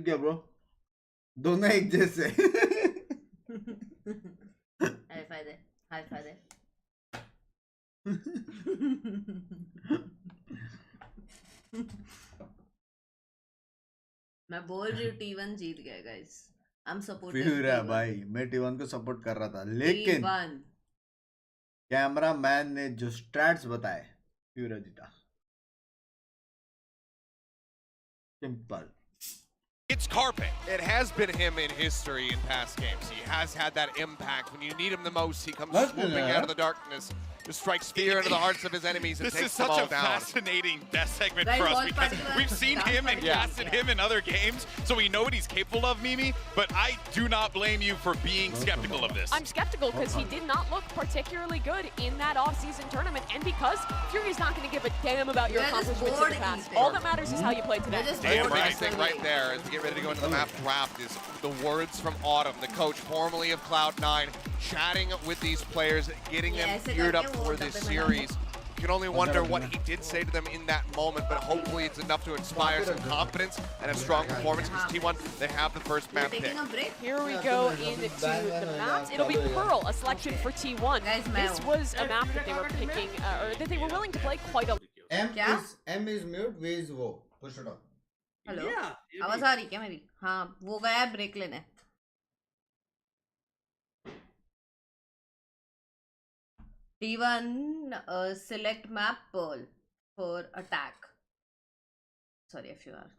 गया ब्रो दोनों एक जैसे। हाई फाइव दे मैं बोल रही हूँ T1 जीत गया गाइस। I'm supporting फ्यूरिया T1। भाई मैं T1 को सपोर्ट कर रहा था लेकिन कैमरा मैन ने जो स्ट्रैट्स बताए फ्यूरिया जीता। Simple. It's Carpe. It has been him in history in past games. He has had that impact. When you need him the most, he comes swooping out of the darkness, just strikes fear into the hearts of his enemies and takes them all down. This is such a fascinating death segment for us because we've seen him and casted him in other games, so we know what he's capable of, Mimi, but I do not blame you for being skeptical of this. I'm skeptical because he did not look particularly good in that off-season tournament, and because Fury's not going to give a damn about your accomplishments in the past. All that matters is how you played today. Damn right. Thing right there as we get ready to go into the map draft is the words from Autumn, the coach formerly of Cloud9, chatting with these players, getting them geared up for this series. You can only wonder what he did say to them in that moment, but hopefully it's enough to inspire some confidence and a strong performance because T1, they have the first map pick. Here we go into the maps. It'll be Pearl, a selection for T1. This was a map that they were picking, or that they were willing to play quite a lot. M is mute, V is wo. Push it up. Hello आवाज आ रही क्या मेरी? हाँ वो गया break लेने। T1 select map Pearl for attack. Sorry if you are.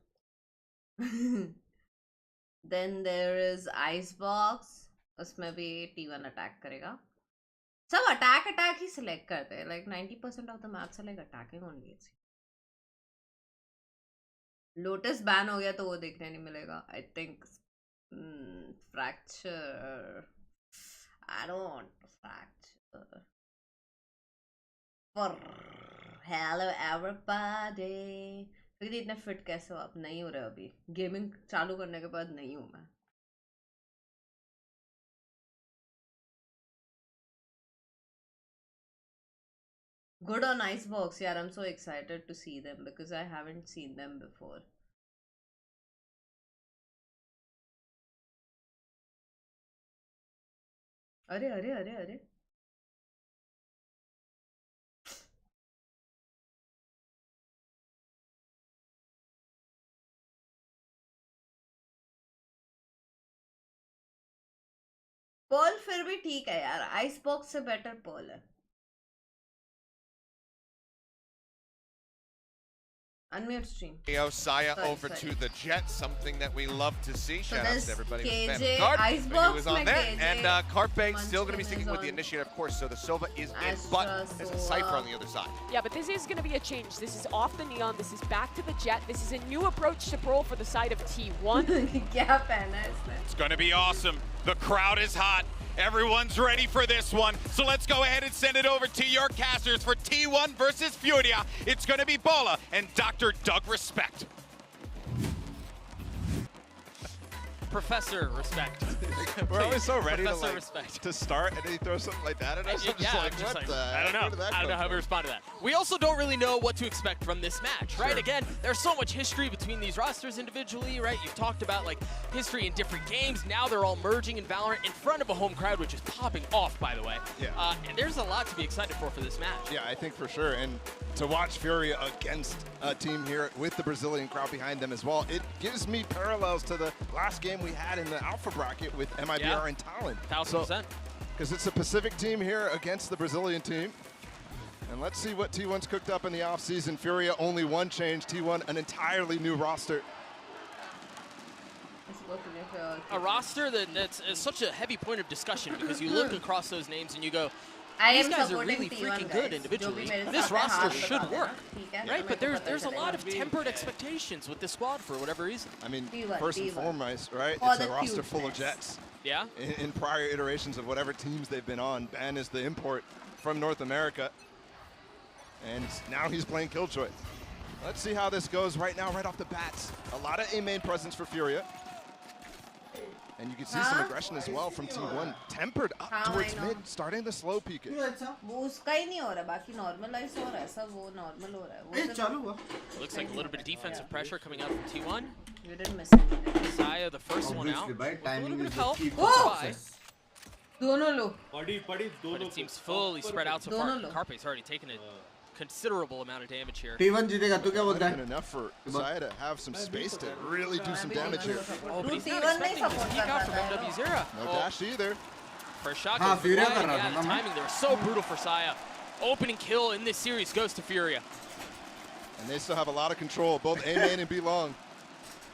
Then there is Icebox. उसमें भी T1 attack करेगा. सब attack ही select करते हैं. Like 90% of the maps are like attacking only. Lotus ban हो गया तो वो देखने नहीं मिलेगा. I think fracture. I don't want fracture. Hello everybody. फिर इतने फिट कैसे हो आप? नहीं हो रहे अभी. गेमिंग चालू करने के बाद नहीं हूँ मैं. Good on Icebox. Yeah, I'm so excited to see them because I haven't seen them before. अरे अरे अरे अरे पर्ल फिर भी ठीक है यार. आइसबॉक्स से बेटर पर्ल है. Unmute stream. Saya over to the Jet, something that we love to see. So Shout out to everybody who's KJ, been a part. Icebox Who was on there. KJ, And Carpe still going to be sticking with the initiative, of course. So the Sova is in, but there's a Cypher on the other side. Yeah, but this is going to be a change. This is off the Neon. This is back to the Jet. This is a new approach to Pearl for the side of T1. क्या पहना है इसने? It's going to be awesome. The crowd is hot. Everyone's ready for this one. So let's go ahead and send it over to your casters for T1 versus Furia. It's going to be Bola and Dr. Doug Respect. Professor Respect. We're always so ready to start, and then he throws something like that at us. I'm just like, what the I don't know. I don't know how to respond to that. We also don't really know what to expect from this match, right? Again, there's so much history between these rosters individually, right? You've talked about like history in different games. Now they're all merging in VALORANT in front of a home crowd, which is popping off, by the way. Yeah. And there's a lot to be excited for this match. Yeah, I think for sure. And to watch Furia against a team here with the Brazilian crowd behind them as well, it gives me parallels to the last game we had in the Alpha bracket with MIBR and Talon. 1000%. Because it's a Pacific team here against the Brazilian team. And let's see what T1's cooked up in the offseason. Furia, only one change. T1, an entirely new roster. A roster that's such a heavy point of discussion because you look across those names and you go, these guys are really freaking good individually. This roster should work, right? But there's a lot of tempered expectations with this squad for whatever reason. I mean, first and foremost, right? It's a roster full of Jets. Yeah. In prior iterations of whatever teams they've been on, Ben is the import from North America. And now he's playing Killjoy. Let's see how this goes right now, right off the bats. A lot of A-main presence for Furia. And you can see some aggression as well from T1, tempered up towards mid, starting the slow peek it. Looks like a little bit of defensive pressure coming out from T1. You didn't miss anything. Saya, the first one out. With a little bit of help. But it seems fully spread out so far. Carpe's already taken a considerable amount of damage here. T1 जीतेगा तू क्या बोलता है? Enough for Saya to have some space to really do some damage here. Oh, but he's not expecting to peek out from MW0. No dash either. First shot goes for Furia. Yeah, the timing there was so brutal for Saya. Opening kill in this series goes to Furia. And they still have a lot of control, both A-main and B-long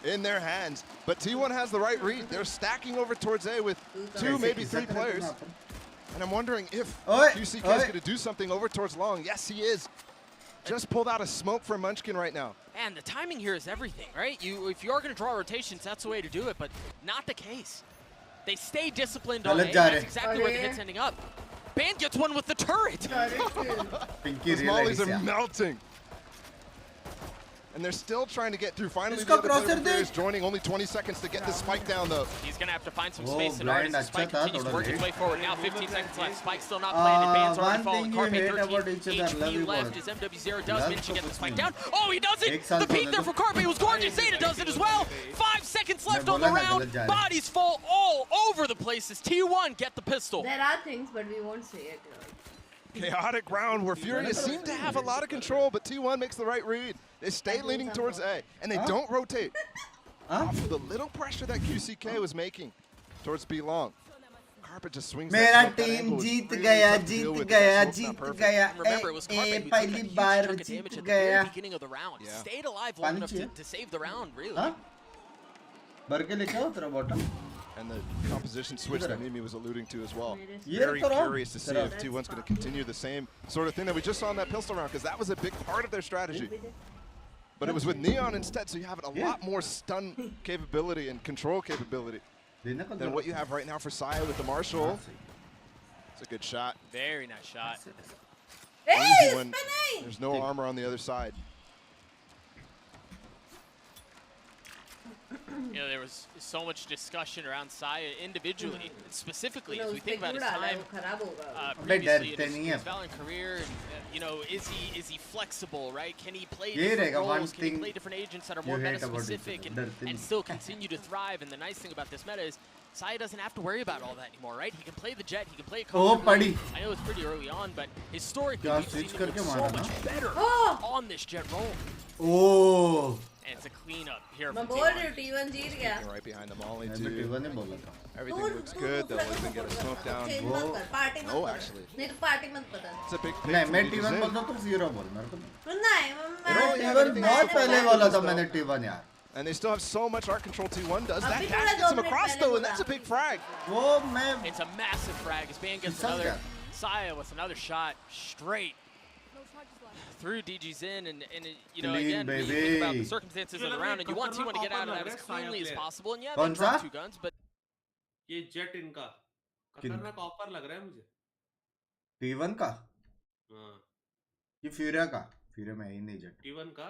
in their hands. But T1 has the right read. They're stacking over towards A with 2, maybe 3 players. And I'm wondering if QCK is going to do something over towards long. Yes, he is. Just pulled out a smoke from Munchkin right now. And the timing here is everything, right? If you are going to draw rotations, that's the way to do it, but not the case. They stay disciplined on A. That's exactly where the hit's ending up. Ban gets one with the turret. Those mollies are melting. And they're still trying to get through. Finally, the other player is joining. Only 20 seconds to get this spike down, though. He's going to have to find some space in order as the spike continues to work its way forward. Now 15 seconds left. Spike still not planted. Ban's already fallen. Carpe 13 HP left as MW0 does manage to get the spike down. Oh, he does it! The peek there from Carpe was gorgeous. Zeta does it as well. 5 seconds left on the round. Bodies fall all over the place as T1 get the pistol. There are things, but we won't say it. Chaotic round where Furia seem to have a lot of control, but T1 makes the right read. They stay leaning towards A, and they don't rotate off of the little pressure that QCK was making towards B-long. Carpet just swings मेरा team जीत गया. Remember, it was Carpet who took a huge chunk of damage at the very beginning of the round. Yeah. Stayed alive long enough to save the round, really. भर के लेके आओ तेरा bottom. And the composition switch that Mimi was alluding to as well. Very curious to see if T1's going to continue the same sort of thing that we just saw in that pistol round, because that was a big part of their strategy. But it was with Neon instead, so you have a lot more stun capability and control capability than what you have right now for Saya with the Marshall. It's a good shot. Very nice shot. Easy when there's no armor on the other side. You know, there was so much discussion around Saya individually, and specifically as we think about his time previously in his Valorant career. And, you know, is he flexible, right? Can he play different roles? Can he play different agents that are more meta-specific and still continue to thrive? And the nice thing about this meta is Saya doesn't have to worry about all that anymore, right? He can play the Jet, he can play a comfortably. I know it's pretty early on, but historically we've seen him look so much better on this Jet role. Oh. And it's a cleanup here मैं from बोल रही हूँ T1 जीत गया. Right behind the molly too. Everything looks good. They'll even get a smoke down. No, actually. नहीं तो party मत बता. It's a big pick. नहीं मैं T1 बोलता हूँ तुम Furia बोल मेरे को. नहीं T1 बहुत पहले बोला था मैंने T1 यार. And they still have so much art control. T1 does. That dash gets him across though, and that's a big frag. It's a massive frag as Ban gets another. Saya with another shot straight through DG's in, and you know, again, when you think about the circumstances of the round, and you want T1 to get out of that as cleanly as possible, and yeah, they dropped 2 guns, but ये jet इनका खतरनाक offer लग रहा है मुझे. T1 का? ये Furia का? Furia में ही नहीं जेट. T1 का?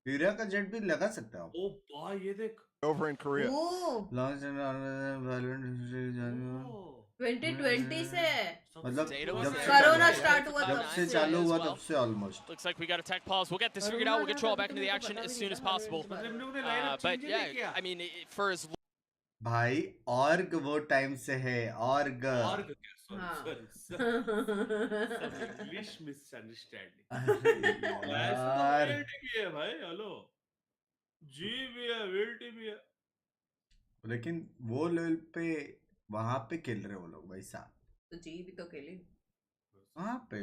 Furia का जेट भी लगा सकते हो. ओ भाई ये देख. Over in Korea. Launch and Valorant 2020 से मतलब कोरोना स्टार्ट हुआ जब से चालू हुआ तब से almost. Looks like we got a tech pause. We'll get this figured out. We'll get you all back into the action as soon as possible. But yeah, I mean, for as भाई org वो time से है org. English misunderstanding. यार भाई hello जी भी है विल्टी भी है. लेकिन वो लेवल पे वहां पे खेल रहे वो लोग भाई साहब. तो जी भी तो खेले. कहाँ पे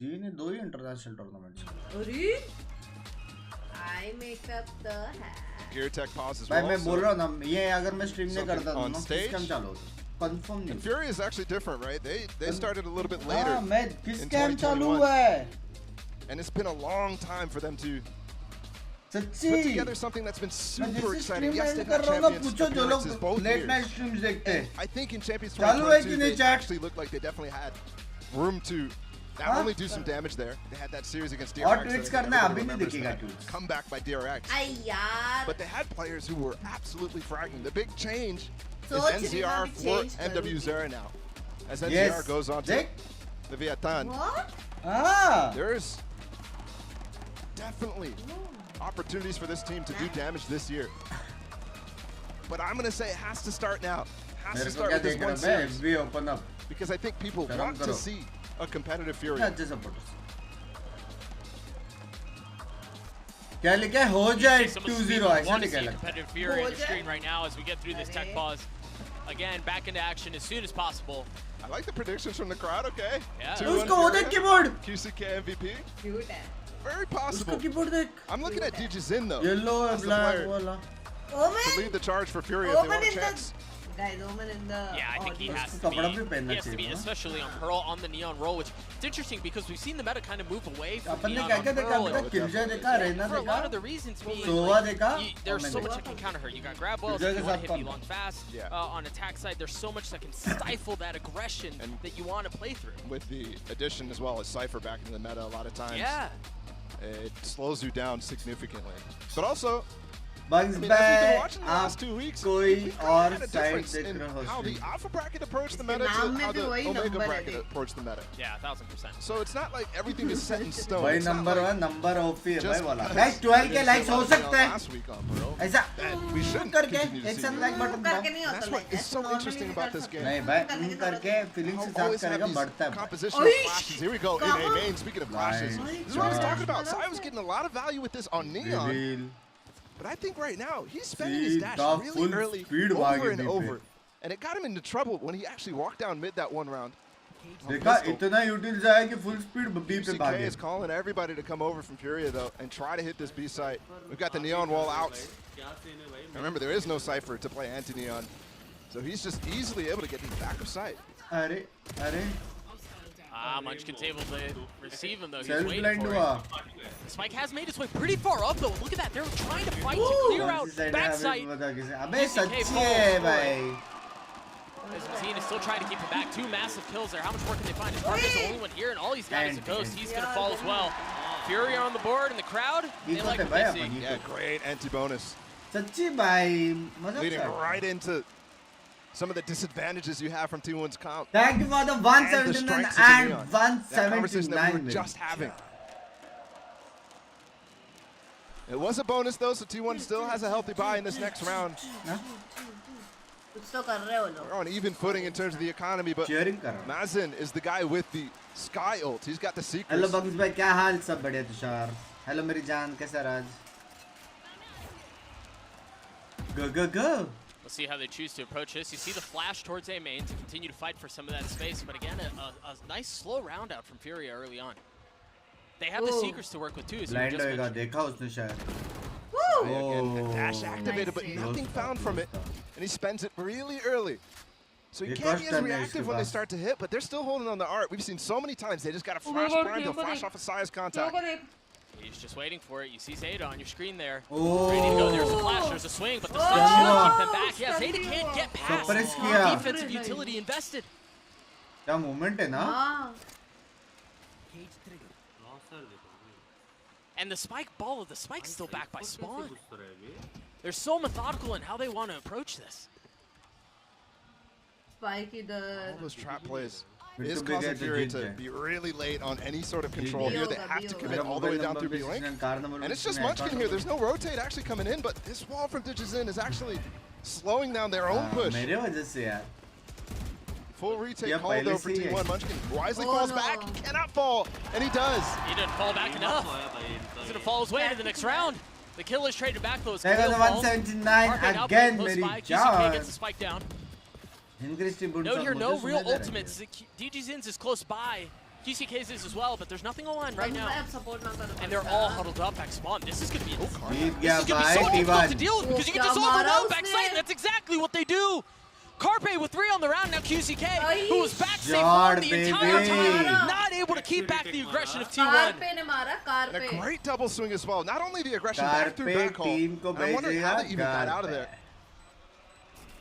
जी ने 2 ही इंटरनेशनल टूर्नामेंट्स अरे I make up the hat. Gear Tech pause as भाई well. मैं बोल रहा हूँ ना ये अगर मैं स्ट्रीम नहीं something करता on ना stage. किस चालू कंफर्म नहीं And Furia is actually different, right? They started a little bit later. हाँ मैं किस in कैम चालू 2021. हुआ है And it's been a long time for them to सच्ची put together something that's been मैं super जिस exciting. स्ट्रीम Yes, में they've कर had रहा हूँ ना champions पूछो जो appearances लोग both late years. Night streams देखते हैं I think in Champions चालू है कि 2022 नहीं they chat? actually looked like they definitely had room to not Huh? only do some damage there. They had that series against और DRX. Tweets that करना everybody अभी नहीं remembers दिखेगा that tweets comeback by DRX. Ay yaar. But they had players who were absolutely frightening. The big change So is it's NCR gonna for change MW Zera now. As NCR Yes. goes on to Dick? the Vietnam. What? Ah. There's definitely opportunities for this team to do damage this year. But I'm going to say it has to start now. Has to start with this one series. FB open up Because I think people Karam want to karo. see a competitive Fury. अच्छे supporters क्या लिखा है हो जाए 2-0 ऐसा Want to लिखा see है competitive Fury on the screen right now as we get through this tech pause. Again, back into action as soon as possible. I like the predictions from the crowd, okay? Yeah. 2-1 उसको वो देख Fury. Keyboard QCK MVP. Cute hai. Very उसको possible. Keyboard देख I'm looking at DJZin though. Yellow as the black player वाला Omen. to lead the charge for Fury if they Omen want a in the chance. guys. Omen in the. Yeah, I think he audience. has to कपड़ा भी be. पहनना He has to be, चाहिए ना? especially on Pearl on the Neon roll, which it's interesting because we've seen the meta kind of move away from अपन ने Neon क्या on क्या देखा Pearl. अभी तक किलजॉय देखा रेना For a lot देखा of the reasons being, Sowa like, देखा there's और so मैंने much that can counter her. You got grab wells, Killjoy you के want साथ to hit come. B long fast. Yeah. On attack side, there's so much that can stifle that aggression that you want to play through. With the addition as well as Cypher back into the meta a lot of times. Yeah. It slows you down significantly. But also, Bugs I mean, as we've been back watching the last 2 weeks, कोई we've और had a side difference देख in रहा हो how the stream Alpha bracket approached the इसके meta to नाम में how भी the वही Omega number है bracket देख। approached the meta. Yeah, 1000%. So it's not like everything is set in stone. भाई It's not number like one number OP है भाई just वाला because गाइस 12 we के didn't लाइक्स see a हो lot of सकते हैं last week on Pearl, ऐसा then we shouldn't करके continue to एक see साथ more. लाइक बटन दबाओ करके नहीं That's होता what like is so normally interesting नहीं about कर this सकते। game. नहीं भाई करके फीलिंग से I'll साथ always have करेगा these बढ़ता है compositional flashes. Here we go in a main. Speaking of flashes, Nice. this is what I was talking about. So I was getting a lot of value with this on Neon. Reveal. But I think right now he's spending See, his dash the really full early, speed over wagon and deep over, and it got him into trouble when he actually walked down mid that one round. on देखा pistol. इतना यूटिल जाए कि full speed B पे CK भागे is calling everybody to come over from Furia though and try to hit this B site. We've got the Neon wall out. Remember, there is no Cypher to play anti-Neon, so he's just easily able to get these back of sight. अरे अरे Munchkin's able to receive him though. He's self waiting blind for हुआ it. Spike has made its way pretty far up though. Look at that. They're trying to fight to clear out backside. अबे सच्ची है भाई As Mazine is still trying to keep him back. 2 massive kills there. How much more can they find? His partner's the only one here, and all he's got is a ghost. He's going to fall as well. Furia on the board, and the crowd, they like what they see. Yeah, great anti-bonus. सच्ची भाई मजा Leading आता है right into some of the disadvantages you have from T1's comp. Thank you for the 179 and That conversation that we 179 were just having. It was a bonus though, so T1 still has a healthy buy in this next round. कुछ तो कर रहे हो लोग। We're on even footing in terms of the economy, but Mazin is the guy with the Sky ult. He's got the secrets. Hello bugs भाई क्या हाल सब बढ़िया तुषार हेलो मेरी जान कैसा राज go We'll see how they choose to approach this. You see the flash towards A main to continue to fight for some of that space, but again, a nice slow round out from Furia early on. They have the secrets to work with too, as you blind just होएगा mentioned. देखा उसने शायद Again, dash activated, but nothing found from it, and he spends it really early. So you can't be as reactive when they start to hit, but they're still holding on the art. We've seen so many times they just got a flash prime, they'll flash off a size contact. He's just waiting for it. You see Zeta on your screen there. Oh. Ready to go. There's a flash. There's a swing, but the stun should keep them back. Yeah, Zeta can't get past Suppress किया defensive utility invested. क्या movement है ना And the spike ball of the spike's still back by Spawn. They're so methodical in how they want to approach this. Spike इधर। All those trap plays is causing Furia to be really late on any sort of control here. They have to commit all the way down through B-Link. And it's just Munchkin here. There's no rotate actually coming in, but this wall from DJZin is actually slowing down their own push. मेरे वजह से यार Full retake call though for T1. Munchkin wisely falls back. He cannot fall, and he does. He didn't fall back enough. He's going to fall his way into the next round. The kill is traded back though. Take the 179 again, मेरी QCK जान gets the spike down. Increase tribute Note here, सब no मुझे real सुनने दे रहे ultimates. DJZin's is close by. QCK's is as well, but there's nothing on line right now. Support na karo. And they're all huddled up back spawn. This is going to be this is going to be so T1. difficult to deal with because you can just overwhelm backside. That's exactly what they do. Carpe with 3 on the round, now QCK, who was back safe on the entire time, not able to keep back the aggression of T1. Carpe ne mara, Carpe. And a great double swing as well. Not only the aggression back through back hole, and I wonder how they even got out of there.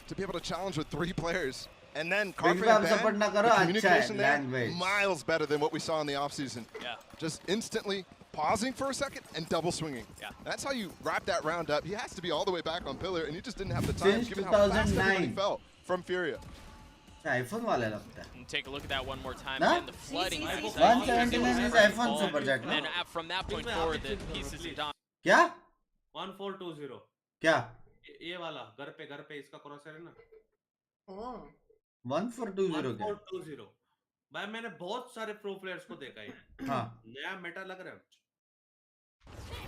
To be able to challenge with 3 players. And then Carpe and Ben, the communication there, miles better than what we saw in the offseason. Yeah. Just instantly pausing for a second and double swinging. Yeah. That's how you wrap that round up. He has to be all the way back on pillar, and he just didn't have the time, Since given how fast 2009. everybody fell from Furia. iPhone वाले लगता है. And take a look at that one more time. Nah? And the flooding. 179 is iPhone Superjet. And then from that point forward, the pieces are done. क्या? 1420. क्या? ये वाला घर पे इसका क्रॉसर है ना. Oh. 1420 क्या? 1420. भाई मैंने बहुत सारे प्रो प्लेयर्स को देखा है. हाँ. नया मेटा लग रहा है.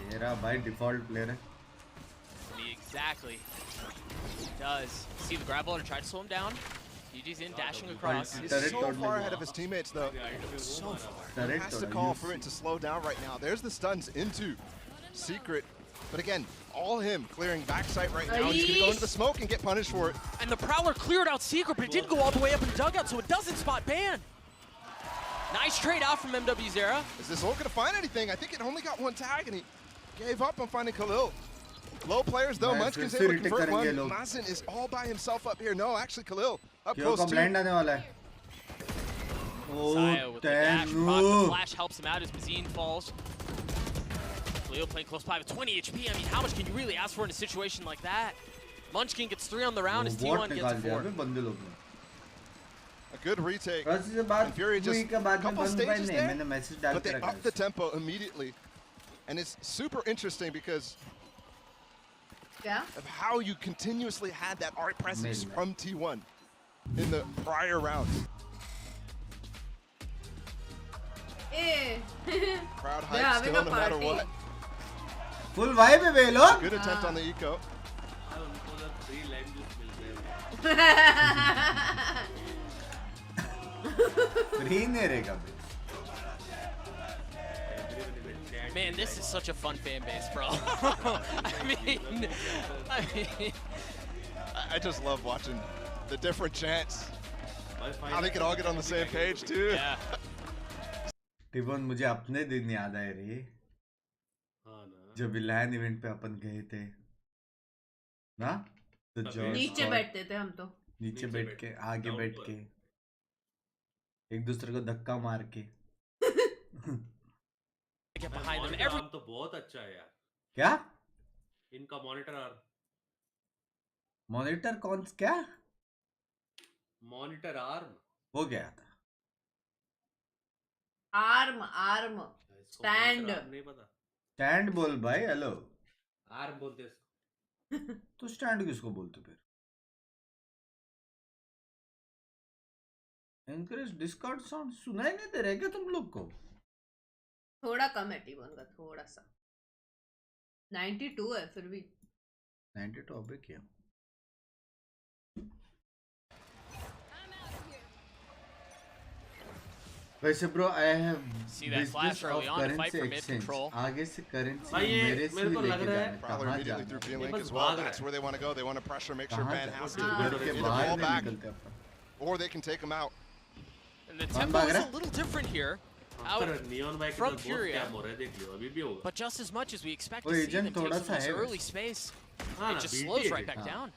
मेरा भाई डिफॉल्ट प्लेयर है. Exactly. He does. See the grab ball to try to slow him down. GG's in, dashing across. He's so far ahead of his teammates, though. So far. He has to call for it to slow down right now. There's the stuns into Secret. But again, all him clearing backside right now. He's going to go into the smoke and get punished for it. And the Prowler cleared out Secret, but it didn't go all the way up in the dugout, so it doesn't spot Ban. Nice trade out from MW Zera. Is this all going to find anything? I think it only got 1 tag, and he gave up on finding Khalil. Low players though, Munchkin's able to convert one. Mazen is all by himself up here. No, actually Khalil up close too. Saya with the dash proc, the flash helps him out as Mazine falls. Leo playing close by with 20 HP. I mean, how much can you really ask for in a situation like that? Munchkin gets 3 on the round as T1 gets 4. A good retake. And Furia just a couple stages there, but they up the tempo immediately. And it's super interesting because of how you continuously had that art presence from T1 in the prior rounds. Crowd hype still no matter what. Full vibe है लोग. Good attempt on the eco. Free नहीं रहेगा. Man, this is such a fun fan base, bro. I just love watching the different chants. How they can all get on the same page too. Yeah. टिबन मुझे अपने दिन याद आए रे. जब लैन event पे अपन गए थे. ना? नीचे बैठते थे हम तो. नीचे बैठ के, आगे बैठ के. एक दूसरे को धक्का मार के. Get behind them. Every तो बहुत अच्छा है यार. क्या? इनका मॉनिटर मॉनिटर कौन क्या? मॉनिटर आर्म हो गया था. Arm stand. नहीं पता. स्टैंड बोल भाई. हेलो. आर्म बोलते हैं. तो स्टैंड किसको बोलते फिर? एनकरेज डिस्कॉर्ड साउंड सुनाई नहीं दे रहा क्या तुम लोग को? थोड़ा कम है T1 का, थोड़ा सा. 92 है फिर भी. 92 अबे क्या? वैसे bro I have business of currency exchange. आगे से करेंसी मेरे से लेके जाना. Prowler immediately through B-Link as well. That's where they want to go. They want to pressure, make sure Ben has to either fall back or they can take him out. And the tempo is a little different here. Out from Furia, but just as much as we expect to see them take some of this early space, it just slows right back down.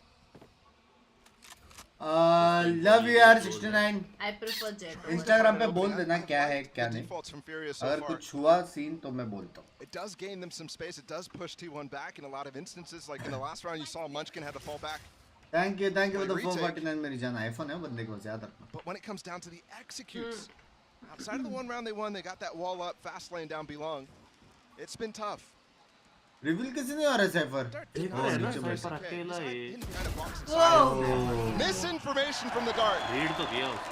Love you यार 69. I prefer Jet. Instagram पे बोल देना क्या है क्या नहीं. अगर कुछ हुआ सीन तो मैं बोलता हूँ. It does gain them some space. It does push T1 back in a lot of instances. Like in the last round, you saw Munchkin had to fall back. Thank you for the 449 मेरी जान. iPhone है बंदे को याद रखना. But when it comes down to the executes, outside of the one round they won, they got that wall up, fast lane down belong. It's been tough. Reveal किसी ने और Cypher? Misinformation from the guard.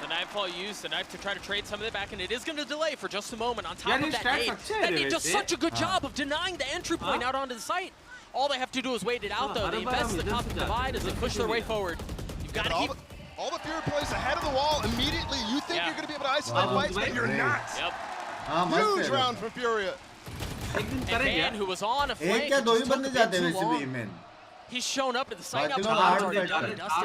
The Nightfall used the knife to try to trade some of it back, and it is going to delay for just a moment on top of that nade. That nade does such a good job of denying the entry point out onto the site. All they have to do is wait it out, though. They invest the top of the divide as they push their way forward. You've got to keep... All the Fury plays ahead of the wall immediately. You think you're going to be able to isolate fights, but you're not. Yep. Huge round from Furia. And Van, who was on a flank, क्या दो ही just took बंदे a जाते bit हैं too वैसे भी long. Main He's shown up at the site now. बाकी Tom's लोग आठ already बैठ done and रहे dusted.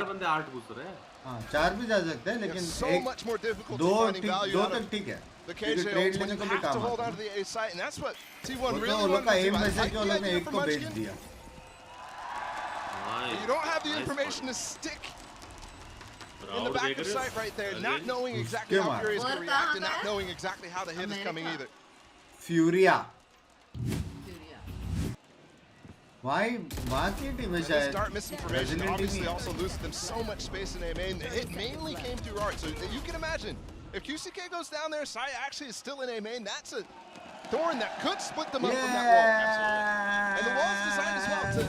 हाँ 4 भी जा सकते हैं लेकिन So much more difficult दो finding value out तक of ठीक है the क्योंकि KJ ट्रेड when लेने you को भी have to काम hold आता on to the A site, and that's what T1 है really वो लोग का wanted to एम do. I वैसे like कि the वो लोग ने idea एक from को बेच Munchkin, दिया but you don't have the information to stick in the back of sight right there, not knowing exactly how Fury is going to react and not knowing exactly how the hit is coming either. Furia. Why की team है They शायद start misinformation. Obviously, also lose them so much space in EMEA, and the hit mainly came through art. So you can imagine if QCK goes down there, Sai actually is still in EMEA, and that's a thorn that could split them up from that wall. Absolutely. And the wall is designed as well to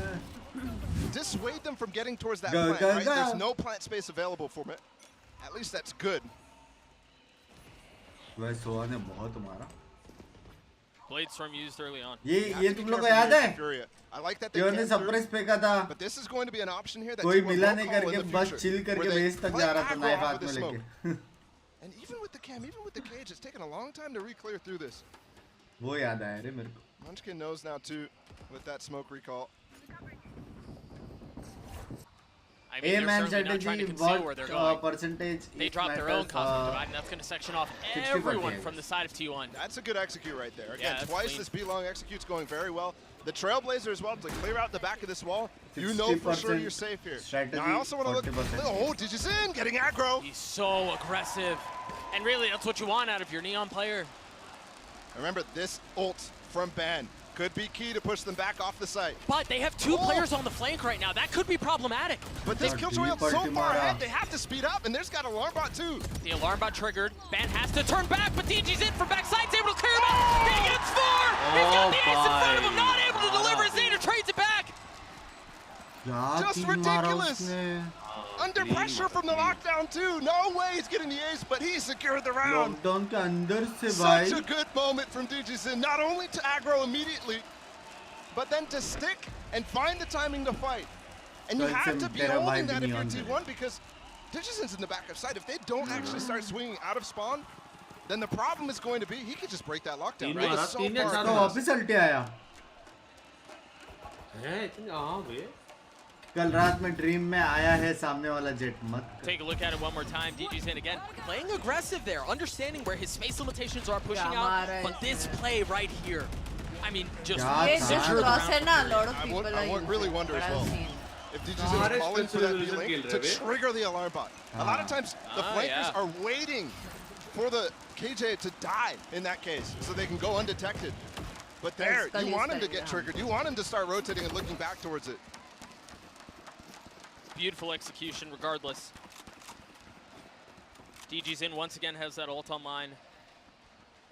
dissuade them from getting towards that plant. Right? There's no plant space available for it. At least that's good. वह सोहा ने बहुत मारा Blade Storm used early on. ये तुम लोग को याद है I like that they ने सरप्राइज फेंका था but this is going to be an option here that कोई T1 मिला won't नहीं call in करके the बस future, चिल करके where they बेस तक play जा रहा था aggro नाइफ off हाथ of the में smoke. लेके And even with the cam, even with the cage, it's taken a long time to re-clear through this. वो याद आया रे मेरे को Munchkin knows now too with that smoke recall. I mean, A man they're certainly not trying to strategy conceal where they're going. percentage They dropped their own cosmic divide, and that's going to section off everyone from the side of T1. That's a good execute right there. Again, Yeah, twice clean. this B-long execute's going very well. The Trailblazer as well to clear out the back of this wall. You know for sure you're safe here. Strategy, now I also want to look. 40%. Oh, Digizin getting aggro. He's so aggressive. And really, that's what you want out of your Neon player. Remember, this ult from Ban could be key to push them back off the site. But they have two players on the flank right now. That could be problematic. But this Killjoy ult so far ahead, they have to speed up, and there's got Alarm Bot too. The Alarm Bot triggered. Ban has to turn back, but DG's in from backside, able to clear him out. He gets 4! He's got the ace in front of him, not able to deliver. Zeta trades it back. Just ridiculous. Under pressure from the lockdown too. No way he's getting the ace, but he secured the round. Lockdown के अंदर से Such भाई a good moment from Digizin, not only to aggro immediately, but then to stick and find the timing to fight. And you have to be holding that if you're T1 because Digizin's in the back of sight. If they don't actually start swinging out of spawn, then the problem is going to be he could just break that lockdown. Right? It's so far तो वापस अल्टे आया कल रात में dream में आया है सामने वाला जेट मत Take a look at it one more time. DG's in again. Playing aggressive there, understanding where his space limitations are pushing out. But this play right here, I mean, just secured the round. a lot of people I really wonder as well if Digizin is calling for that B-link to trigger the alarm bot. A lot of times the flankers are waiting for the KJ to die in that case so they can go undetected. But there, you want him to get triggered. You want him to start rotating and looking back towards it. Beautiful execution regardless. DG's in once again, has that ult online.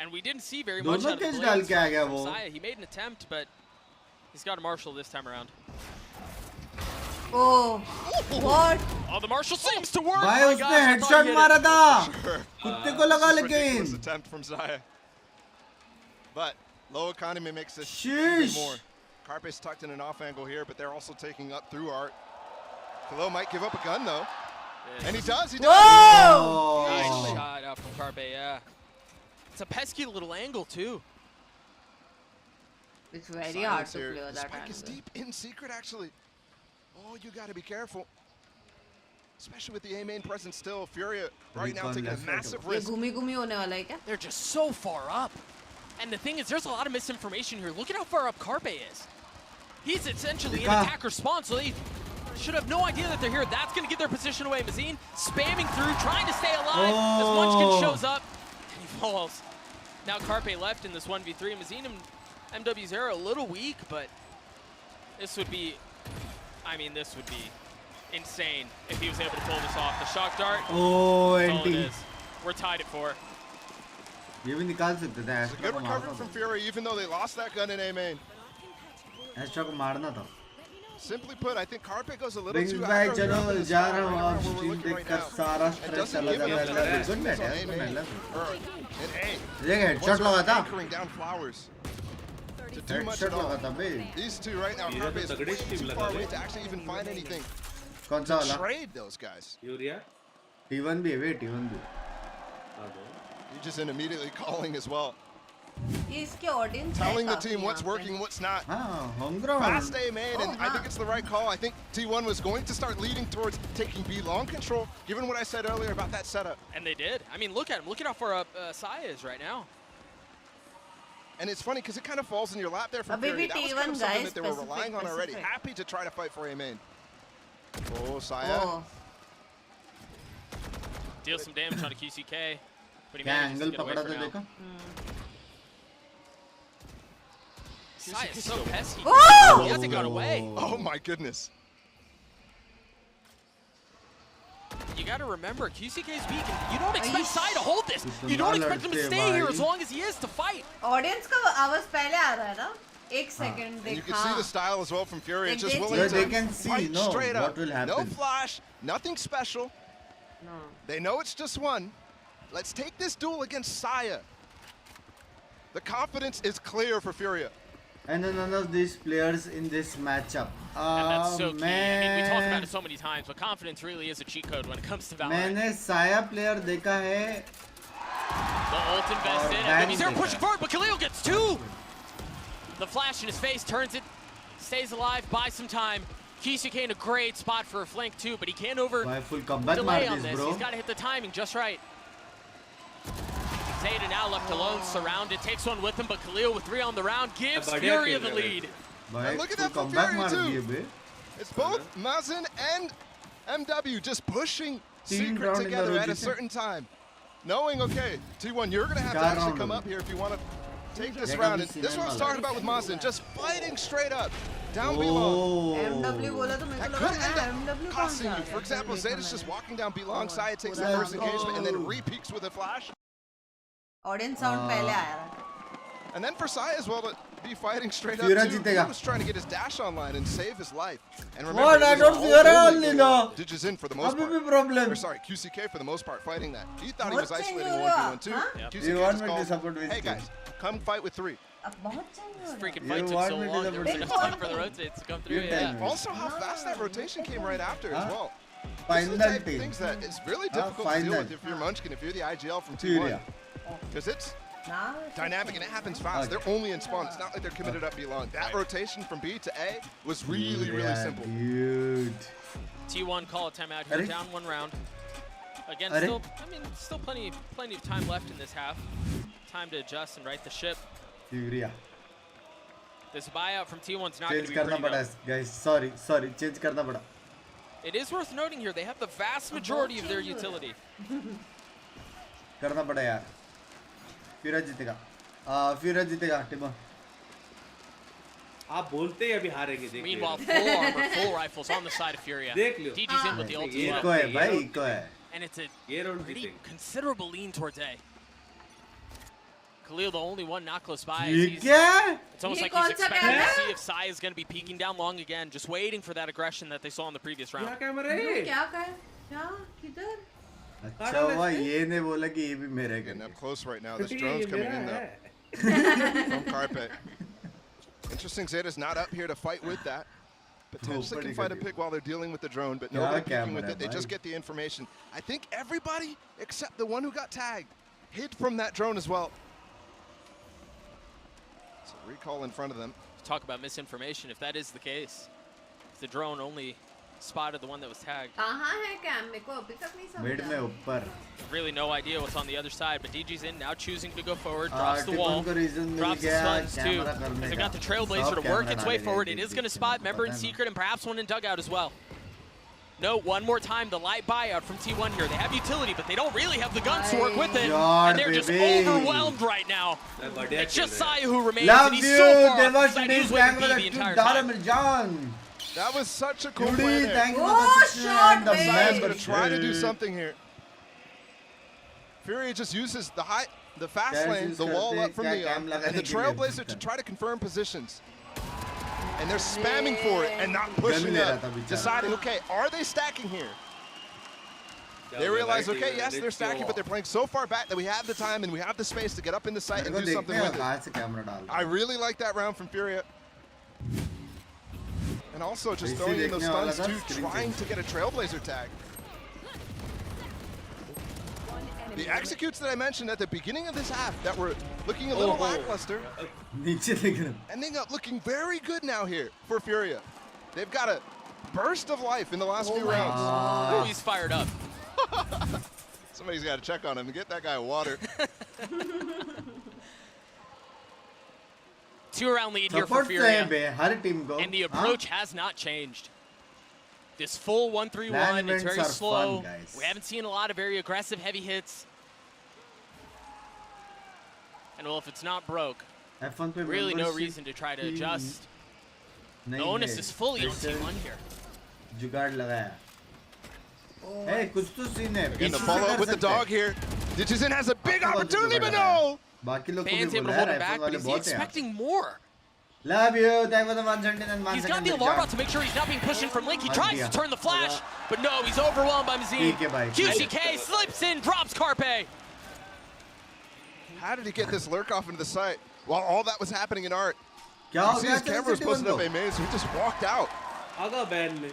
And we didn't see very much out of the Blades from Saya. He made an attempt, but he's got a Marshall this time around. Oh, what? Oh, the Marshall seems to work! भाई उसने headshot मारा था कुत्ते को लगा लेकिन attempt from Zaya. But low economy makes this even more. Carpe's tucked in an off angle here, but they're also taking up through art. Kalo might give up a gun though. And he does, he does! Whoa! Nice shot out from Carpe, yeah. It's a pesky little angle too. It's very hard to clear that Spike is angle. deep in secret actually. Oh, you gotta be careful. Especially with the A main presence still. Furia right now taking a massive risk. Gumi hone wala hai kya? They're just so far up. And the thing is, there's a lot of misinformation here. Look at how far up Carpe is. He's essentially in attacker spawn, so they should have no idea that they're here. That's going to give their position away. Mazine spamming through, trying to stay alive as Munchkin shows up. And he falls. Now Carpe left in this 1v3. Mazine and MW0 a little weak, but this would be, I mean, this would be insane if he was able to pull this off. The shock dart, oh, that's all it is. We're tied at 4. ये भी निकाल सकते थे It's a good recovery from Fury, even though they lost that gun in A main. Astra को मारना था Simply put, I think Carpe goes a little too भाई aggro चलो here in this जा spot रहा हूँ right आप now where we're stream looking right देखकर now. सारा And स्ट्रेस doesn't चला give me a गया chance गुड मैच on है A good main. Match And A. ये हेडशॉट लगा था Anchoring down flowers to do much headshot at all. लगा था भाई These two right now, Carpe is way too far away to actually even find anything कौन सा to वाला trade those guys. Furia. T1 भी है वे T1 भी. You're just immediately calling as well. ये इसके audience Telling the team what's working, what's not. Home ground. Fast A made, and I think it's the right call. I think T1 was going to start leading towards taking B long control, given what I said earlier about that setup. And they did. I mean, look at him. Look at how far up Saya is right now. And it's funny because it kind of falls in your lap there from Furia. That was kind of something that they were relying on already. Happy to try to fight for A main. Oh, Saya. Deals some damage on a QCK. But he manages to get away for now. Saya's so pesky. He hasn't got away. Oh my goodness. You gotta remember, QCK's weak, and you don't expect Saya to hold this. You don't expect him to stay here as long as he is to fight. Audience का आवाज पहले आ रहा है ना? एक second देखा. You can see the style as well from Furia. Just willing to they can see fight straight up. what will happen. No flash, nothing special. No. They know it's just one. Let's take this duel against Saya. The confidence is clear for Furia. And none of these players in this matchup. And that's so key. I mean, we talk about it so many times, but confidence really is a cheat code when it comes to Valorant. मैंने Saya player देखा है. The ult invested, and then he's there pushing forward, but Khalil gets two! The flash in his face turns it, stays alive, buys some time. QCK in a great spot for a flank too, but he can't delay on this. He's got to hit the timing just right. Zeta now left alone, surrounded, takes one with him, but Khalil with 3 on the round gives Furia the lead. And look at that from Furia too. It's both Mazen and MW just pushing Secret together at a certain time. Knowing, okay, T1, you're going to have to actually come up here if you want to take this round. And this is what I was talking about with Mazen, just fighting straight up. Down below. That could end up costing you. For example, Zeta's just walking down B-long, Saya takes the first engagement and then re-peeks with a flash. Audience sound पहले आया. And then for Saya as well to be fighting straight up too. He was trying to get his dash online and save his life. And remember, I don't fear only no. Digits in for the most part. Or sorry, QCK for the most part fighting that. He thought he was isolating 1v1 2. QCK just called, hey guys, come fight with 3. This freaking fight took so long, there was enough time for the rotates to come through. Yeah. Also how fast that rotation came right after as well. This is the type of things that it's really difficult to deal with if you're Munchkin, if you're the IGL from T1. Because it's dynamic and it happens fast. They're only in spawn. It's not like they're committed up B long. That rotation from B to A was really, really simple. Dude. T1 call a timeout here, down 1 round. Again, still plenty of time left in this half. Time to adjust and right the ship. Furia. This buyout from T1's not going to be करना pretty पड़ा guys. Sorry, change करना पड़ा. It is worth noting here, they have the vast majority of their utility. करना पड़ा यार. Furia जीतेगा team. आप बोलते हैं अभी हारेंगे देख. Meanwhile, full armor, full rifles on the side of Furia. देख लो. DG's in with the ult as well. Eco है भाई, इको है. And it's a pretty considerable lean towards A. Khalil, the only one not close by. It's almost like he's expecting to see if Sai is going to be peeking down long again, just waiting for that aggression that they saw in the previous round. अच्छा हुआ ये ने बोला कि ये भी मेरे के. Getting up close right now. This drone's coming in though. From Carpet. Interesting, Zeta's not up here to fight with that. Potentially can fight a pick while they're dealing with the drone, but nobody peeking with it. They just get the information. I think everybody except the one who got tagged hid from that drone as well. So recall in front of them. Talk about misinformation, if that is the case. If the drone only spotted the one that was tagged. Really no idea what's on the other side, but DG's in, now choosing to go forward, drops the wall, drops the stuns too. As they've got the Trailblazer to work its way forward, it is going to spot Member in Secret and perhaps one in Dugout as well. No, one more time, the light buyout from T1 here. They have utility, but they don't really have the guns to work with it. And they're just overwhelmed right now. It's just Saya who remains, and he's so far outside his way to be the entire time. That was such a cool play there. Saya's going to try to do something here. Furia just uses the fast lane, the wall up from Leon, and the Trailblazer to try to confirm positions. And they're spamming for it and not pushing up, deciding, okay, are they stacking here? They realize, okay, yes, they're stacking, but they're playing so far back that we have the time and we have the space to get up in the site and do something with it. I really like that round from Furia. And also just throwing in those stuns too, trying to get a Trailblazer tag. The executes that I mentioned at the beginning of this half that were looking a little lackluster ending up looking very good now here for Furia. They've got a burst of life in the last few rounds. Oh, he's fired up. Somebody's got to check on him and get that guy water. 2-round lead here for Furia. And the approach has not changed. This full 1-3-1, it's very slow. We haven't seen a lot of very aggressive heavy hits. And well, if it's not broke, really no reason to try to adjust. The onus is fully on T1 here. जुगाड़ लगाया. Hey, कुछ तो scene है. Again, the follow-up with the dog here. Digizin has a big opportunity, but no! Fans able to hold him back, but is he expecting more? Love you. Thank you for the 179. He's got the alarm out to make sure he's not being pushed in from Link. He tries to turn the flash, but no, he's overwhelmed by Mazine. QCK slips in, drops Carpe. How did he get this lurk off into the site while all that was happening in art? You see his camera was posted up EMEA, so he just walked out.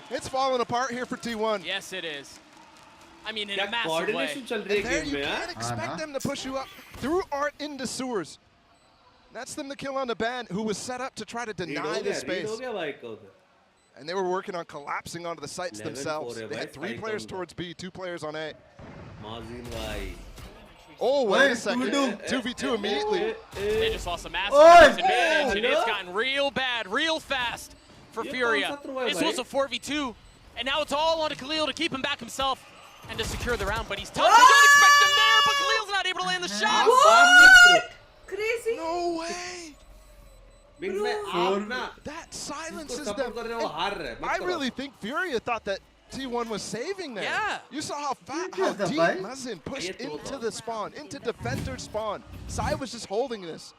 It's falling apart here for T1. Yes, it is. I mean, in a massive way. And there you can't expect them to push you up through art into sewers. That's them to kill on the ban, who was set up to try to deny this space. And they were working on collapsing onto the sites themselves. They had 3 players towards B, 2 players on A. Oh, wait a second. 2v2 immediately. They just lost a massive advantage, and it's gotten real bad, real fast for Furia. This was a 4v2, and now it's all on to Khalil to keep him back himself and to secure the round, but he's tough. They don't expect him there, but Khalil's not able to land the shot. What? Crazy. No way. That silences them. I really think Furia thought that T1 was saving there. Yeah. You saw how deep Mazin pushed into the spawn, into defender spawn. Sai was just holding this.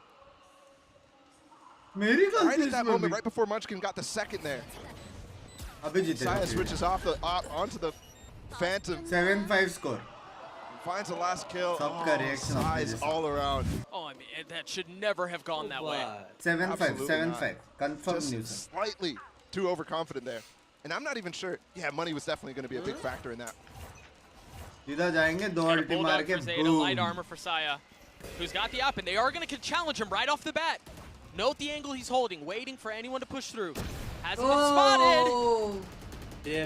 Right at that moment, right before Munchkin got the second there. Sai switches off the onto the Phantom. 7-5 score. Finds the last kill. Sai's all around. Oh, I mean, that should never have gone that way. 7-5, 7-5. Confirm news. Just slightly too overconfident there. And I'm not even sure. Yeah, money was definitely going to be a big factor in that. Light armor for Saya, who's got the up, and they are going to challenge him right off the bat. Note the angle he's holding, waiting for anyone to push through. Hasn't been spotted.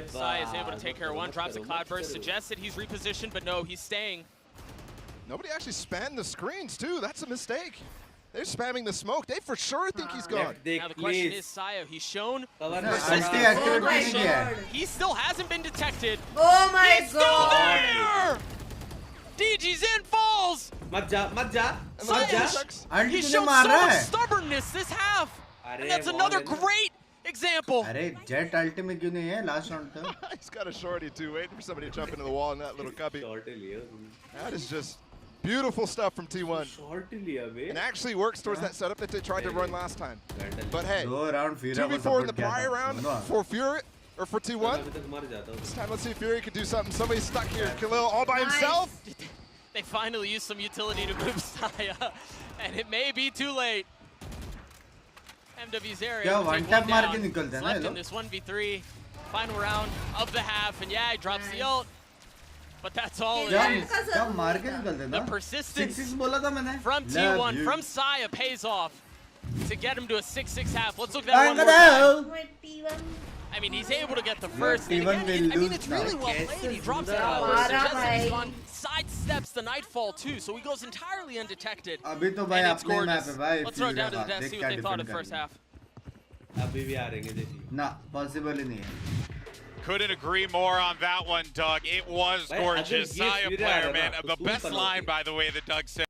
Saya is able to take care of one, drops a cloudburst, suggests that he's repositioned, but no, he's staying. Nobody actually spammed the screens too. That's a mistake. They're spamming the smoke. They for sure think he's gone. Now the question is, Saya, he's shown he still hasn't been detected. Oh my he's still there! DG's in, falls! He's shown so much stubbornness this half. And that's another great example. Jet ultimate क्यों नहीं है last round तक? He's got a shorty too, waiting for somebody to jump into the wall in that little cubby. That is just beautiful stuff from T1. And actually works towards that setup that they tried to run last time. But hey, 2v4 in the prior round for Fury, or for T1. This time let's see if Fury can do something. Somebody's stuck here. Khalil all by himself. They finally used some utility to move Saya, and it may be too late. MW's area left in this 1v3 final round of the half, and yeah, he drops the ult, but that's all it is. The persistence from T1, from Saya pays off to get him to a 6-6 half. Let's look at that one more time. I mean, he's able to get the first. And again, I mean, it's really well played. He drops it out. Sidesteps the Nightfall too, so he goes entirely undetected. And it's gorgeous. Let's throw it down to the desk, see what they thought of the first half. Nah, possible नहीं है. Couldn't agree more on that one, Doug. It was gorgeous. Saya player, man. The best line, by the way, that Doug said.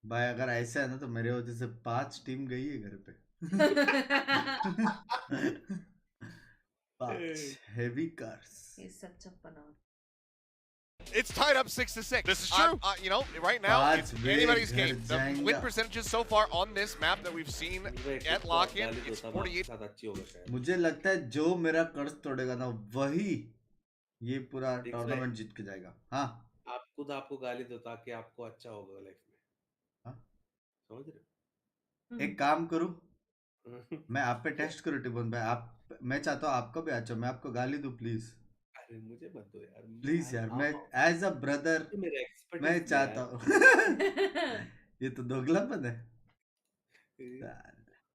भाई अगर ऐसा है ना तो मेरे वजह से 5 टीम गई है घर पे. 5 heavy cars. He's such a banana. It's tied up 6-6. This is true. You know, right now, it's anybody's game. The win percentages so far on this map that we've seen at lock-in, it's 48. मुझे लगता है जो मेरा कर्ज तोड़ेगा ना वही ये पूरा टूर्नामेंट जीत के जाएगा. हाँ. आप खुद आपको गाली दो ताकि आपको अच्छा होगा लाइफ में. हाँ. समझ रहे हो? एक काम करूँ. मैं आप पे टेस्ट करूँ टिबन भाई. आप मैं चाहता हूँ आपका भी अच्छा. मैं आपको गाली दूँ प्लीज. मुझे मत दो यार प्लीज यार, मैं एज अ ब्रदर मैं चाहता हूँ ये तो दोगलापन है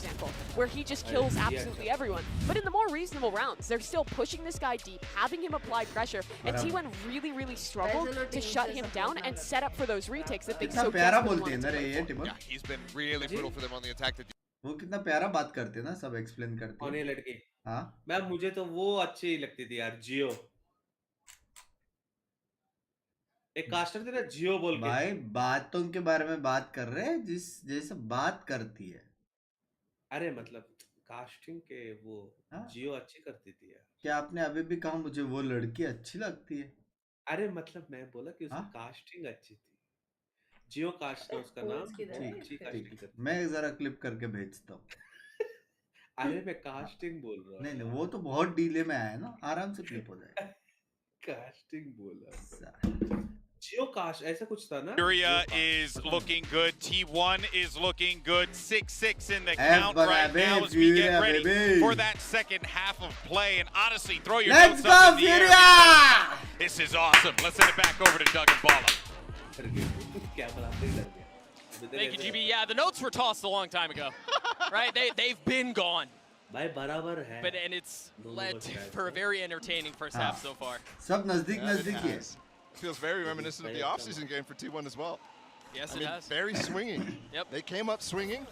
example, where he just kills absolutely everyone. But in the more reasonable rounds, they're still pushing this guy deep, having him apply pressure, and T1 really struggled to shut him down and set up for those retakes that they so desperately wanted to play for. Yeah, he's been really brutal for them on the attack. वो कितना प्यारा बात करते हैं ना, सब explain करते हैं। कौन है लड़के? हाँ? मैम मुझे तो वो अच्छी लगती थी यार, जियो। एक कास्टर थी ना जियो बोल के। भाई बातों के बारे में बात कर रहे हैं जिस जैसे बात करती है। अरे मतलब कास्टिंग के वो जियो अच्छी करती थी यार। क्या आपने अभी भी कहा मुझे वो लड़की अच्छी लगती है? अरे मतलब मैं बोला कि उसकी कास्टिंग अच्छी थी। जियो कास्ट था उसका नाम। ठीक। मैं जरा क्लिप करके भेजता हूँ। अरे मैं कास्टिंग बोल रहा हूँ। नहीं वो तो बहुत डीले में आया ना, आराम से क्लिप हो जाएगा। कास्टिंग बोला। जियो कास्ट ऐसा कुछ था ना। Furia is looking good. T1 is looking good. 6-6 in the count right now as we get ready for that second half of play. And honestly, throw your notes up in the air. This is awesome. Let's send it back over to Doug and Bala. Thank you, GB. Yeah, the notes were tossed a long time ago, right? They've been gone. And it's led for a very entertaining first half so far. सब नजदीक ही है. Feels very reminiscent of the offseason game for T1 as well. Yes, it has. Very swinging. Yep. They came up swinging,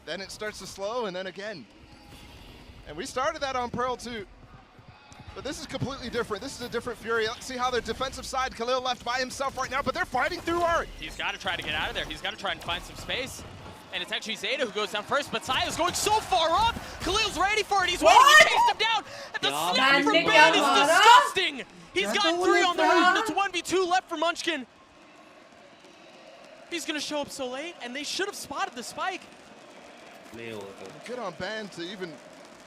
then it starts to slow, and then again. And we started that on Pearl too. But this is completely different. This is a different Fury. Let's see how their defensive side, Khalil left by himself right now, but they're fighting through Art. He's got to try to get out of there. He's got to try and find some space. And it's actually Zeta who goes down first, but Saya's going so far up. Khalil's ready for it. He's waiting to chase him down. And the snap from Ban is disgusting. He's got 3 on the round. It's 1v2 left for Munchkin. He's going to show up so late, and they should have spotted the spike. Good on Ban to even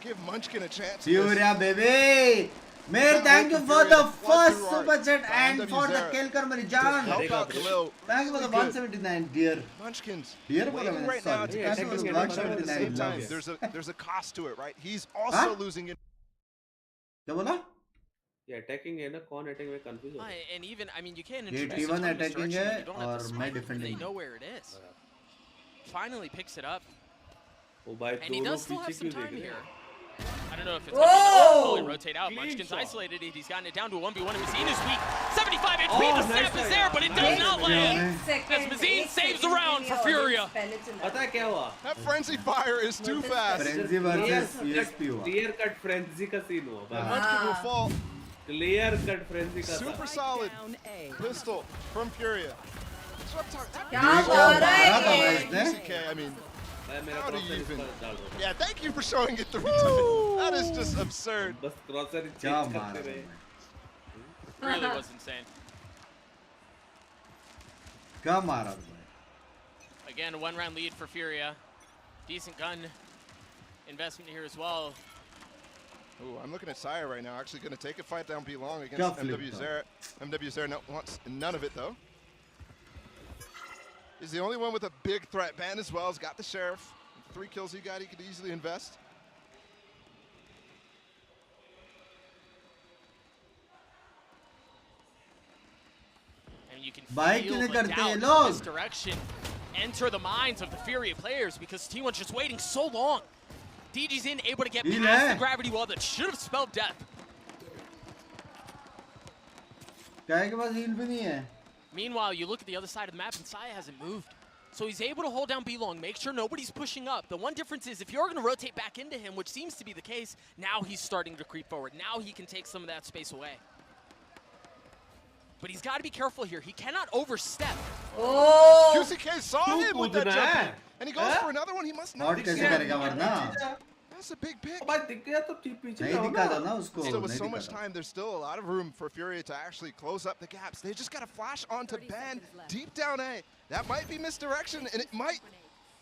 give Munchkin a chance. Furia, baby! Mayor, thank you for the first super chat and for the kill Karmari Jan. Thank you for the 179, dear. Munchkins. Dear, right now to get this game at the same time. There's a cost to it, right? He's also losing it. क्या बोला? ये attacking है ना, कौन attacking में confuse हो? And even, I mean, you can't ये introduce T1 a attacking है और मैं defending. They know where it is. Finally picks it up. Oh, भाई and he does still have some time here. I don't know if it's going to fully rotate out. Munchkin's isolated it. He's gotten it down to a 1v1. And Mazine is weak. 75 HP. The snap is there, but it does not land. As Mazine saves the round for Furia. That frenzy fire is too fast. Frenzy versus ESP. Clear cut frenzy का scene हुआ. Munchkin will fall. Clear cut frenzy का. Super solid pistol from Furia. I mean. How do you even... Yeah, thank you for showing it 3 times. That is just absurd. It really was insane. Again, a 1-round lead for Furia. Decent gun investment here as well. Ooh, I'm looking at Sire right now. Actually going to take a fight down B long against MW Zera. MW Zera wants none of it though. He's the only one with a big threat. Ban as well. He's got the Sheriff. 3 kills he got, he could easily invest. And you can feel the doubt in this direction enter the minds of the Furia players because T1's just waiting so long. DG's in, able to get past the gravity wall that should have spelled death. Meanwhile, you look at the other side of the map and Saya hasn't moved. So he's able to hold down B long, make sure nobody's pushing up. The one difference is if you're going to rotate back into him, which seems to be the case, now he's starting to creep forward. Now he can take some of that space away. But he's got to be careful here. He cannot overstep. Oh! QCK saw him with that jump, and he goes for another one. He must not. That's a big pick. Still, with so much time, there's still a lot of room for Furia to actually close up the gaps. They just got to flash onto Ban deep down A. That might be misdirection, and it might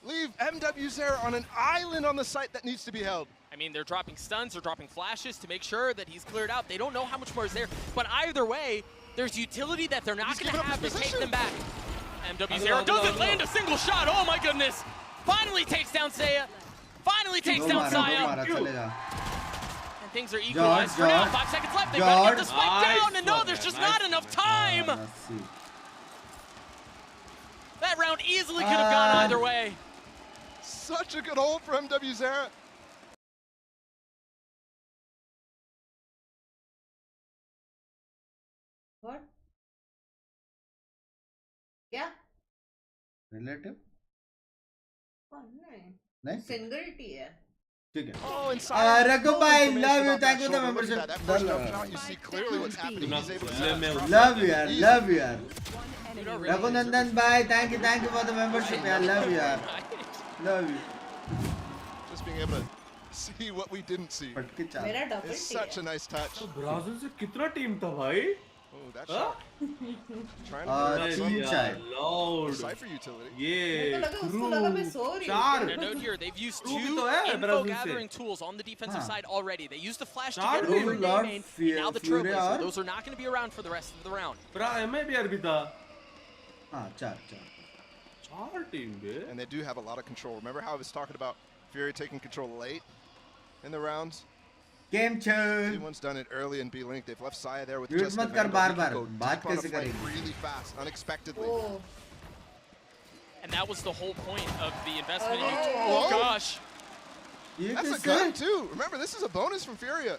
leave MW Zera on an island on the site that needs to be held. I mean, they're dropping stuns, they're dropping flashes to make sure that he's cleared out. They don't know how much more is there, but either way, there's utility that they're not going to have to take them back. MW Zera doesn't land a single shot. Oh my goodness! Finally takes down Saya. Finally takes down Saya. And things are equalized for now. 5 seconds left. They've got to get the spike down. And no, there's just not enough time. That round easily could have gone either way. Such a good hold for MW Zera. What? Yeah. Relative? Oh, no. Nice. Single T है. ठीक है. Oh, inside. Raghu bhai, love you. Thank you for the membership. That first jump shot, you see clearly what's happening. He's able to love you, yaar. Love you, yaar. Raghu Nandan bhai, thank you for the membership, yaar. Love you, yaar. Love you. Just being able to see what we didn't see. मेरा double It's such a nice touch. Brazil से कितना team था भाई? Oh, that shot. Trying to Lord. Cypher utility. Yeah. And a note here, they've used 2 info gathering tools on the defensive side already. They used the flash to get over in main, and now the Trailblazer. Those are not going to be around for the rest of the round. And they do have a lot of control. Remember how I was talking about Furia taking control late in the rounds? Game chain. T1's done it early in B-Link. They've left Saya there with Mute just मत कर बार-बार. बात कैसे करेंगे? Really fast, unexpectedly. Oh. And that was the whole point of the investment. Oh gosh. That's a gun too. Remember, this is a bonus from Furia.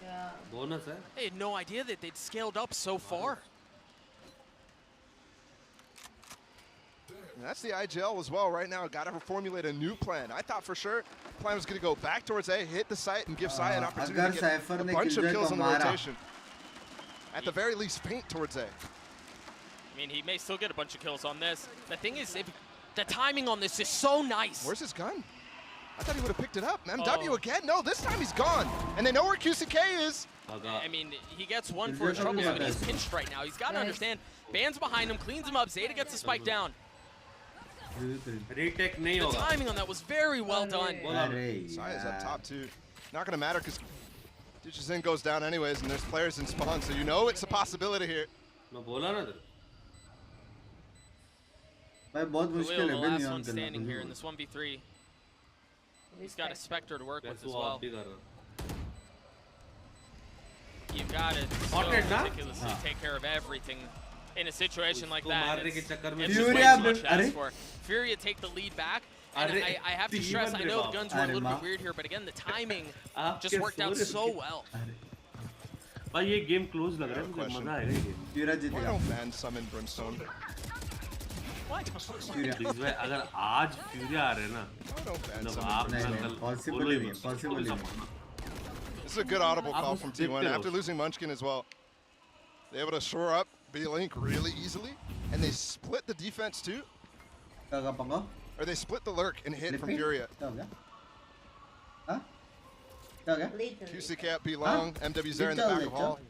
Yeah. Bonus, eh? They had no idea that they'd scaled up so far. And that's the IGL as well right now. Got to formulate a new plan. I thought for sure the plan was going to go back towards A, hit the site, and give Saya an opportunity to get a bunch of kills in the rotation. At the very least, feint towards A. I mean, he may still get a bunch of kills on this. The thing is, the timing on this is so nice. Where's his gun? I thought he would have picked it up. MW again? No, this time he's gone. And they know where QCK is. I mean, he gets one for his troubles, but he's pinched right now. He's got to understand. Ban's behind him, cleans him up. Zeta gets the spike down. Retake नहीं The होगा. timing on that was very well done. Saya's up top too. Not going to matter because Digizin goes down anyways, and there's players in spawn, so you know it's a possibility here. मैं बोला ना तेरे. भाई बहुत मुश्किल है the last one standing here in this 1v3. He's got a Spectre to work with as well. You've got to so meticulously take care of everything in a situation like that. It's just way too much to ask for. Furia take the lead back. And I have to stress, I know the guns were a little bit weird here, but again, the timing just worked out so well. भाई ये game close लग रहा है, मुझे मजा आएगा ये game. Why don't ban summon Brimstone? अगर आज फ्यूरिया आ रहे हैं ना, मतलब आप कल This is a good audible call from T1 after losing Munchkin as well. They're able to shore up B-Link really easily, and they split the defense too. Or they split the lurk and hit from Furia. QCK at B long, MWZ in the back of hall.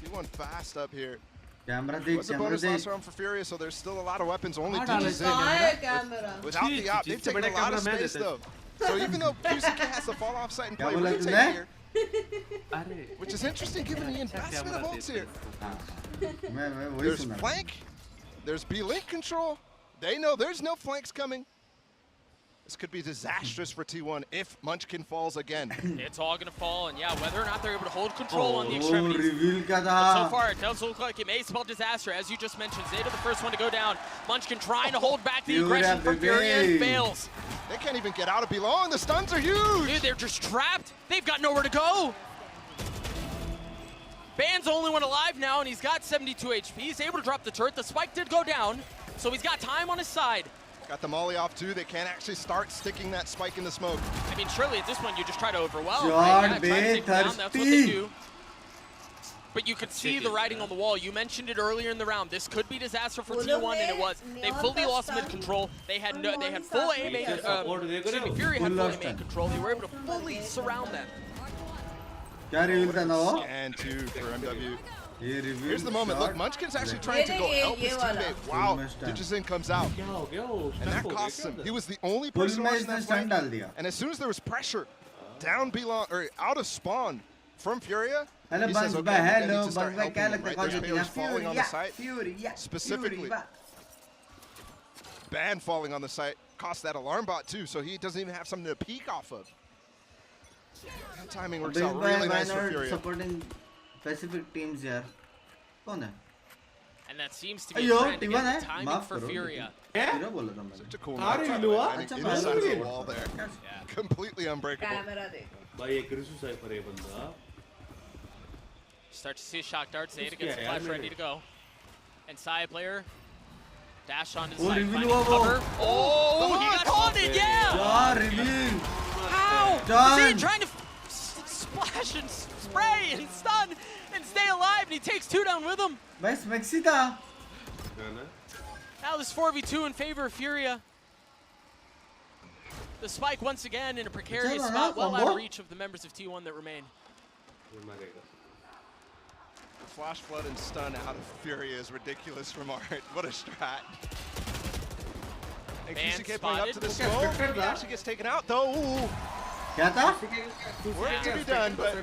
T1 fast up here. Was a bonus last round for Furia, so there's still a lot of weapons. Only DGZ. Without the op, they've taken a lot of space though. So even though QCK has the fall off site and play, we're take here. Which is interesting given the investment of ults here. There's flank, there's B-Link control. They know there's no flanks coming. This could be disastrous for T1 if Munchkin falls again. It's all going to fall, and yeah, whether or not they're able to hold control on the extremities. But so far, it does look like it may spell disaster. As you just mentioned, Zeta the first one to go down. Munchkin trying to hold back the aggression from Furia and fails. They can't even get out of below, and the stuns are huge! Dude, they're just trapped. They've got nowhere to go. Ban's the only one alive now, and he's got 72 HP. He's able to drop the turret. The spike did go down, so he's got time on his side. Got the molly off too. They can't actually start sticking that spike in the smoke. I mean, surely at this point you just try to overwhelm. Right? Yeah, try to take him down. That's what they do. But you could see the writing on the wall. You mentioned it earlier in the round. This could be disaster for T1, and it was. They fully lost mid control. They had full EMEA. Fury had full EMEA control. They were able to fully surround them. And two for MW. Here's the moment. Look, Munchkin's actually trying to go help his teammate. Wow, Digizin comes out. And that costs him. He was the only person watching that flank. And as soon as there was pressure down belong or out of spawn from Furia, he says, okay, I need to start helping him, right? There's players falling on the site. Specifically. ban falling on the site cost that alarm bot too, so he doesn't even have something to peek off of. That timing works out really nice for Furia. Supporting specific teams here. कौन है? And that seems to be a trend. Again, the timing for Furia. Furia बोला था मैंने. Such a cool match. Inside the wall there. Completely unbreakable. भाई एक Risu cipher है बंदा. Start to see shock darts. Zeta gets the flash ready to go. And Saya player dash on his side, finding cover. Oh, he got haunted, yeah! Yeah, reveal. How? Zeta trying to splash and spray and stun and stay alive, and he takes 2 down with him. Nice, Mexita. Now this 4v2 in favor of Furia. The spike once again in a precarious spot, well out of reach of the members of T1 that remain. Flash flood and stun out of Furia is ridiculous from Art. What a strat. And QCK playing up to the smoke. He actually gets taken out though. Ooh. क्या था? Work to be done, but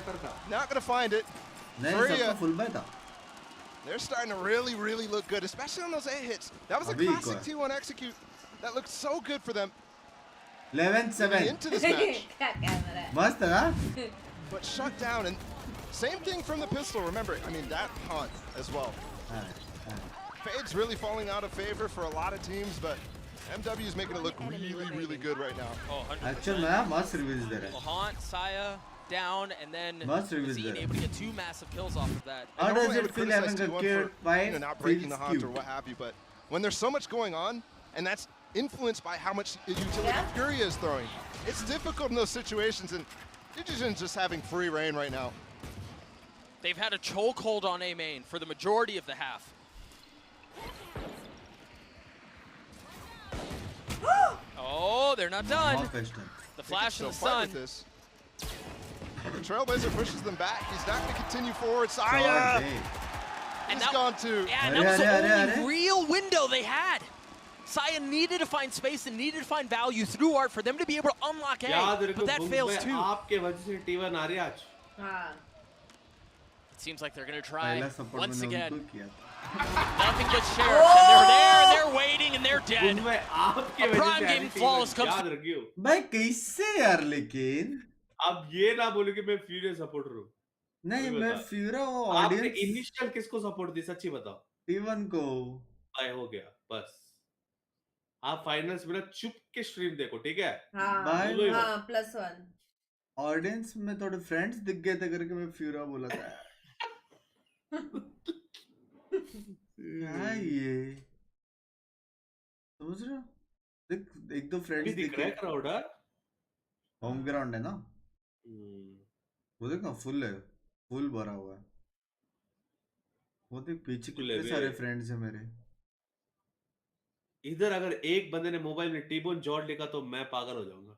not gonna find it. Furia, they're starting to really look good, especially on those A hits. That was a classic T1 execute. That looked so good for them. 11-7 into this match. मस्त ना? But shut down, and same thing from the pistol. Remember, I mean that haunt as well. Fade's really falling out of favor for a lot of teams, but MW is making it look really good right now. Oh, 100%. Actually, man, must reviews there. Haunt, Saya down, and then Zine able to get 2 massive kills off of that. How does it feel having a kid fight? Not breaking the haunt or what have you, but when there's so much going on, and that's influenced by how much utility Furia is throwing, it's difficult in those situations, and Digigen's just having free reign right now. They've had a chokehold on A main for the majority of the half. Oh, they're not done. The flash and the stun. The Trailblazer pushes them back. He's not going to continue forward. Saya! And He's gone too. Yeah, and that was the only real window they had. Saya needed to find space and needed to find value through Art for them to be able to unlock A, but that fails too. It seems like they're going to try once again. Nothing but sheriffs, and they're waiting, and they're dead. A prime game flawless comes. भाई कैसे यार लेकिन? अब ये ना बोलो कि मैं फ्यूरिया सपोर्टर हूँ. नहीं मैं फ्यूरिया वो आपने ऑडियंस. इनिशियल किसको सपोर्ट दी सच्ची बताओ. T1 को. भाई हो गया बस. आप फाइनल्स में ना चुप के स्ट्रीम देखो ठीक है. हाँ +1. ऑडियंस में थोड़े फ्रेंड्स दिख गए थे करके मैं फ्यूरिया बोला था. क्या ये समझ रहे हो? देख एक दो फ्रेंड्स दिख रहा है क्राउड. होम ग्राउंड है ना. वो देख ना फुल है, फुल भरा हुआ है. वो देख पीछे कितने सारे फ्रेंड्स हैं मेरे. इधर अगर एक बंदे ने मोबाइल में टीबोन जॉर्ड लिखा तो मैं पागल हो जाऊंगा.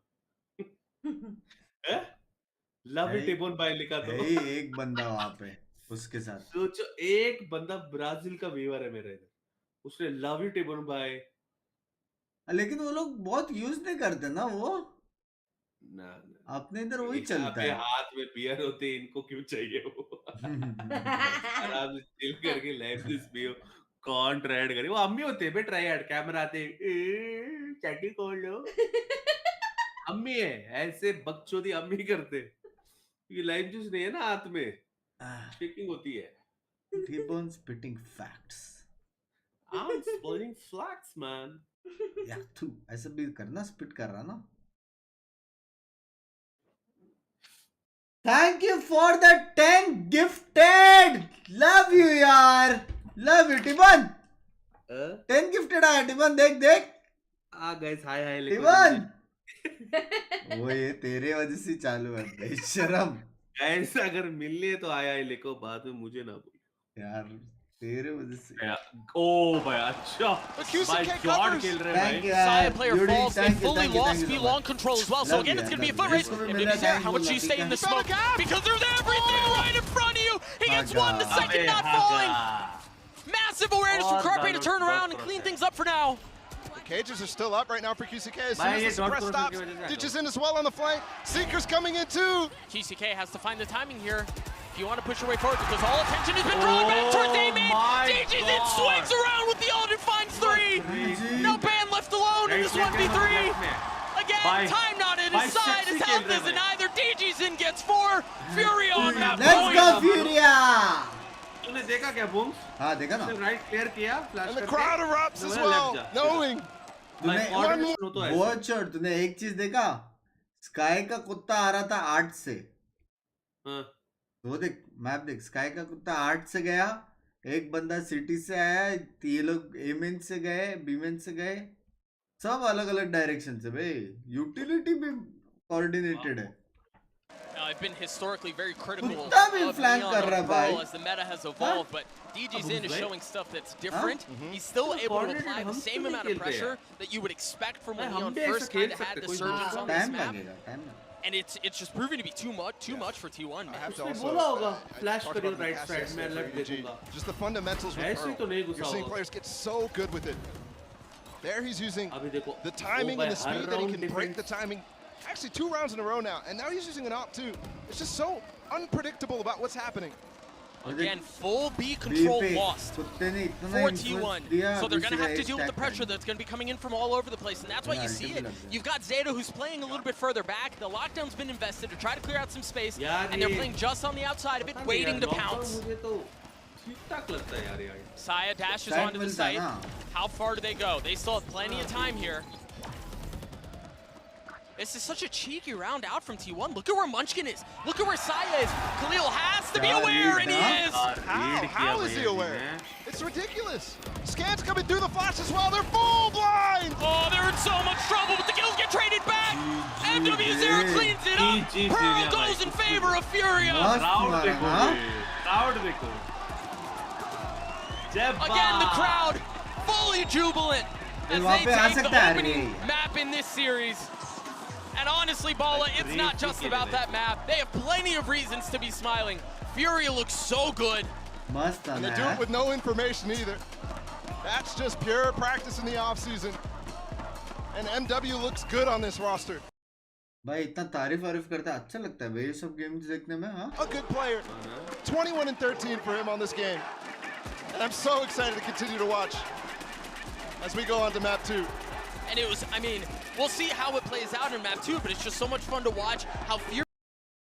लव यू टीबोन बाय लिखा तो एक बंदा वहां पे उसके साथ. सोचो एक बंदा ब्राजील का व्यूअर है मेरे इधर, उसने लव यू टीबोन बाय. लेकिन वो लोग बहुत यूज नहीं करते ना वो. ना अपने इधर वही चलता है. हाथ में बियर होते हैं, इनको क्यों चाहिए वो. आराम से चिल करके लाइफ दिस बियो कौन ट्राई करे. वो अम्मी होते हैं बे ट्राई ऐड कैमरा आते चैटिंग खोल लो. अम्मी है ऐसे बकचोदी अम्मी करते क्योंकि लाइफ जूस नहीं है ना हाथ में. स्पीकिंग होती है. T-Bone spitting facts. I'm spitting facts man. यार तू ऐसा भी करना, स्पिट कर रहा ना. Thank you for the 10 gifted. Love you यार. Love you T-Bone. 10 gifted आया T-Bone. देख देख. गाइस हाय हाय T-Bone. वो ये तेरे वजह से चालू है बेशरम. गाइस अगर मिलने तो आया है लिखो, बाद में मुझे ना बोल यार तेरे वजह से. ओ भाई अच्छा भाई जॉर्ड खेल रहे हैं भाई. Saya player falls. They fully lost B long control as well. So again, it's going to be a foot race. If Ibby's there, how much do you stay in the smoke? Because there's everything right in front of you. He gets one, the second not falling. Massive awareness from Carpe to turn around and clean things up for now. The cages are still up right now for QCK. As soon as the suppress stops, Ditches in as well on the flank. Seeker's coming in too. QCK has to find the timing here. If you want to push your way forward, because all attention has been drawn back towards A-main. DG's in, swings around with the ult and finds 3. No ban left alone. into this 1v3. Again, time not in his side is Health and either DG's in gets 4. Furia on that point. Let's go Furia. तूने देखा क्या बूम्स? हाँ देखा ना. Right clear किया flash And the crowd erupts as well, knowing. बहुत shot. तूने एक चीज देखा, स्काई का कुत्ता आ रहा था 8 से. वो देख मैप देख, स्काई का कुत्ता 8 से गया, एक बंदा सिटी से आया, ये लोग एमेन से गए, बीमेन से गए, सब अलग अलग डायरेक्शन से. भाई यूटिलिटी भी कोऑर्डिनेटेड है. I've been historically very critical of flank Neon on Pearl as the meta has evolved, but DG's in is showing stuff that's different. He's still able to apply the same amount of pressure that you would expect from when Neon first kind of had the surgeons on this map. And it's just proving to be too much for T1. I have to also flash करियो right side मैं left देखूंगा. Just the fundamentals with Pearl. You're seeing players get so good with it. There he's using the timing and the speed that he can break the timing. Actually 2 rounds in a row now, and now he's using an op too. It's just so unpredictable about what's happening. Again, full B control lost for T1. So they're going to have to deal with the pressure that's going to be coming in from all over the place, and that's why you see it. You've got Zeta who's playing a little bit further back. The lockdown's been invested to try to clear out some space, and they're playing just on the outside of it, waiting to pounce. Saya dashes onto the site. How far do they go? They still have plenty of time here. This is such a cheeky round out from T1. Look at where Munchkin is. Look at where Saya is. Khalil has to be aware, and he is. How is he aware? It's ridiculous. Scans coming through the flash as well. They're full blind. Oh, they're in so much trouble, but the kills get traded back. MW0 cleans it up. Pearl goes in favor of Furia. Again, the crowd fully jubilant as they take the opening map in this series. And honestly, Bala, it's not just about that map. They have plenty of reasons to be smiling. Furia looks so good. And they do it with no information either. That's just pure practice in the off-season. And MW looks good on this roster. भाई इतना तारीफ करता है, अच्छा लगता है भाई ये सब गेम्स देखने में. हाँ? A good player. 21 and 13 for him on this game. And I'm so excited to continue to watch as we go on to map 2. And it was, I mean, we'll see how it plays out in map 2, but it's just so much fun to watch how Furia.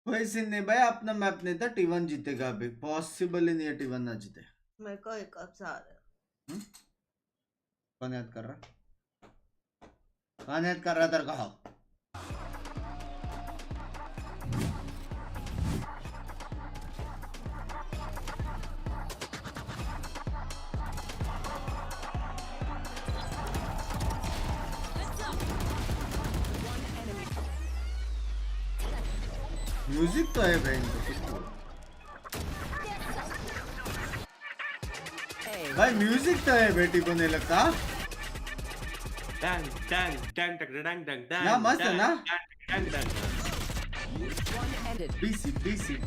वैसे नहीं भाई अपना map नहीं था, T1 जीतेगा अभी. Possible ही नहीं है T1 ना जीते. मेरे को एक कप सा आ रहा है. कौन याद कर रहा? कौन याद कर रहा तेरे को? म्यूजिक तो है भाई. भाई म्यूजिक तो है बेटी को नहीं लगता. ना मस्त है ना. BC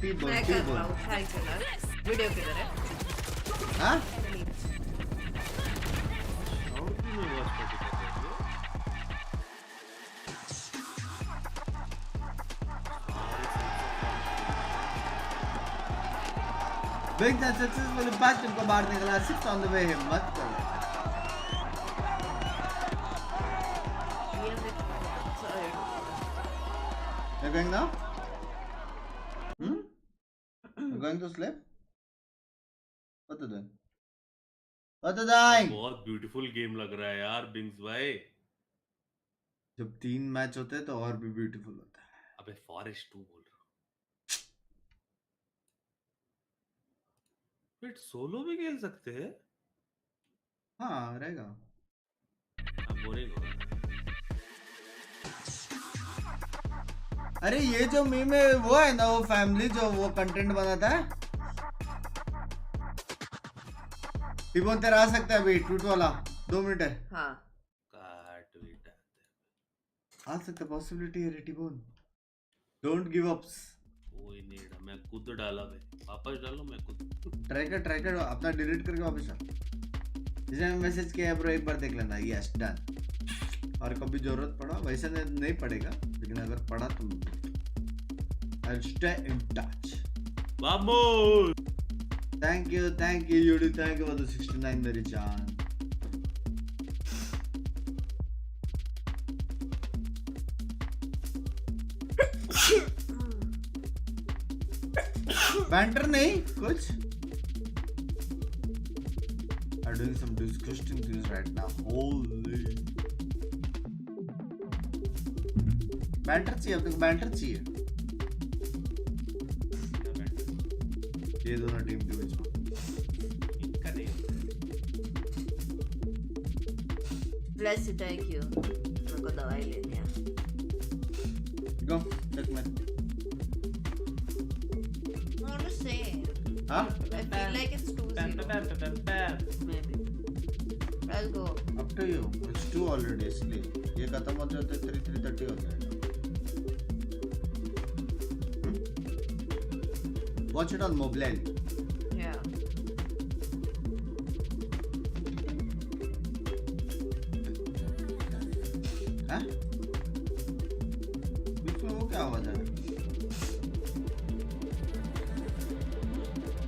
T-ball. वीडियो किधर है? हाँ? Binks has successfully passed him को बाहर निकला. 6 on the way. हिम्मत कर. You're going now? You're going to sleep? What are you doing? What are you doing? बहुत ब्यूटीफुल गेम लग रहा है यार बिंग्स भाई. जब 3 मैच होते हैं तो और भी ब्यूटीफुल होता है. अबे फॉरेस्ट 2 बोल रहा. फिर सोलो भी खेल सकते हैं. हाँ रहेगा. बोरिंग होगा. अरे ये जो मीम है वो है ना, वो फैमिली जो वो कंटेंट बनाता है. टिबोन तेरा आ सकता है अभी ट्वीट वाला 2 मिनट है. हाँ ट्वीट आ सकता है. पॉसिबिलिटी है टिबोन. Don't give up. कोई नहीं, मैं खुद डाला भाई. वापस डालो. मैं खुद ट्राई कर अपना डिलीट करके वापस डाल. जिसे मैसेज किया ब्रो एक बार देख लेना. Yes done. और कभी जरूरत पड़ा, वैसे नहीं पड़ेगा लेकिन अगर पड़ा तो I'll stay in touch. Vamos. Thank you Yudi. Thank you for the 69 मेरी जान. बैंटर नहीं कुछ I'm doing some disgusting things right now. Holy banter चाहिए अब तक बैंटर चाहिए ये दोनों टीम के बीच में इनका नहीं Bless you, thank you. मेरे को दवाई लेनी है. Go, check man. I want to say. Huh? I feel like it's 2-0. Maybe. I'll go. Up to you. It's 2 already. इसलिए ये खत्म हो जाते 3:30 हो जाएगा. Watch it on mobile. Yeah. हाँ? बीच में वो क्या आवाज है?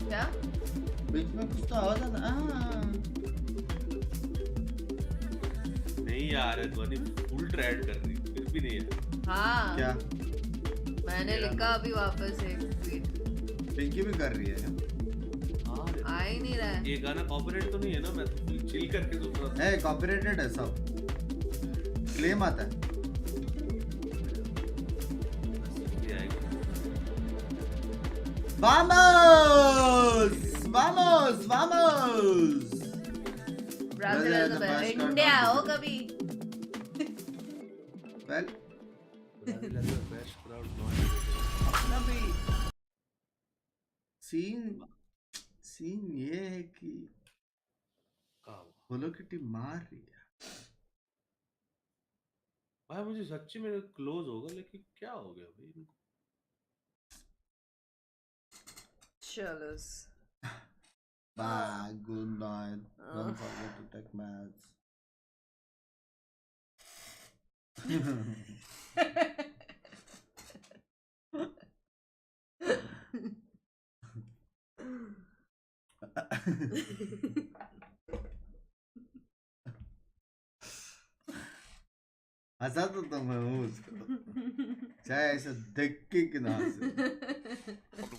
क्या? बीच में कुछ तो आवाज है ना? नहीं यार ध्वनि फुल ट्राइड कर रही फिर भी नहीं है. हाँ. क्या? मैंने लिखा अभी वापस एक ट्वीट. पिंकी भी कर रही है. हाँ. आ ही नहीं रहा है. ये गाना कॉपीराइट तो नहीं है ना? मैं चिल करके सुन रहा था. है कॉपीराइटेड है सब. क्लेम आता है. Vamos! Vamos! Vamos! Brazil is the best. India हो कभी. Well. Brazil is the best crowd. Scene ये है कि बोलो कि टीम मार रही है. भाई मुझे सच्ची में क्लोज होगा लेकिन क्या हो गया भाई इनको. चलो. Bye, good night. Don't forget to take meds. हंसा तो मैं हूँ उसको. चाहे ऐसा देख के ना हंसे.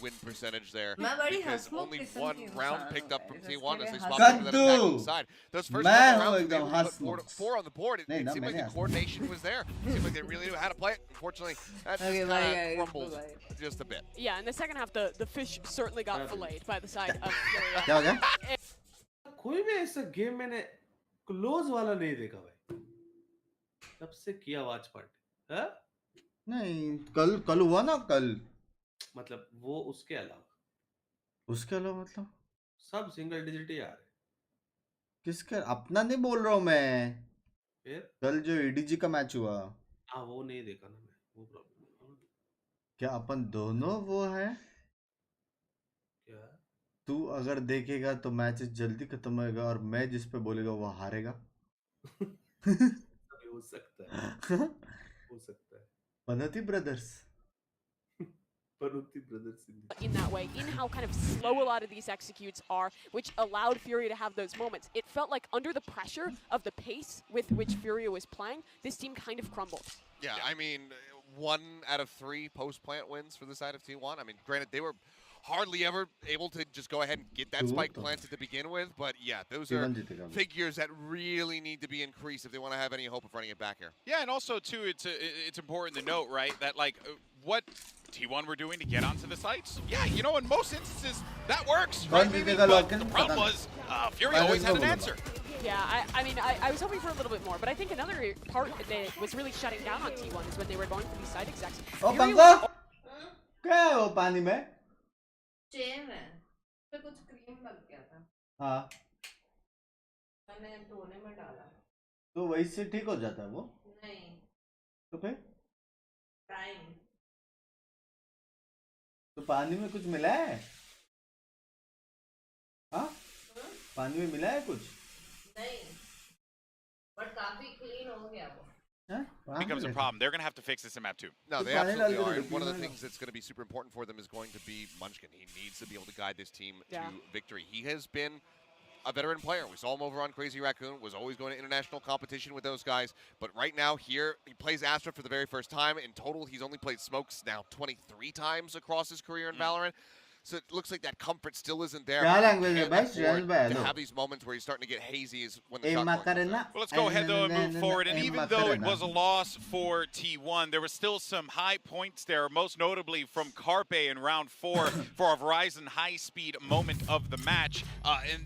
Win percentage there मैं बड़ी because हंसमुख only किस्म one की round इंसान picked हूँ up from भाई, T1 as इसके they लिए swapped into that Kaddu! attacking side. Those first मैं couple हूँ rounds, they एकदम were put Hansmukh. 4 on the board. It नहीं ना, seemed like मैंने the coordination was there. It seemed like they really knew how to play it. Unfortunately, that just Okay, kind bye, of guys. crumbled Bye-bye. just a bit. Yeah, in the second half, the fish certainly got filleted by the side of Furia. क्या हो गया? कोई भी ऐसा game मैंने close वाला नहीं देखा भाई. तब से किया वॉच पार्टी. हाँ? नहीं कल हुआ ना कल. मतलब वो उसके अलावा मतलब सब सिंगल डिजिट ही आ रहे. किसका अपना नहीं बोल रहा हूँ मैं. फिर कल जो एडीजी का मैच हुआ. हाँ वो नहीं देखा ना मैं. वो प्रॉब्लम. क्या अपन दोनों वो है? क्या? तू अगर देखेगा तो मैच जल्दी खत्म होएगा और मैं जिस पे बोलेगा वो हारेगा. हो सकता है. हो सकता है. पनती brothers. In that way, in how kind of slow a lot of these executes are, which allowed Furia to have those moments. It felt like under the pressure of the pace with which Furia was playing, this team kind of crumbled. Yeah, I mean, 1 out of 3 post-plant wins for the side of T1. I mean, granted, they were hardly ever able to just go ahead and get that spike planted to begin with, but yeah, those are figures that really need to be increased if they want to have any hope of running it back here. Yeah, and also too, it's important to note, right, that like what T1 were doing to get onto the sites. Yeah, you know, in most instances that works, right? Maybe, but the problem was Fury always had an answer. Yeah, I mean, I was hoping for a little bit more, but I think another part that was really shutting down on T1 is when they were going for these side execs. Oh, Bango! क्या है वो पानी में? Chain है. पे कुछ cream लग गया था. हाँ. मैंने धोने में डाला. तो वही से ठीक हो जाता है वो? नहीं. तो फिर? प्राइम. तो पानी में कुछ मिला है? हाँ? पानी में मिला है कुछ? नहीं. बट काफी क्लीन हो गया वो. Becomes a problem. They're going to have to fix this in map 2. No, they absolutely are. And one of the things that's going to be super important for them is going to be Munchkin. He needs to be able to guide this team to victory. He has been a veteran player. We saw him over on Crazy Raccoon, was always going to international competition with those guys. But right now here, he plays Astra for the very first time. In total, he's only played Smokes now 23 times across his career in Valorant. So it looks like that comfort still isn't there. To have these moments where he's starting to get hazy is when the shot clock. Well, let's go ahead, though, and move forward. And even though it was a loss for T1, there was still some high points there, most notably from Carpe in round 4 for a Verizon high-speed moment of the match.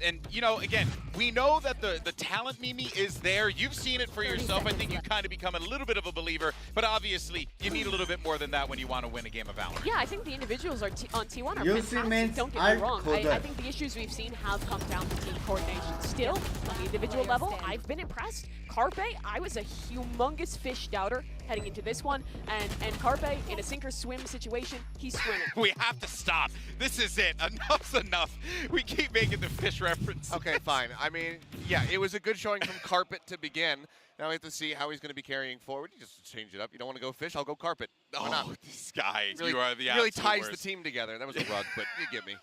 And you know, again, we know that the talent, Mimi, is there. You've seen it for yourself. I think you kind of become a little bit of a believer. But obviously, you need a little bit more than that when you want to win a game of Valorant. Yeah, I think the individuals on T1 are fantastic. Don't get me wrong. I think the issues we've seen have come down to team coordination. Still, on the individual level, I've been impressed. Carpe, I was a humongous fish doubter heading into this one, and Carpe, in a sink or swim situation, he's swimming. We have to stop. This is it. Enough's enough. We keep making the fish reference. Okay, fine. I mean, yeah, it was a good showing from Carpet to begin. Now we have to see how he's going to be carrying forward. You just change it up. You don't want to go fish? I'll go Carpet. Why not? This guy, really, you are the really absolute ties worst. the team together. That was a rug, but you get me.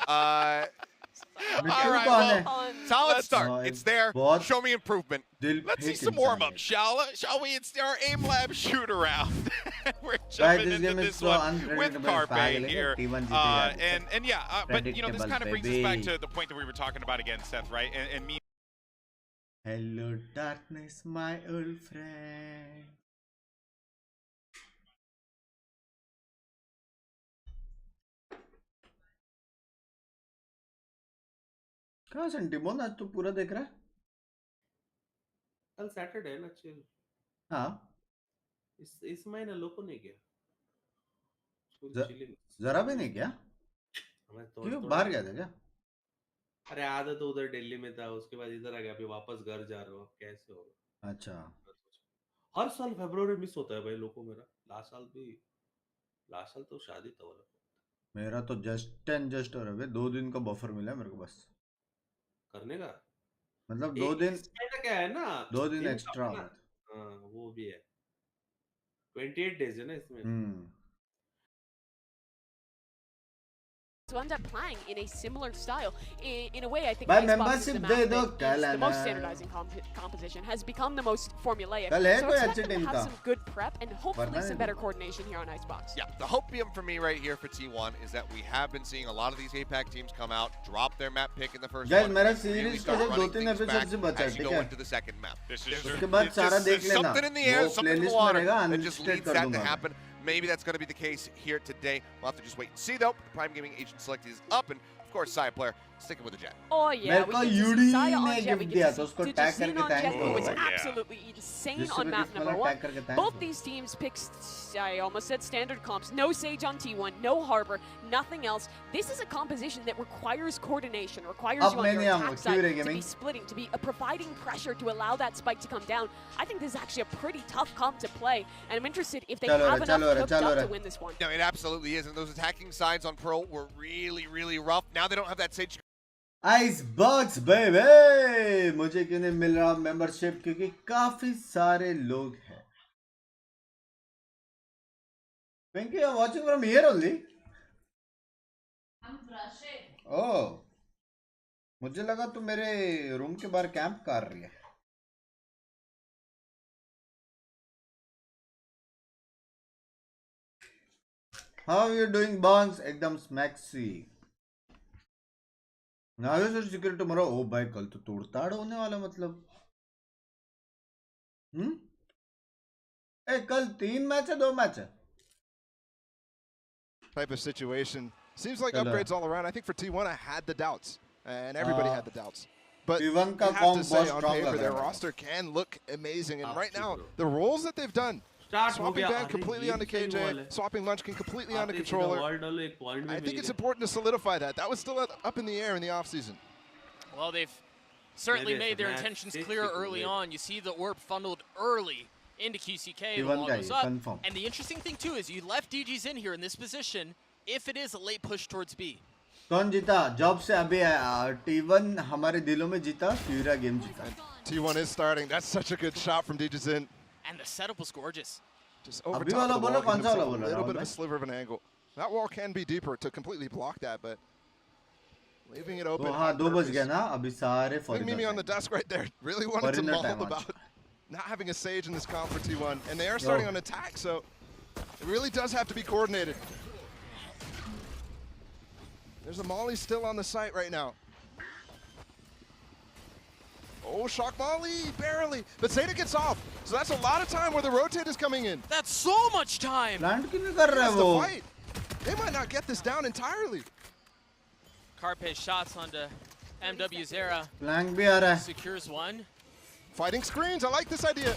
All right, well, solid start. It's there. Show me improvement. Let's see some warm-up, shall we? It's our aim lab shoot-around. We're jumping into this one with Carpe here. And yeah, but you know, this kind of brings us back to the point that we were talking about again, Seth, right? And me. Hello, darkness, my old friend. कहाँ सेंटिमोन आज तो पूरा देख रहा है? कल Saturday है ना चिल. हाँ. इस महीने लोको नहीं गया. जरा भी नहीं क्या? क्यों बाहर गया था क्या? अरे आधा तो उधर दिल्ली में था, उसके बाद इधर आ गया, अभी वापस घर जा रहा हूँ. अब कैसे होगा? अच्छा. हर साल फरवरी मिस होता है भाई लोको मेरा. लास्ट साल तो शादी था वाला. मेरा तो जस्ट हो रहा है. 2 दिन का बफर मिला है मेरे को बस. करने का मतलब 2 दिन क्या है ना, 2 दिन एक्स्ट्रा. हाँ वो भी है. 28 days है ना इसमें. To end up playing in a similar style. In a way, I think By Icebox membership is the they map दो that is the most standardizing composition, has become the most formulaic. कल है So कोई expect अच्छे them to team have का. some good prep and hopefully some better coordination here on Icebox. Yeah, the hopium for me right here for T1 is that we have been seeing a lot of these APAC teams come out, drop their map pick in the first Guys, one, मेरा really series start का running 2-3 things episode back से बचा है, as you ठीक go है? into the second map. उसके बाद सारा देख लेना. Something in the air, वो something in the playlist water में रहेगा, that just unlisted leads कर that to दूंगा. happen. Maybe that's going to be the case here today. We'll have to just wait and see, though. The Prime Gaming Agent Select is up, and of course, Saya player sticking with the Jet. Oh yeah, we get to see Saya on Jet, we get to see tag Dujasine on करके Jet, who was thank you. absolutely insane जिससे on भी map जिस number वाला 1. tag करके thank Both you. these teams picked, I almost said standard comps. No Sage on T1, no Harbor, nothing else. This is a composition that requires coordination, requires you on your attack side to be splitting, to be providing pressure to allow that spike to come down. I think this is actually a pretty tough comp to play, and I'm interested if they have enough cooked up to win this one. No, it absolutely is, and those attacking sides on Pearl were really, really rough. Now they don't have that Sage. Icebox baby, मुझे क्यों नहीं मिल रहा membership? क्योंकि काफी सारे लोग हैं. Pinky, you're watching from here only? I'm brushing. Oh, मुझे लगा तू मेरे रूम के बाहर कैंप कर रही है. How are you doing, Bongs? एकदम smexy. Nageshwar security tomorrow. ओ भाई कल तो तोड़ताड़ होने वाला मतलब. ए कल 3 मैच है 2 मैच है. Type of situation. Seems like upgrades all around. I think for T1 I had the doubts, and everybody had the doubts. But you have to say on paper their roster can look amazing, and right now the roles that they've done. Swapping back completely onto KJ, swapping Munchkin completely onto controller. I think it's important to solidify that. That was still up in the air in the offseason. Well, they've certainly made their intentions clear early on. You see the orb funneled early into QCK to log us up. And the interesting thing too is you left DGs in here in this position if it is a late push towards B. कौन जीता? Job से अभी T1 हमारे दिलों में जीता, Furia game जीता. T1 is starting. That's such a good shot from DGZin. And the setup was gorgeous. Just over top of the wall, gives himself a little bit of a sliver of an angle. That wall can be deeper to completely block that, but Leaving it open. तो हाँ 2 बज गया ना अभी सारे Mimi on the desk right there. Really wanted to mull about not having a Sage in this comp for T1. And they are starting on attack, so it really does have to be coordinated. There's a Molly still on the site right now. Oh, shock Molly, barely. But Zeta gets off. So that's a lot of time where the rotate is coming in. That's so much time. Land क्यों नहीं कर रहा है That's the वो? fight. They might not get this down entirely. Carpe's shots onto MW's era. Flank भी आ रहा है. Secures one. Fighting screens, I like this idea.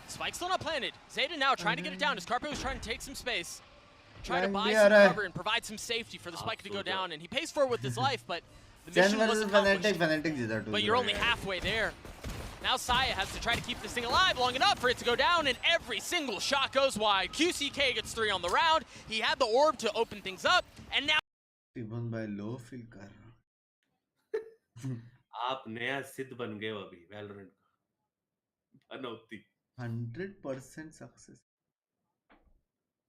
Spike's still not planted. Zeta now trying to get it down as Carpe was trying to take some space. Try to Flank buy भी some आ रहा है. cover and provide some safety for the Spike to go down. And he pays for it with his life, but the mission wasn't accomplished. Fnatic जीता 2-0. But you're only halfway there. Now Saya has to try to keep this thing alive long enough for it to go down, and every single shot goes wide. QCK gets 3 on the round. He had the orb to open things up, and now T1 by low feel कर रहा. आप नया सिद्ध बन गए हो अभी Valorant का अनौती 100% सक्सेस.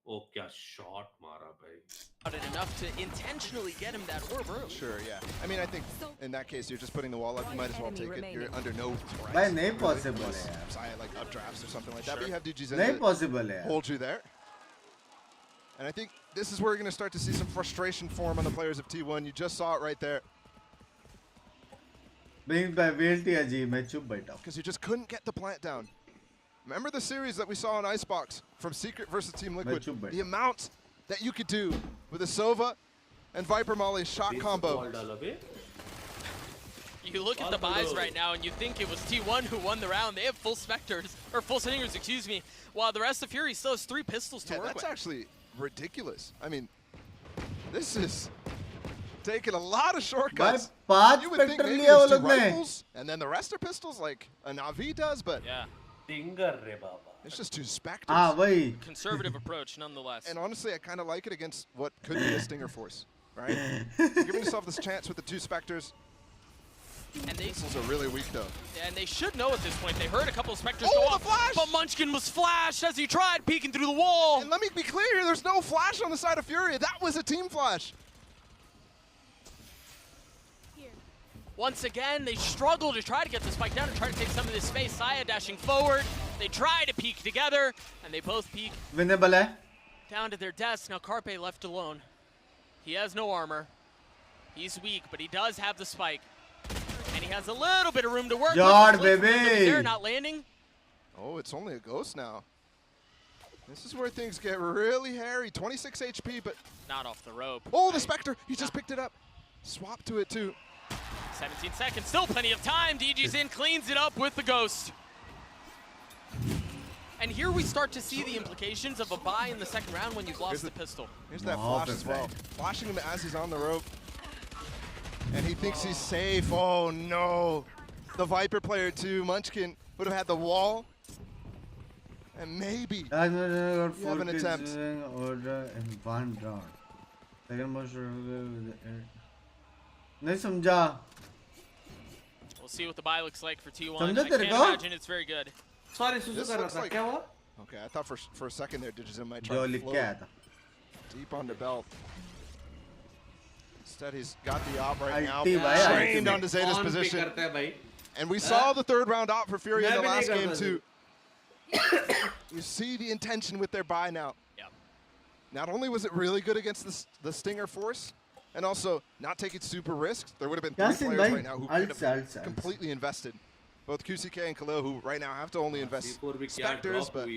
ओ क्या शॉट मारा भाई. Not enough to intentionally get him that orb early. Sure, yeah. I mean, I think in that case, you're just putting the wall up. You might as well take it. You're under no threat. भाई नहीं possible है यार. Saya like updrafts or something like that. But you have DG's नहीं possible है यार. hold you there. And I think this is where you're going to start to see some frustration form on the players of T1. You just saw it right there. Binks by VLT अजी मैं चुप बैठा हूँ. Because you just couldn't get the plant down. Remember the series that we saw in Icebox from Secret versus Team Liquid? The amount that you could do with a Sova and Viper Molly shot combo. You look at the buys right now and you think it was T1 who won the round. They have full Spectres, or full Stingers, excuse me, while the rest of Fury still has 3 pistols to work with. That's actually ridiculous. I mean, this is taking a lot of shortcuts. You would think maybe there's 2 rifles, and then the rest are pistols like a Na'Vi does, but it's just 2 Spectres. Conservative approach, nonetheless. And honestly, I kind of like it against what could be a Stinger force, right? You're giving yourself this chance with the 2 Spectres. And they pistols are really weak, though. And they should know at this point. They heard a couple of Spectres go off, but Munchkin was flashed as he tried peeking through the wall. And let me be clear, there's no flash on the side of Furia. That was a team flash. Once again, they struggle to try to get the spike down and try to take some of this space. Saya dashing forward. They try to peek together, and they both peek down to their desks. Now Carpe left alone. He has no armor. He's weak, but he does have the spike. And he has a little bit of room to work with. They're not landing. Oh, it's only a ghost now. This is where things get really hairy. 26 HP, but not off the rope. Oh, the Spectre! He just picked it up. Swap to it, too. 17 seconds, still plenty of time. DG's in, cleans it up with the Ghost. And here we start to see the implications of a buy in the second round when you've lost the pistol. Here's that flash as well. Flashing him as he's on the rope. And he thinks he's safe. Oh, no. The Viper player, too, Munchkin, would have had the wall. And maybe you have an attempt. Order in 1 round. Second most नहीं समझा. We'll see what the buy looks like for T1. समझा I तेरे can't को? imagine it's very good. Sorry, Suzu कर रहा था. क्या हुआ? Okay, I thought for a second there, Digizim might try जो to लिख float के आया था. deep on the belt. Instead, he's got the op right now. Ulti भाई, Trained ulti onto Zeta's On पे position. करता है भाई. And we saw the 3rd round op for Furia in the मैं भी last नहीं game, करता too. You see the intention with their buy now. Yep. Not only was it really good against the Stinger force, and also not taking super risks, there would have been 3 players right now who could have completely invested. Both QCK and Khalil, who right now have to only invest Spectres, but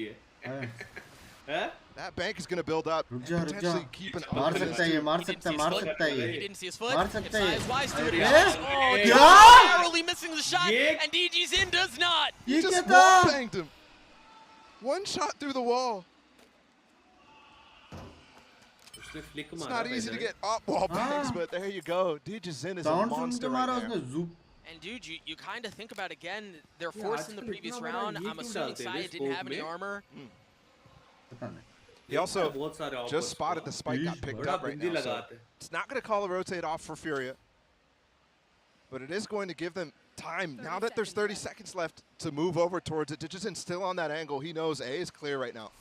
that bank is going to build up and potentially keep an मार सकता है ये, मार सकता है ये. He didn't see his foot. मार सकता है It's wise to it. ये. Oh, क्या? narrowly missing the shot, and DG's in does not. He just wall-banged him. 1 shot through the wall. It's not easy to get up wall bangs, but there you go. Digizin is a monster right there. And dude, you kind of think about again, they're forced in the previous round. I'm assuming Saya didn't have any armor. He also just spotted the spike got picked up right now. So it's not going to call a rotate off for Furia, but it is going to give them time. Now that there's 30 seconds left to move over towards it, Digizin's still on that angle. He knows A is clear right now.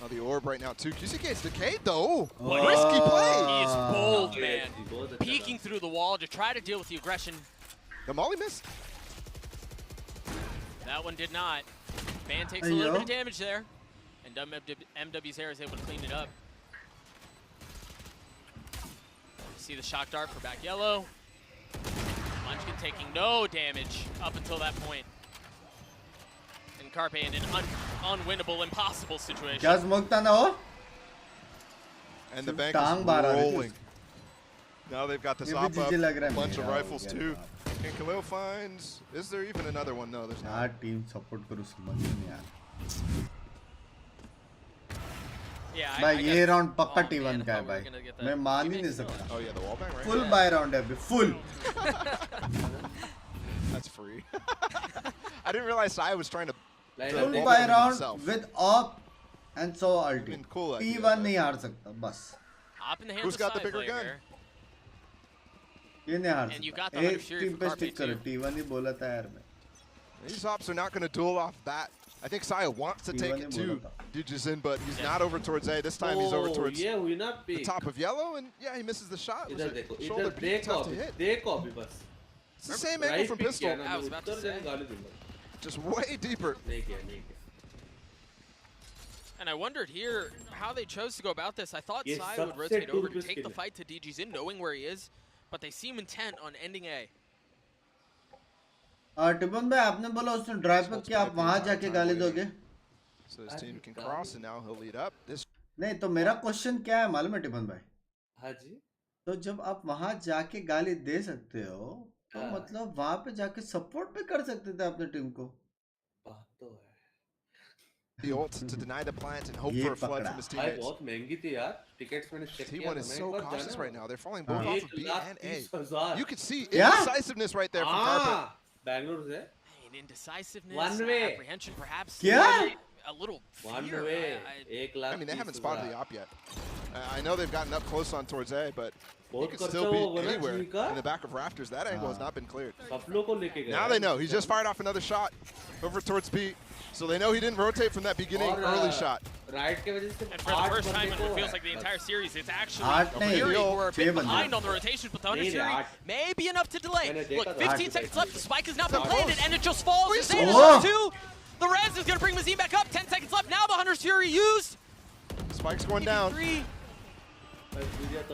Oh, the orb right now too. QCK's decayed though. What Risky play. He is bold, man. Peeking through the wall to try to deal with the aggression. The molly missed. That one did not. Ban takes a little bit of damage there. And MW's Air is able to clean it up. See the shock dart for back yellow. Munchkin taking no damage up until that point. And Carpe in an unwinnable, impossible situation. क्या smoke था ना वो? And the bank is rolling. Now they've got this op up, a bunch of rifles too. And Khalil finds, is there even another one? No, there's not. यार team support करो समझ नहीं यार. भाई ये राउंड पक्का T1 का है भाई. मैं मान ही नहीं सकता. Oh yeah, the wall bang, right? Full buy round है अभी. Full. That's free. I didn't realize Sai was trying to. Full buy round with op and so ulti. Cool T1 नहीं हार सकता बस. Who's got the bigger gun? ये नहीं हार सकता. एक team पे stick करो. T1 ही बोला था यार मैं. These ops are not going to duel off that. I think Saya wants to take it to Dijizin, but he's not over towards A. This time he's over towards the top of yellow, and yeah, he misses the shot. Shoulder peak, tough to hit. It's the same angle from pistol. I was about to say. Just way deeper. And I wondered here how they chose to go about this. I thought Saya would rotate over to take the fight to DGZin, knowing where he is, but they seem intent on ending A. टिपन भाई आपने बोला उसने drive पे कि आप वहां जाके गाली दोगे. So his team can cross and now he'll lead up. This नहीं तो मेरा क्वेश्चन क्या है मालूम है टिपन भाई? हाँ जी. तो जब आप वहां जाके गाली दे सकते हो तो मतलब वहां पे जाके सपोर्ट भी कर सकते थे अपने टीम को. बात तो है. The ult to deny the plant and hope for a flood from his teammates. बहुत महंगी थी यार. Tickets मैंने check किया. T1 is so cautious right now. They're falling both off of B and A. You can see indecisiveness right there from Carpet. Bangalore से. An indecisiveness, One way. apprehension perhaps. क्या? A little fear. One way. I mean, they haven't spotted the op yet. I know they've gotten up close on towards A, but he could still be anywhere in the back of rafters. That angle has not been cleared. Now they know. He just fired off another shot over towards B. So they know he didn't rotate from that beginning early shot. And for the first time in what feels like the entire series, it's actually Fury who are a bit behind on the rotation, but the Underseries may be enough to delay. Look, 15 seconds left, the spike has not been planted, and it just falls. It's two. The Rez is going to bring Mazim back up. 10 seconds left. Now the Hunter's Fury used. Spike's going down.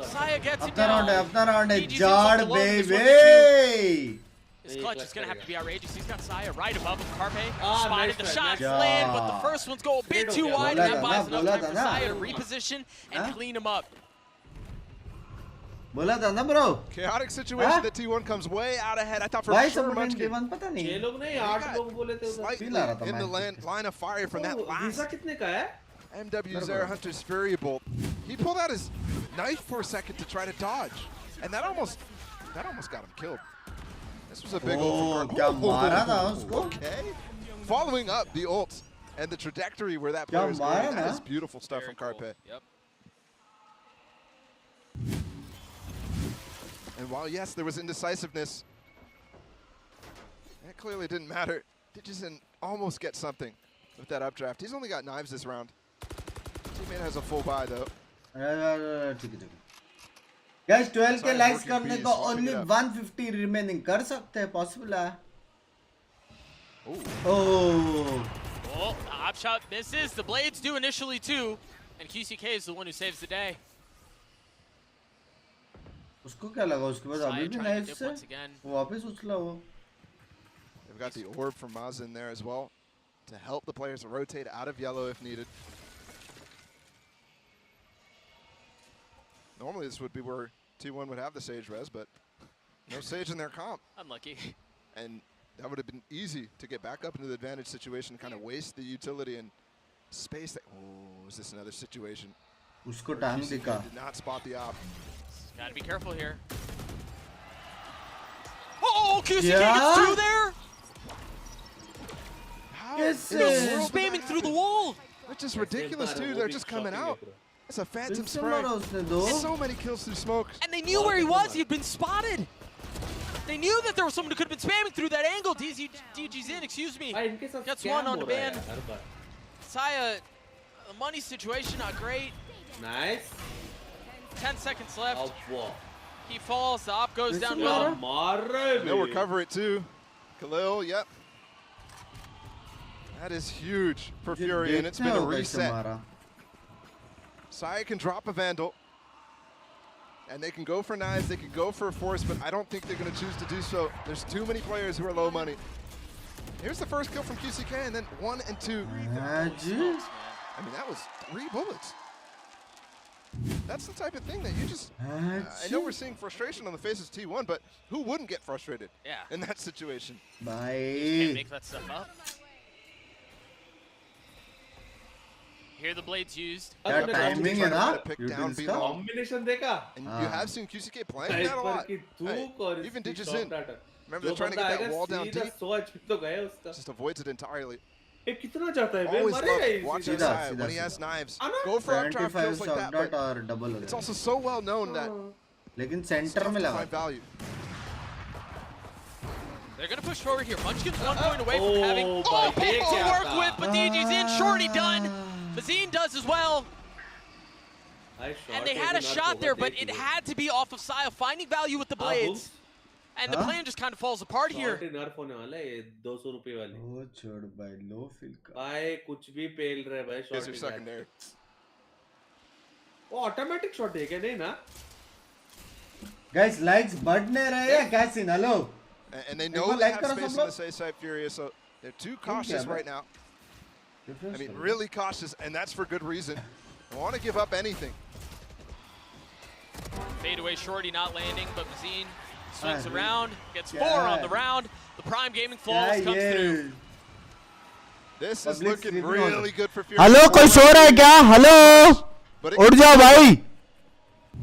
Saya gets it down. down. round है. Jard baby. This clutch is going to have to be outrageous. He's got Saya right above him. Carpe spotted the shots land, but the first ones go a bit too wide, and that buys enough time for Saya to reposition and clean him up. बोला था ना bro. Chaotic situation that T1 comes way out ahead. I thought for sure Munchkin. पता नहीं. 6 लोग नहीं 8 लोग बोले थे उधर. In the line of fire from that last. Visa कितने का है? MW's Air Hunter's Fury bolt. He pulled out his knife for a second to try to dodge, and that almost got him killed. This was a big ult for Carpe. Okay. Following up the ult and the trajectory where that player is going. That is beautiful stuff from Carpe. Yep. And while, yes, there was indecisiveness, that clearly didn't matter. Dijizin almost gets something with that updraft. He's only got knives this round. Teammate has a full buy, though. Guys, 12k likes करने को only 150 remaining. कर सकते हैं, possible है. Oh, the hop shot misses. The blades do initially too, and QCK is the one who saves the day. उसको क्या लगा उसके बाद अभी भी नाइफ से वो वापस उछला वो. They've got the orb from Maz in there as well to help the players rotate out of yellow if needed. Normally this would be where T1 would have the Sage res, but no Sage in their comp. Unlucky. And that would have been easy to get back up into the advantage situation, kind of waste the utility and space. That, oh, is this another situation? उसको time दिखा. Did not spot the op. Gotta be careful here. Oh, QCK gets through there. How? Spamming through the wall. That's just ridiculous too. They're just coming out. It's a phantom spray. So many kills through smoke. And they knew where he was. He had been spotted. They knew that there was someone who could have been spamming through that angle. DG's in, excuse me. Gets one on the ban. Saya The money situation not great. Nice. 10 seconds left. Oh, wow. He falls. The op goes down well. They'll recover it too. Khalil, yep. That is huge for Furia, and it's been a reset. Sai can drop a Vandal, and they can go for knives, they can go for a force, but I don't think they're going to choose to do so. There's too many players who are low money. Here's the first kill from QCK, and then 1 and 2. I mean, that was 3 bullets. That's the type of thing that you just... I know we're seeing frustration on the faces of T1, but who wouldn't get frustrated in that situation? You can't make that stuff up. Here the blades used. That timing is not combination dekha. And you have seen QCK playing that a lot. Hey, even Digizin. Remember they're trying to get that wall down deep. Just avoids it entirely. Always love watching Sai when he has knives. Go for updraft kills like that, but it's also so well known that it's tough to find value. They're going to push forward here. Munchkin's 1 point away from having people to work with, but DG's in. Shorty done. Mazine does as well. And they had a shot there, but it had to be off of Sai, finding value with the blades. And the plan just kind of falls apart here. Here's your secondary. Automatic shot है क्या नहीं ना? Guys, likes बढ़ नहीं रहे हैं क्या scene? Hello. And they know they have space on the safe side, Furia, so they're too cautious right now. I mean, really cautious, and that's for good reason. They want to give up anything. Fade away Shorty not landing, but Mazine swings around, gets 4 on the round. The Prime Gaming Flawless comes through. This is looking really good for Furia. Hello, कोई सो रहा है क्या? Hello. उठ जाओ भाई.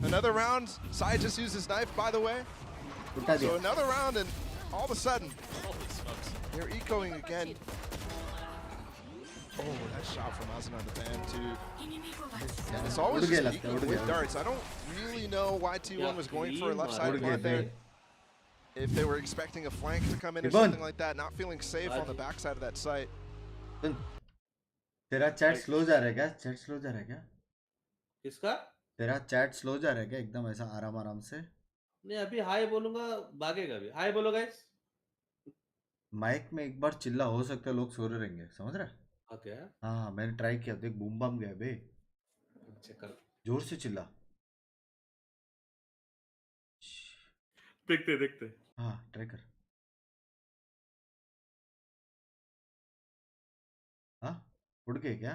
Another round. Sai just used his knife, by the way. So another round, and all of a sudden, they're ecoing again. Oh, that shot from Azan on the ban too. And it's always just ecoing with darts. I don't really know why T1 was going for a left side plant there. If they were expecting a flank to come in or something like that, not feeling safe on the backside of that site. तेरा chat slow जा रहा है क्या? Chat slow जा रहा है क्या? किसका? तेरा चैट स्लो जा रहा है क्या? एकदम ऐसा आराम आराम से? नहीं अभी हाय बोलूंगा भागेगा भी. हाय बोलो गाइस. माइक में एक बार चिल्ला हो सकता है लोग सो रहे रहेंगे. समझ रहा है? ओके. हाँ मैंने ट्राई किया देख बूम बम गया बे. चेक कर. जोर से चिल्ला. देखते. हाँ ट्राई कर. हाँ उड़ गए क्या?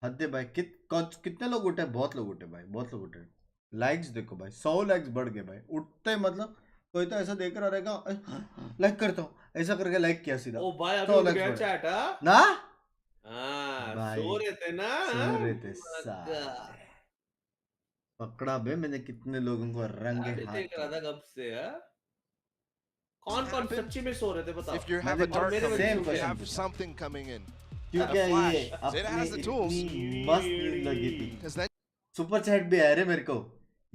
हद है भाई. कितने लोग उठे? बहुत लोग उठे भाई, बहुत लोग उठे. लाइक्स देखो भाई, 100 लाइक्स बढ़ गए भाई. उठते मतलब कोई तो ऐसा देख रहा रहेगा लाइक करता हूँ ऐसा करके लाइक किया सीधा. ओ भाई अभी उठ गया चैट ना. हाँ सो रहे थे ना. सो रहे थे. पकड़ा बे मैंने कितने लोगों को रंगे हाथ. देख रहा था कब से. कौन सच्ची में सो रहे थे बताओ. If you have a dart coming in, you have something coming in. क्योंकि ये अपनी मस्त नींद लगी थी. सुपर चैट भी आया रे मेरे को.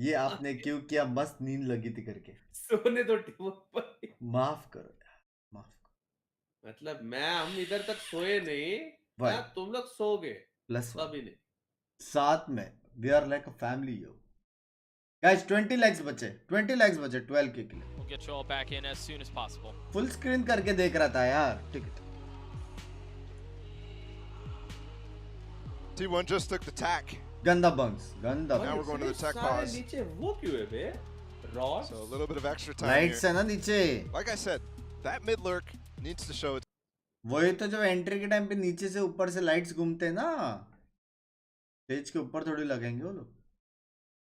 ये आपने क्यों किया? मस्त नींद लगी थी करके. सोने तो टीम माफ करो यार, माफ करो. मतलब हम इधर तक सोए नहीं, तुम लोग सो गए. प्लस अभी नहीं. साथ में we are like a family yo. Guys 20 lakhs बचे. 12 के लिए. We'll get you all back in as soon as possible. Full screen करके देख रहा था यार. ठीक है. T1 just took the tack. Ganda bunks. Ganda. Now we're going to the tech pause. नीचे वो क्यों है बे? So a little bit of extra time Lights है ना नीचे. Like I said, that mid lurk needs to show it. वही तो जब एंट्री के टाइम पे नीचे से ऊपर से लाइट्स घूमते हैं ना. स्टेज के ऊपर थोड़ी लगेंगे वो लोग.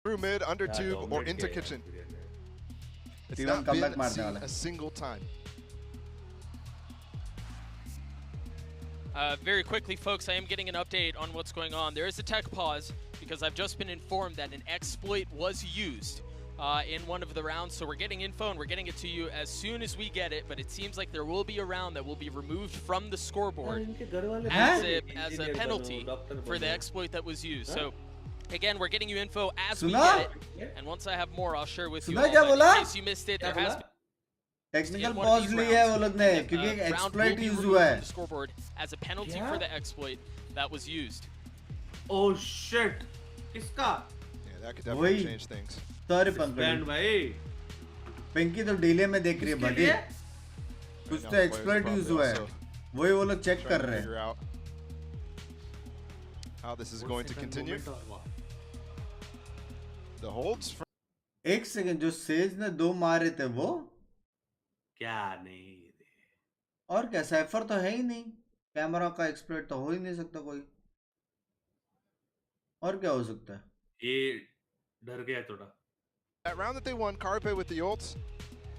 Through mid, under tube, or into kitchen. It's not been seen a single time. Very quickly, folks, I am getting an update on what's going on. There is a tech pause because I've just been informed that an exploit was used in one of the rounds. So we're getting info and we're getting it to you as soon as we get it. But it seems like there will be a round that will be removed from the scoreboard as a penalty for the exploit that was used. So again, we're getting you info as we get it. And once I have more, I'll share with you all. But in case you missed it, there has been technical pause ली है वो लोग ने क्योंकि exploit use हुआ है scoreboard as a penalty for the exploit that was used. Oh shit! किसका? Yeah, that could definitely change things. Sorry Pankaj भाई पिंकी तो डिले में देख रही है भाई कुछ तो एक्सप्लॉइट यूज हुआ है वही वो लोग चेक कर रहे हैं how this is going to continue. The holds from एक सेकंड जो सेज ने 2 मारे थे वो क्या नहीं और क्या साइफर तो है ही नहीं कैमरा का एक्सप्लॉइट तो हो ही नहीं सकता कोई और क्या हो सकता है ये डर गया थोड़ा that round that they won Carpe with the ults.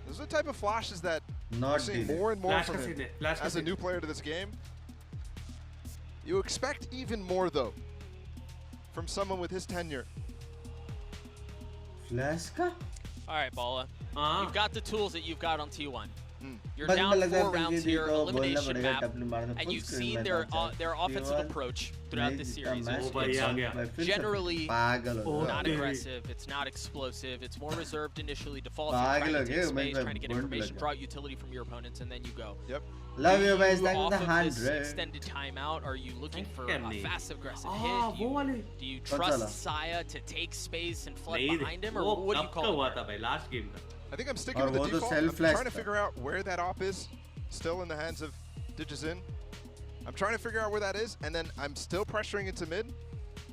Those are the type of flashes that not we're seeing more and more from him as a new player to this game. You expect even more though from someone with his tenure. Flash ka? All right, Bala. You've got the tools that you've got on T1. You're down 4 rounds here, elimination map, and you've seen their offensive approach throughout this series. It's generally not aggressive, it's not explosive, it's more reserved initially, defaults on trying to take space, trying to get information, draw out utility from your opponents, and then you go. Yep. Love you guys, off thank of the this 100. extended timeout, are you looking for a fast aggressive hit? Do you trust Saya to take space and flood behind him, or what do you call it? Last game I think I'm sticking with the default. I'm trying to figure out where that op is, still in the hands of Digizin. I'm trying to figure out where that is, and then I'm still pressuring into mid.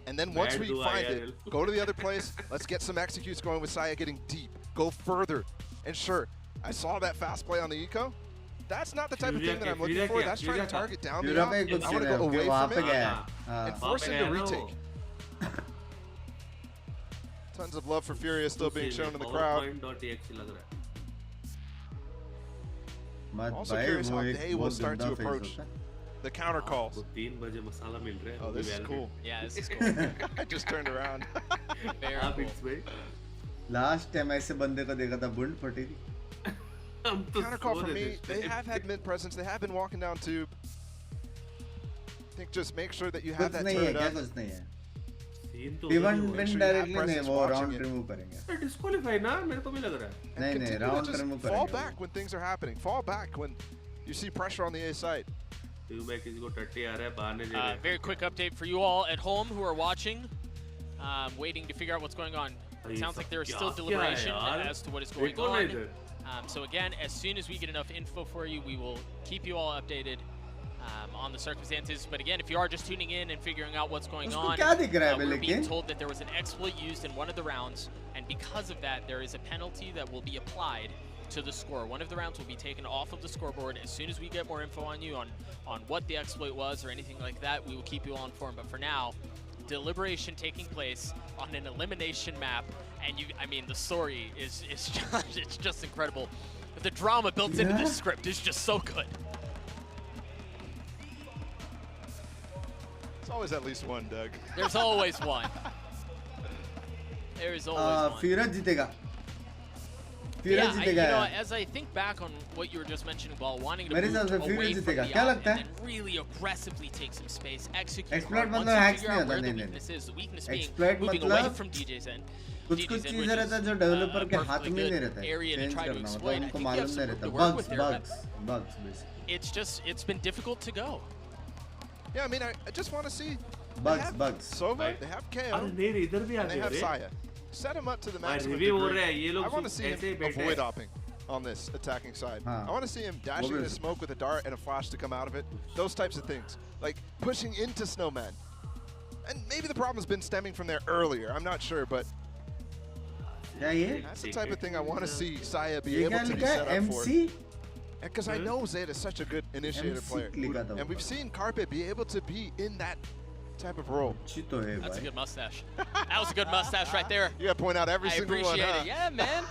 And then once we find it, go to the other place. Let's get some executes going with Saya getting deep. Go further. And sure, I saw that fast play on the eco. That's not the type of thing that I'm looking for. That's trying to target down the op. I want to go away from it and force him to retake. Tons of love for Furia still being shown in the crowd. Also curious how they will start to approach the counter calls. Oh, this is cool. Yeah, this is cool. I just turned around. Very cool. Last time ऐसे बंदे को देखा था बुंड फटी थी. Counter call for me. They have had mid presence. They have been walking down tube. I think just make sure that you have that turned up. कुछ नहीं है. Even win directly नहीं वो round remove करेंगे. Disqualify ना मेरे को भी लग रहा है. नहीं round remove करेंगे. Fall back when things are happening. Fall back when you see pressure on the A side. Very quick update for you all at home who are watching, waiting to figure out what's going on. It sounds like there is still deliberation as to what is going on. So again, as soon as we get enough info for you, we will keep you all updated on the circumstances. But again, if you are just tuning in and figuring out what's going on, we're being told that there was an exploit used in one of the rounds, and because of that, there is a penalty that will be applied to the score. One of the rounds will be taken off of the scoreboard. As soon as we get more info on you on what the exploit was or anything like that, we will keep you all informed. But for now, deliberation taking place on an elimination map, and I mean, the story is it's just incredible. The drama built into this script is just so good. There's always at least one, Doug. There's always one. There is always one. Furia जीतेगा. Yeah, as I think back on what you were just mentioning, while wanting to move away from the op and then really aggressively take some space, execute hard, once you figure out where the weakness is, the weakness being moving away from DJ's end. कुछ चीजें रहता है जो developer के हाथ में नहीं रहता है चेंज करना मतलब उनको मालूम नहीं रहता bugs basically. It's been difficult to go. Yeah, I mean, I just want to see bugs. Sova, they have KO, and they have Saya. Set him up to the maximum degree. I want to see him avoid opping on this attacking side. I want to see him dashing in the smoke with a dart and a flash to come out of it. Those types of things. Like pushing into Snowman. And maybe the problem has been stemming from there earlier. I'm not sure, but that's the type of thing I want to see Saya be able to be set up for. Because I know Zed is such a good initiator player. And we've seen Carpe be able to be in that type of role. That's a good mustache. That was a good mustache right there. You gotta point out every single one. I appreciate it. Yeah, man.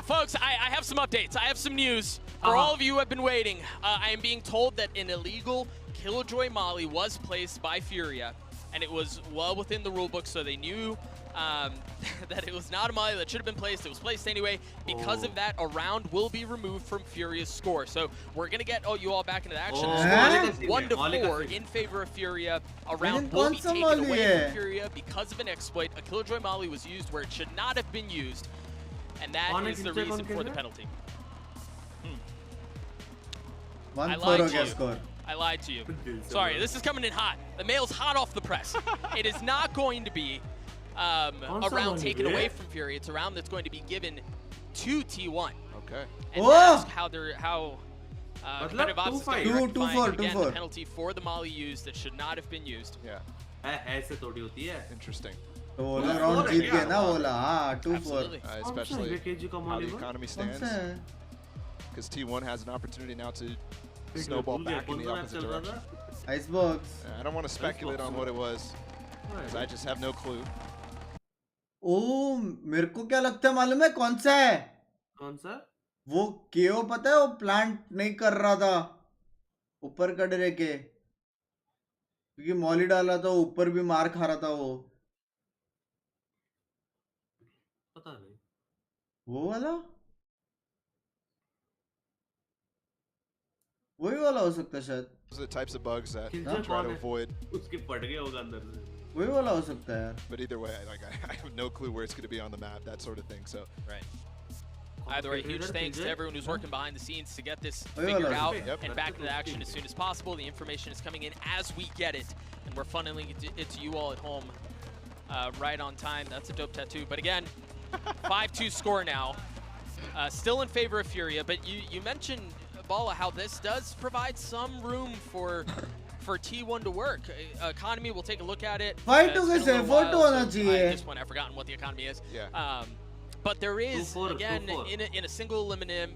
Folks, I have some updates. I have some news. For all of you who have been waiting, I am being told that an illegal Killjoy Molly was placed by Furia, and it was well within the rulebook, so they knew that it was not a Molly that should have been placed. It was placed anyway. Because of that, a round will be removed from Furia's score. So we're going to get you all back into the action. The score is 1-4 in favor of Furia. A round will be taken away from Furia because of an exploit. A Killjoy Molly was used where it should not have been used. And that is the reason for the penalty. I lied to you. I lied to you. Sorry, this is coming in hot. The mail's hot off the press. It is not going to be a round taken away from Fury. It's a round that's going to be given to T1. Okay. And that's how competitive ops is going to find, again, the penalty for the molly used that should not have been used. Yeah. ऐसे थोड़ी होती है. Interesting. तो ओला round जीत गया ना ओला हाँ 2-4 especially how the economy stands, because T1 has an opportunity now to snowball back in the opposite direction. Icebox. I don't want to speculate on what it was, because I just have no clue. ओ मेरे को क्या लगता है मालूम है कौन सा है? कौन सा? वो केओ पता है वो प्लांट नहीं कर रहा था ऊपर कड़े के क्योंकि मॉली डाला था ऊपर भी मार खा रहा था वो पता नहीं वो वाला वही वाला हो सकता है शायद. Those are the types of bugs that I try to avoid. उसके पड़ गया होगा अंदर से. वही वाला हो सकता है यार. But either way, like I have no clue where it's going to be on the map, that sort of thing. So right. Either way, huge thanks to everyone who's working behind the scenes to get this figured out and back into action as soon as possible. The information is coming in as we get it, and we're funneling it to you all at home right on time. That's a dope tattoo. But again, 5-2 score now. Still in favor of Furia, but you mentioned, Bala, how this does provide some room for T1 to work. Economy, we'll take a look at it. 5-2 कैसे 4-2 होना चाहिए. At this point, I've forgotten what the economy is. Yeah. But there is, again, in a single elimination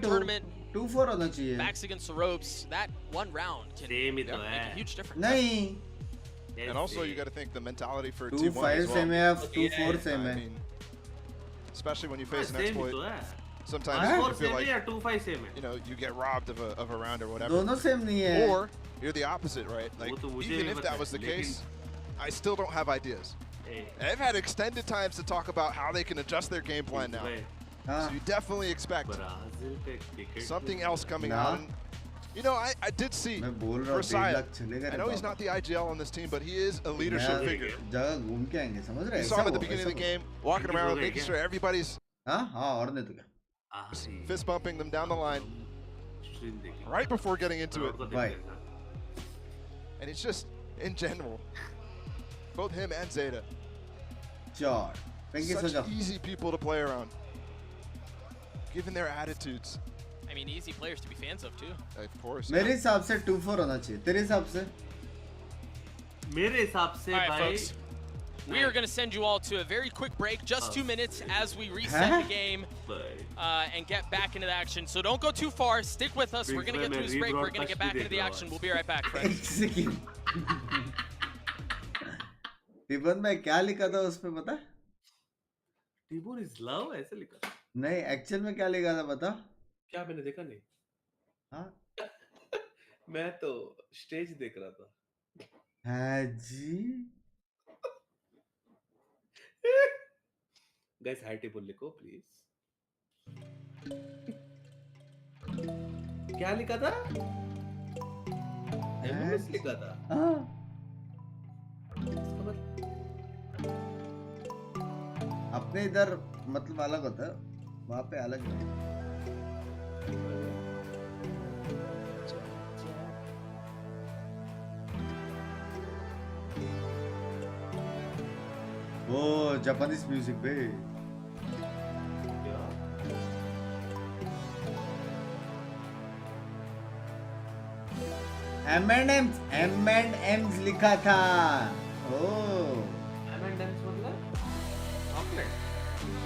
tournament, 2-4 होना चाहिए. backs against the ropes, that one round can make a huge difference. नहीं. And also you got to think the mentality for T1 as 2-5 well. same है 2-4 same है. I mean, especially when you face an exploit, sometimes you feel like 2-5 same है. you know you get robbed of a round or whatever. दोनों same नहीं है. Or you're the opposite, right? Like even if that was the case, I still don't have ideas. They've had extended times to talk about how they can adjust their game plan now. So you definitely expect something else coming out. And, you know, I did see Versailles. I know he's not the IGL on this team, but he is a leadership figure. You saw him at the beginning of the game, walking around, making sure everybody's fist bumping them down the line right before getting into it. Right. And it's just, in general, both him and Zeta. Sure. Such easy people to play around, given their attitudes. I mean, easy players to be fans of too. Of course. मेरे हिसाब से 2-4 होना चाहिए. तेरे हिसाब से? मेरे हिसाब से भाई. All right, folks. We are going to send you all to a very quick break, just 2 minutes as we reset the game and get back into the action. So don't go too far. Stick with us. We're going to get through this break. We're going to get back into the action. We'll be right back, friends. टिबन में क्या लिखा था उस पे पता? टिबन is love ऐसे लिखा. नहीं एक्चुअल में क्या लिखा था पता? क्या मैंने देखा नहीं. हाँ. मैं तो स्टेज देख रहा था. हाँ जी. गाइस हाई टिबन लिखो प्लीज. क्या लिखा था? एमएस लिखा था. हाँ. अपने इधर मतलब अलग होता है, वहाँ पे अलग नहीं. वो जापानीज म्यूजिक पे. M&M's लिखा था. ओह. M&M's मतलब चॉकलेट.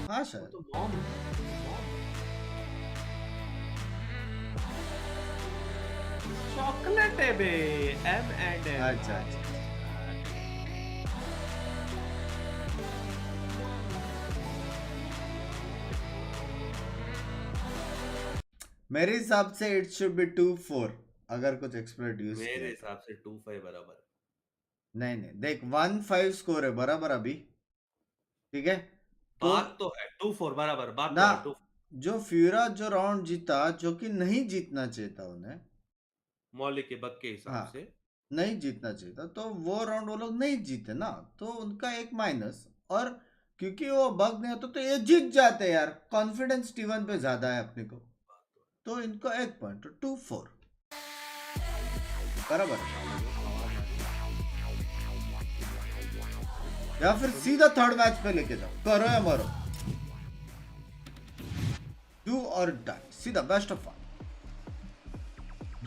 हाँ सर. तो मॉम. चॉकलेट है बे. M&M. अच्छा. मेरे हिसाब से इट शुड बी 2-4 अगर कुछ एक्सप्लोइट यूज. मेरे हिसाब से 2-5 बराबर. नहीं देख 1-5 स्कोर है बराबर अभी. ठीक है बात तो है 2-4 बराबर. बात ना तो जो फ्यूरा जो राउंड जीता जो कि नहीं जीतना चाहिए था उन्हें मौलिक के बग के हिसाब से नहीं जीतना चाहिए था तो वो राउंड वो लोग नहीं जीते ना तो उनका एक माइनस. और क्योंकि वो बग नहीं होता तो ये जीत जाते यार. कॉन्फिडेंस T1 पे ज्यादा है अपने को तो इनको 1 पॉइंट, तो 2-4 बराबर। या फिर सीधा थर्ड मैच पे लेके जाओ, करो या मरो, डू और डाई, सीधा best of 5।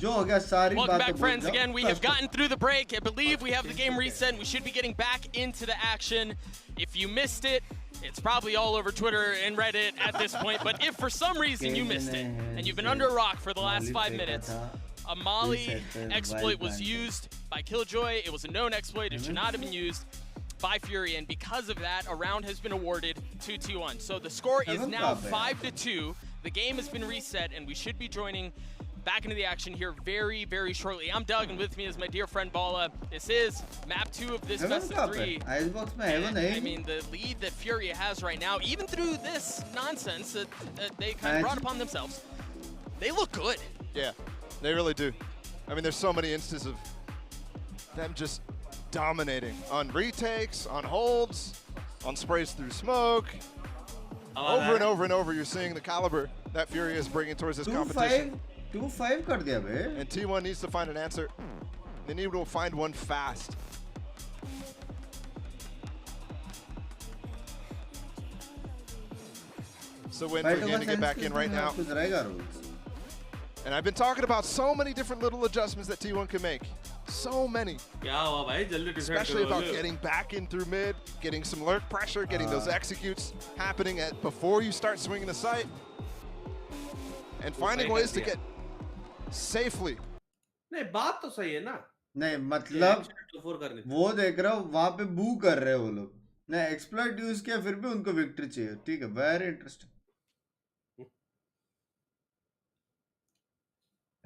Welcome back, friends. Again, we have gotten through the break. I believe we have the game reset. We should be getting back into the action. If you missed it, it's probably all over Twitter and Reddit at this point. But if for some reason you missed it and you've been under a rock for the last 5 minutes, a Molly exploit was used by Killjoy. It was a known exploit. It should not have been used by Furia. And because of that, a round has been awarded to T1. So the score is now 5-2. The game has been reset, and we should be joining back into the action here very, very shortly. I'm Doug, and with me is my dear friend Bala. This is map 2 of this best of 3. I mean, the lead that Furia has right now, even through this nonsense that they kind of brought upon themselves, they look good. Yeah, they really do. I mean, there's so many instances of them just dominating on retakes, on holds, on sprays through smoke. Over and over and over, you're seeing the caliber that Furia is bringing towards this competition. 2-5 कर दिया बे। And T1 needs to find an answer. They need to find one fast. So win for Yin to get back in right now. And I've been talking about so many different little adjustments that T1 can make. So many. Especially about getting back in through mid, getting some lurk pressure, getting those executes happening before you start swinging the sight. And finding ways to get safely. नहीं बात तो सही है ना। नहीं मतलब वो देख रहा हूँ वहाँ पे बू कर रहे हैं वो लोग, नहीं एक्सप्लॉइट यूज किया फिर भी उनको विक्ट्री चाहिए। ठीक है, वेरी इंटरेस्टिंग।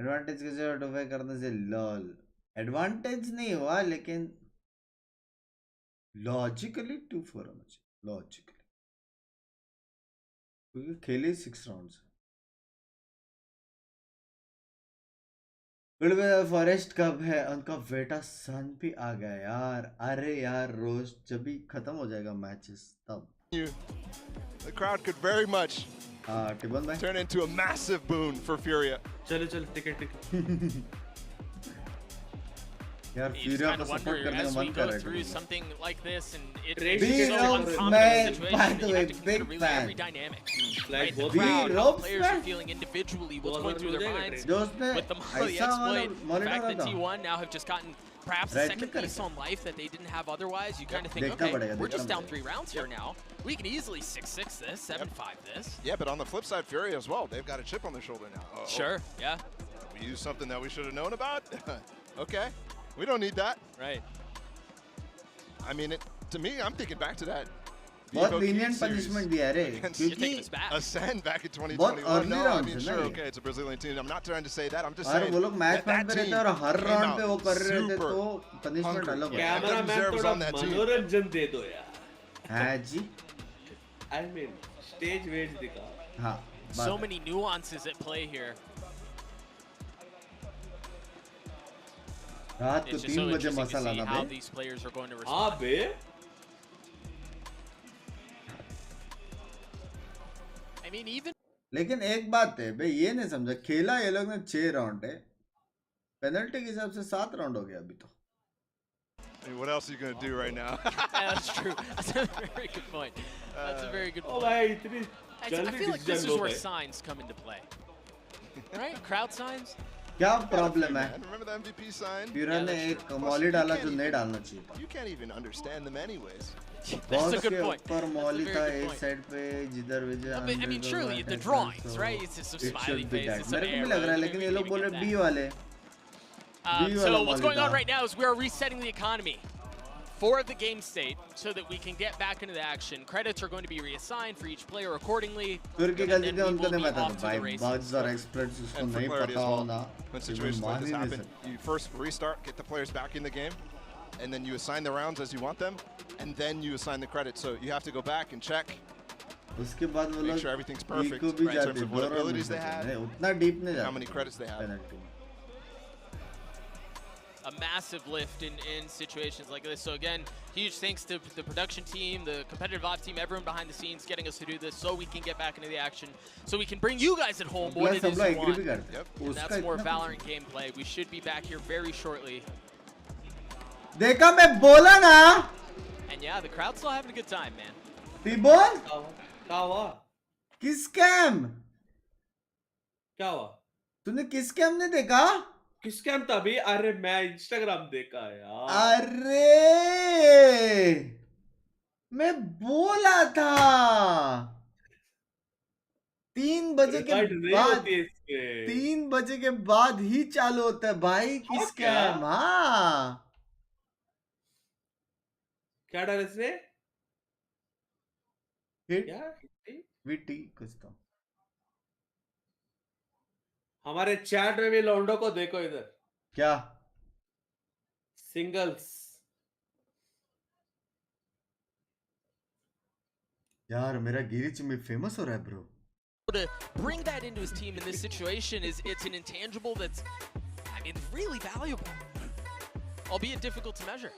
एडवांटेज कैसे ऑटोफाई करने से लॉल एडवांटेज नहीं हुआ, लेकिन लॉजिकली 2-4 होना चाहिए, लॉजिकली, क्योंकि खेले 6 राउंड्स। फॉरेस्ट कब है? उनका बेटा सन भी आ गया यार। अरे यार रोज जब भी खत्म हो जाएगा मैचेस तब। The crowd could very much turn into a massive boon for Furia. चलो चलो टिकट यार Furia को सपोर्ट करने का मन कर रहा है। Through something like this, and it's so uncommon situation that you have to consider really every dynamic. Right, the crowd, how players are feeling individually, what's going through their minds. With the Molly exploit, the fact that T1 now have just gotten perhaps a second piece on life that they didn't have otherwise, you kind of think, okay, we're just down 3 rounds here now. We can easily 6-6 this, 7-5 this. Yeah, but on the flip side, Furia as well. They've got a chip on their shoulder now. Sure, yeah. We used something that we should have known about? Okay. We don't need that. Right. I mean, to me, I'm thinking back to that. बहुत lenient punishment दिया रे, क्योंकि Ascend back in 2021. No, I mean, sure, okay, it's a Brazilian team. I'm not trying to say that. I'm just saying वो लोग match point पे रहते हैं और हर राउंड पे वो कर रहे थे, तो punishment अलग है। कैमरामैन थोड़ा मनोरंजन दे दो यार। हाँ जी। I mean, stage waves दिखा। हाँ। So many nuances at play here. रात को 3 बजे मसा लाना how these players are going to respond. हाँ बे। I mean, even. लेकिन एक बात है बे, ये नहीं समझा, खेला ये लोग ने 6 राउंड है, पेनल्टी के हिसाब से 7 राउंड हो गया अभी तो। I mean, what else are you going to do right now? That's true. That's a very good point. That's a very good point. भाई इतनी I feel like this is where signs come into play. Right? Crowd signs? क्या problem है? Remember the MVP sign? Furia ने एक Molly डाला जो नहीं डालना चाहिए था। You can't even understand them anyways. That's a good point. ऊपर मॉली था एक साइड पे जिधर विजय। I mean, surely the drawings, right? It's just some smiley faces, some मेरे को भी लग रहा है, लेकिन ये लोग बोले B वाले। So what's going on right now is we are resetting the economy for the game state so that we can get back into the action. Credits are going to be reassigned for each player accordingly. तुर्की गलती थी उनको नहीं पता था भाई, bugs और exploits उसको नहीं पता होना। When situations like this happen, you first restart, get the players back in the game, and then you assign the rounds as you want them, and then you assign the credits. So you have to go back and check. उसके बाद वो लोग make sure everything's perfect in terms of what abilities they have, उतना deep नहीं जाते, how many credits they have. a massive lift in situations like this. So again, huge thanks to the production team, the competitive ops team, everyone behind the scenes getting us to do this so we can get back into the action, so we can bring you guys at home what it is you want. And that's more Valorant gameplay. We should be back here very shortly. देखा मैं बोला ना. And yeah, the crowd's still having a good time, man. T-Bone? क्या हुआ? किस cam? क्या हुआ? तूने किस कैम ने देखा? किस कैम था अभी? अरे मैं इंस्टाग्राम देखा यार. अरे मैं बोला था 3 बजे के बाद 3 बजे के बाद ही चालू होता है भाई किस कैम. हाँ क्या डाला इसने? हिट क्या? वीटी कुछ तो. हमारे चैट में भी लौंडो को देखो इधर. क्या? सिंगल्स. यार मेरा गिरी चुम्मी फेमस हो रहा है bro. To bring that into his team in this situation it's an intangible that's, I mean, really valuable, albeit difficult to measure.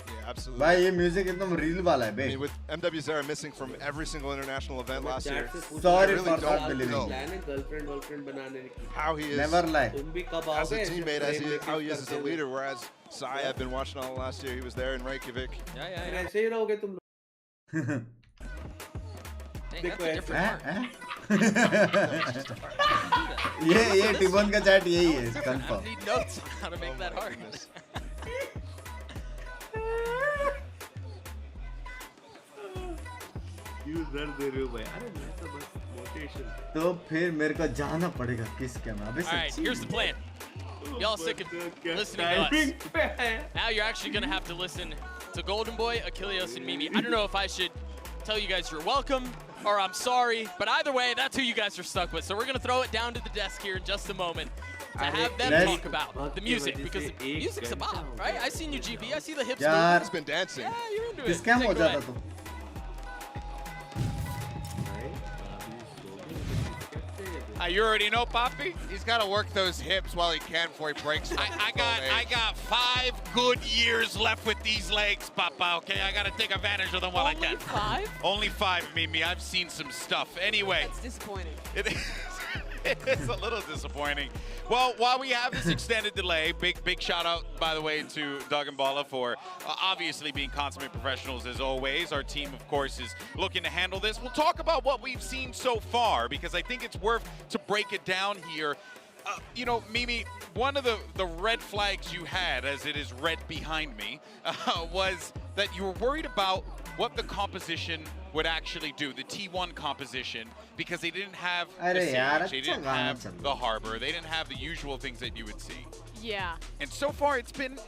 Yeah, absolutely. भाई ये म्यूजिक एकदम रील वाला है बे. I mean, with MW Zera missing from every single international event last year, Sorry I really for not don't believing. know how he is Never lie. as a teammate, how he is as a leader. Whereas Sai, I've been watching all last year. He was there in Reykjavik. Yeah. ऐसे ही रहोगे तुम लोग. That's a different part. ये टिबोन का chat यही है confirm. I need notes on how to make that hard. तो फिर मेरे को जाना पड़ेगा किस कैम. अबे Alright, here's the plan. Y'all sick of listening to us. Now you're actually gonna have to listen to Golden Boy, Achilleos, and Mimi. I don't know if I should tell you guys you're welcome or I'm sorry, but either way, that's who you guys are stuck with. So we're gonna throw it down to the desk here in just a moment to have them talk about the music, because the music's a bop, right? I seen you GP, I see the hips move. He's been dancing. Yeah, you're into it. किस cam हो Take it जाता away. तू. You already know, Poppy. He's got to work those hips while he can before he breaks them. I got 5 good years left with these legs, Papa. Okay, I got to take advantage of them while I can. Only 5? Only 5, Mimi. I've seen some stuff. Anyway, That's disappointing. it's a little disappointing. Well, while we have this extended delay, big shout out, by the way, to Doug and Bala for obviously being consummate professionals as always. Our team, of course, is looking to handle this. We'll talk about what we've seen so far, because I think it's worth to break it down here. You know, Mimi, one of the red flags you had, as it is red behind me, was that you were worried about what the composition would actually do, the T1 composition, because they didn't have the Sage, they didn't have the Harbor, they didn't have the usual things that you would see. Yeah. And so far, it's been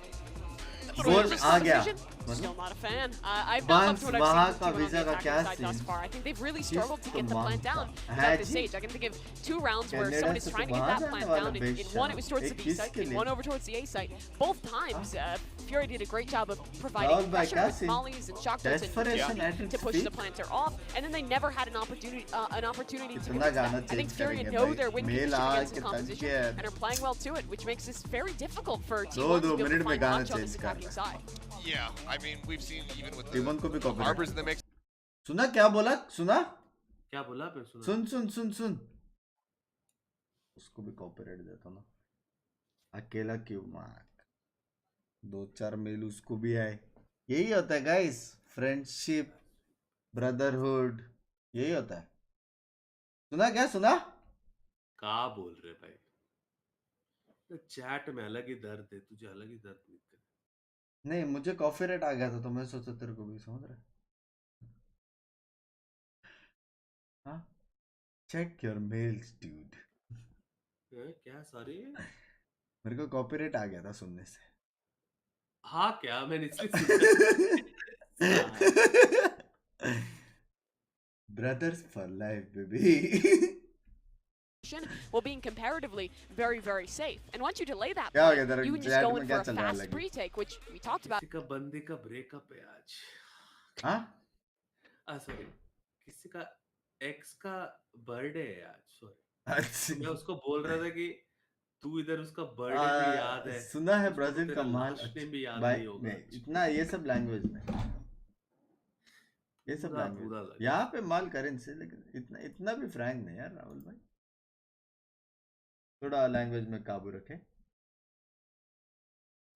Still not a fan. I've not loved what I've seen from T1 on the attacking side thus far. I think they've really struggled to get the plant down without the Sage. I can think of 2 rounds where someone is trying to get that plant down. In one, it was towards the B site. In one, over towards the A site. Both times, Furia did a great job of providing pressure with mollies and shock bolts and to push the planter off. And then they never had an opportunity to finish that. I think Furia know their win condition against the composition and are playing well to it, which makes this very difficult for T1 to be able to find launch on this attacking side. Yeah, I mean, we've seen even with टिबोन को भी the Harbors in the mix. सुना क्या बोला? सुना? क्या बोला? मैं सुना. सुन. उसको भी कॉपीराइट देता ना. अकेला क्यों मार्क? 2-4 मेल उसको भी आए. यही होता है गाइस. फ्रेंडशिप, ब्रदरहुड, यही होता है. सुना क्या? सुना? क्या बोल रहे भाई? चैट में अलग ही दर्द है, तुझे अलग ही दर्द नहीं. नहीं, मुझे कॉपीराइट आ गया था तो मैं सोचा तेरे को भी, समझ रहा है? हाँ, चेक योर मेल्स ड्यूड. क्या? सॉरी, मेरे को कॉपीराइट आ गया था सुनने से. हाँ क्या? मैंने इसलिए brothers for life baby. While being comparatively very, very safe. And once you delay that, क्या हो गया तेरे you can just go in for a fast pre-take, which we talked about. किसी का बंदे का ब्रेकअप है आज. हाँ? सॉरी, किसी का एक्स का बर्थडे है आज. सॉरी. अच्छा. मैं उसको बोल रहा था कि तू इधर उसका बर्थडे भी याद है, सुना है ब्राजील का माल भी याद भाई नहीं होगा। नहीं इतना ये सब लैंग्वेज में ये सब लैंग्वेज यहाँ पे माल करेंसी लेकिन इतना भी फ्रैंक नहीं यार राहुल भाई, थोड़ा लैंग्वेज में काबू रखे।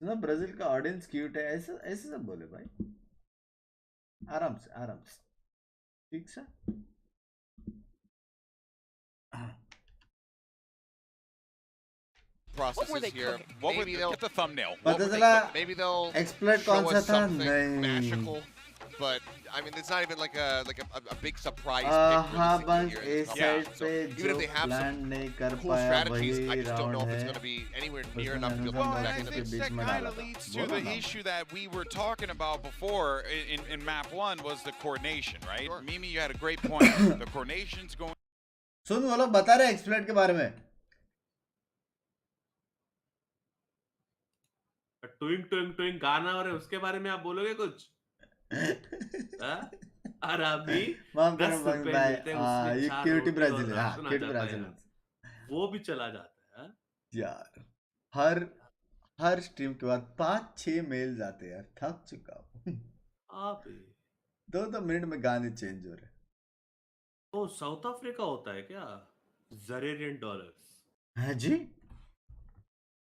सुना ब्राजील का ऑडियंस क्यूट है, ऐसे ऐसे सब बोले भाई, आराम से ठीक से। Processes here. Maybe they'll get the thumbnail. Maybe they'll एक्सप्लेट show कौन सा us था? something नहीं magical. But I mean, it's not even like a big surprise. हाँ बंक ए साइड पे Even जो if they have plan some नहीं कर cool पाया strategies, वही I just don't know round if it's है, going to be anywhere near enough to be able Well, to and back I in the think that kind of leads to the issue that we were talking about before in map 1 was the coordination, right? Sure. Mimi, you had a great point. The coordination's going. सुन वो लोग बता रहे एक्सप्लेट के बारे में। टूइंग टूइंग टूइंग गाना और उसके बारे में आप बोलोगे कुछ? आरामी माफ करो भाई, ये क्यूटी ब्राजील है, हाँ क्यूटी ब्राजील वो भी चला जाता है यार। हर स्ट्रीम के बाद 5-6 मेल जाते हैं यार, थक चुका हूँ। आप 2 मिनट में गाने चेंज हो रहे। ओ साउथ अफ्रीका होता है क्या? ज़रेरियन डॉलर्स हाँ जी,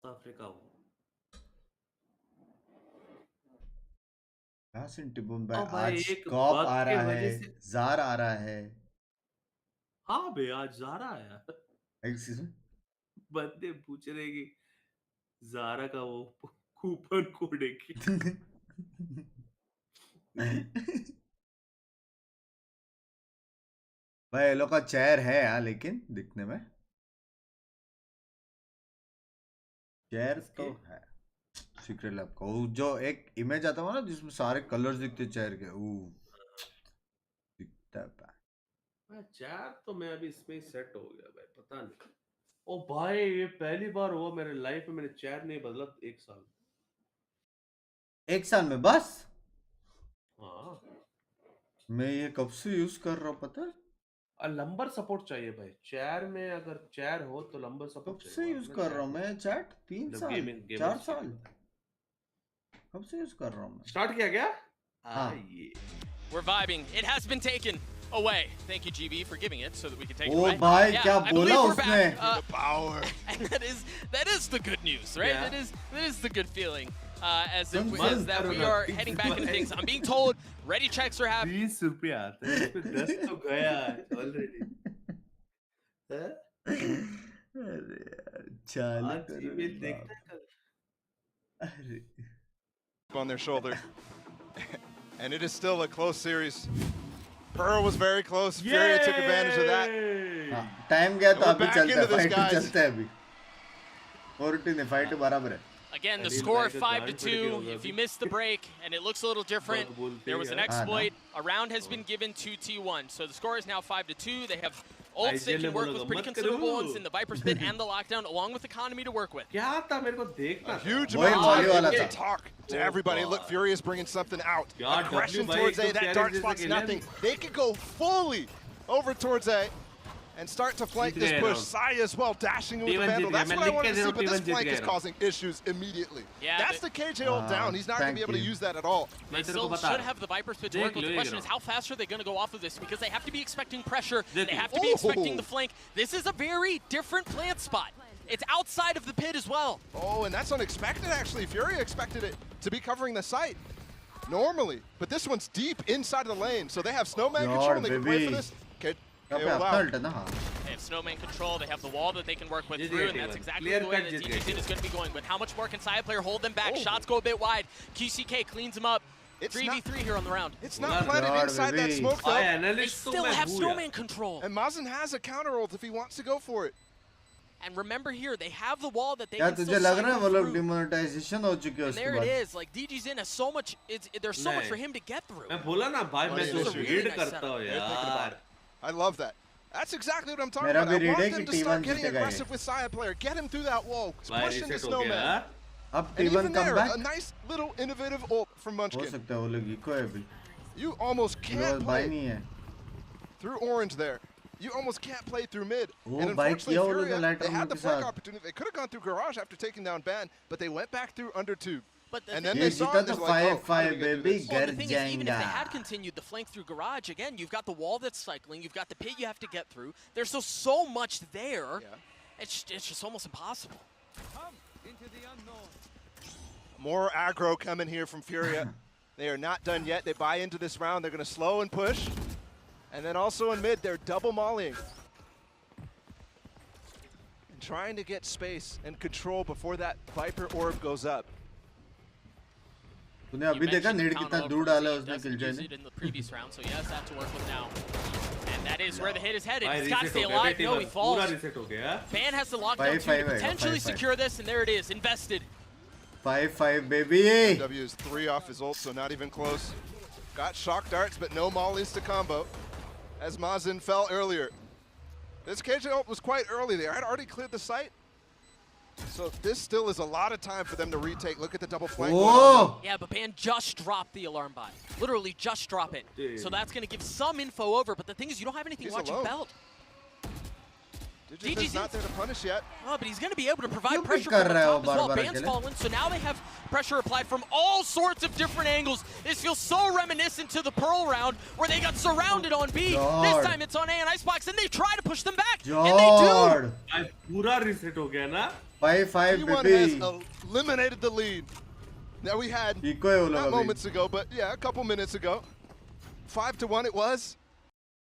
साउथ अफ्रीका वो स्कॉप आ रहा है, जार आ रहा है। हाँ बे आज ज़ारा आया। एक्सक्यूज मी, बंदे पूछ रहे कि ज़ारा का वो कूपन कोड है कि भाई ये लोग का चेयर है यार, लेकिन दिखने में चेयर तो है। सीक्रेट लैब का वो जो एक इमेज आता है ना जिसमें सारे कलर्स दिखते चेयर के, दिखता है। चेयर तो मैं अभी इसमें ही सेट हो गया भाई, पता नहीं। ओ भाई ये पहली बार हुआ मेरे लाइफ में मैंने चेयर नहीं बदला 1 साल। 1 साल में बस? हाँ मैं ये कब से यूज कर रहा हूँ पता है? लंबर सपोर्ट चाहिए भाई चेयर में, अगर चेयर हो तो लंबर सपोर्ट कब से यूज कर रहा हूँ मैं चैट? 3 साल 4 साल कब से यूज कर रहा हूँ मैं? स्टार्ट किया क्या? हाँ। We're vibing. It has been taken away. Thank you, GB, for giving it so that we can take it Oh, away. भाई Yeah, क्या I बोला believe we're उसने? back. The power. And that is the good news, right? Yeah. That is the good feeling. As it says that we are heading back into things. I'm being told ready checks are happening. 20 रुपया आते हैं, इसमें 10 तो गया already. अरे यार चालू करो देखते हैं अरे on their shoulder. And it is still a close series. Pearl was very close. Furia took advantage of that. Time गया तो We're अभी back चलता है, into this, फाइट guys. चलता है अभी। 14 है, फाइट बराबर है। Again, the score 5-2. If you missed the break and it looks a little different, there was an exploit. A round has been given to T1. So the score is now 5-2. They have ults they can work with pretty considerable ones in the Viper's Pit and the lockdown, along with economy to work with. क्या था मेरे को देखना A huge वही amount वाली वाला of था। talk to everybody. Look, Furia's bringing something out. यार, Aggression W towards भाई A. That एकदम dark प्यारे spot's जैसे nothing. They could go fully over towards A and start to flank this push. Saya as well, dashing with the T1 Vandal. जीत गया, That's मैं what I लिख wanted के to see, दे रहा but हूँ, this T1 flank Jeet is गया। causing issues immediately. Yeah, That's the KJ ult down. He's not going to be able to use that at all. They still should have the Viper's Pit to work with. The question is, how fast are they going to go off of this? Because they have to be expecting pressure. They have to be expecting the flank. This is a very different plant spot. It's outside of the pit as well. Oh, and that's unexpected, actually. Furia expected it to be covering the site normally, but this one's deep inside of the lane, so they have Snowman control, and they can play for this. Okay, यहाँ पे KO अपना out. Alt है ना, हाँ। They have Snowman control. They have the wall that they can work with GG through, and T1. that's exactly Clear the way cut that GG. DJZ is going to be going. But how much more can Side Player hold them back? Oh. Shots go a bit wide. QCK cleans him up. It's 3v3 here on the round. It's not planted inside that smoke, though. They still have Snowman control. And Mazen has a counter ult if he wants to go for it. And remember here, they have the wall that they यार can तुझे still लग रहा है वो cycle लोग through. Demonetisation हो चुके हैं And उसके there it बाद? is. Like DGZin has so much. There's so much नहीं। for him to get through. मैं बोला ना भाई मैं This जो is a read really nice करता हूँ यार। I love that. That's exactly what I'm talking मेरा about. भी I read want है them कि to start T1 getting जीतेगा ये। aggressive with Saya player. Get him through that wall. भाई Pushing the reset हो गया Snowman. यार। अब And T1 even come there, back? a nice little innovative ult from हो Munchkin. सकता है वो लोग इको है अभी। You almost ये लोग can't भाई play नहीं है। through orange there. You almost can't play through mid. Oh, And bhai, unfortunately, kiya wo logo Furia, light they round had the ke flank saath. opportunity. They could have gone through Garage after taking down Ban, but they went back through under tube. And then Ye they saw jita it, to they're like, oh, how do 5-5 we get through baby, this? gar the thing is, even if they had jayenge. continued the flank through Garage, again, you've got the wall that's cycling, you've got the pit you have to get through. There's so much there. It's just almost impossible. More aggro coming here from Furia. They are not done yet. They buy into this round. They're going to slow and push. And then also in mid, they're double mollying. And trying to get space and control before that Viper orb goes up. तूने अभी देखा नेड कितना दूर डाला उसने killjoy ने? In the previous round, so he has that to work with now. And that is where the hit is headed. He's got to stay alive. No, he falls. Ban has the lockdown too to potentially secure this, and there it is, invested. 5-5 baby. W is 3 off his ult, so not even close. Got shock darts, but no mollies to combo. As Mazin fell earlier. This KJ ult was quite early. They had already cleared the site. So this still is a lot of time for them to retake. Look at the double flank. Yeah, but Ban just dropped the alarm bot. Literally just drop it. So that's going to give some info over, but the thing is you don't have anything watching belt. DG's not there to punish yet. Oh, but he's going to be able to provide pressure from the top as well. Ban's fallen, so now they have pressure applied from all sorts of different angles. This feels so reminiscent to the Pearl round where they got surrounded on B. This time it's on A and Icebox, and they try to push them back, and they do. पूरा reset हो गया ना? 5-5 T1 baby. has eliminated the lead that we had not moments ago, but yeah, a couple minutes ago. 5-1 it was.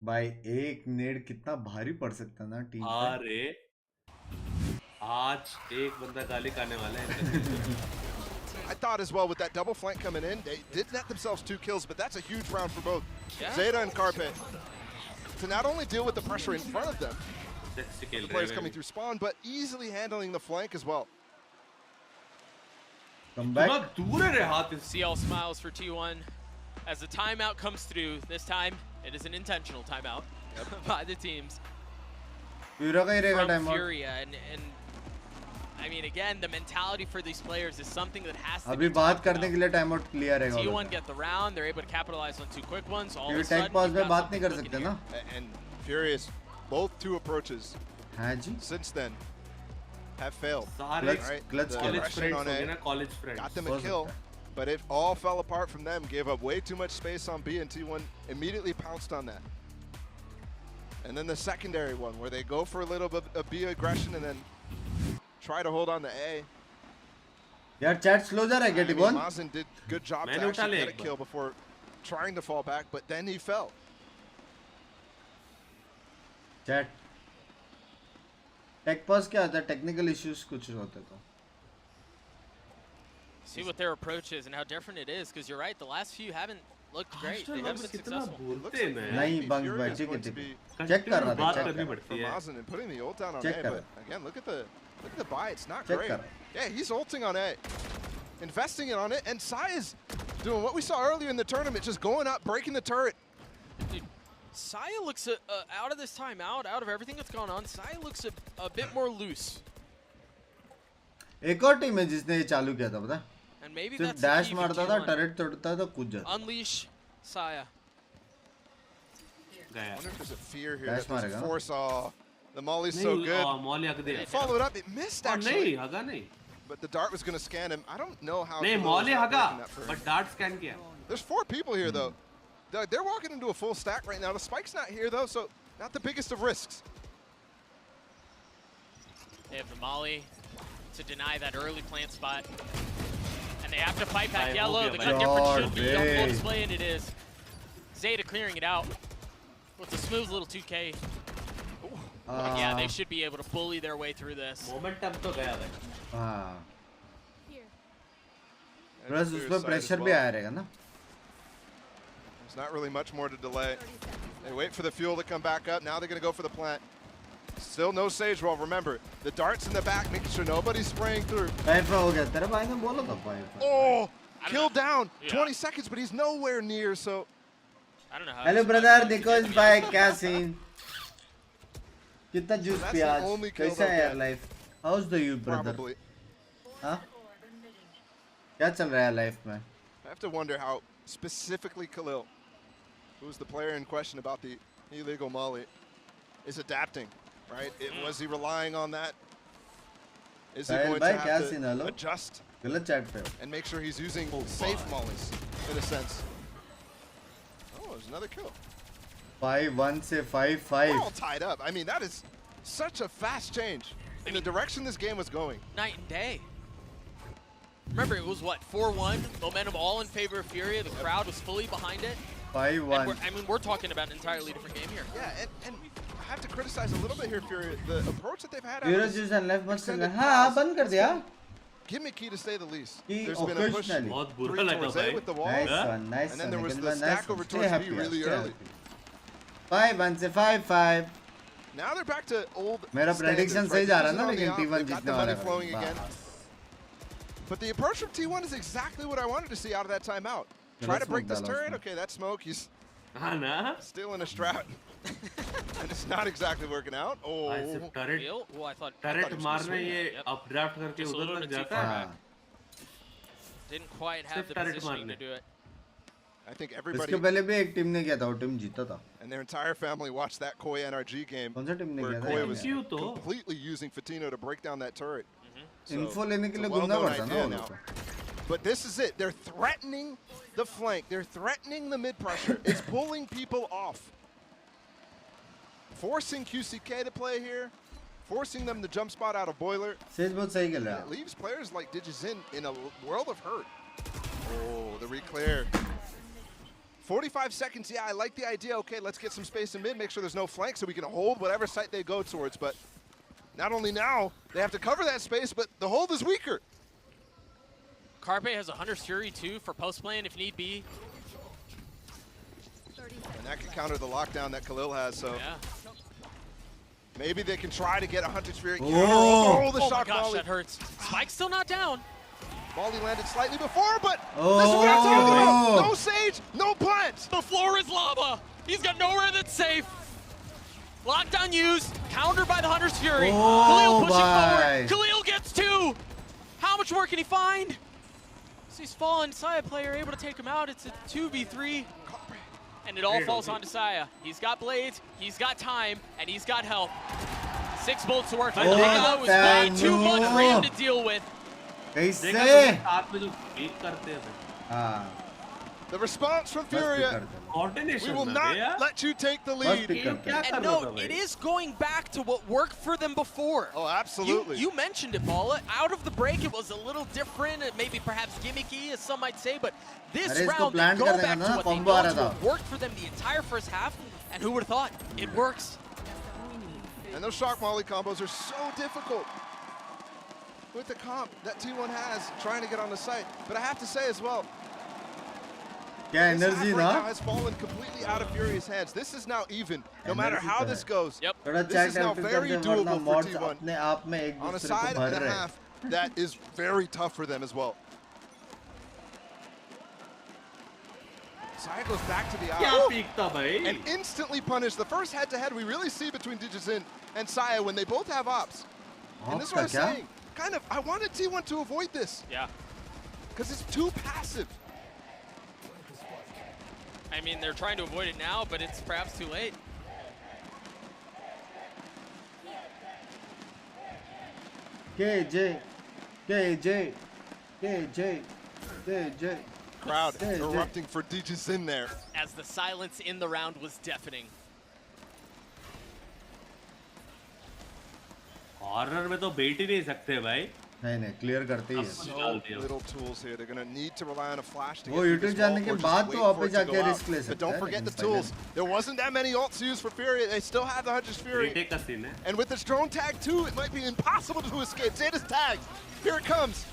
भाई एक नेड कितना भारी पड़ सकता ना टीम पे. अरे आज एक बंदा गाली खाने वाला है. I thought as well with that double flank coming in, they did net themselves 2 kills, but that's a huge round for both Zeta and Carpet to not only deal with the pressure in front of them, the players coming through spawn, but easily handling the flank as well. Come back. CL smiles for T1 as the timeout comes through. This time it is an intentional timeout by the teams. From Furia and I mean again the mentality for these players is something that has to अभी be बात करने के लिए time out clear है. T1 get the round, they're able to capitalize on 2 quick ones. All of a ये sudden, tag पास you've में got बात नहीं कर something सकते cooking ना. And Furious, both 2 approaches since then have failed. Clutch College friends got them a kill, but it all fell apart from them. Gave up way too much space on B, and T1 immediately pounced on that. And then the secondary one, where they go for a little bit of B aggression and then try to hold on to A. यार chat slow जा रहा है क्या टिबोन? Mazin did good job to actually get a kill before trying to fall back, but then he fell. Chat. Tech pause क्या होता है? Technical issues कुछ होते तो. See what their approach is and how different it is, because you're right, the last few haven't looked great. They haven't been successful. नहीं बंग भाई ठीक है ठीक है. Check कर रहा था. Check कर. For Mazin and putting the ult down on A, but again, look at the buy. It's not great. Yeah, he's ulting on A, investing it on it, and Sai is doing what we saw earlier in the tournament, just going up, breaking the turret. Dude, Saya looks out of this timeout, out of everything that's gone on, Saya looks a bit more loose. एक और team है जिसने ये चालू किया था पता? And maybe सिर्फ डैश मारता था, टरेट तोड़ता था, कूद जाता. Unleash Saya. I wonder if there's a fear here that there's a force. The molly's so good. They followed up, it missed actually. But the dart was going to scan him. I don't know how. but dart scan kiya. There's 4 people here though. They're walking into a full stack right now. The spike's not here though, so not the biggest of risks. They have the molly to deny that early plant spot. And they have to fight back yellow. The gun difference should be on full display, and it is. Zeta clearing it out with a smooth little 2K. Yeah, they should be able to bully their way through this. Momentum to gaya bhai. हाँ. Plus उसमें pressure भी आया रहेगा ना. There's not really much more to delay. They wait for the fuel to come back up. Now they're going to go for the plant. Still no Sage Roll. Remember, the darts in the back, making sure nobody's spraying through. Oh, kill down. 20 seconds, but he's nowhere near, so. I don't know how. Hello, brother. Nico's by Cassin. कितना juice पिया आज? कैसा है यार life? How's the you, brother? Probably. हाँ? क्या चल रहा है life में? I have to wonder how specifically Khalil, who's the player in question about the illegal molly, is adapting, right? Was he relying on that? Is he Sahil going bhai, to kya have scene to hai lo? adjust Galat chat pe ho. and make sure he's using safe mollies in a sense? Oh, there's another kill. 5-1 se 5-5. We're all tied up. I mean, that is such a fast change in the direction this game was going. Night and day. Remember, it was what, 4-1? Momentum all in favor of Furia. The crowd was fully behind it. 5-1. I mean, we're talking about an entirely different game here. Yeah, and I have to criticize a little bit here, Furia. The approach that they've had out Furia of this just and left much extended हाँ pass बंद कर दिया. gimmicky to say the least. He There's been a push occasionally. 3 towards A with the wall. Nice one, nice and then one. there was the Nice stack one. over Stay towards happy, B really stay early. happy. 5-1 se 5-5. Now they're back to old मेरा prediction सही जा रहा है ना, They've लेकिन got T1 the जीतने money वाला flowing है. again. But the approach from T1 is exactly what I wanted to see out of that timeout. Try to break this turret. Okay, that smoke. He's still in a strat. And it's not exactly working out. Oh. turret I thought मारने ये updraft करके Just a उधर little तक bit too जाता far है. back. Didn't quite have the turret positioning to मारने. do it. I think everybody इसके पहले भी एक टीम ने किया था, वो टीम जीता था. and their entire family watched that Koi NRG game कौन सा टीम ने where किया था? Koi was क्यों तो? completely using Fatino to break down that turret. So, Info लेने के लिए it's a घूमना well-known पड़ता ना idea वो now. लोग को. But this is it. They're threatening the flank. They're threatening the mid pressure. It's pulling people off. Forcing QCK to play here. Forcing them to jump spot out of Boiler. Says बहुत सही खेल रहा It leaves players like DigiZin in a world of hurt. Oh, the reclear. 45 seconds. Yeah, I like the idea. Okay, let's get some space in mid. Make sure there's no flank so we can hold whatever site they go towards. But not only now, they have to cover that space, but the hold is weaker. Carpe has a Hunter's Fury too for post playing if need be. And that can counter the lockdown that Khalil has, so maybe they can try to get a Hunter's Fury counter. Oh, the oh shock my gosh, volley. that hurts. Spike's still not down. Volley landed slightly before, but this is what I'm talking about. No Sage, no plant. The floor is lava. He's got nowhere that's safe. Lockdown used, countered by the Hunter's Fury. Khalil pushing forward. Khalil gets 2. How much more can he find? So he's fallen. Saya player able to take him out. It's a 2v3. And it all falls onto Saya. He's got blades, he's got time, and he's got health. 6 bullets to work with. That was way too much for him to deal with. कैसे? The response from Furia. We will not let you take the lead. And no, it is going back to what worked for them before. Oh, absolutely. You mentioned it, Paula. Out of the break, it was a little different, maybe perhaps gimmicky, as some might say, but this round, they go back to what they know to what worked for them the entire first half, and who would have thought? It works. And those shock molly combos are so difficult with the comp that T1 has trying to get on the site. But I have to say as well, क्या energy ना? has fallen completely out of Furia's hands. This is now even, no matter how this goes. थोड़ा This is chat now active very करते हैं, वरना doable for mods T1. अपने आप में एक On a दूसरे को side भर and a रहे हैं. half, that is very tough for them as well. Saya goes back to the eye and instantly punished. The first head-to-head we really see between DigiZin and Saya when they both have ops. And this is what I'm saying. Kind of, I wanted T1 to avoid this. Yeah. Because it's too passive. I mean, they're trying to avoid it now, but it's perhaps too late. KJ. Crowd erupting for DigiZin there. As the silence in the round was deafening. Horror में तो बैठ ही नहीं सकते भाई. नहीं clear करते ही So little tools here. They're going to need to rely on a flash to वो get YouTube जाने के बाद तो आप पे जाके रिस्क ले सकते हैं. But don't forget the tools. There wasn't that many ults used for Furia. They still have the Hunter's Fury. And with this drone tag too, it might be impossible to escape. Zeta's tagged. Here it comes.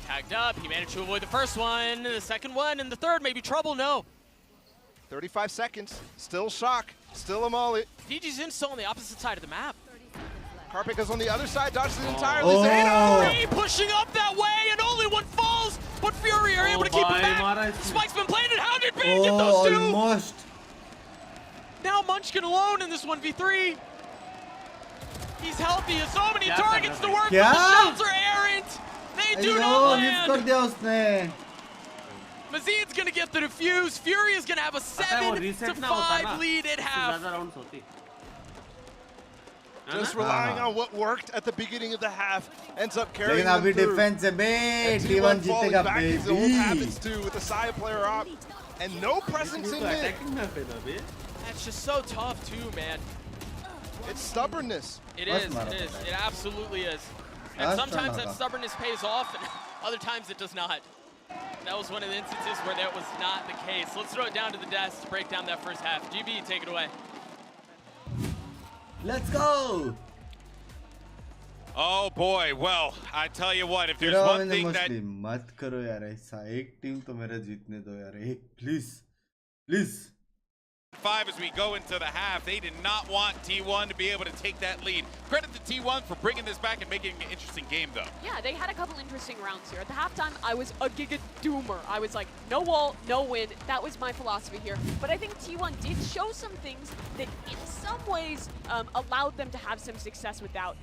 Tagged up. He managed to avoid the first one, the second one, and the third. Maybe trouble. No. 35 seconds. Still shock. Still a molly. DigiZin still on the opposite side of the map. Carpe goes on the other side, dodges it entirely. Zeta pushing up that way, and only one falls, but Fury are able to keep him back. Spike's been played, and how did Bane get those 2? Almost. Now Munchkin alone in this 1v3. He's healthy, has so many targets to work with. The shots are errant. They do not land. कर दिया उसने. Mazin's gonna get the defuse. Furia's gonna have a 7-5 lead at half. Just relying on what worked at the beginning of the half ends up carrying लेकिन them अभी through. Defence है बे And T1 T1 falling जीतेगा back into old habits baby too with the Saya player up and no presence in mid. That's just so tough too, man. It's stubbornness. It is. It absolutely is. And sometimes that stubbornness pays off, and other times it does not. That was one of the instances where that was not the case. Let's throw it down to the desk to break down that first half. GB, take it away. Let's go. Oh boy, well, I tell you what, if there's one thing that मत करो यार ऐसा एक team तो मेरा जीतने दो यार एक please 5 as we go into the half, they did not want T1 to be able to take that lead. Credit to T1 for bringing this back and making it an interesting game, though. Yeah, they had a couple interesting rounds here. At the halftime, I was a giga doomer. I was like, no wall, no win. That was my philosophy here. But I think T1 did show some things that in some ways allowed them to have some success without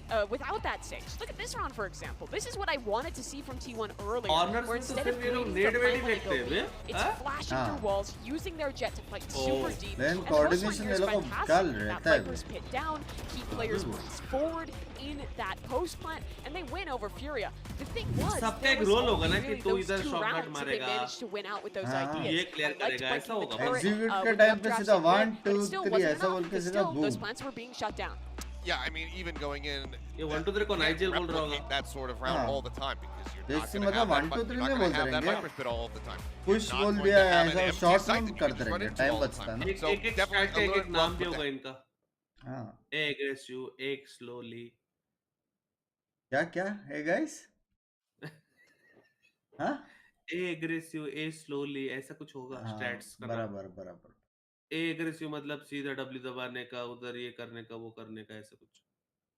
that stage. Look at this round, for example. This is what I wanted to see from T1 earlier, where instead of waiting for Finally to go B, it's flashing through walls, using their jet to fight super deep. Then and coordination the ये लोग fantastic. कल That रहता है Viper's pit down, keep players forward in that post plant, and they win over Furia. The thing was, there was only really those 2 rounds that they managed to win out with those ideas. I liked breaking the turret with the updrafts and win, but it still wasn't enough, because still those plants were being shut down. Yeah, I mean, even going in, ये 1 2 3 को Nigel बोल रहा होगा that sort of round all the time because you're not जैसे going to have मतलब that, 1 2 3 you're not में going to बोलते have that रहेंगे Viper's pit all the time. Push You're not बोल going दिया to have an ऐसा empty short site में that you करते can run रहेंगे into टाइम all the बचता है time. ना So एक definitely एक alert नाम love भी for होगा them. इनका हाँ ए aggressive एक slowly क्या hey guys हाँ ए aggressive ए slowly ऐसा कुछ होगा stats का बराबर ए aggressive मतलब सीधा W दबाने का उधर ये करने का वो करने का ऐसा कुछ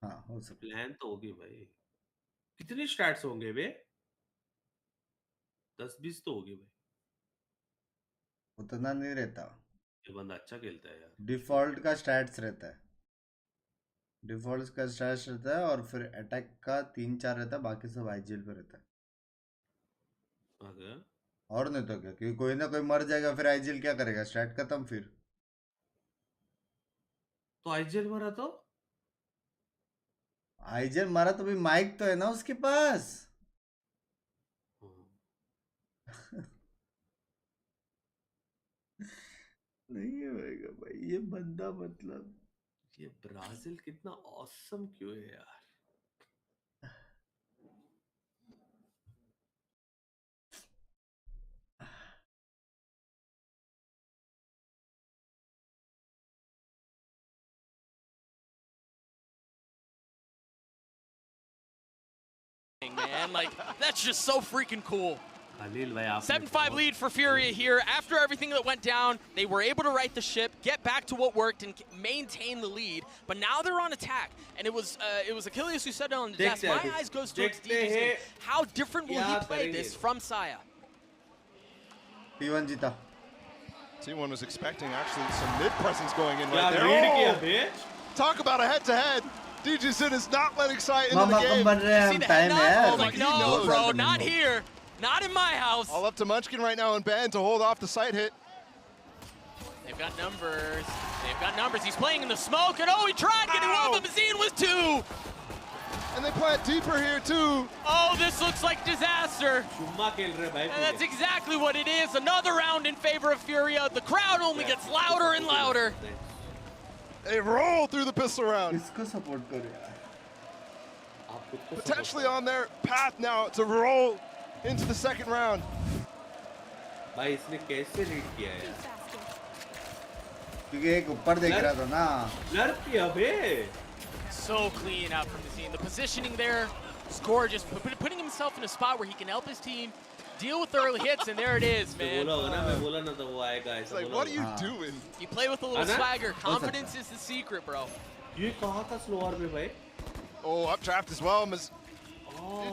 हाँ हो सकता प्लान तो होगी भाई कितनी स्टैट्स होंगे बे 10-20 तो होगी भाई उतना नहीं रहता ये बंदा अच्छा खेलता है यार डिफॉल्ट का स्टैट्स रहता है डिफॉल्ट का स्टैट्स रहता है और फिर अटैक का 3-4 रहता है बाकी सब आईजीएल पे रहता है और नहीं तो क्या क्योंकि कोई ना कोई मर जाएगा फिर आईजीएल क्या करेगा स्टैट खत्म फिर तो आईजीएल मरा तो आईजीएल मारा तो भी माइक तो है ना उसके पास नहीं होएगा भाई ये बंदा मतलब ये ब्राजील कितना ऑसम क्यों है यार Man, like that's just so freaking cool. 7-5 lead for Furia here. After everything that went down, they were able to right the ship, get back to what worked, and maintain the lead. But now they're on attack, and it was Achilles who said it on the desk. My eyes goes towards DJZ. How different will he play this from Saya? T1 जीता. T1 was expecting actually some mid presence going in right there. Oh! Talk about a head-to-head. DJZ is not letting Saya into the game. See the head nod? Oh my no, bro, not here. Not in my house. All up to Munchkin right now and Ben to hold off the side hit. They've got numbers. They've got numbers. He's playing in the smoke, and oh, he tried getting one, but Mazine was 2. And they plant deeper here too. Oh, this looks like disaster. And that's exactly what it is. Another round in favor of Furia. The crowd only gets louder and louder. They roll through the pistol round. किसको support करे यार? Potentially on their path now to roll into the second round. भाई इसने कैसे read किया यार? क्योंकि एक ऊपर देख रहा था ना. लड़ किया बे. So clean out from the scene. The positioning there is gorgeous. Putting himself in a spot where he can help his team deal with the early hits, and there it is, man. It's like, what are you doing? You play with a little swagger. Confidence is the secret, bro. Oh, updraft as well.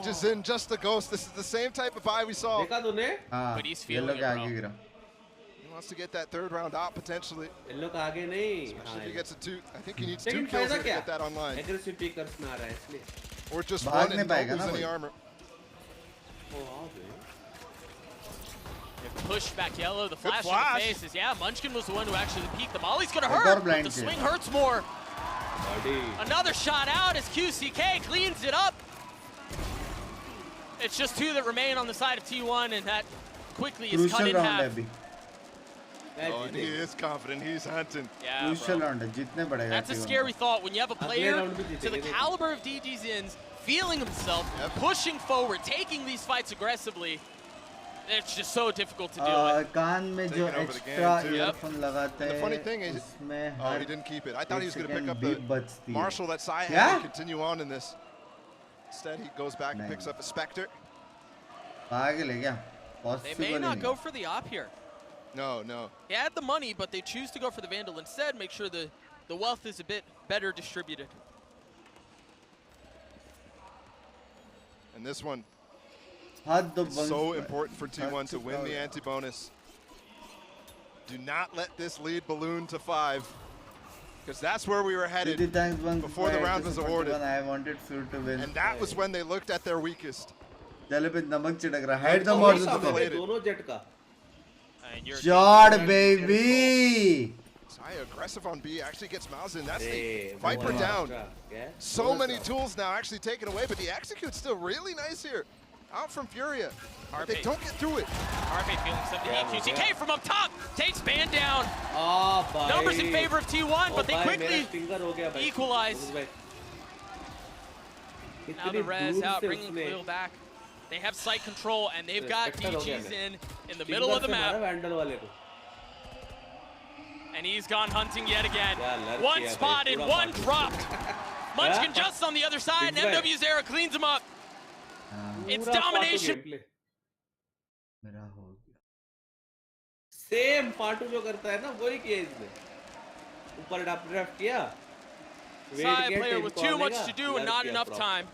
Just in just the ghost. This is the same type of buy we saw. But he's feeling it, bro. He wants to get that third round out potentially. Especially if he gets a 2. I think he needs 2 kills to get that online. Or just one and don't lose any armor. They've push back yellow. The flash in the faces. Yeah, Munchkin was the one who actually peeked. The molly's gonna hurt, but the swing hurts more. Another shot out as QCK cleans it up. It's just two that remain on the side of T1, and that quickly is cut in half. Oh, and he is confident. He's hunting. Yeah, that's a scary thought when you have a player to the caliber of DGZin's feeling himself, pushing forward, taking these fights aggressively. It's just so difficult to deal with. कान में जो extra earphone लगाते हैं, the funny thing is, he didn't keep it. I thought he was going to pick up the Marshall that Sai had and continue on in this. Instead, he goes back and picks up a Spectre. They may not go for the op here. No. He had the money, but they choose to go for the Vandal instead, make sure the wealth is a bit better distributed. And this one, so important for T1 to win the anti-bonus. Do not let this lead balloon to 5, because that's where we were headed before the round was awarded. I wanted Furia to win. And that was when they looked at their weakest. Hide the mods. Shot, baby! Sai aggressive on B, actually gets Malzin. That's the Viper down. So many tools now actually taken away, but the execute's still really nice here. Out from Furia. They don't get through it. RP feeling something. QCK from up top takes Ban down. Numbers in favor of T1, but they quickly equalize. Now the res out, bringing Khalil back. They have site control, and they've got DGZin in the middle of the map. And he's gone hunting yet again. One spotted, one dropped. Munchkin just on the other side, and MW Zera cleans him up. It's domination. Same पार्टू जो करता है ना वही किया इसने. ऊपर draft किया. Side player with too much to do and not enough time.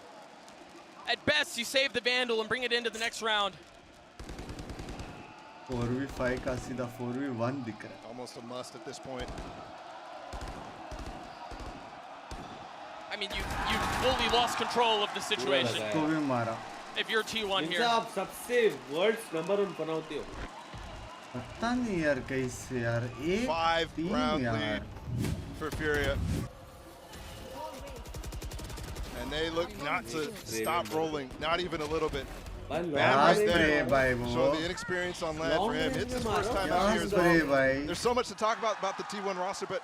At best, you save the Vandal and bring it into the next round. 4v5 का सीधा 4v1 दिख रहा है. Almost a must at this point. I mean, you fully lost control of the situation. If you're T1 here. आप सबसे world's #1 बनाते हो. पता नहीं यार कैसे यार. 5-round lead for Furia. And they look not to stop rolling, not even a little bit. Bad right there. Showing the inexperience on land for him. It's his first time out here as well. There's so much to talk about the T1 roster, but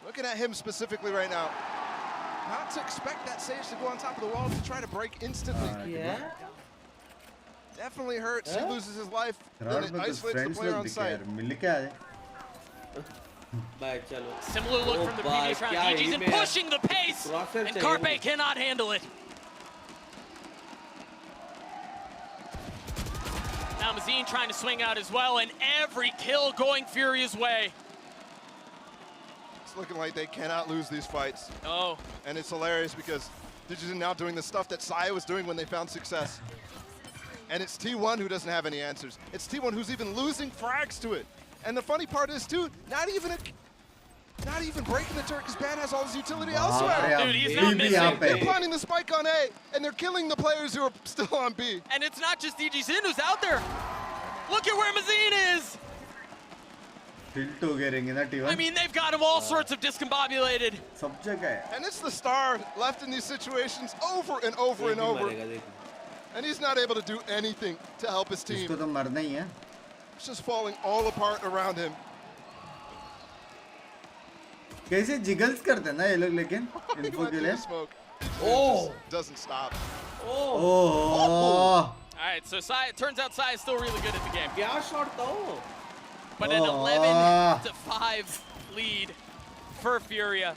looking at him specifically right now, not to expect that Sage to go on top of the wall to try to break instantly. Definitely hurts. He loses his life. Then it isolates the player on site. Similar look from the previous round. DGZin pushing the pace, and Carpe cannot handle it. Now Mazine trying to swing out as well, and every kill going Furia's way. It's looking like they cannot lose these fights. Oh. And it's hilarious because DGZin now doing the stuff that Saya was doing when they found success. And it's T1 who doesn't have any answers. It's T1 who's even losing frags to it. And the funny part is, too, not even breaking the turret, because Ban has all his utility elsewhere. Dude, he's not missing. They're planting the spike on A, and they're killing the players who are still on B. And it's not just DGZin who's out there. Look at where Mazine is. I mean, they've got him all sorts of discombobulated. And it's the star left in these situations over and over and over. And he's not able to do anything to help his team. It's just falling all apart around him. कैसे जिगल्स करते हैं ना ये लोग लेकिन info के लिए. Oh! Doesn't stop. All right, so Sai, it turns out Sai is still really good at the game. क्या shot था? But an 11-5 lead for Furia.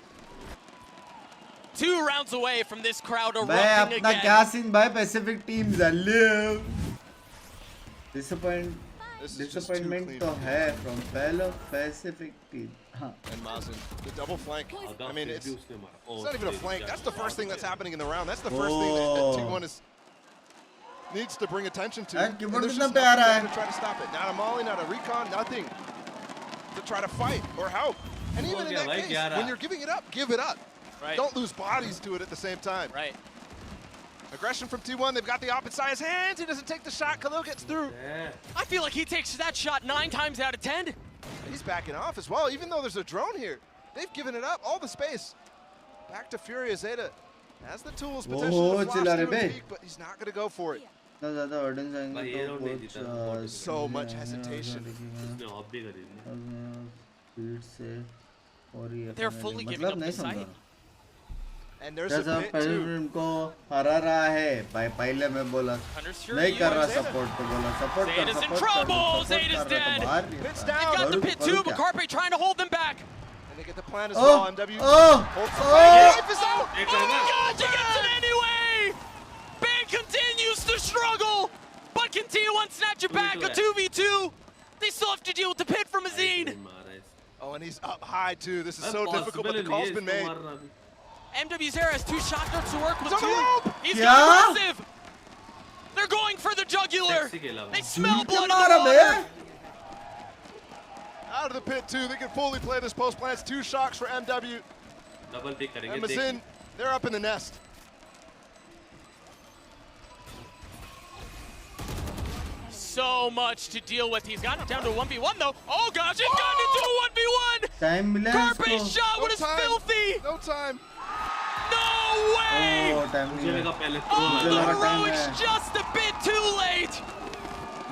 2 rounds away from this crowd erupting again. अपना क्या scene भाई Pacific teams live. Disappointment तो है from fellow Pacific team. And Mazin, the double flank. I mean, it's not even a flank. That's the first thing that's happening in the round. That's the first thing that T1 needs to bring attention to. And there's just nothing to try to stop it. Not a molly, not a recon, nothing to try to fight or help. And even in that case, when you're giving it up, give it up. Right. Don't lose bodies to it at the same time. Right. Aggression from T1. They've got the op inside his hands. He doesn't take the shot. Khalil gets through. I feel like he takes that shot 9 times out of 10. He's backing off as well, even though there's a drone here. They've given it up, all the space. Back to Furia. Zeta has the tools potentially to flash through and peek, but he's not going to go for it. So much hesitation. They're fully giving up the site. And there's a pit too. इनको हरा रहा है भाई पहले मैं बोला नहीं कर रहा support तो बोला support कर Zeta's in trouble. Zeta's dead. Pit's They down. got the pit too, but Carpe trying to hold them back. And they get the plan as well. MW holds the Knife is out. Oh my God, he gets it anyway. Bang continues to struggle, but can T1 snatch it back? A 2v2. They still have to deal with the pit from Azine. Oh, and he's up high too. This is so difficult, but the call's been made. MW's Zera has 2 shotguns to work with. He's on the rope. He's got aggressive. They're going for the jugular. They smell blood in the water. Out of the pit too. They can fully play this post plants. 2 shocks for MW. Double pick करेंगे. And Mazin, they're up in the nest. So much to deal with. He's gotten it down to a 1v1 though. Oh gosh, he's gotten into a 1v1. Time मिला Carpe's shot was filthy. No time. No way. Oh, time मिला. Oh, the heroic's just a bit too late.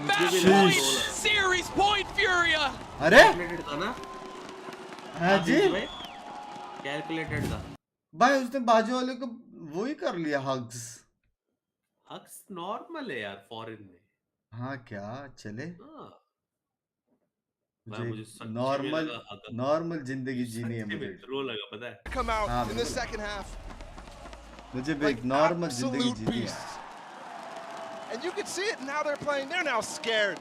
Match point, series point, Furia. अरे? हाँ जी? Calculated था. भाई उसने बाजू वाले को वो ही कर लिया hugs. Hugs normal है यार foreign में. हाँ क्या चले? मुझे नॉर्मल जिंदगी जीनी है मुझे. रो लगा पता है. Come out in the second half. मुझे भी एक नॉर्मल जिंदगी जीनी है. And you can see it now. They're playing. They're now scared.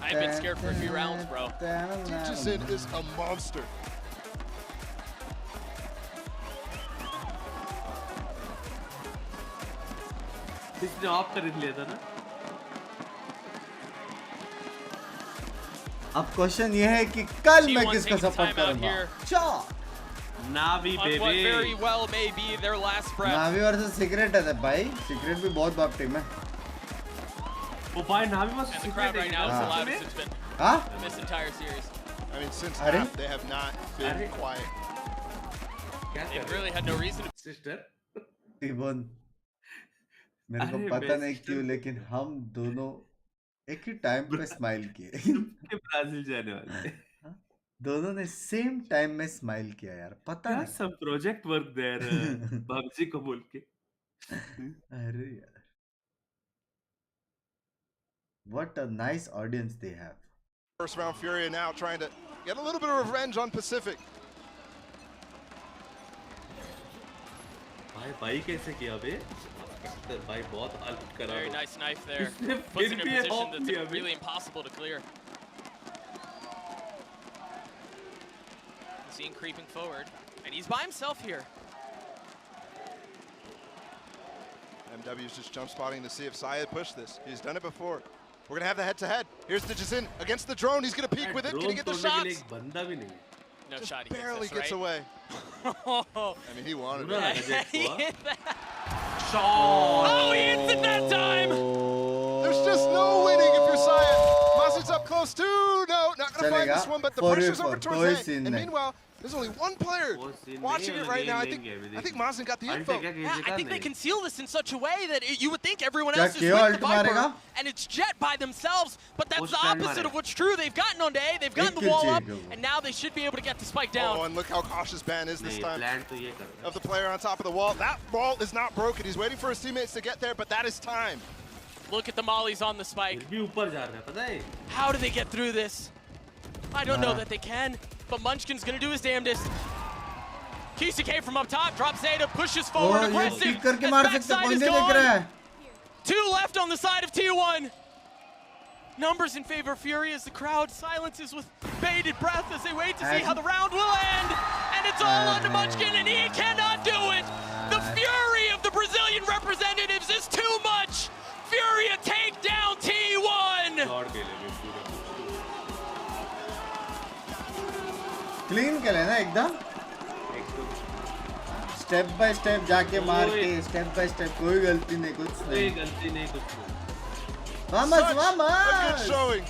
I've been scared for a few rounds, bro. Jason is a monster. इसने ऑफ कर लिया था ना. अब क्वेश्चन ये है कि कल मैं किसको सपोर्ट करूंगा. Navi baby. very well may be their last breath. Navi versus secret है भाई. सीक्रेट भी बहुत बाप टीम है. Oh, by Navi was the crowd right now is the loudest it's been in this entire series. I mean, since half, they have not been quiet. They've really had no reason to. Sister. T1. मेरे को पता नहीं क्यों लेकिन हम दोनों एक ही time पे स्माइल किए. ब्राजील जाने वाले. दोनों ने सेम टाइम में स्माइल किया यार. पता नहीं. Some project work there. PUBG को बोल के. अरे यार. What a nice audience they have. First round Furia now trying to get a little bit of revenge on Pacific. भाई कैसे किया बे? भाई बहुत हालत करा. Very nice knife there. Puts it in a position that's really impossible to clear. Seen creeping forward, and he's by himself here. MW's just jump spotting to see if Syed pushed this. He's done it before. We're gonna have the head-to-head. Here's the Jazin against the drone. He's gonna peek with it. Can he get the shots? No just shot. He barely gets away. I mean, he wanted it. He hit that. Oh, he hits it that time. There's just no winning if you're Syed. Mazin's up close too. No, not gonna find this one, but the pressure's over towards Zane. And meanwhile, there's only one player watching it right now. I think Mazin got the info. Yeah, I think they conceal this in such a way that you would think everyone else is with the Viper, and it's Jet by themselves, but that's the opposite of what's true. They've gotten onto A, they've gotten the wall up, and now they should be able to get the spike down. Oh, and look how cautious Ban is this time of the player on top of the wall. That wall is not broken. He's waiting for his teammates to get there, but that is time. Look at the mollies on the spike. How do they get through this? I don't know that they can, but Munchkin's gonna do his damnedest. KCK from up top, drops Zeta, pushes forward, aggressive. His backside is gone. 2 left on the side of T1. Numbers in favor of Furia as the crowd silences with bated breath as they wait to see how the round will end. And it's all on to Munchkin, and he cannot do it. The fury of the Brazilian representatives is too much. Furia take down T1. Clean केलं ना एकदम. Step by step जाके मार के step by step कोई गलती नहीं कुछ नहीं वामस A good showing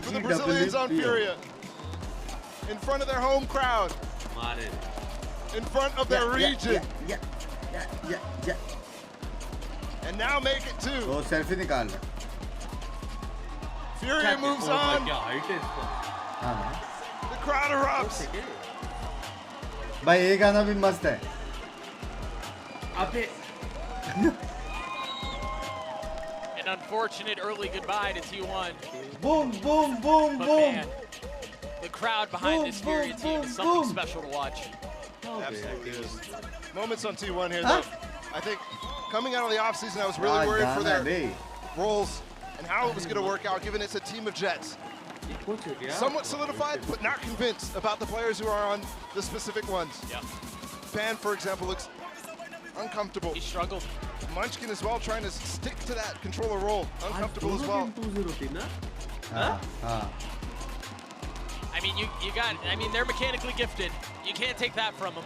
for the Brazilians on Furia. In front of their home crowd. In front of their region. And now make it two. वो सेल्फी निकाल रहा Furia moves on. The crowd erupts. भाई ये गाना भी मस्त है अबे An unfortunate early goodbye to T1. Boom, boom, boom, But boom. man, the crowd behind this Furia team is something special to watch. Absolutely is. Moments on T1 here, though. I think coming out of the offseason, I was really worried for their roles and how it was going to work out, given it's a team of Jets. Somewhat solidified, but not convinced about the players who are on the specific ones. Fan, for example, looks uncomfortable. He struggled. Munchkin as well, trying to stick to that controller role. Uncomfortable as well. I mean, they're mechanically gifted. You can't take that from them.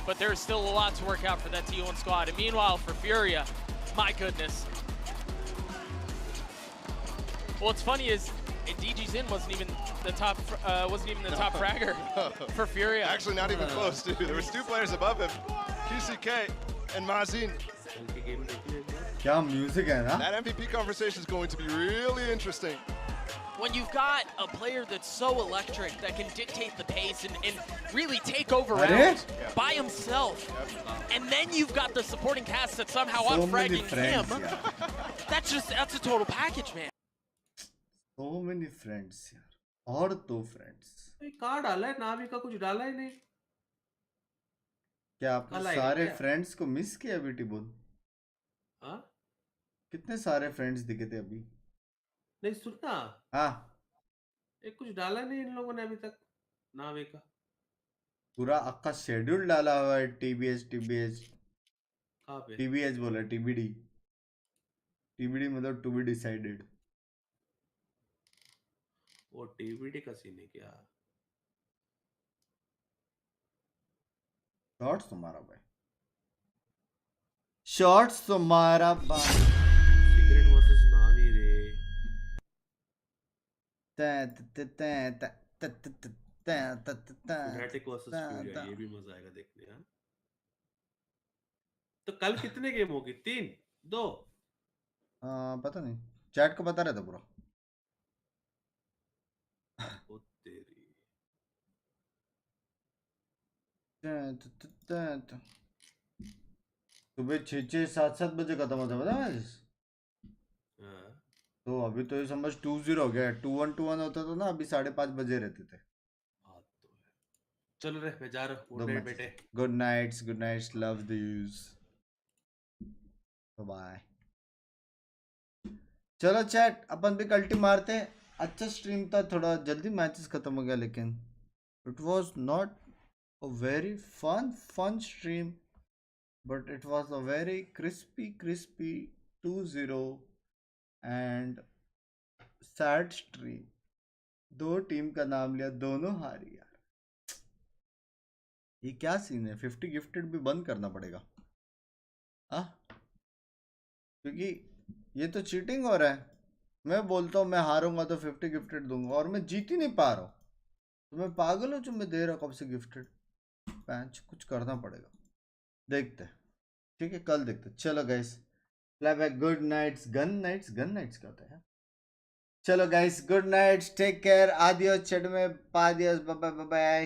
But there's still a lot to work out for that T1 squad. And meanwhile, for Furia, my goodness. What's funny is DG's in wasn't even the top fragger for Furia. Actually, not even close, dude. There was two players above him, QCK and Mazin. क्या music है ना? That MVP conversation is going to be really interesting. When you've got a player that's so electric that can dictate the pace and really take over rounds by himself, and then you've got the supporting cast that somehow unfragging him, that's a total package, man. So many friends यार और दो friends कहाँ डाला है नावी का कुछ डाला ही नहीं क्या आपने सारे friends को मिस किया बेटी बोल हाँ कितने सारे friends दिखे थे अभी नहीं सुनना हाँ एक कुछ डाला नहीं इन लोगों ने अभी तक नावी का पूरा आपका शेड्यूल डाला हुआ है TBS कहाँ पे TBS बोला TBD मतलब to be decided वो TBD का सीन है क्या शॉट्स तुम्हारा भाई शॉट्स तुम्हारा भाई सीक्रेट वर्सेस नावी रे Fnatic वर्सेस फ्यूरिया ये भी मजा आएगा देखने हाँ तो कल कितने गेम होगी 3 2 पता नहीं चैट को बता रहा था पूरा ओ तेरी सुबह 6-7 बजे खत्म होता है पता है तो अभी तो ये समझ 2-0 हो गया 2-1 होता था ना अभी 5:30 बजे रहते थे चलो रे मैं जा रहा हूँ बेटे good nights love the use bye चलो चैट अपन भी कल्टी मारते हैं अच्छा स्ट्रीम था थोड़ा जल्दी मैचेस खत्म हो गया लेकिन it was not a very fun stream but it was a very crispy 2-0 and sad stream दो टीम का नाम लिया दोनों हारी यार ये क्या सीन है 50 गिफ्टेड भी बंद करना पड़ेगा क्योंकि ये तो चीटिंग हो रहा है मैं बोलता हूँ मैं हारूंगा तो 50 गिफ्टेड दूंगा और मैं जीत ही नहीं पा रहा हूँ तो मैं पागल हूँ जो मैं दे रहा हूँ कब से गिफ्टेड पैंच कुछ करना पड़ेगा देखते ठीक है कल देखते चलो guys good nights gun nights क्या होता है चलो guys good nights take care adios chat में पादियोस bye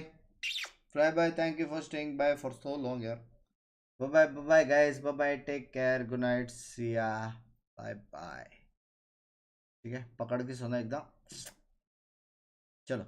fly bye thank you for staying bye for so long यार bye guys bye take care good night see ya bye ठीक है पकड़ के सोना एकदम चलो